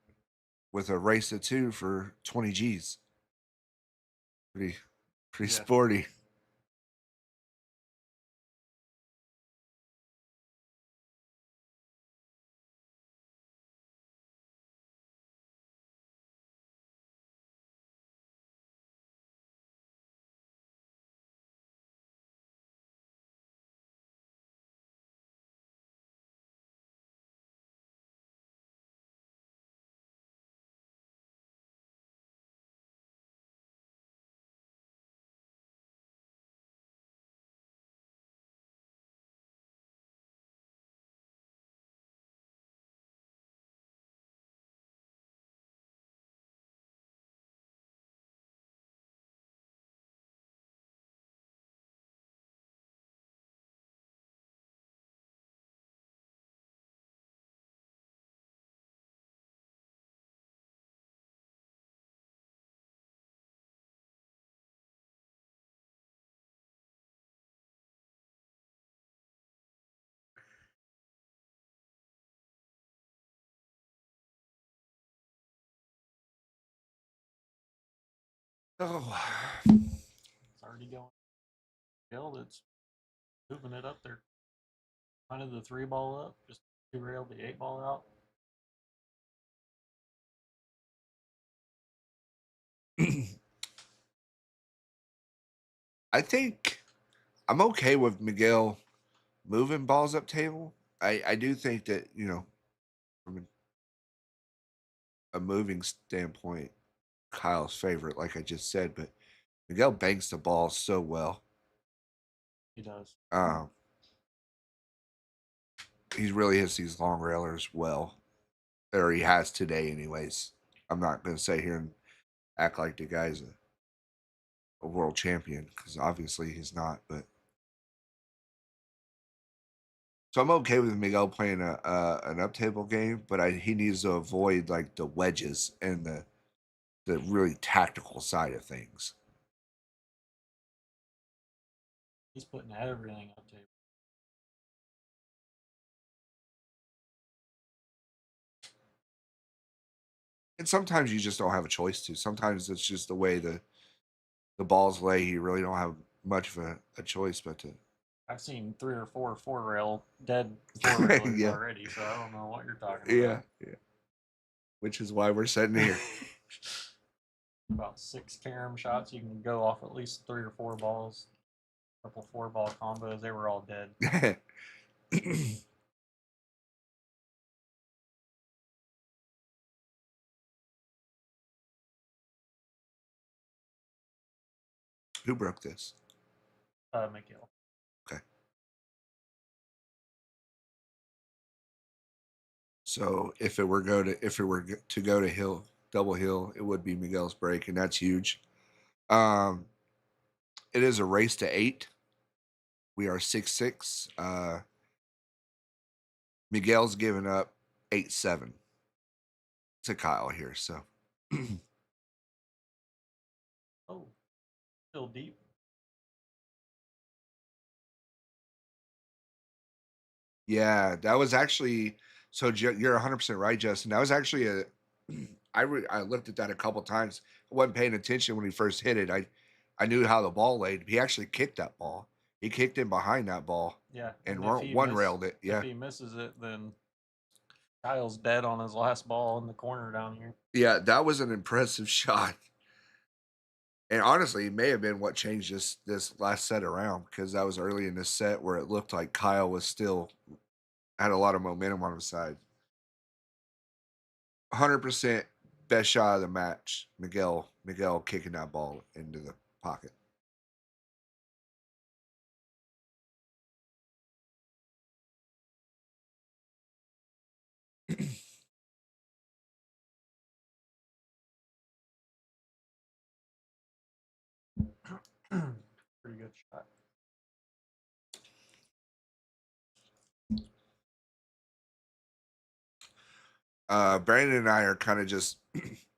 with a race of 2 for 20 G's. Pretty Yeah. sporty. Oh, It's already going. Bill, it's moving it up there. Kind the 3-ball up, just derailed the 8-ball out. I think I'm okay with Miguel moving balls up table. I do think that, from a moving standpoint, Kyle's favorite, like I just said, but Miguel banks the ball so well. He does. He really hits these long railers well, or he has today, anyways. I'm not going to sit here and act like the guy's a world champion, because obviously he's not. But so I'm okay with Miguel playing an up table game, but he needs to avoid like the wedges and the really tactical side of things. He's putting everything on tape. And sometimes you just don't have a choice to. Sometimes it's just the way the balls lay. You really don't have much of a choice but to. I've seen 3 or 4 4-rail dead 4-railers Yeah, already, so I don't know what you're talking yeah, about. yeah. Which is why we're sitting here. About 6 carom shots, you can go off at least 3 or 4 balls. A couple 4-ball combos, they were all dead. Who broke this? Miguel. Okay. So if it were to go to hill double hill, it would be Miguel's break, and that's huge. It is a race to 8. We are 6-6. Miguel's given up 8-7 to Kyle here. So Oh, still deep. yeah, that was actually so you're 100% right, Justin. That was actually a I looked at that a couple times. I wasn't paying attention when he first hit it. I knew how the ball laid. He actually kicked that ball. He kicked in behind that ball Yeah, and and one railed it. if Yeah. he misses it, then Kyle's dead on his last ball in the corner down here. Yeah, that was an impressive shot. And honestly, it may have been what changed this last set around because that was early in this set where it looked like Kyle was still had a lot of momentum on his side. 100% best shot of the match. Miguel kicking that ball into the pocket. Pretty good shot. Brandon and I are kind of just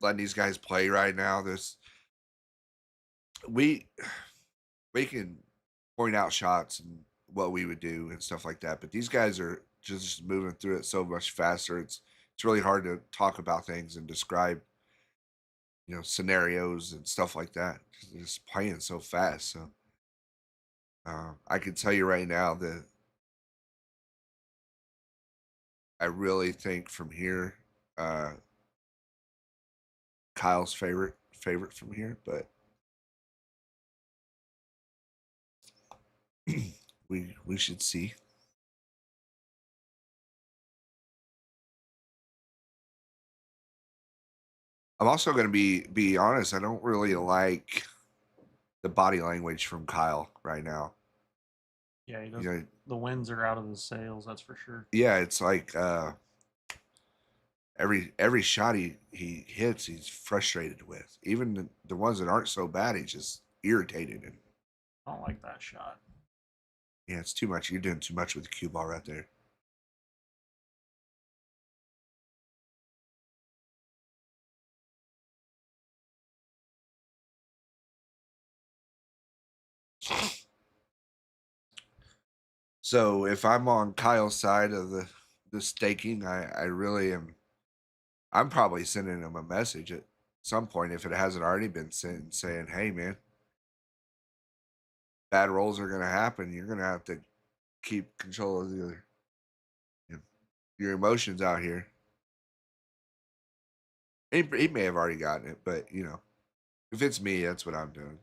letting these guys play right now. We we can point out shots and what we would do and stuff like that, but these guys are just moving through it so much faster. It's really hard to talk about things and describe scenarios and stuff like that. They're just playing so fast. So I can tell you right now that I really think from here, uh, Kyle's favorite from here, but we should see. I'm also going to be honest. I don't really like the body language from Kyle right now. Yeah, he You doesn't. know, The winds are out of his sails, that's for sure. yeah, it's like every shot he hits, he's frustrated with. Even the ones that aren't so bad, he's just irritated and I don't like that shot. yeah, it's too much. You're doing too much with the cue ball right there. So if I'm on Kyle's side of the staking, I really am. I'm probably sending him a message at some point if it hasn't already been sent, and saying, "Hey, man, bad rolls are going to happen. You're going to have to keep control of your emotions out here." He may have already gotten it, but if it's me, that's what I'm doing.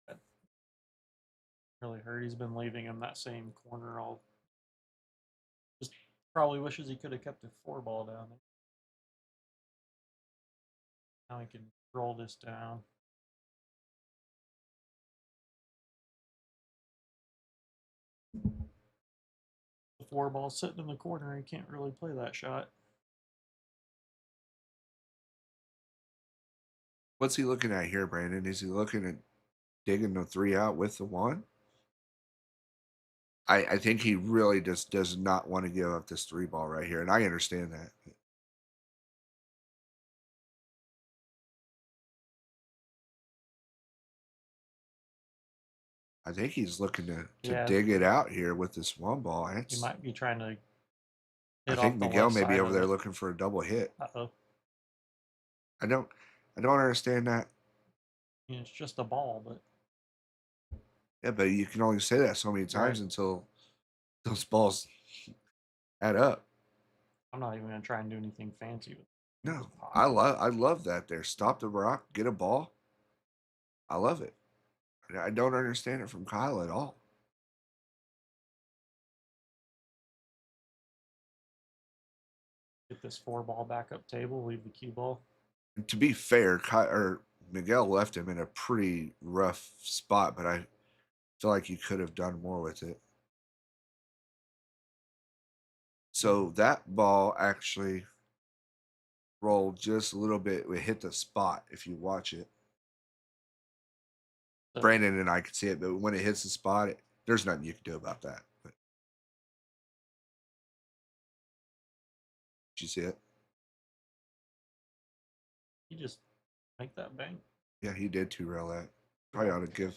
That really hurt. He's been leaving him that same corner all. Just probably wishes he could have kept the 4-ball down there. Now he can roll this down. The 4-ball sitting in the corner, he can't really play that shot. What's he looking at here, Brandon? Is he looking at digging the 3 out with the 1? I think he really just does not want to give up this 3 ball right here, and I understand that. I think he's looking to Yeah, dig it out here with this 1 ball. he It's, might be trying to I hit think off the Miguel left may be side over of there it. looking for a double hit. Uh-oh. I don't I don't understand that. I mean, it's just a ball, but Yeah, but you can only say that so many right. times until those balls add up. I'm not even gonna try and do anything fancy with it. No, Just pop it. I love that there. Stop the rock, get a ball. I love it. I don't understand it from Kyle at all. Get this 4 ball backup table, leave the cue ball. And to be fair, Miguel left him in a pretty rough spot, but I feel like he could have done more with it. So that ball actually rolled just a little bit. It hit the spot if you watch it. So, Brandon and I could see it, but when it hits the spot, there's nothing you can do about that. But, did you see it? you just make that bang. Yeah, he did 2-rail that. Probably ought to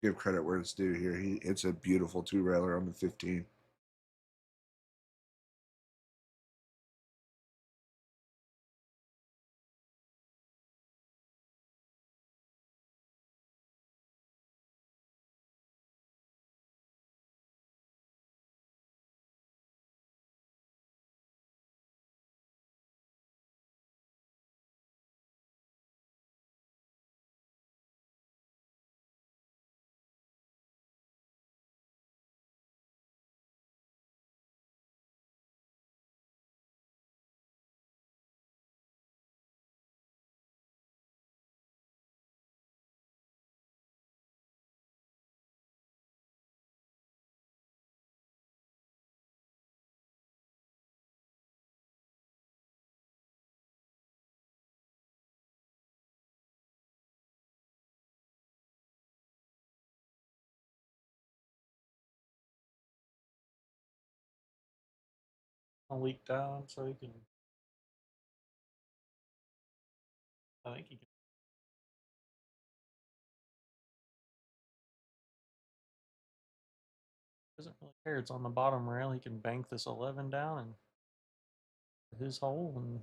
give credit where it's due here. It's a beautiful 2-railer on the 15. I'll leak down so he can. I think he can. Doesn't really care. It's on the bottom rail. He can bank this 11 down and his hole and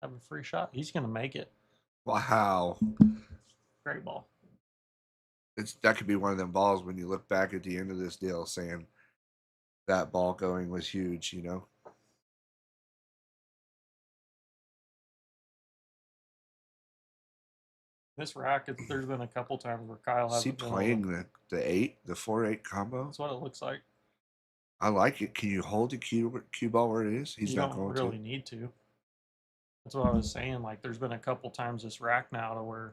have a free shot. He's gonna make it. Wow. Great ball. That could be one of them balls when you look back at the end of this deal saying that ball going was huge, you know? This rack, there's been a couple times where Kyle Is he hasn't been able to. playing the 8, the 4-8 combo? That's what it looks like. I like it. Can you hold the cue ball where it is? He's You not don't going really to. need to. That's what I was saying. Like, there's been a couple times this rack now to where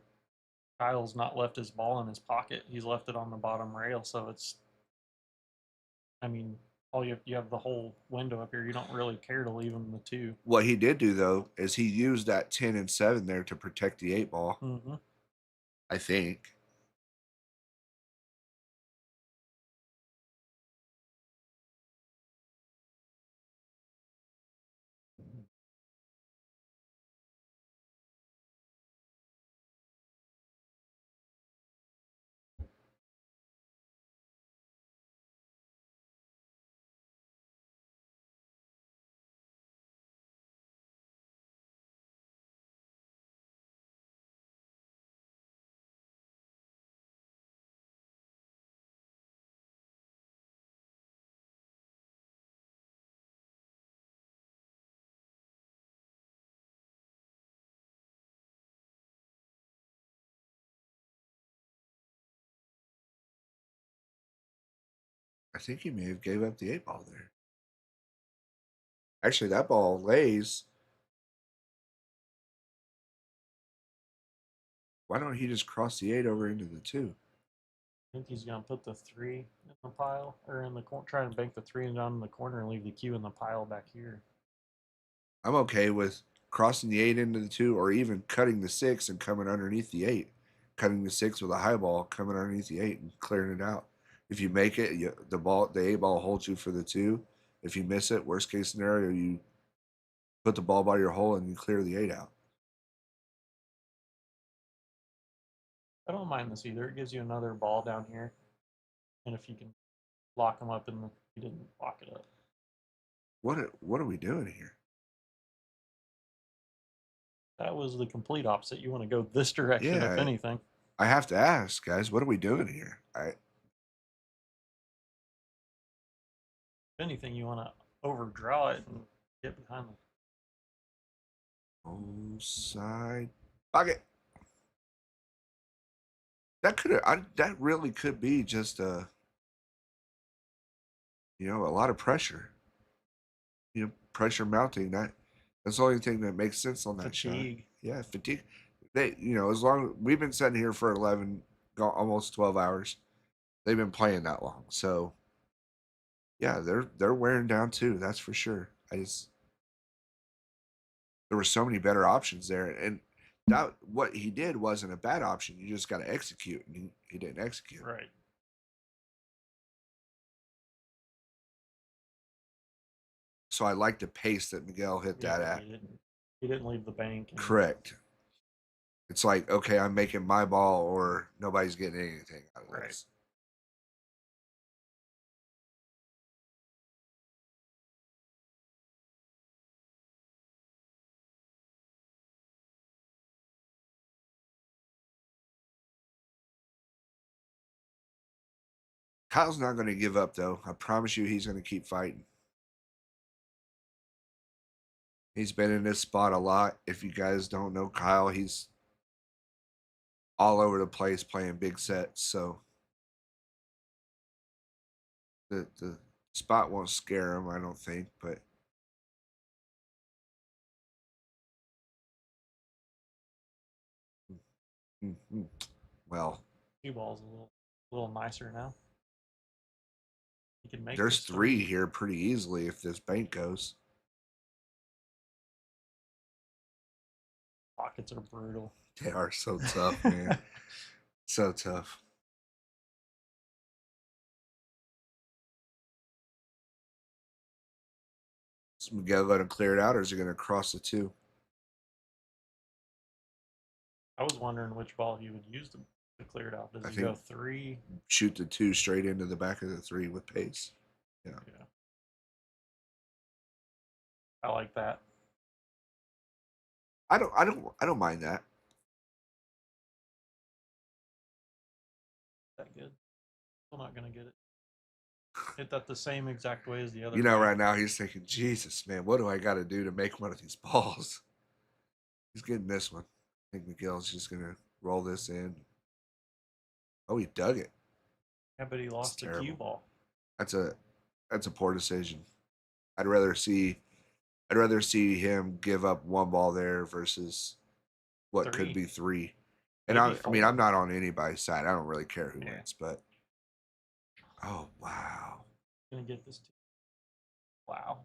Kyle's not left his ball in his pocket. He's left it on the bottom rail. So it's, I mean, you have the whole window up here. You don't really care to leave him the 2. What he did do though is he used that 10 and 7 there to protect the 8 ball. Mm-hmm. I think. I think he may have gave up the 8 ball there. Actually, that ball lays. Why don't he just cross the 8 over into the 2? I think he's gonna put the 3 in the pile or in the corner. Try and bank the 3 down in the corner and leave the cue in the pile back here. I'm okay with crossing the 8 into the 2 or even cutting the 6 and coming underneath the 8. Cutting the 6 with a high ball, coming underneath the 8 and clearing it out. If you make it, the A ball holds you for the 2. If you miss it, worst case scenario, you put the ball by your hole and you clear the 8 out. I don't mind this either. It gives you another ball down here, and if you can lock them up, and you didn't lock it up. What are we doing here? That was the complete opposite. You want to go this direction, Yeah, if anything. I have to ask, guys, what are we doing here? If anything, you want to overdraw it and get behind the Side pocket. That really could be just a lot of pressure. Pressure mounting. That's the only thing that makes sense on that fatigue. shot. Yeah, fatigue. As long we've been sitting here for almost 12 hours. They've been playing that long, so yeah, they're wearing down too. That's for sure. There were so many better options there, and that what he did wasn't a bad option. You just got to execute, and he didn't execute. Right. So I like the pace that Miguel hit that at. He didn't leave the bank. Correct. It's like, okay, I'm making my ball, or nobody's getting anything out of this. Kyle's not going to give up, though. I promise you he's going to keep fighting. He's been in this spot a lot. If you guys don't know Kyle, he's all over the place playing big sets. So the spot won't scare him, I don't think. But well, cue ball's a little nicer now. He can make. There's 3 here pretty easily if this bank goes. Pockets are brutal. They are so tough, man. So tough. Is Miguel going to clear it out, or is he going to cross the 2? I was wondering which ball he would use to clear it out. Does he go 3? Shoot the 2 straight into the back of the 3 with pace. Yeah. I like that. I don't mind that. That good. Still not gonna get it. Hit that the same exact way as the other. Right now he's thinking, Jesus, man, what do I got to do to make one of these balls? He's getting this one. I think Miguel's just gonna roll this in. Oh, he dug it. Yeah, but he lost the cue ball. That's a poor decision. I'd rather see him give up 1 ball there versus what 3. Could be 3. And I mean, I'm not on anybody's side. I don't really care who wins, but oh wow, gonna get this too. Wow.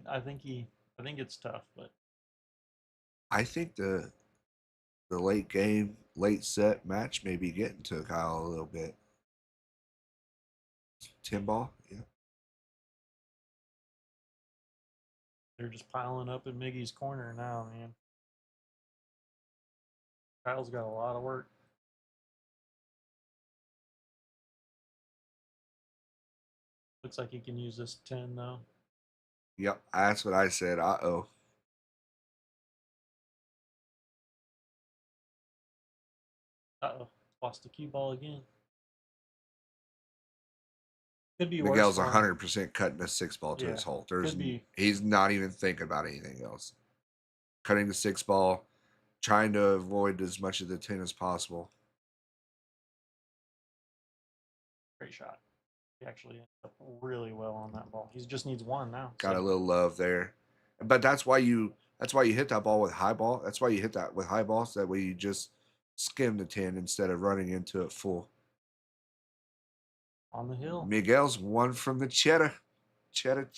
I think it's tough, but I think the late set match may be getting to Kyle a little bit. 10 ball, yeah. They're just piling up in Miggy's corner now, man. Kyle's got a lot of work. Looks like he can use this 10 though. Yep, that's what I said. Uh-oh. Uh-oh. Lost the cue ball again. Could be Miguel's 100% cutting a 6 ball to his hole. He's not even thinking about anything else. Cutting the 6 ball, trying to avoid as much of the 10 as possible. Great shot. He actually ended up really well on that ball. He just needs 1 now. Got a little love there. But that's why you hit that ball with high ball. That's why you hit that with high balls. That way you just skim the 10 instead of running into it full. On the hill. Miguel's 1 from the cheddar. Cheddar.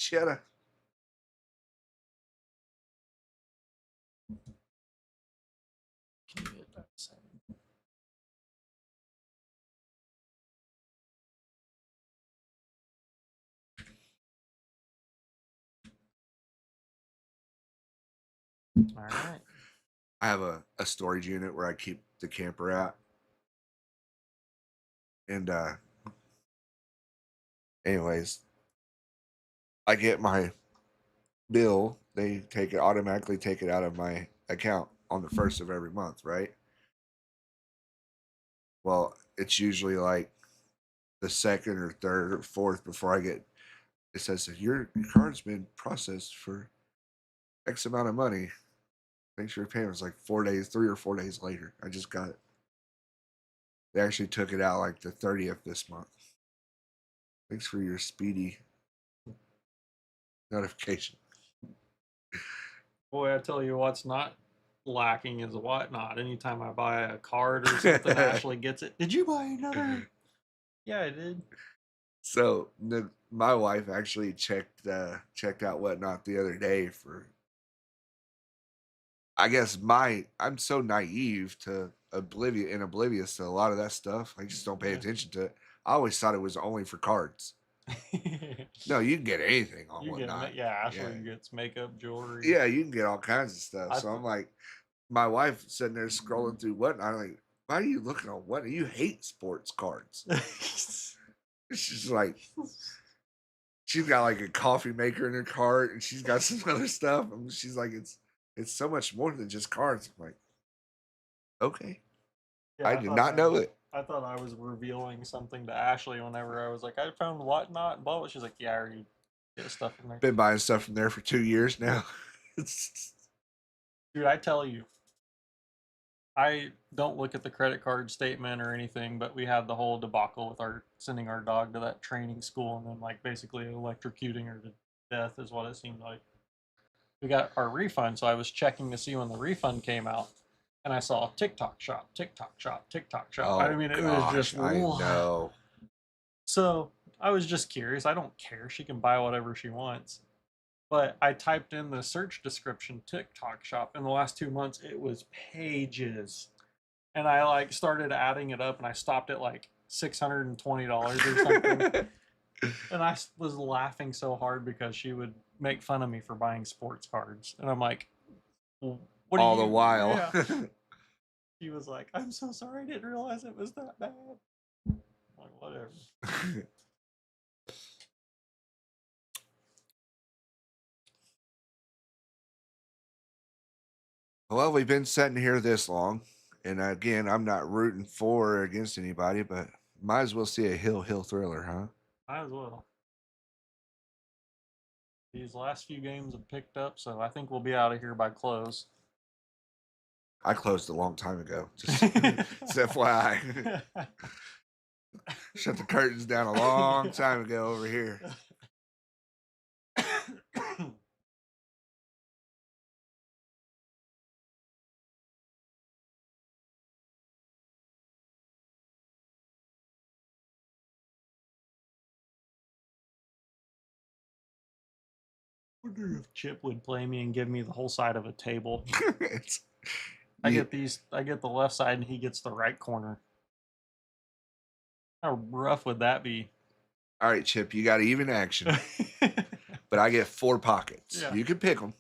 Can you hit that 7? All right. I have a storage unit where I keep the camper at. And anyways, I get my bill, they automatically take it out of my account on the first of every month, right? Well, it's usually like the second or third or fourth before I get it says that your card's been processed for X amount of money. Thanks for your payment. It's like 4 days, 3 or 4 days later. I just got it. They actually took it out like the 30th this month. Thanks for your speedy notification. Boy, I tell you what's not lacking is whatnot. Anytime I buy a card or something, Ashley gets it. Did you buy another? Yeah, I did. So my wife actually checked out Whatnot the other day for. I guess I'm so naive to oblivious to a lot of that stuff. I just don't pay Yeah. attention to it. I always thought it was only for cards. No, you can get anything on You get Whatnot. Ashley gets makeup, jewelry. Yeah, you can get all kinds of stuff. I So th- I'm like, my wife sitting there scrolling through Whatnot. I'm like, why are you looking on Whatnot? You hate sports cards. She's like, she's got like a coffee maker in her cart, and she's got some other stuff. And she's like, it's so much more than just cards. I'm like, okay, Yeah, I did not know it. I thought I was revealing something to Ashley whenever I was like, I found whatnot and blah blah. She's like, yeah, I already get stuff from there. Been buying stuff from there for 2 years now. Dude, I tell you, I don't look at the credit card statement or anything, but we had the whole debacle with our sending our dog to that training school and then like basically electrocuting her to death is what it seemed like. We got our refund, so I was checking to see when the refund came out, and I saw TikTok shop, TikTok shop, TikTok shop. Oh, I mean, it was just I know. So I was just curious. I don't care. She can buy whatever she wants. But I typed in the search description TikTok shop. In the last 2 months, it was pages. And I like started adding it up and I stopped at like $620 or something. And I was laughing so hard because she would make fun of me for buying sports cards. And I'm like, well, what all do you the while. Yeah. She was like, I'm so sorry. I didn't realize it was that bad. I'm like, whatever. Well, we've been sitting here this long, and again, I'm not rooting for or against anybody, but might as well see a hill thriller, huh? Might as well. These last few games have picked up, so I think we'll be out of here by close. I closed a long time ago. Just FYI. Shut the curtains down a long time ago over here. I wonder if Chip would play me and give me the whole side of a table. I Yeah. get the left side and he gets the right corner. How rough would that be? All right, Chip, you got even action, but I get 4 pockets. Yeah. You can pick them.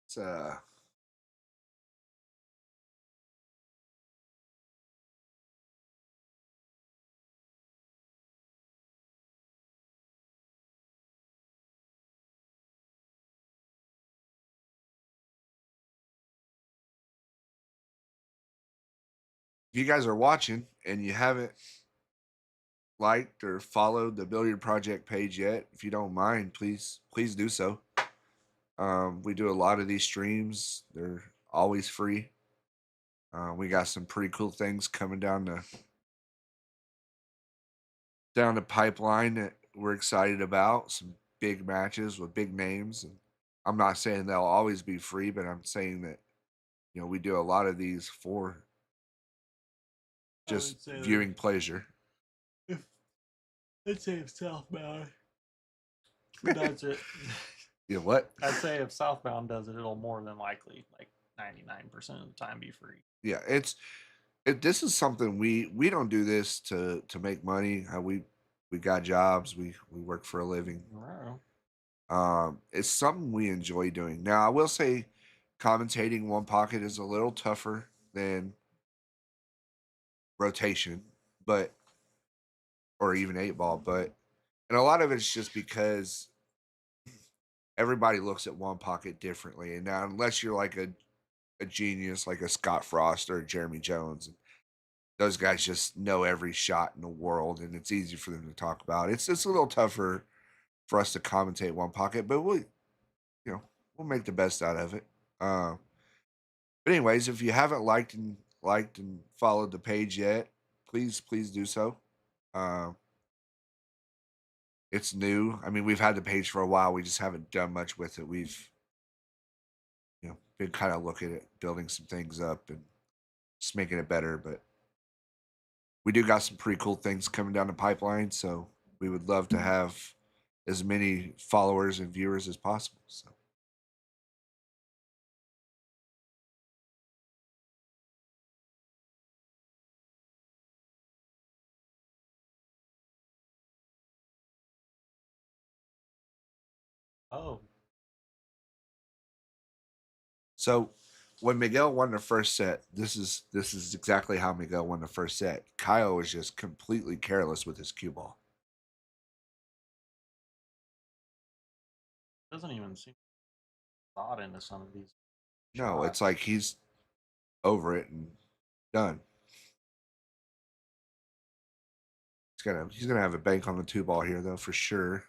It's if you guys are watching and you haven't liked or followed the Billiard Project page yet, if you don't mind, please do so. We do a lot of these streams. They're always free. We got some pretty cool things coming down the pipeline that we're excited about. Some big matches with big names. And I'm not saying they'll always be free, but I'm saying that we do a lot of these for just viewing pleasure. I'd say if Southbound does it. You know what? I'd say if Southbound does it, it'll more than likely, like 99% of the time, be free. Yeah, this is something we don't do this to make money. We got jobs. We work for a living. Wow. It's something we enjoy doing. Now, I will say, commentating one pocket is a little tougher than rotation, but or even eight ball, but and a lot of it's just because everybody looks at one pocket differently. And now, unless you're like a genius like a Scott Frost or a Jeremy Jones, those guys just know every shot in the world, and it's easy for them to talk about. It's a little tougher for us to commentate one pocket, but we'll make the best out of it. But anyways, if you haven't liked and followed the page yet, please do so. Uh, it's new. I mean, we've had the page for a while. We just haven't done much with it. We've been kind of looking at building some things up and just making it better. But we do got some pretty cool things coming down the pipeline. So we would love to have as many followers and viewers as possible. So. Oh, So when Miguel won the first set, this is exactly how Miguel won the first set. Kyle was just completely careless with his cue ball. doesn't even seem thought into some of these. No, it's shots. like he's over it and done. He's gonna have a bank on the two ball here though for sure.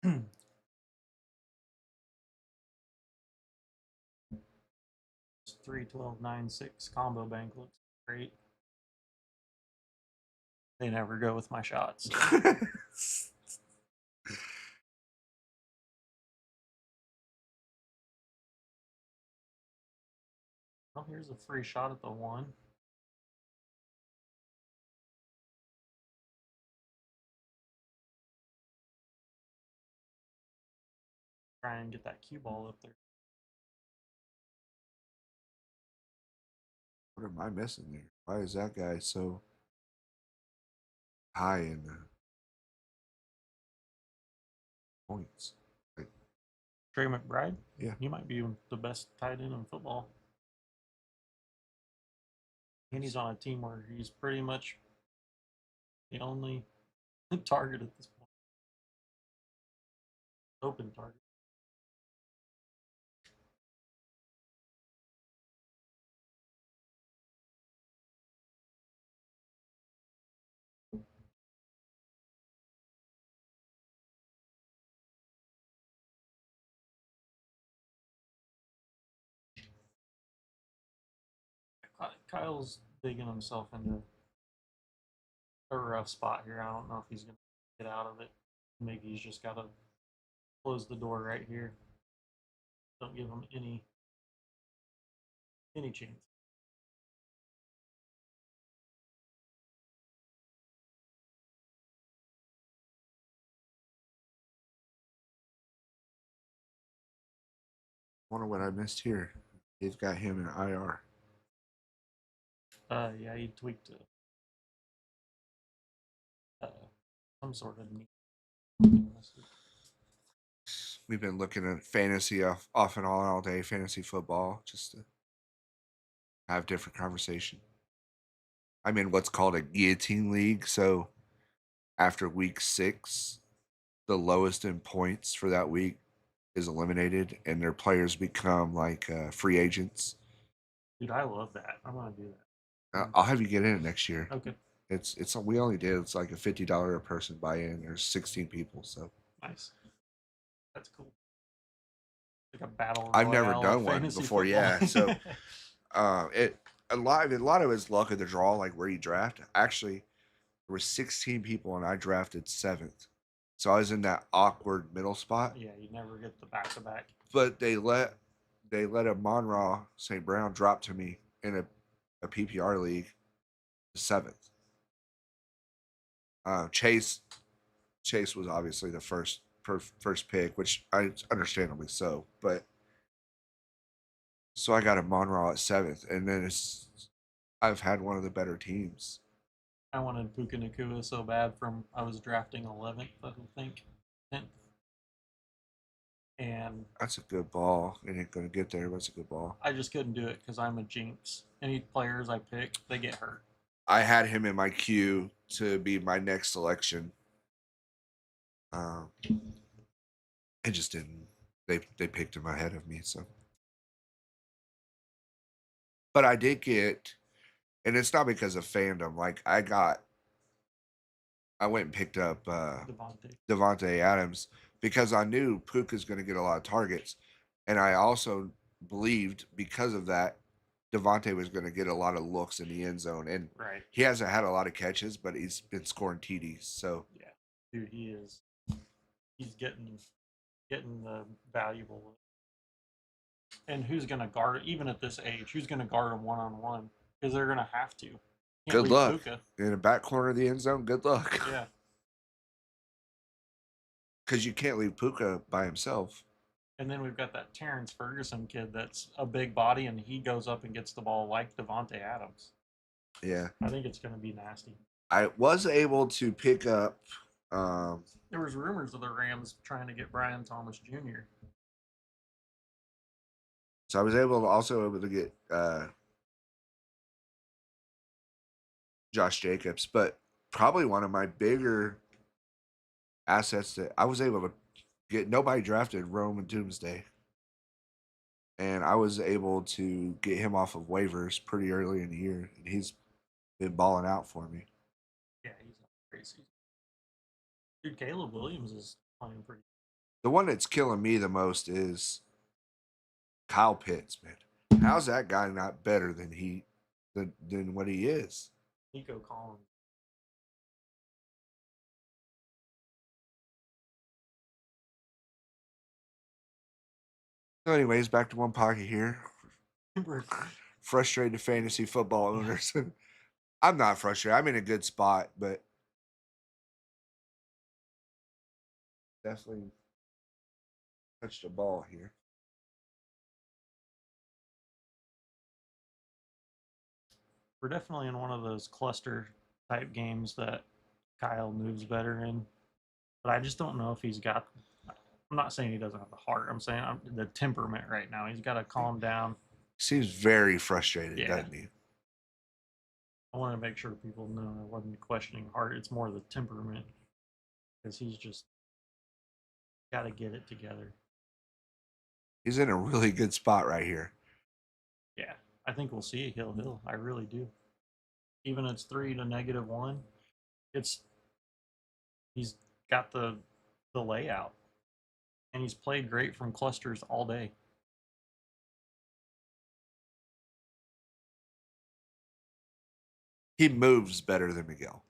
This 3-12-9-6 combo bank looks great. They never go with my shots. Oh, here's a free shot at the one. Try and get that cue ball up there. What am I missing there? Why is that guy so high in the points? Like, Trey McBride? yeah. He might be the best tight end in football. And he's on a team where he's pretty much the only target at this point. Open target. Kyle's digging himself into a rough spot here. I don't know if he's going to get out of it. Maybe he's just got to close the door right here. Don't give him any chance. Wonder what I missed here. They've got him in IR. Yeah, he tweaked some sort of knee. We've been looking at fantasy off and on all day, fantasy football, just to have different conversation. I'm in what's called a guillotine league, so after week 6, the lowest in points for that week is eliminated, and their players become like free agents. Dude, I love that. I'm gonna do that. I'll have you get in it next year. Okay. It's we only did it's like a $50 a person buy in. There's 16 people, so nice. That's cool. Like a battle. I've never done one before. Football. Yeah, so a lot of it's luck of the draw, like where you draft. Actually, there were 16 people, and I drafted 7th. So I was in that awkward middle spot. Yeah, you never get the back to back. But they let a Monraw St. Brown drop to me in a PPR league, the 7th. Chase was obviously the first pick, which I understandably so. But so I got a Monraw at 7th, and then I've had one of the better teams. I wanted Puka Nakua so bad from I was drafting 11th, I think, 10th. And That's a good ball. It ain't going to get there, but it's a good ball. I just couldn't do it because I'm a jinx. Any players I pick, they get hurt. I had him in my queue to be my next selection. It just didn't. They picked him ahead of me, so. But I did get, and it's not because of fandom. Like I went and picked up Devontae Adams because I knew Puka's going to get a lot of targets, and I also believed because of that Devontae was going to get a lot of looks in the end zone, and Right. he hasn't had a lot of catches, but he's been scoring TDs. So Yeah, dude, he is. He's getting the valuable. And who's going to guard, even at this age, who's going to guard him one-on-one? Because they're going to have to. Good luck. Puka in the back corner of the end zone. Good luck. Yeah. Because you can't leave Puka by himself. And then we've got that Terrence Ferguson kid that's a big body, and he goes up and gets the ball like Devontae Adams. Yeah. I think it's going to be nasty. I was able to pick up. There was rumors of the Rams trying to get Brian Thomas Jr. So I was also able to get Josh Jacobs, but probably one of my bigger assets that I was able to get. Nobody drafted Roman Doomsday, and I was able to get him off of waivers pretty early in the year, and he's been balling out for me. Yeah, he's crazy. Dude, Caleb Williams is playing pretty. The one that's killing me the most is Kyle Pitts, man. How's that guy not better than what he is? Nico Collins. So anyways, back to One Pocket here. Frustrated fantasy football owners. I'm not frustrated. I'm in a good spot, but definitely touched a ball here. We're definitely in one of those cluster type games that Kyle moves better in, but I just don't know if he's got. I'm not saying he doesn't have the heart. I'm saying the temperament right now. He's got to calm down. Seems very frustrated, doesn't he? I want to make sure people know I wasn't questioning heart. It's more the temperament because he's just got to get it together. He's in a really good spot right here. Yeah, I think we'll see a hill. I really do. Even it's 3 to -1, he's got the layout, and he's played great from clusters all day. He moves better than Miguel.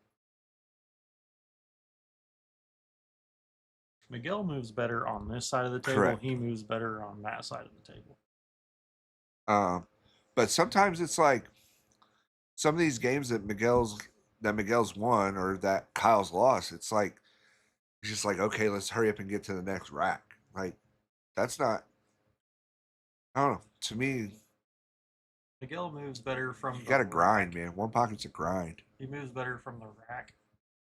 Miguel moves better on this side of the table. Correct. He moves better on that side of the table. But sometimes it's like some of these games that Miguel's won or that Kyle's lost. It's just like, okay, let's hurry up and get to the next rack. Like that's not. I don't know. To me, Miguel moves better from. You got to grind, man. One Pocket's a grind. He moves better from the rack,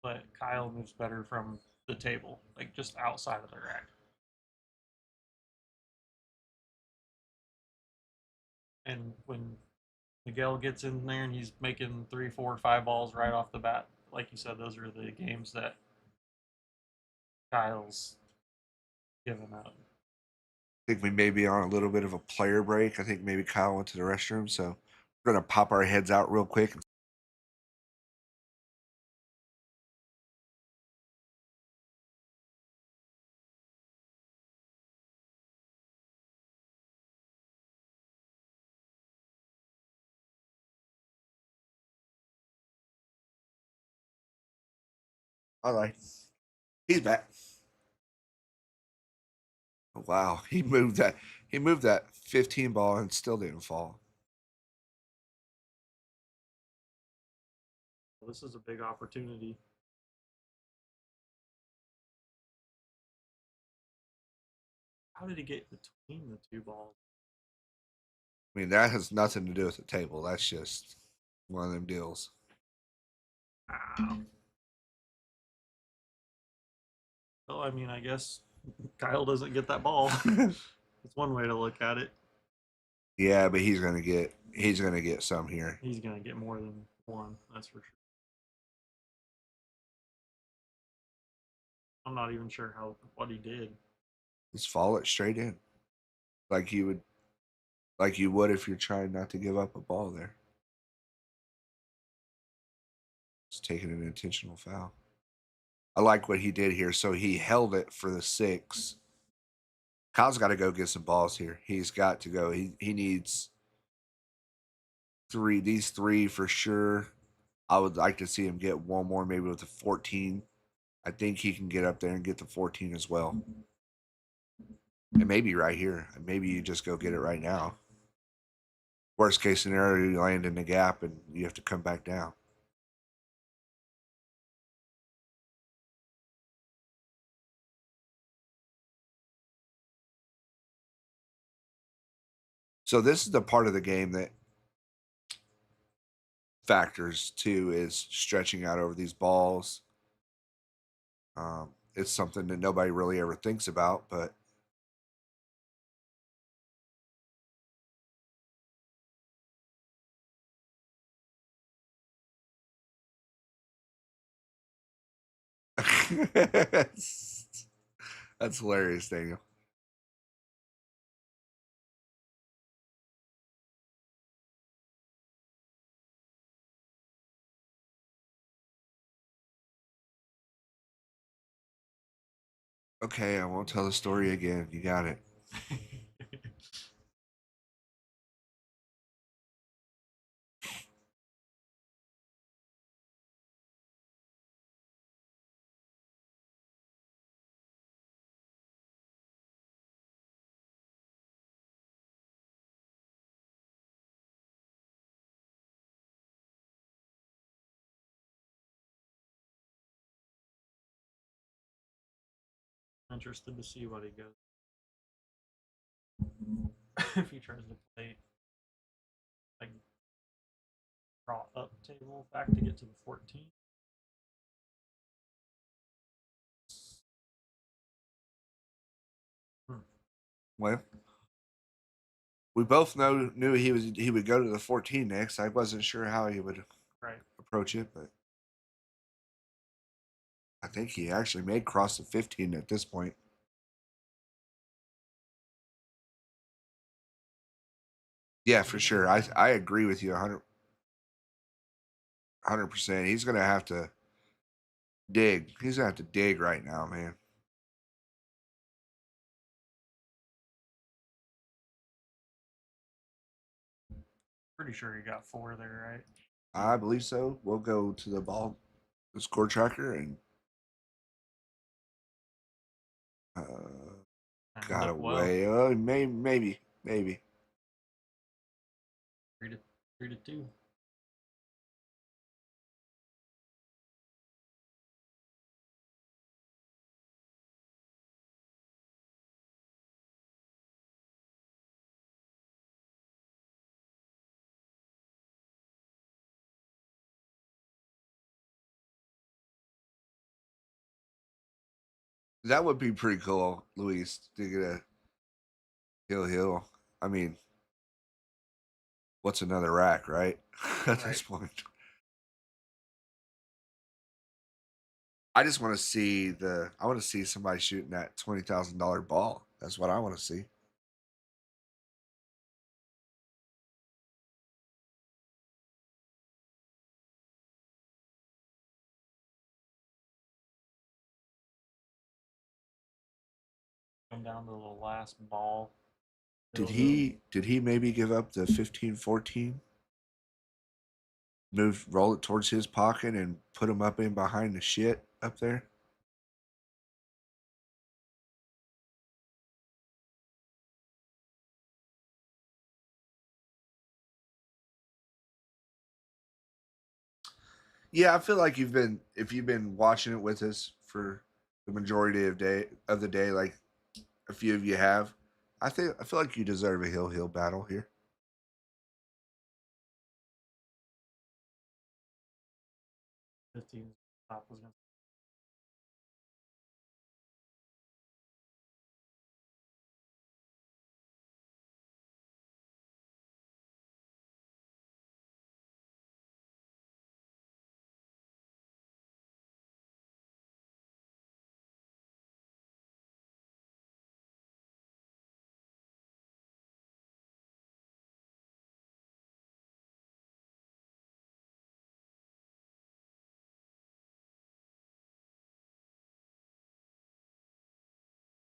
but Kyle moves better from the table, like just outside of the rack. And when Miguel gets in there and he's making 3, 4, 5 balls right off the bat, like you said, those are the games that Kyle's given up. I think we may be on a little bit of a player break. I think maybe Kyle went to the restroom, so we're going to pop our heads out real quick. All right. He's back. Wow, he moved that. He moved that 15 ball and still didn't fall. Well, this is a big opportunity. How did he get between the two balls? I mean, that has nothing to do with the table. That's just one of them deals. Wow. Well, I mean, I guess Kyle doesn't get that ball. That's one way to look at it. Yeah, but he's gonna get some here. He's gonna get more than one, that's for sure. I'm not even sure what he did. Just fall it straight in, like you would if you're trying not to give up a ball there. It's taking an intentional foul. I like what he did here. So he held it for the 6. Kyle's got to go get some balls here. He's got to go. He needs 3. These 3 for sure. I would like to see him get one more, maybe with the 14. I think he can get up there and get the 14 as well. And maybe right here. Maybe you just go get it right now. Worst case scenario, you land in the gap and you have to come back down. So this is the part of the game that factors too, is stretching out over these balls. It's something that nobody really ever thinks about, but that's hilarious, Daniel. Okay, I won't tell the story again. You got it. Interested to see what he goes. If he tries to play like draw up table back to get to the 14. Well, we both knew he would go to the 14 next. I wasn't sure how he would Right. approach it, but I think he actually may cross the 15 at this point. Yeah, for sure. I agree with you 100%. He's gonna have to dig. He's gonna have to dig right now, man. Pretty sure he got 4 there, right? I believe so. We'll go to the score tracker, and got away. Well. Maybe. 3-2. That would be pretty cool, Luis, to get a hill. I mean, what's another rack, right? At this point. I just want to see I want to see somebody shooting that $20,000 ball. That's what I want to see. Come down to the last ball. Did he maybe give up the 15-14? Roll it towards his pocket and put him up in behind the shit up there? Yeah, I feel like if you've been watching it with us for the majority of the day, like a few of you have, I feel like you deserve a hill battle here. 15 top was gonna.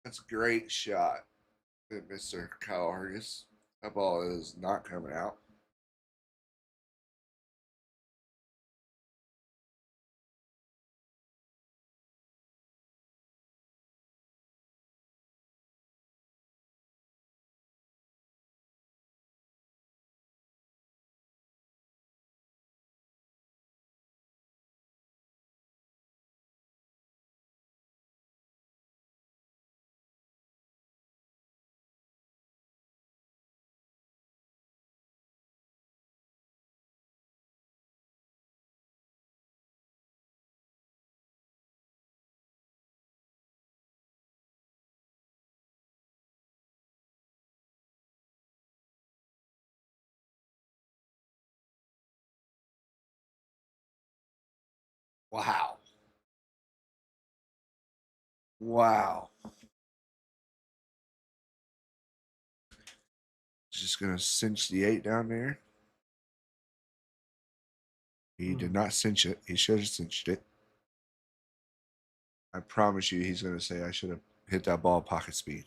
That's a great shot, Mr. Kyle Hargis. That ball is not coming out. Wow. Wow. Just gonna cinch the 8 down there. He did not cinch it. He should have cinched it. I promise you, he's gonna say I should have hit that ball pocket speed.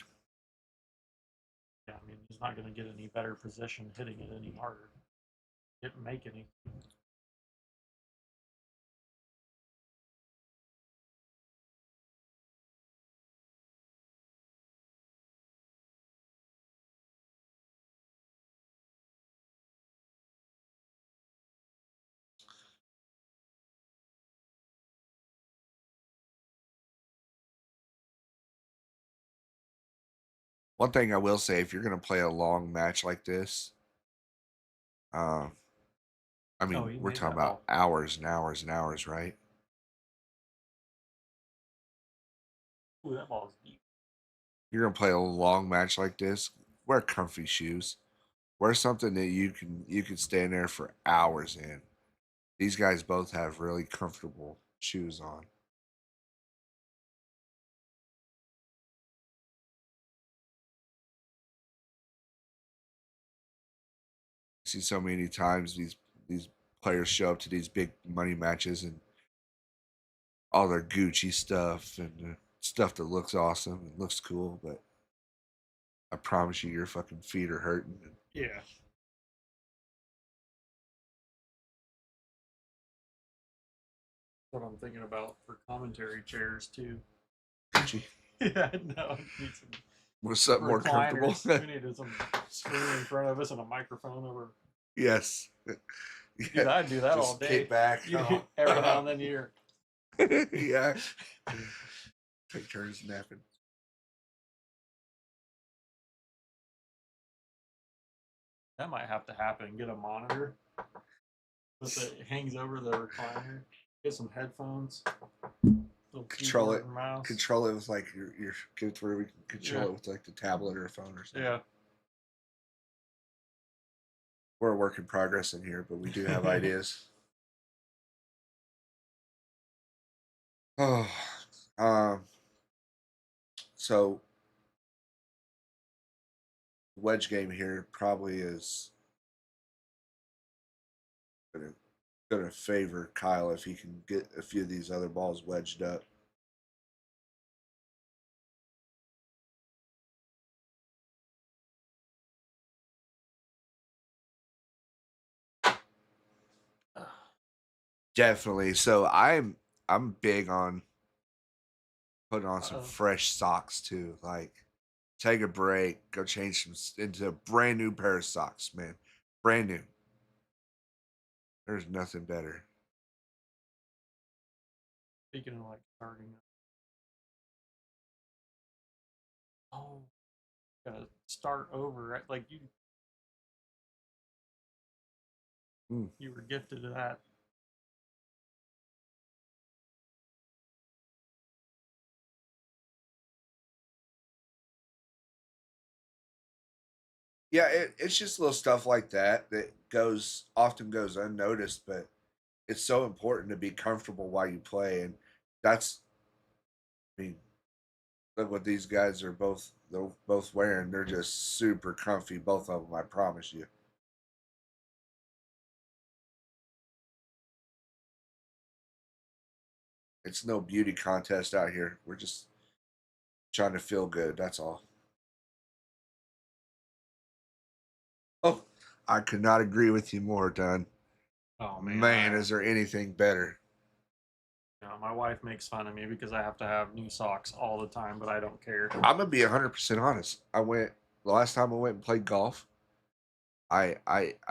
Yeah, I mean, he's not going to get any better position hitting it any harder. Didn't make any. One thing I will say, if you're gonna play a long match like this, uh, I Oh, mean, he we're made talking that about ball. hours and hours and hours, right? Ooh, that ball is deep. You're gonna play a long match like this, wear comfy shoes. Wear something that you can stand there for hours in. These guys both have really comfortable shoes on. I see so many times these players show up to these big money matches and all their Gucci stuff and stuff that looks awesome and looks cool, but I promise you, your fucking feet are hurting. Yeah. What I'm thinking about for commentary chairs too. Gucci. Yeah, no, need some What's something more comfortable? recliners. We needed some screen in front of us and a microphone over. Yes. Dude, I'd do that all Just day. kick back. Every now and then you hear. Yeah. Take turns napping. That might have to happen. Get a monitor that hangs over the recliner. Get some headphones. Little Control keyboard it. and mouse. Control it with like your get it to where we can control Yeah. it with like the tablet or a phone or something. Yeah. We're a work in progress in here, but we do have ideas. Oh, um, so wedge game here probably is gonna gonna favor Kyle if he can get a few of these other balls wedged up. Definitely. So I'm big on putting on some fresh socks too. Like take a break, go change some into a brand new pair of socks, man. Brand new. There's nothing better. Speaking of like starting, oh, gotta start over. Right? Like Mm. you were gifted to that. Yeah, it's just little stuff like that that often goes unnoticed, but it's so important to be comfortable while you play, and that's, I mean, look what these guys are they're both wearing. They're just super comfy, both of them. I promise you. It's no beauty contest out here. We're just trying to feel good. That's all. Oh, I could not agree with you more, Dunn. Oh man, Man, is there anything better? my wife makes fun of me because I have to have new socks all the time, but I don't care. I'm gonna be 100% honest. The last time I went and played golf. I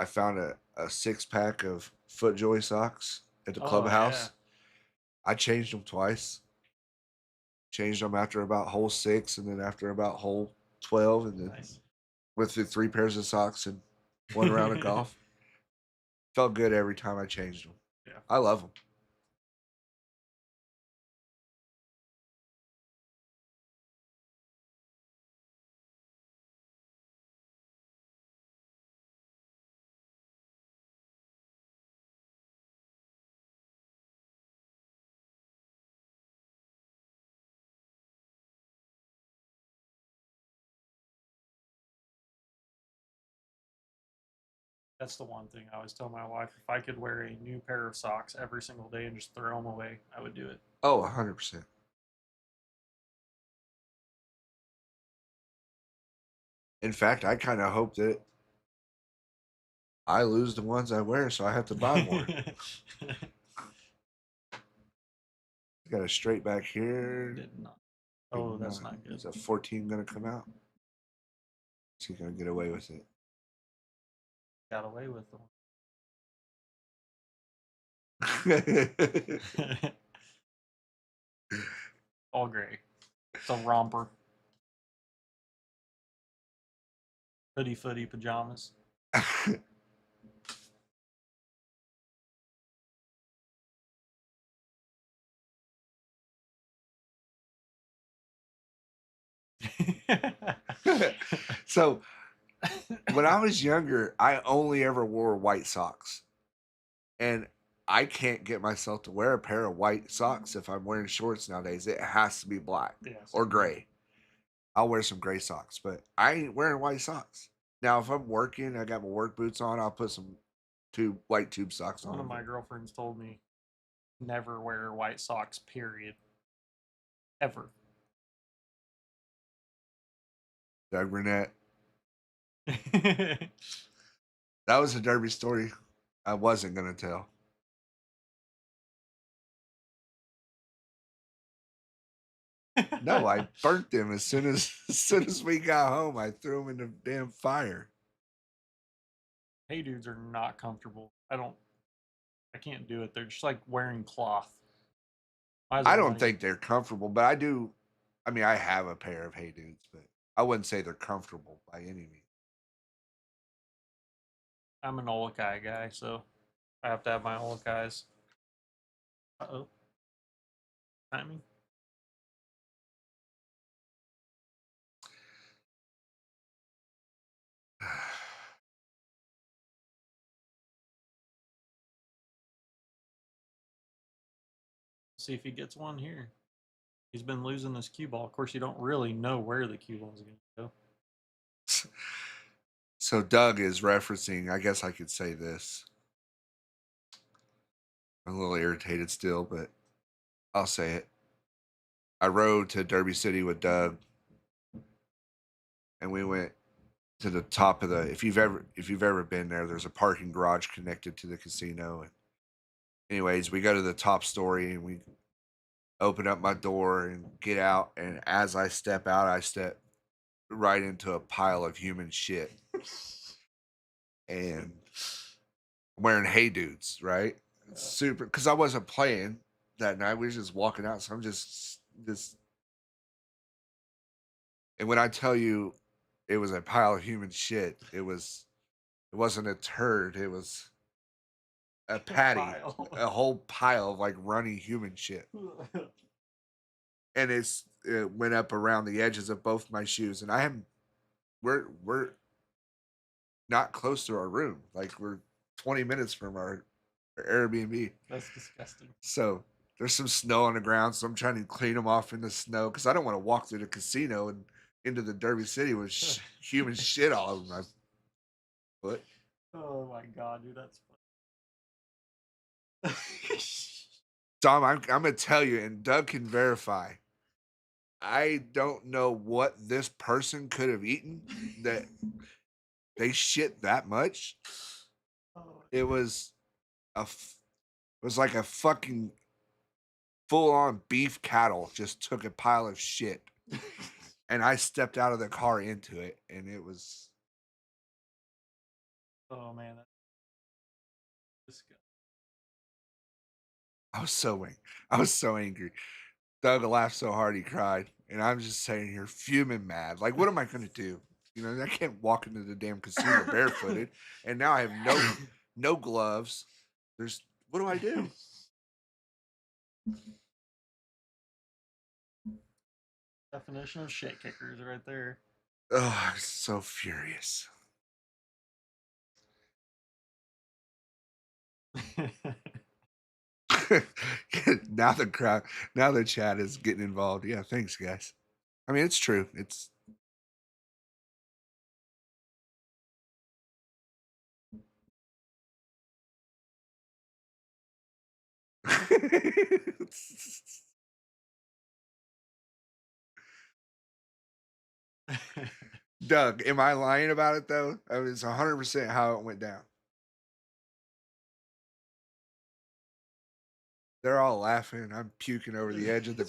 found a 6 pack of FootJoy socks at the Oh yeah, clubhouse. I changed them twice. Changed them after about hole 6, and then after about hole 12, and then nice. went through 3 pairs of socks and 1 round of golf. Felt good every time I changed them. Yeah. I love them. That's the one thing I always tell my wife. If I could wear a new pair of socks every single day and just throw them away, I would do it. Oh, 100%. In fact, I kind of hope that I lose the ones I wear, so I have to buy more. Got a straight back here. Did not. Oh, that's not good. Is a 14 going to come out? Is he going to get away with it? Got away with them. All gray. It's a romper. Hoodie footy pajamas. So when I was younger, I only ever wore white socks. And I can't get myself to wear a pair of white socks if I'm wearing shorts nowadays. It has to be black or gray. I'll wear some gray socks, but I ain't wearing white socks. Now, if I'm working, I got my work boots on, I'll put some white tube socks on. One of my girlfriends told me never wear white socks, period. Ever. Doug Burnett. That was a derby story I wasn't going to tell. No, I burnt them as soon as we got home. I threw them in the damn fire. Hey dudes are not comfortable. I can't do it. They're just like wearing cloth. I don't think they're comfortable, but I do. I mean, I have a pair of Hey Dudes, but I wouldn't say they're comfortable by any means. I'm an Olokai guy, so I have to have my Olakais. Uh-oh. Timing. See if he gets one here. He's been losing this cue ball. Of course, you don't really know where the cue ball is going to go. So Doug is referencing, I guess I could say this. I'm a little irritated still, but I'll say it. I rode to Derby City with Doug, and we went to the top of the. If you've ever been there, there's a parking garage connected to the casino. And anyways, we go to the top story, and we open up my door and get out. And as I step out, I step right into a pile of human shit. And I'm wearing Hey Dudes, right? Super, because I wasn't playing that night. We were just walking out, so I'm just, and when I tell you, it was a pile of human shit. It wasn't a turd. It was a patty, Pile. a whole pile of like runny human shit, and it went up around the edges of both my shoes. And we're not close to our room. Like we're 20 minutes from our Airbnb. That's disgusting. So there's some snow on the ground, so I'm trying to clean them off in the snow because I don't want to walk through the casino and into the Derby City with human shit all over my foot. Oh my god, dude, that's funny. Dom, I'm gonna tell you, and Doug can verify. I don't know what this person could have eaten that they shit that much. It was it was like a fucking full-on beef cattle just took a pile of shit, and I stepped out of the car into it, and it was. Oh man, that's disgusting. I was so angry. Doug laughed so hard he cried, and I'm just sitting here fuming mad. Like, what am I gonna do? You know, I can't walk into the damn casino barefooted, and now I have no gloves. What do I do? Definition of shit kickers right there. Oh, I'm so furious. Now the chat is getting involved. Yeah, thanks, guys. I mean, it's true. It's. Doug, am I lying about it though? I mean, it's 100% how it went down. They're all laughing. I'm puking over the edge of the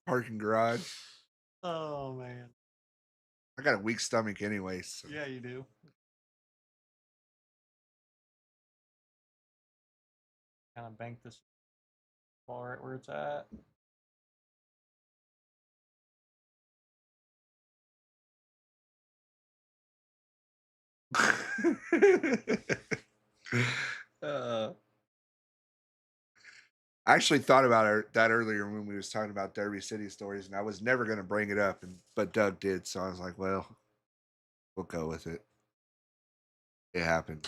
parking garage. Oh man. I got a weak stomach anyway. So. Yeah, you do. Kind of bank this ball right where it's at. I actually thought about that earlier when we was talking about Derby City stories, and I was never going to bring it up, but Doug did, so I was like, well, we'll go with it. It happened.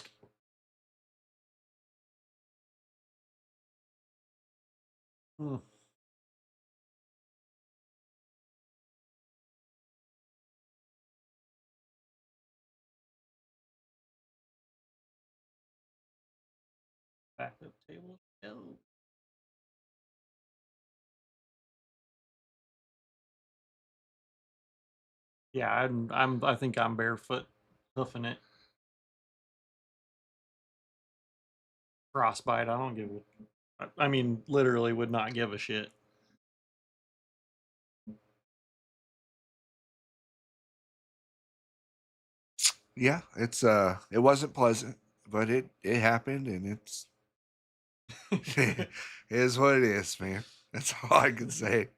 Hmm. Backup table. Oh. Yeah, I think I'm barefoot hoofing it. Frostbite, I don't give I mean, literally would not give a shit. Yeah, it wasn't pleasant, but it happened, and it is what it is, man. That's all I can say.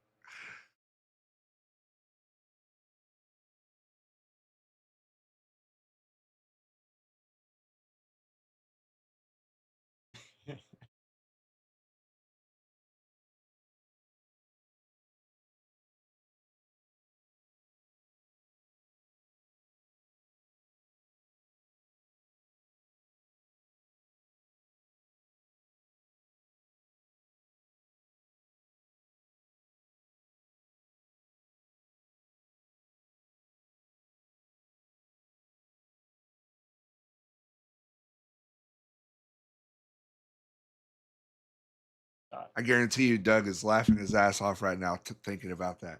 I guarantee you, Doug is laughing his ass off right now thinking about that.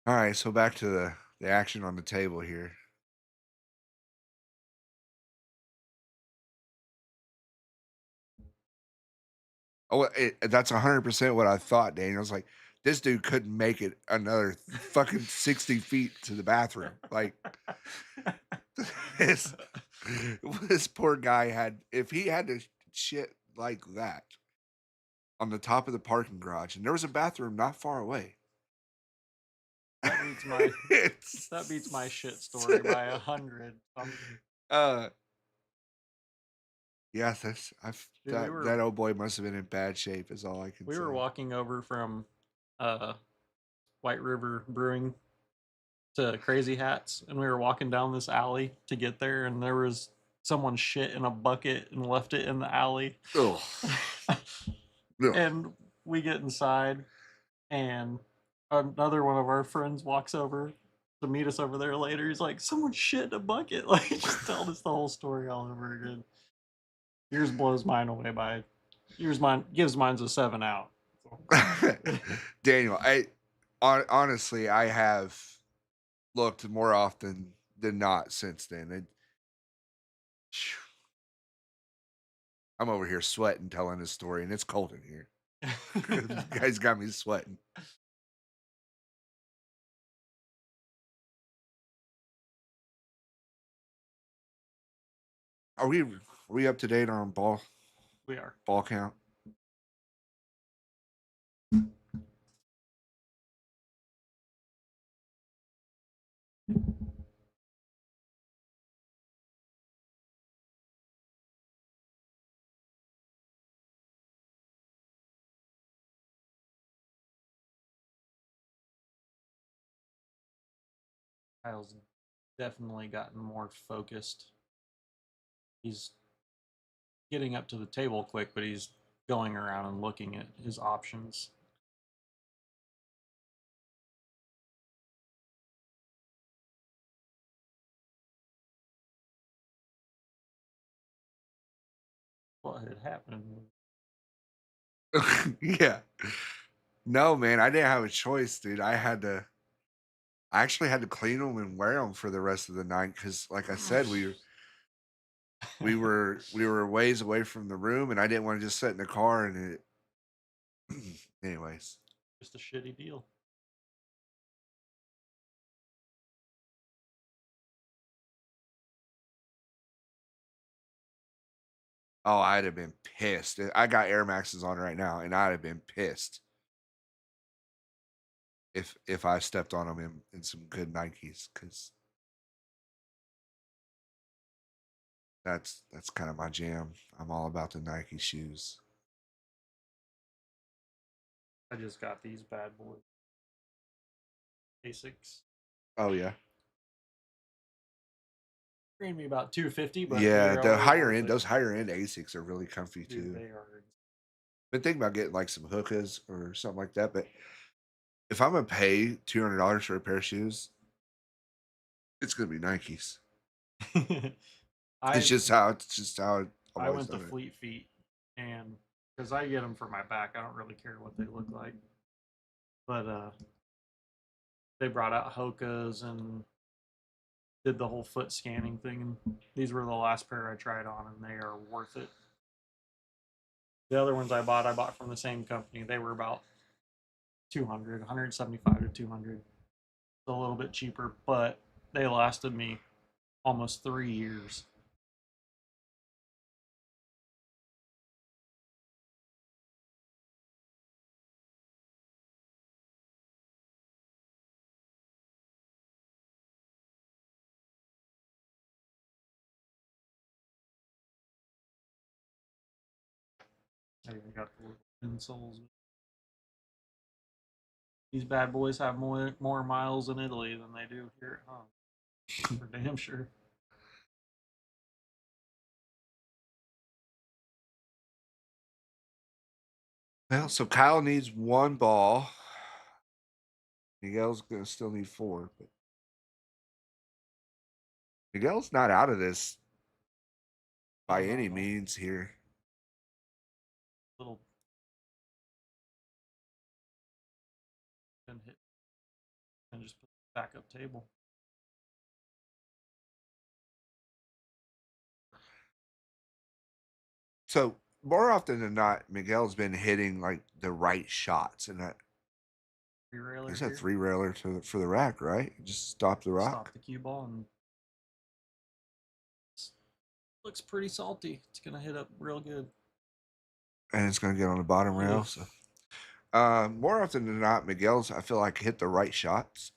All right, so back to the action on the table here. Oh, that's 100% what I thought, Daniel. I was like, this dude couldn't make it another fucking 60 feet to the bathroom. Like this, this poor guy had, if he had to shit like that on the top of the parking garage, and there was a bathroom not far away. That beats my that beats my shit story by 100. Uh, yeah, Dude, that old boy must have been in bad shape. Is all I can we say. were walking over from White River Brewing to Crazy Hats, and we were walking down this alley to get there, and there was someone shit in a bucket and left it in the alley. Ugh. Ugh. And we get inside, and another one of our friends walks over to meet us over there later. He's like, "Someone shit in a bucket." Like, just telling us the whole story all over again. Yours blows mine away by gives mine's a 7 out. Daniel, honestly, I have looked more often than not since then. I'm over here sweating telling this story, and it's cold in here. You guys got me sweating. Are we up to date on ball? We are. Ball count. Kyle's definitely gotten more focused. He's getting up to the table quick, but he's going around and looking at his options. What had happened? Yeah. No, man, I didn't have a choice, dude. I actually had to clean them and wear them for the rest of the night because, like I said, we were ways away from the room, and I didn't want to just sit in the car and it. Anyways, Just a shitty deal. oh, I'd have been pissed. I got Air Maxes on right now, and I'd have been pissed if I stepped on them in some good Nikes because that's kind of my jam. I'm all about the Nike shoes. I just got these bad boys. Asics. Oh yeah, Bring me about 250, but yeah. they The are higher worth end, it. those higher end Asics are really comfy Dude, too. they are. Been thinking about getting like some hookahs or something like that, but if I'm gonna pay $200 for a pair of shoes, it's gonna be Nikes. I It's just how I've I always went to done it. Fleet Feet, and because I get them for my back, I don't really care what they look like. But they brought out Hokas and did the whole foot scanning thing, and these were the last pair I tried on, and they are worth it. The other ones I bought from the same company. They were about 200, 175 to 200. So a little bit cheaper, but they lasted me almost 3 years. I even got the little insoles. These bad boys have more miles in Italy than they do here at home. For damn sure. Well, so Kyle needs one ball. Miguel's gonna still need four, but Miguel's not out of this by any means here. Little hit and just put the backup table. So more often than not, Miguel's been hitting like the right shots, and Three railer It's a here. 3 railer for the rack, right? Just stop the rock. Stop the cue ball and looks pretty salty. It's gonna hit up real good. And it's going to get on the bottom rail. So, more often than not, Miguel's, I feel like, hit the right shots.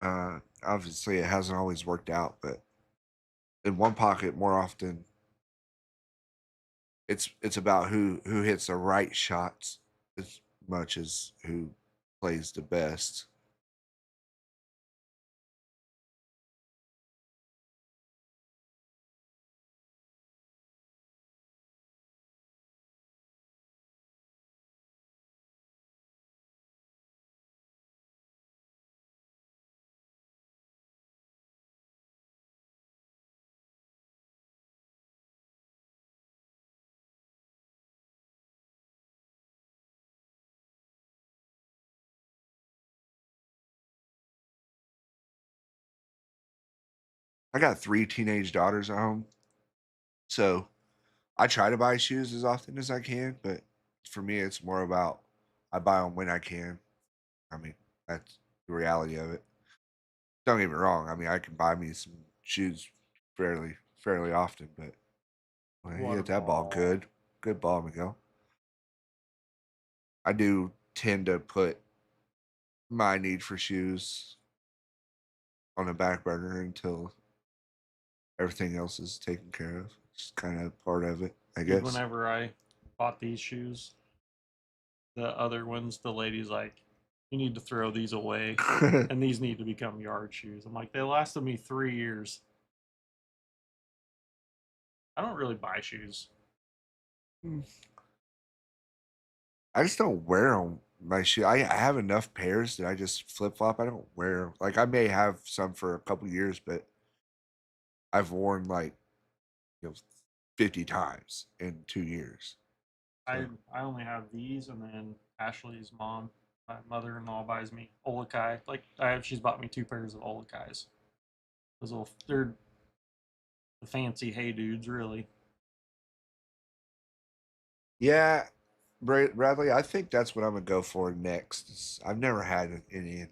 Obviously, it hasn't always worked out, but in one pocket, more often, it's about who hits the right shots as much as who plays the best. I got 3 teenage daughters at home, so I try to buy shoes as often as I can. But for me, it's more about I buy them when I can. I mean, that's the reality of it. Don't get me wrong. I mean, I can buy me some shoes fairly often, but well, he What a hit that ball ball. good ball, Miguel. I do tend to put my need for shoes on the back burner until everything else is taken care of. It's kind of part of it, I Dude, guess. whenever I bought these shoes, the other ones, the lady's like, you need to throw these away, and these need to become yard shoes. I'm like, they lasted me 3 years. I don't really buy shoes. I just don't wear them. My shoe. I have enough pairs that I just flip flop. I don't wear. Like I may have some for a couple years, but I've worn like 50 times in 2 years. I So I only have these, and then Ashley's mom, my mother-in-law, buys me Olakai. Like she's bought me 2 pairs of Olakais. Those little, they're the fancy hey dudes, really. yeah, Bradley, I think that's what I'm gonna go for next. I've never had any.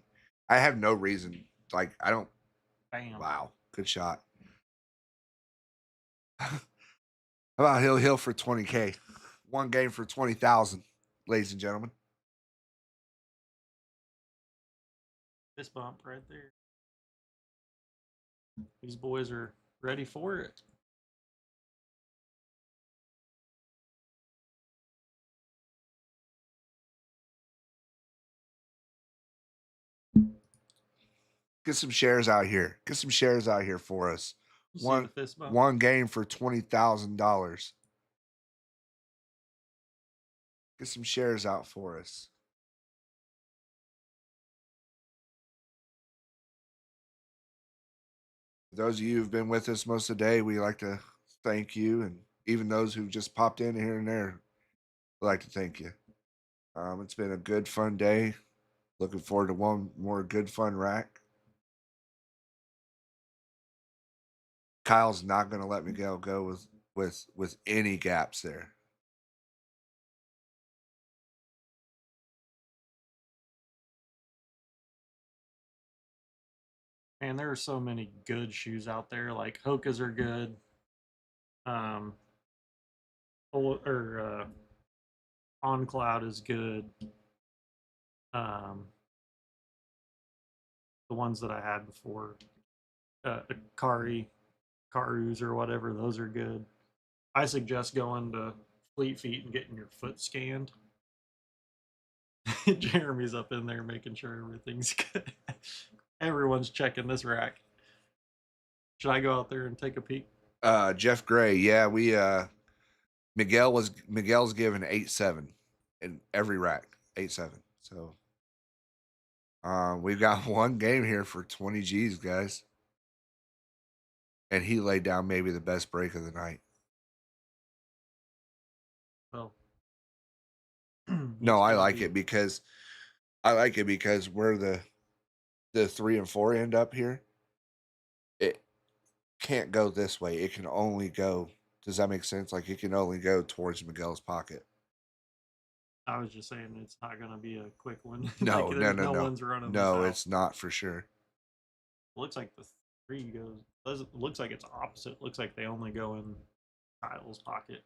I have no reason. Like I don't. Bam. Wow, good shot. How about Hill for 20K? One game for 20,000, ladies and gentlemen. Fist bump right there. These boys are ready for it. Get some shares out here. Get some shares out here for us. You see the One fist bump? one game for $20,000. Get some shares out for us. Those of you who've been with us most of the day, we like to thank you, and even those who just popped in here and there, we'd like to thank you. It's been a good, fun day. Looking forward to one more good, fun rack. Kyle's not going to let Miguel go with any gaps there. Man, there are so many good shoes out there. Like Hoka's are good. Um, On Cloud is good. Um, the ones that I had before, Karus or whatever, those are good. I suggest going to Fleet Feet and getting your foot scanned. Jeremy's up in there making sure everything's good. Everyone's checking this rack. Should I go out there and take a peek? Jeff Gray, yeah, we Miguel's given 8-7 in every rack, 8-7. So we've got one game here for 20 G's, guys. And he laid down maybe the best break of the night. Well, No, I like it because where the 3 and 4 end up here, it can't go this way. It can only go. Does that make sense? Like it can only go towards Miguel's pocket. I was just saying it's not gonna be a quick one. Like No, no, there's no, no no. ones running this No, out. it's not for sure. Looks like the three goes. Doesn't looks like it's opposite. Looks like they only go in Kyle's pocket.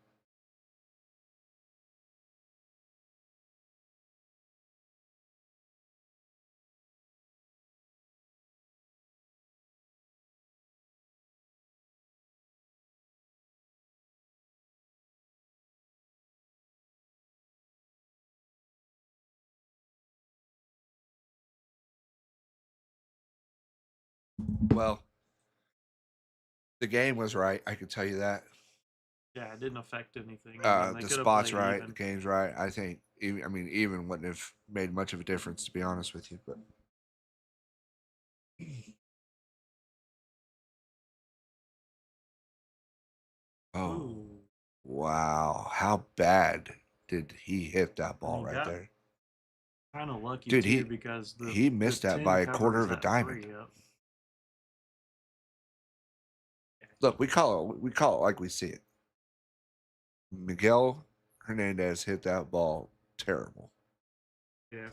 Well, the game was right. I can tell you that. Yeah, it didn't affect anything. I mean, they The could have spot's played right. The even. game's right. I think. I mean, even wouldn't have made much of a difference, to be honest with you. But oh, Ooh, wow! How bad did he hit that and ball he right got there, kind of lucky dude? too because He the missed that 10 by a quarter covers of a that diamond. three up. Look, we call it like we see it. Miguel Hernandez hit that ball terrible. Yeah,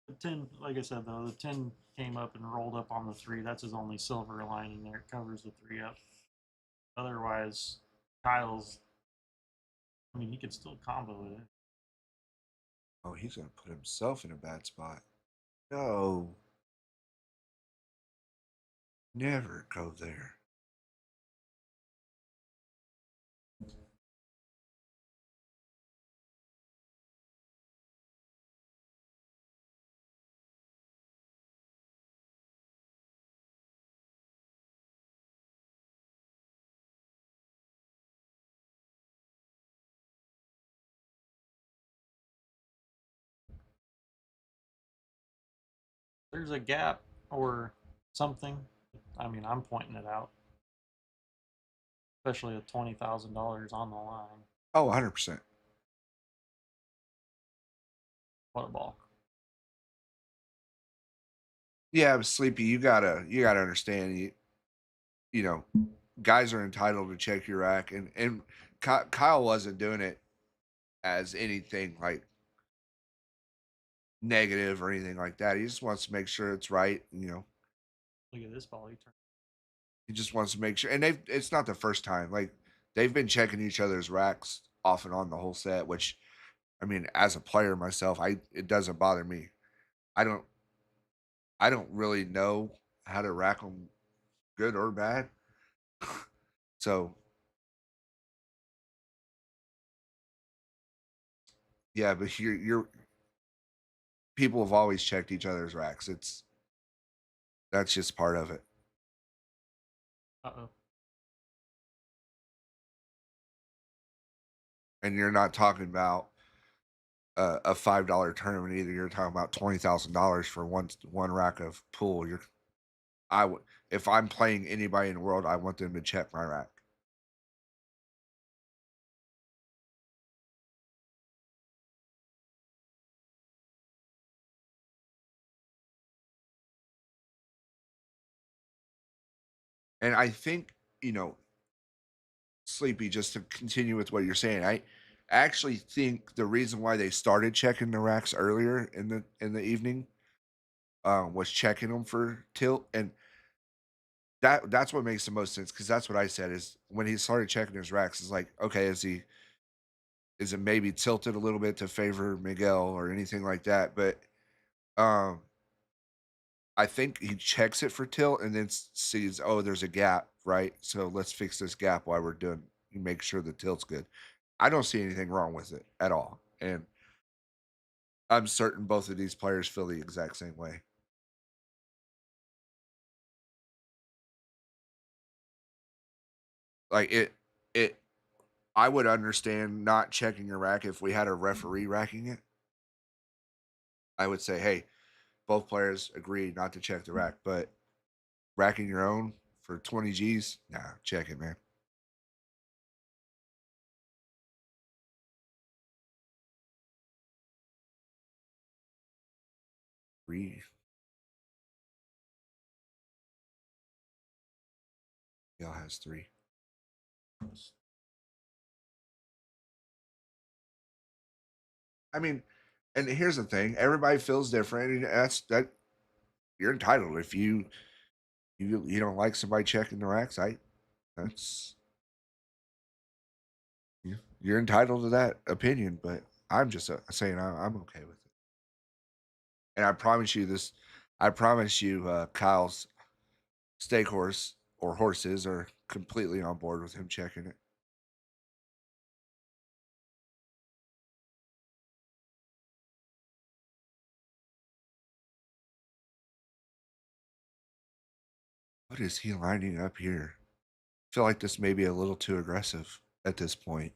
the 10, like I said though, the 10 came up and rolled up on the three. That's his only silver lining there. It covers the three up. Otherwise, Kyle's. I mean, he could still combo it. Oh, he's gonna put himself in a bad spot. No, never go there. There's a gap or something. I mean, I'm pointing it out, especially with $20,000 on the line. Oh, 100%. What a ball! Yeah, but Sleepy, you gotta understand. You know, guys are entitled to check your rack, and Kyle wasn't doing it as anything like negative or anything like that. He just wants to make sure it's right. Look at this ball. He turned. He just wants to make sure. And it's not the first time. Like they've been checking each other's racks off and on the whole set. Which, I mean, as a player myself, it doesn't bother me. I don't I don't really know how to rack them good or bad. So yeah, but you're people have always checked each other's racks. That's just part of it. Uh oh. And you're not talking about a $5 tournament either. You're talking about $20,000 for one rack of pool. I would if I'm playing anybody in the world, I want them to check my rack. And I think you know, Sleepy. Just to continue with what you're saying, I actually think the reason why they started checking the racks earlier in the evening was checking them for tilt, and that's what makes the most sense because that's what I said is when he started checking his racks, it's like okay, is it maybe tilted a little bit to favor Miguel or anything like that, but um I think he checks it for tilt and then sees, oh, there's a gap, right? So let's fix this gap while we're doing. Make sure the tilt's good. I don't see anything wrong with it at all, and I'm certain both of these players feel the exact same way. Like it. I would understand not checking your rack if we had a referee racking it. I would say, hey, both players agree not to check the rack, but racking your own for 20 G's, nah, check it, man. Three, y'all has three. I mean, and here's the thing: everybody feels different, and that you're entitled. If you don't like somebody checking the racks, that's you're entitled to that opinion. But I'm just saying I'm okay with it. And I promise you this. I promise you, Kyle's steak horse or horses are completely on board with him checking it. What is he lining up here? I feel like this may be a little too aggressive at this point.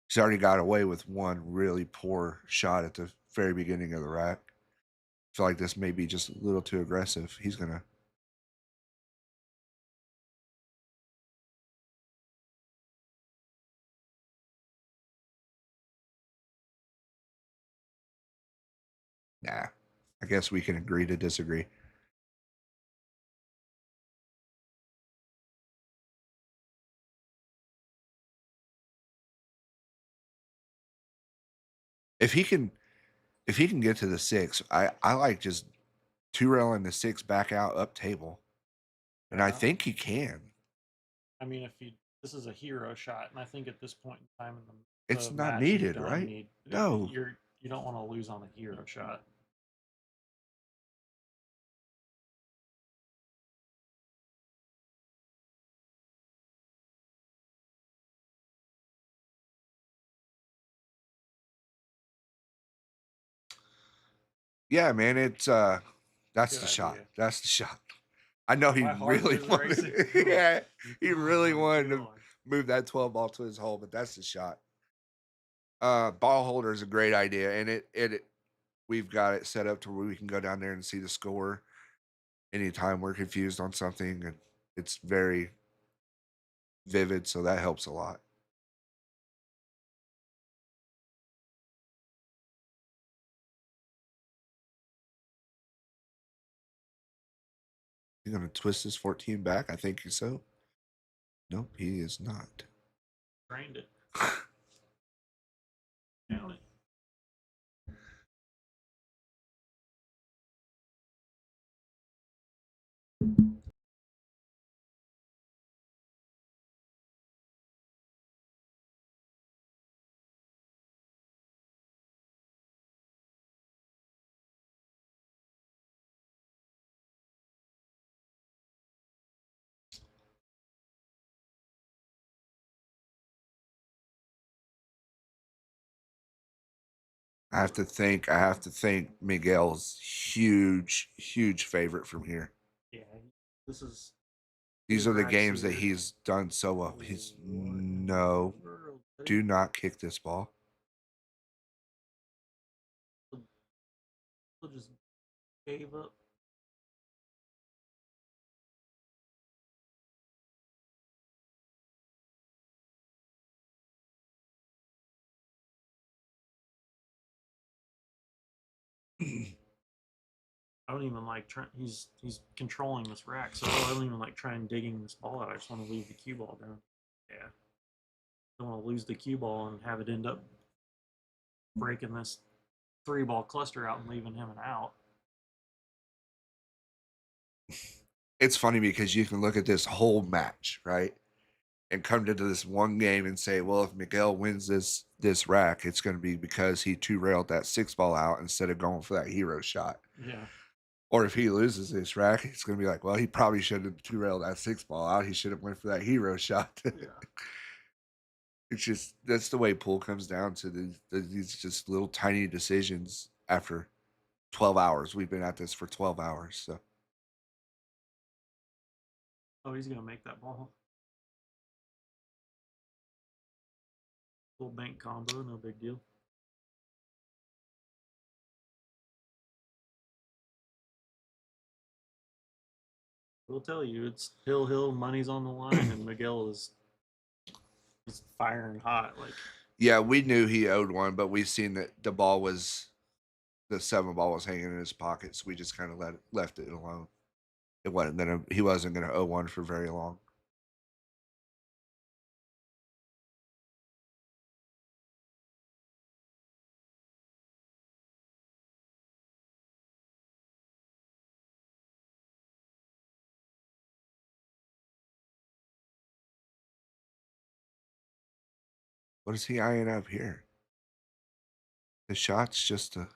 He's already got away with one really poor shot at the very beginning of the rack. I feel like this may be just a little too aggressive. He's gonna. Nah. I guess we can agree to disagree. If he can, if he can get to the six, I like just two railing the six back out up table, and I think he can. I mean, this is a hero shot, and I think at this point in time in It's the not match, needed, right? No. You don't want to lose on a hero shot. Yeah, man, it's that's Good the shot. idea. That's the shot. I know he My heart really is wanted. racing. Yeah, he really Oh my wanted to God. move that 12 ball to his hole, but that's the shot. Ball holder is a great idea, and it we've got it set up to where we can go down there and see the score anytime we're confused on something, and it's very vivid, so that helps a lot. He's gonna twist his 14 back. I think so. Nope, he is not. Drained it. Down it. I have to think. I have to think. Miguel's huge favorite from here. Yeah, this is. These are the games that he's done so well. He's no, do not kick this ball. Just gave up. I don't even like trying. He's controlling this rack, so I don't even like trying digging this ball out. I just want to leave the cue ball down. Yeah, I don't want to lose the cue ball and have it end up breaking this 3-ball cluster out and leaving him an out. It's funny because you can look at this whole match, right? And come to this one game and say, well, if Miguel wins this rack, it's going to be because he two railed that 6-ball out instead of going for that hero shot. Yeah. Or if he loses this rack, it's going to be like, well, he probably should have two railed that 6-ball out. He should have went for that hero shot. Yeah. It's just that's the way pool comes down to these just little tiny decisions after 12 hours. We've been at this for 12 hours, so. Oh, he's gonna make that ball. Little bank combo, no big deal. We'll tell you, it's hill, money's on the line, and Miguel is he's firing hot. Like, yeah, we knew he owed one, but we seen that the 7-ball was hanging in his pocket, so we just kind of left it alone. He wasn't gonna owe one for very long. What is he eyeing up here? The shot's just to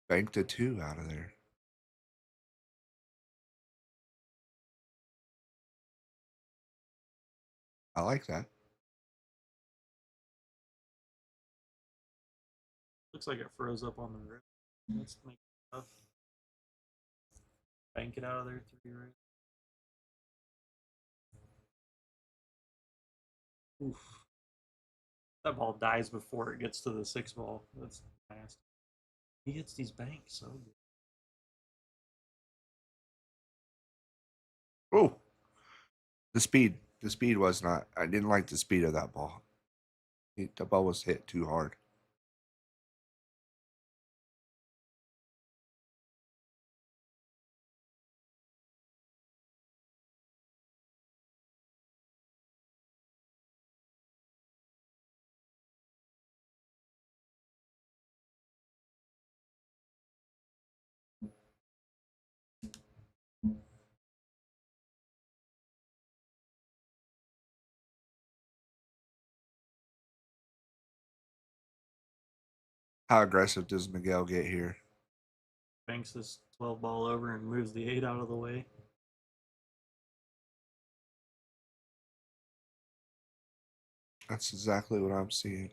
bank the 2 out of there. I like that. Looks like it froze up on the rip. Let's make it tough. Bank it out of there 3 right. Oof. That ball dies before it gets to the 6 ball. That's nasty. He hits these banks so good. Oh, the speed. The speed was not. I didn't like the speed of that ball. The ball was hit too hard. How aggressive does Miguel get here? Banks this 12 ball over and moves the 8 out of the way. That's exactly what I'm seeing.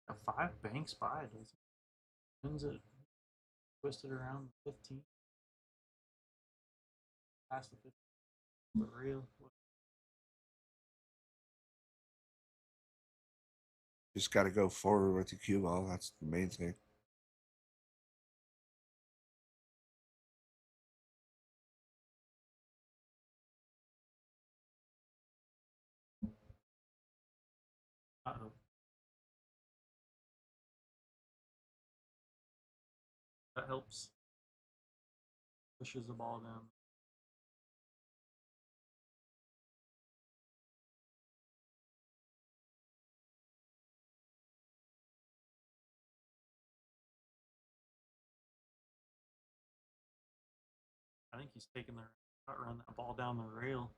A 5 banks by, does it? Spins it, twisted around the 15. Past the 15. For real. Just got to go forward with the cue ball. That's the main thing. Uh-oh. That helps. Pushes the ball down. I think he's taking the shot, run that ball down the rail.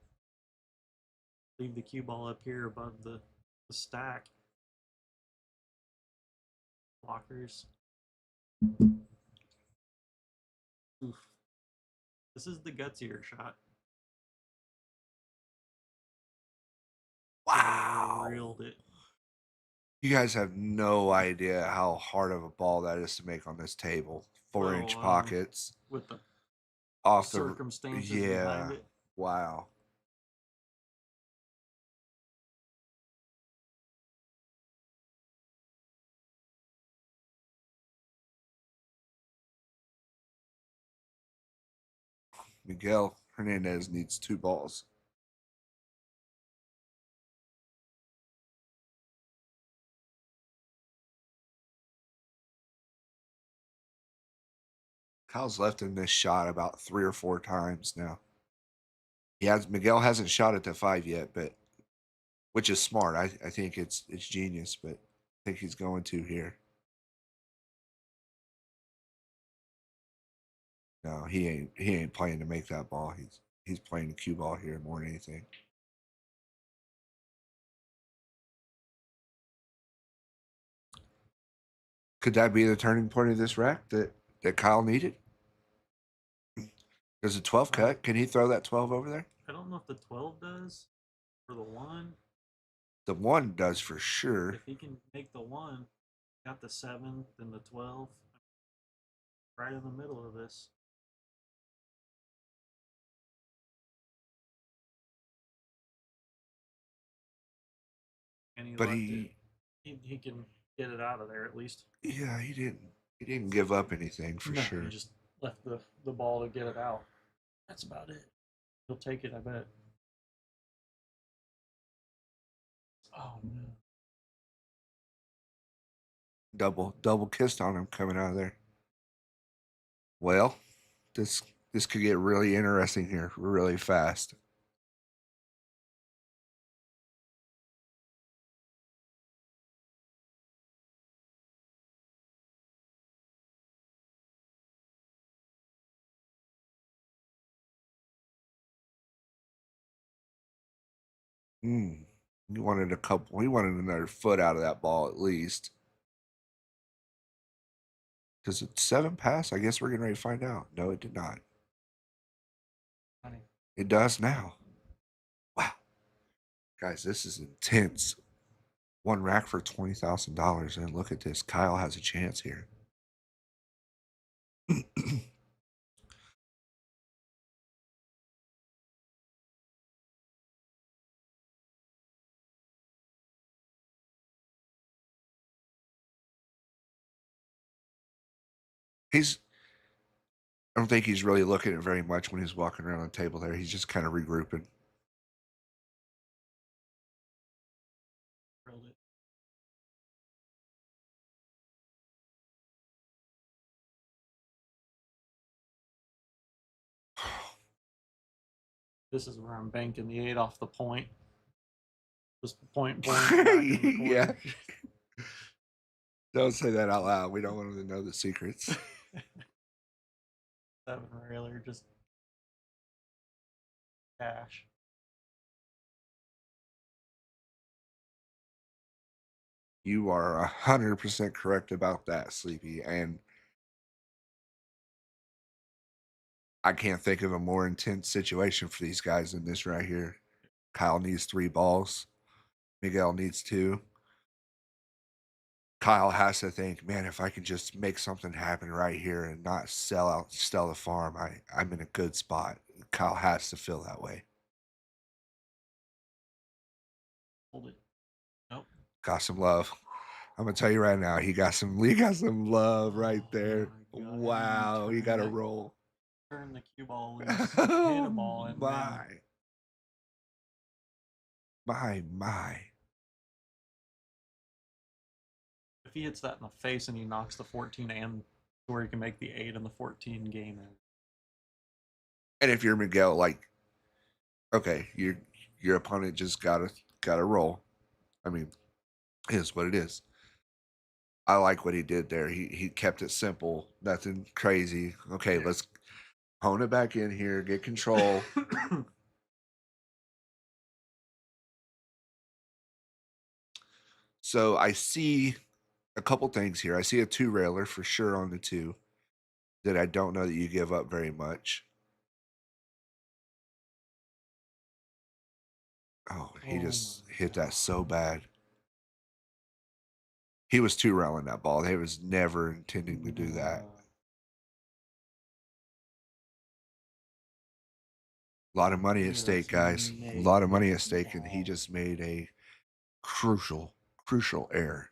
Leave the cue ball up here above the stack. Blockers. Oof. This is the gutsier shot. Wow. Reeled it. You guys have no idea how hard of a ball that is to make on this table. 4-inch pockets. With the off the circumstances behind it. Wow. Miguel Hernandez needs 2 balls. Kyle's left him this shot about 3 or 4 times now. Miguel hasn't shot it to 5 yet, but which is smart. I think it's genius, but I think he's going to here. No, he ain't playing to make that ball. He's playing the cue ball here more than anything. Could that be the turning point of this rack that Kyle needed? There's a 12 cut. Can he throw that 12 over there? I don't know if the 12 does or the 1. The 1 does for sure. If he can make the 1, got the 7, then the 12, right in the middle of this. And but he can get it out of there at least. Yeah, he didn't give up anything for sure. He just left the ball to get it out. That's about it. He'll take it, I bet. Oh no. Double kissed on him coming out of there. Well, this could get really interesting here really fast. You wanted a couple. He wanted another foot out of that ball at least. Does it 7 pass? I guess we're getting ready to find out. No, it did not. Funny. It does now. Wow. Guys, this is intense. One rack for $20,000. And look at this. Kyle has a chance here. I don't think he's really looking at it very much when he's walking around the table there. He's just kind of regrouping. Drilled it. This is where I'm banking the 8 off the point. Just point blank back in the corner. Yeah. Don't say that out loud. We don't want him to know the secrets. 7 railer, just cash. You are 100% correct about that, Sleepy. And I can't think of a more intense situation for these guys than this right here. Kyle needs 3 balls. Miguel needs 2. Kyle has to think, man, if I can just make something happen right here and not sell the farm, I'm in a good spot. Kyle has to feel that way. Hold it. Nope. Got some love. I'm gonna tell you right now, he got some love right there. Wow, he got a roll. Turn the cue ball loose. Hit a ball and my. If he hits that in the face and he knocks the 14 and where he can make the 8 and the 14 game in. And if you're Miguel, like, okay, your opponent just gotta roll. I mean, it is what it is. I like what he did there. He kept it simple, nothing crazy. Okay, let's hone it back in here, get control. So I see a couple things here. I see a 2 railer for sure on the 2 that I don't know that you give up very much. Oh, he just hit that so bad. He was 2 railing that ball. They was never intending to do that. A lot of money at stake, guys. A lot of money at stake, and he just made a crucial error.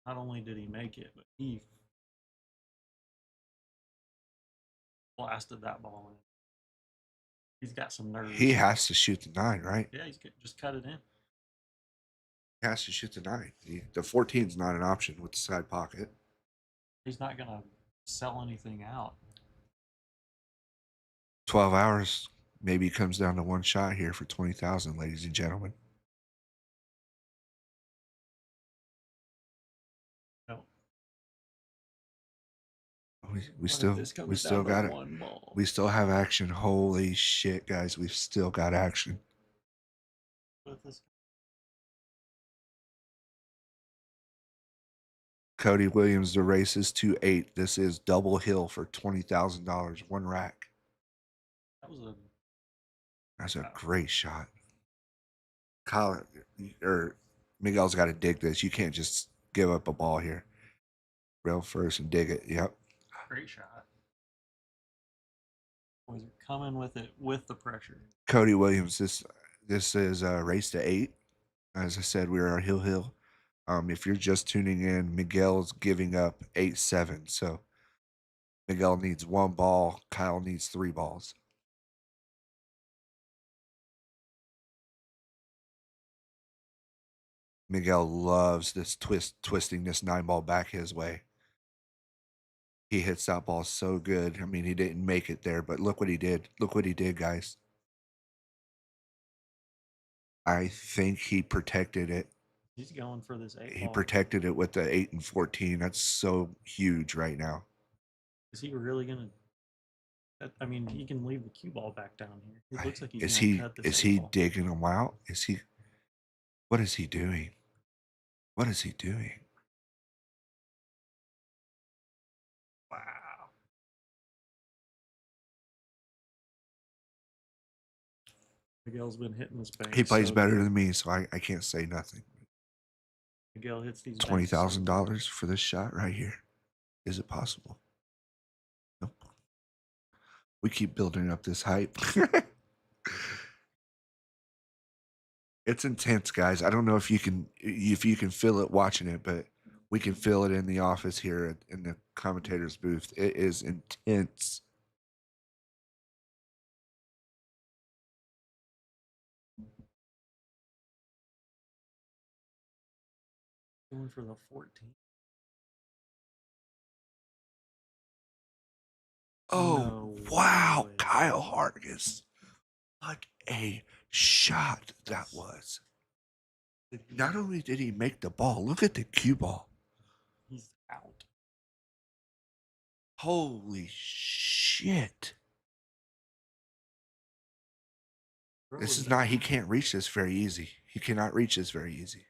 Not only did he make it, but he blasted that ball in. He's got some nerves. He has to shoot the 9, right? Yeah, he's just cut it in. He has to shoot the 9. The 14 is not an option with the side pocket. He's not gonna sell anything out. 12 hours maybe comes down to one shot here for 20,000, ladies and gentlemen. No. We still got it. We still have action. Holy shit, guys. We've still got action. Cody Williams, the race is 2-8. This is double hill for $20,000, 1 rack. That's a great shot. Kyle or Miguel's got to dig this. You can't just give up a ball here. Rail first and dig it. Yep. Great shot. Boys are coming with it with the pressure. Cody Williams, this is a race to 8. As I said, we are hill. If you're just tuning in, Miguel's giving up 8-7. So Miguel needs 1 ball. Kyle needs 3 balls. Miguel loves this twisting this 9 ball back his way. He hits that ball so good. I mean, he didn't make it there, but look what he did. Look what he did, guys. I think he protected it. He's going for this 8 He protected it with the 8 and 14. That's so huge right now. Is he really going to I mean, he can leave the cue ball back down here. It looks like he's Is gonna he cut this is eight he ball. digging them out? Is he? What is he doing? What is he doing? Wow. Miguel's been hitting this bank. He plays so better good. than me, so I can't say nothing. Miguel hits these $20,000 for this shot right here. Is it possible? Nope. We keep building up this hype. It's intense, guys. I don't know if you can feel it watching it, but we can feel it in the office here in the commentator's booth. It is intense. Going for the 14. Oh, No wow. way. Kyle Hargis. What a shot that was. Not only did he make the ball, look at the cue ball. He's out. Holy shit. Bro This is is not, he out. can't reach this very easy. He cannot reach this very easy.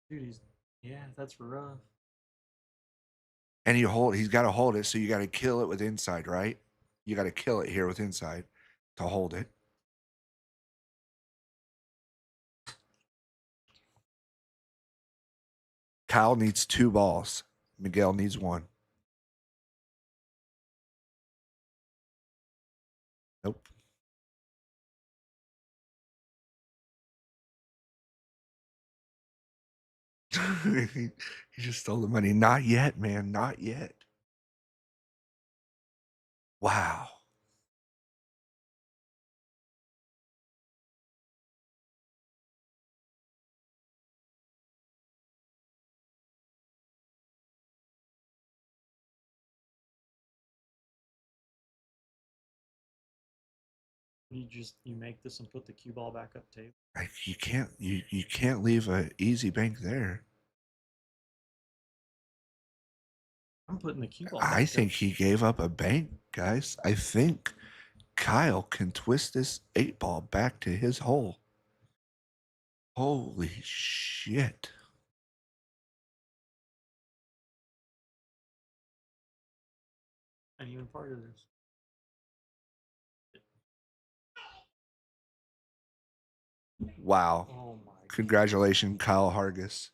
Dude, yeah, that's rough. And he's got to hold it, so you got to kill it with inside, right? You got to kill it here with inside to hold it. Kyle needs 2 balls. Miguel needs 1. Nope. He just stole the money. Not yet, man. Not yet. Wow. You make this and put the cue ball back up table. You can't leave an easy bank there. I'm putting the cue ball I back think up. he gave up a bank, guys. I think Kyle can twist this 8 ball back to his hole. Holy shit. And even part of this. Wow. Oh my Congratulations, Kyle Hargis.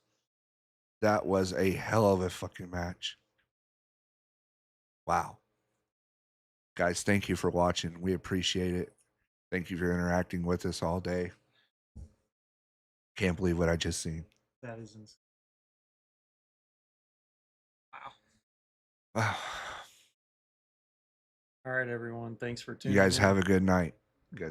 That was a hell of a fucking match. Wow. Guys, thank you for watching. We appreciate it. Thank you for interacting with us all day. Can't believe what I just seen. That is insane. Wow. All right, everyone. Thanks for tuning You guys in. have a good night.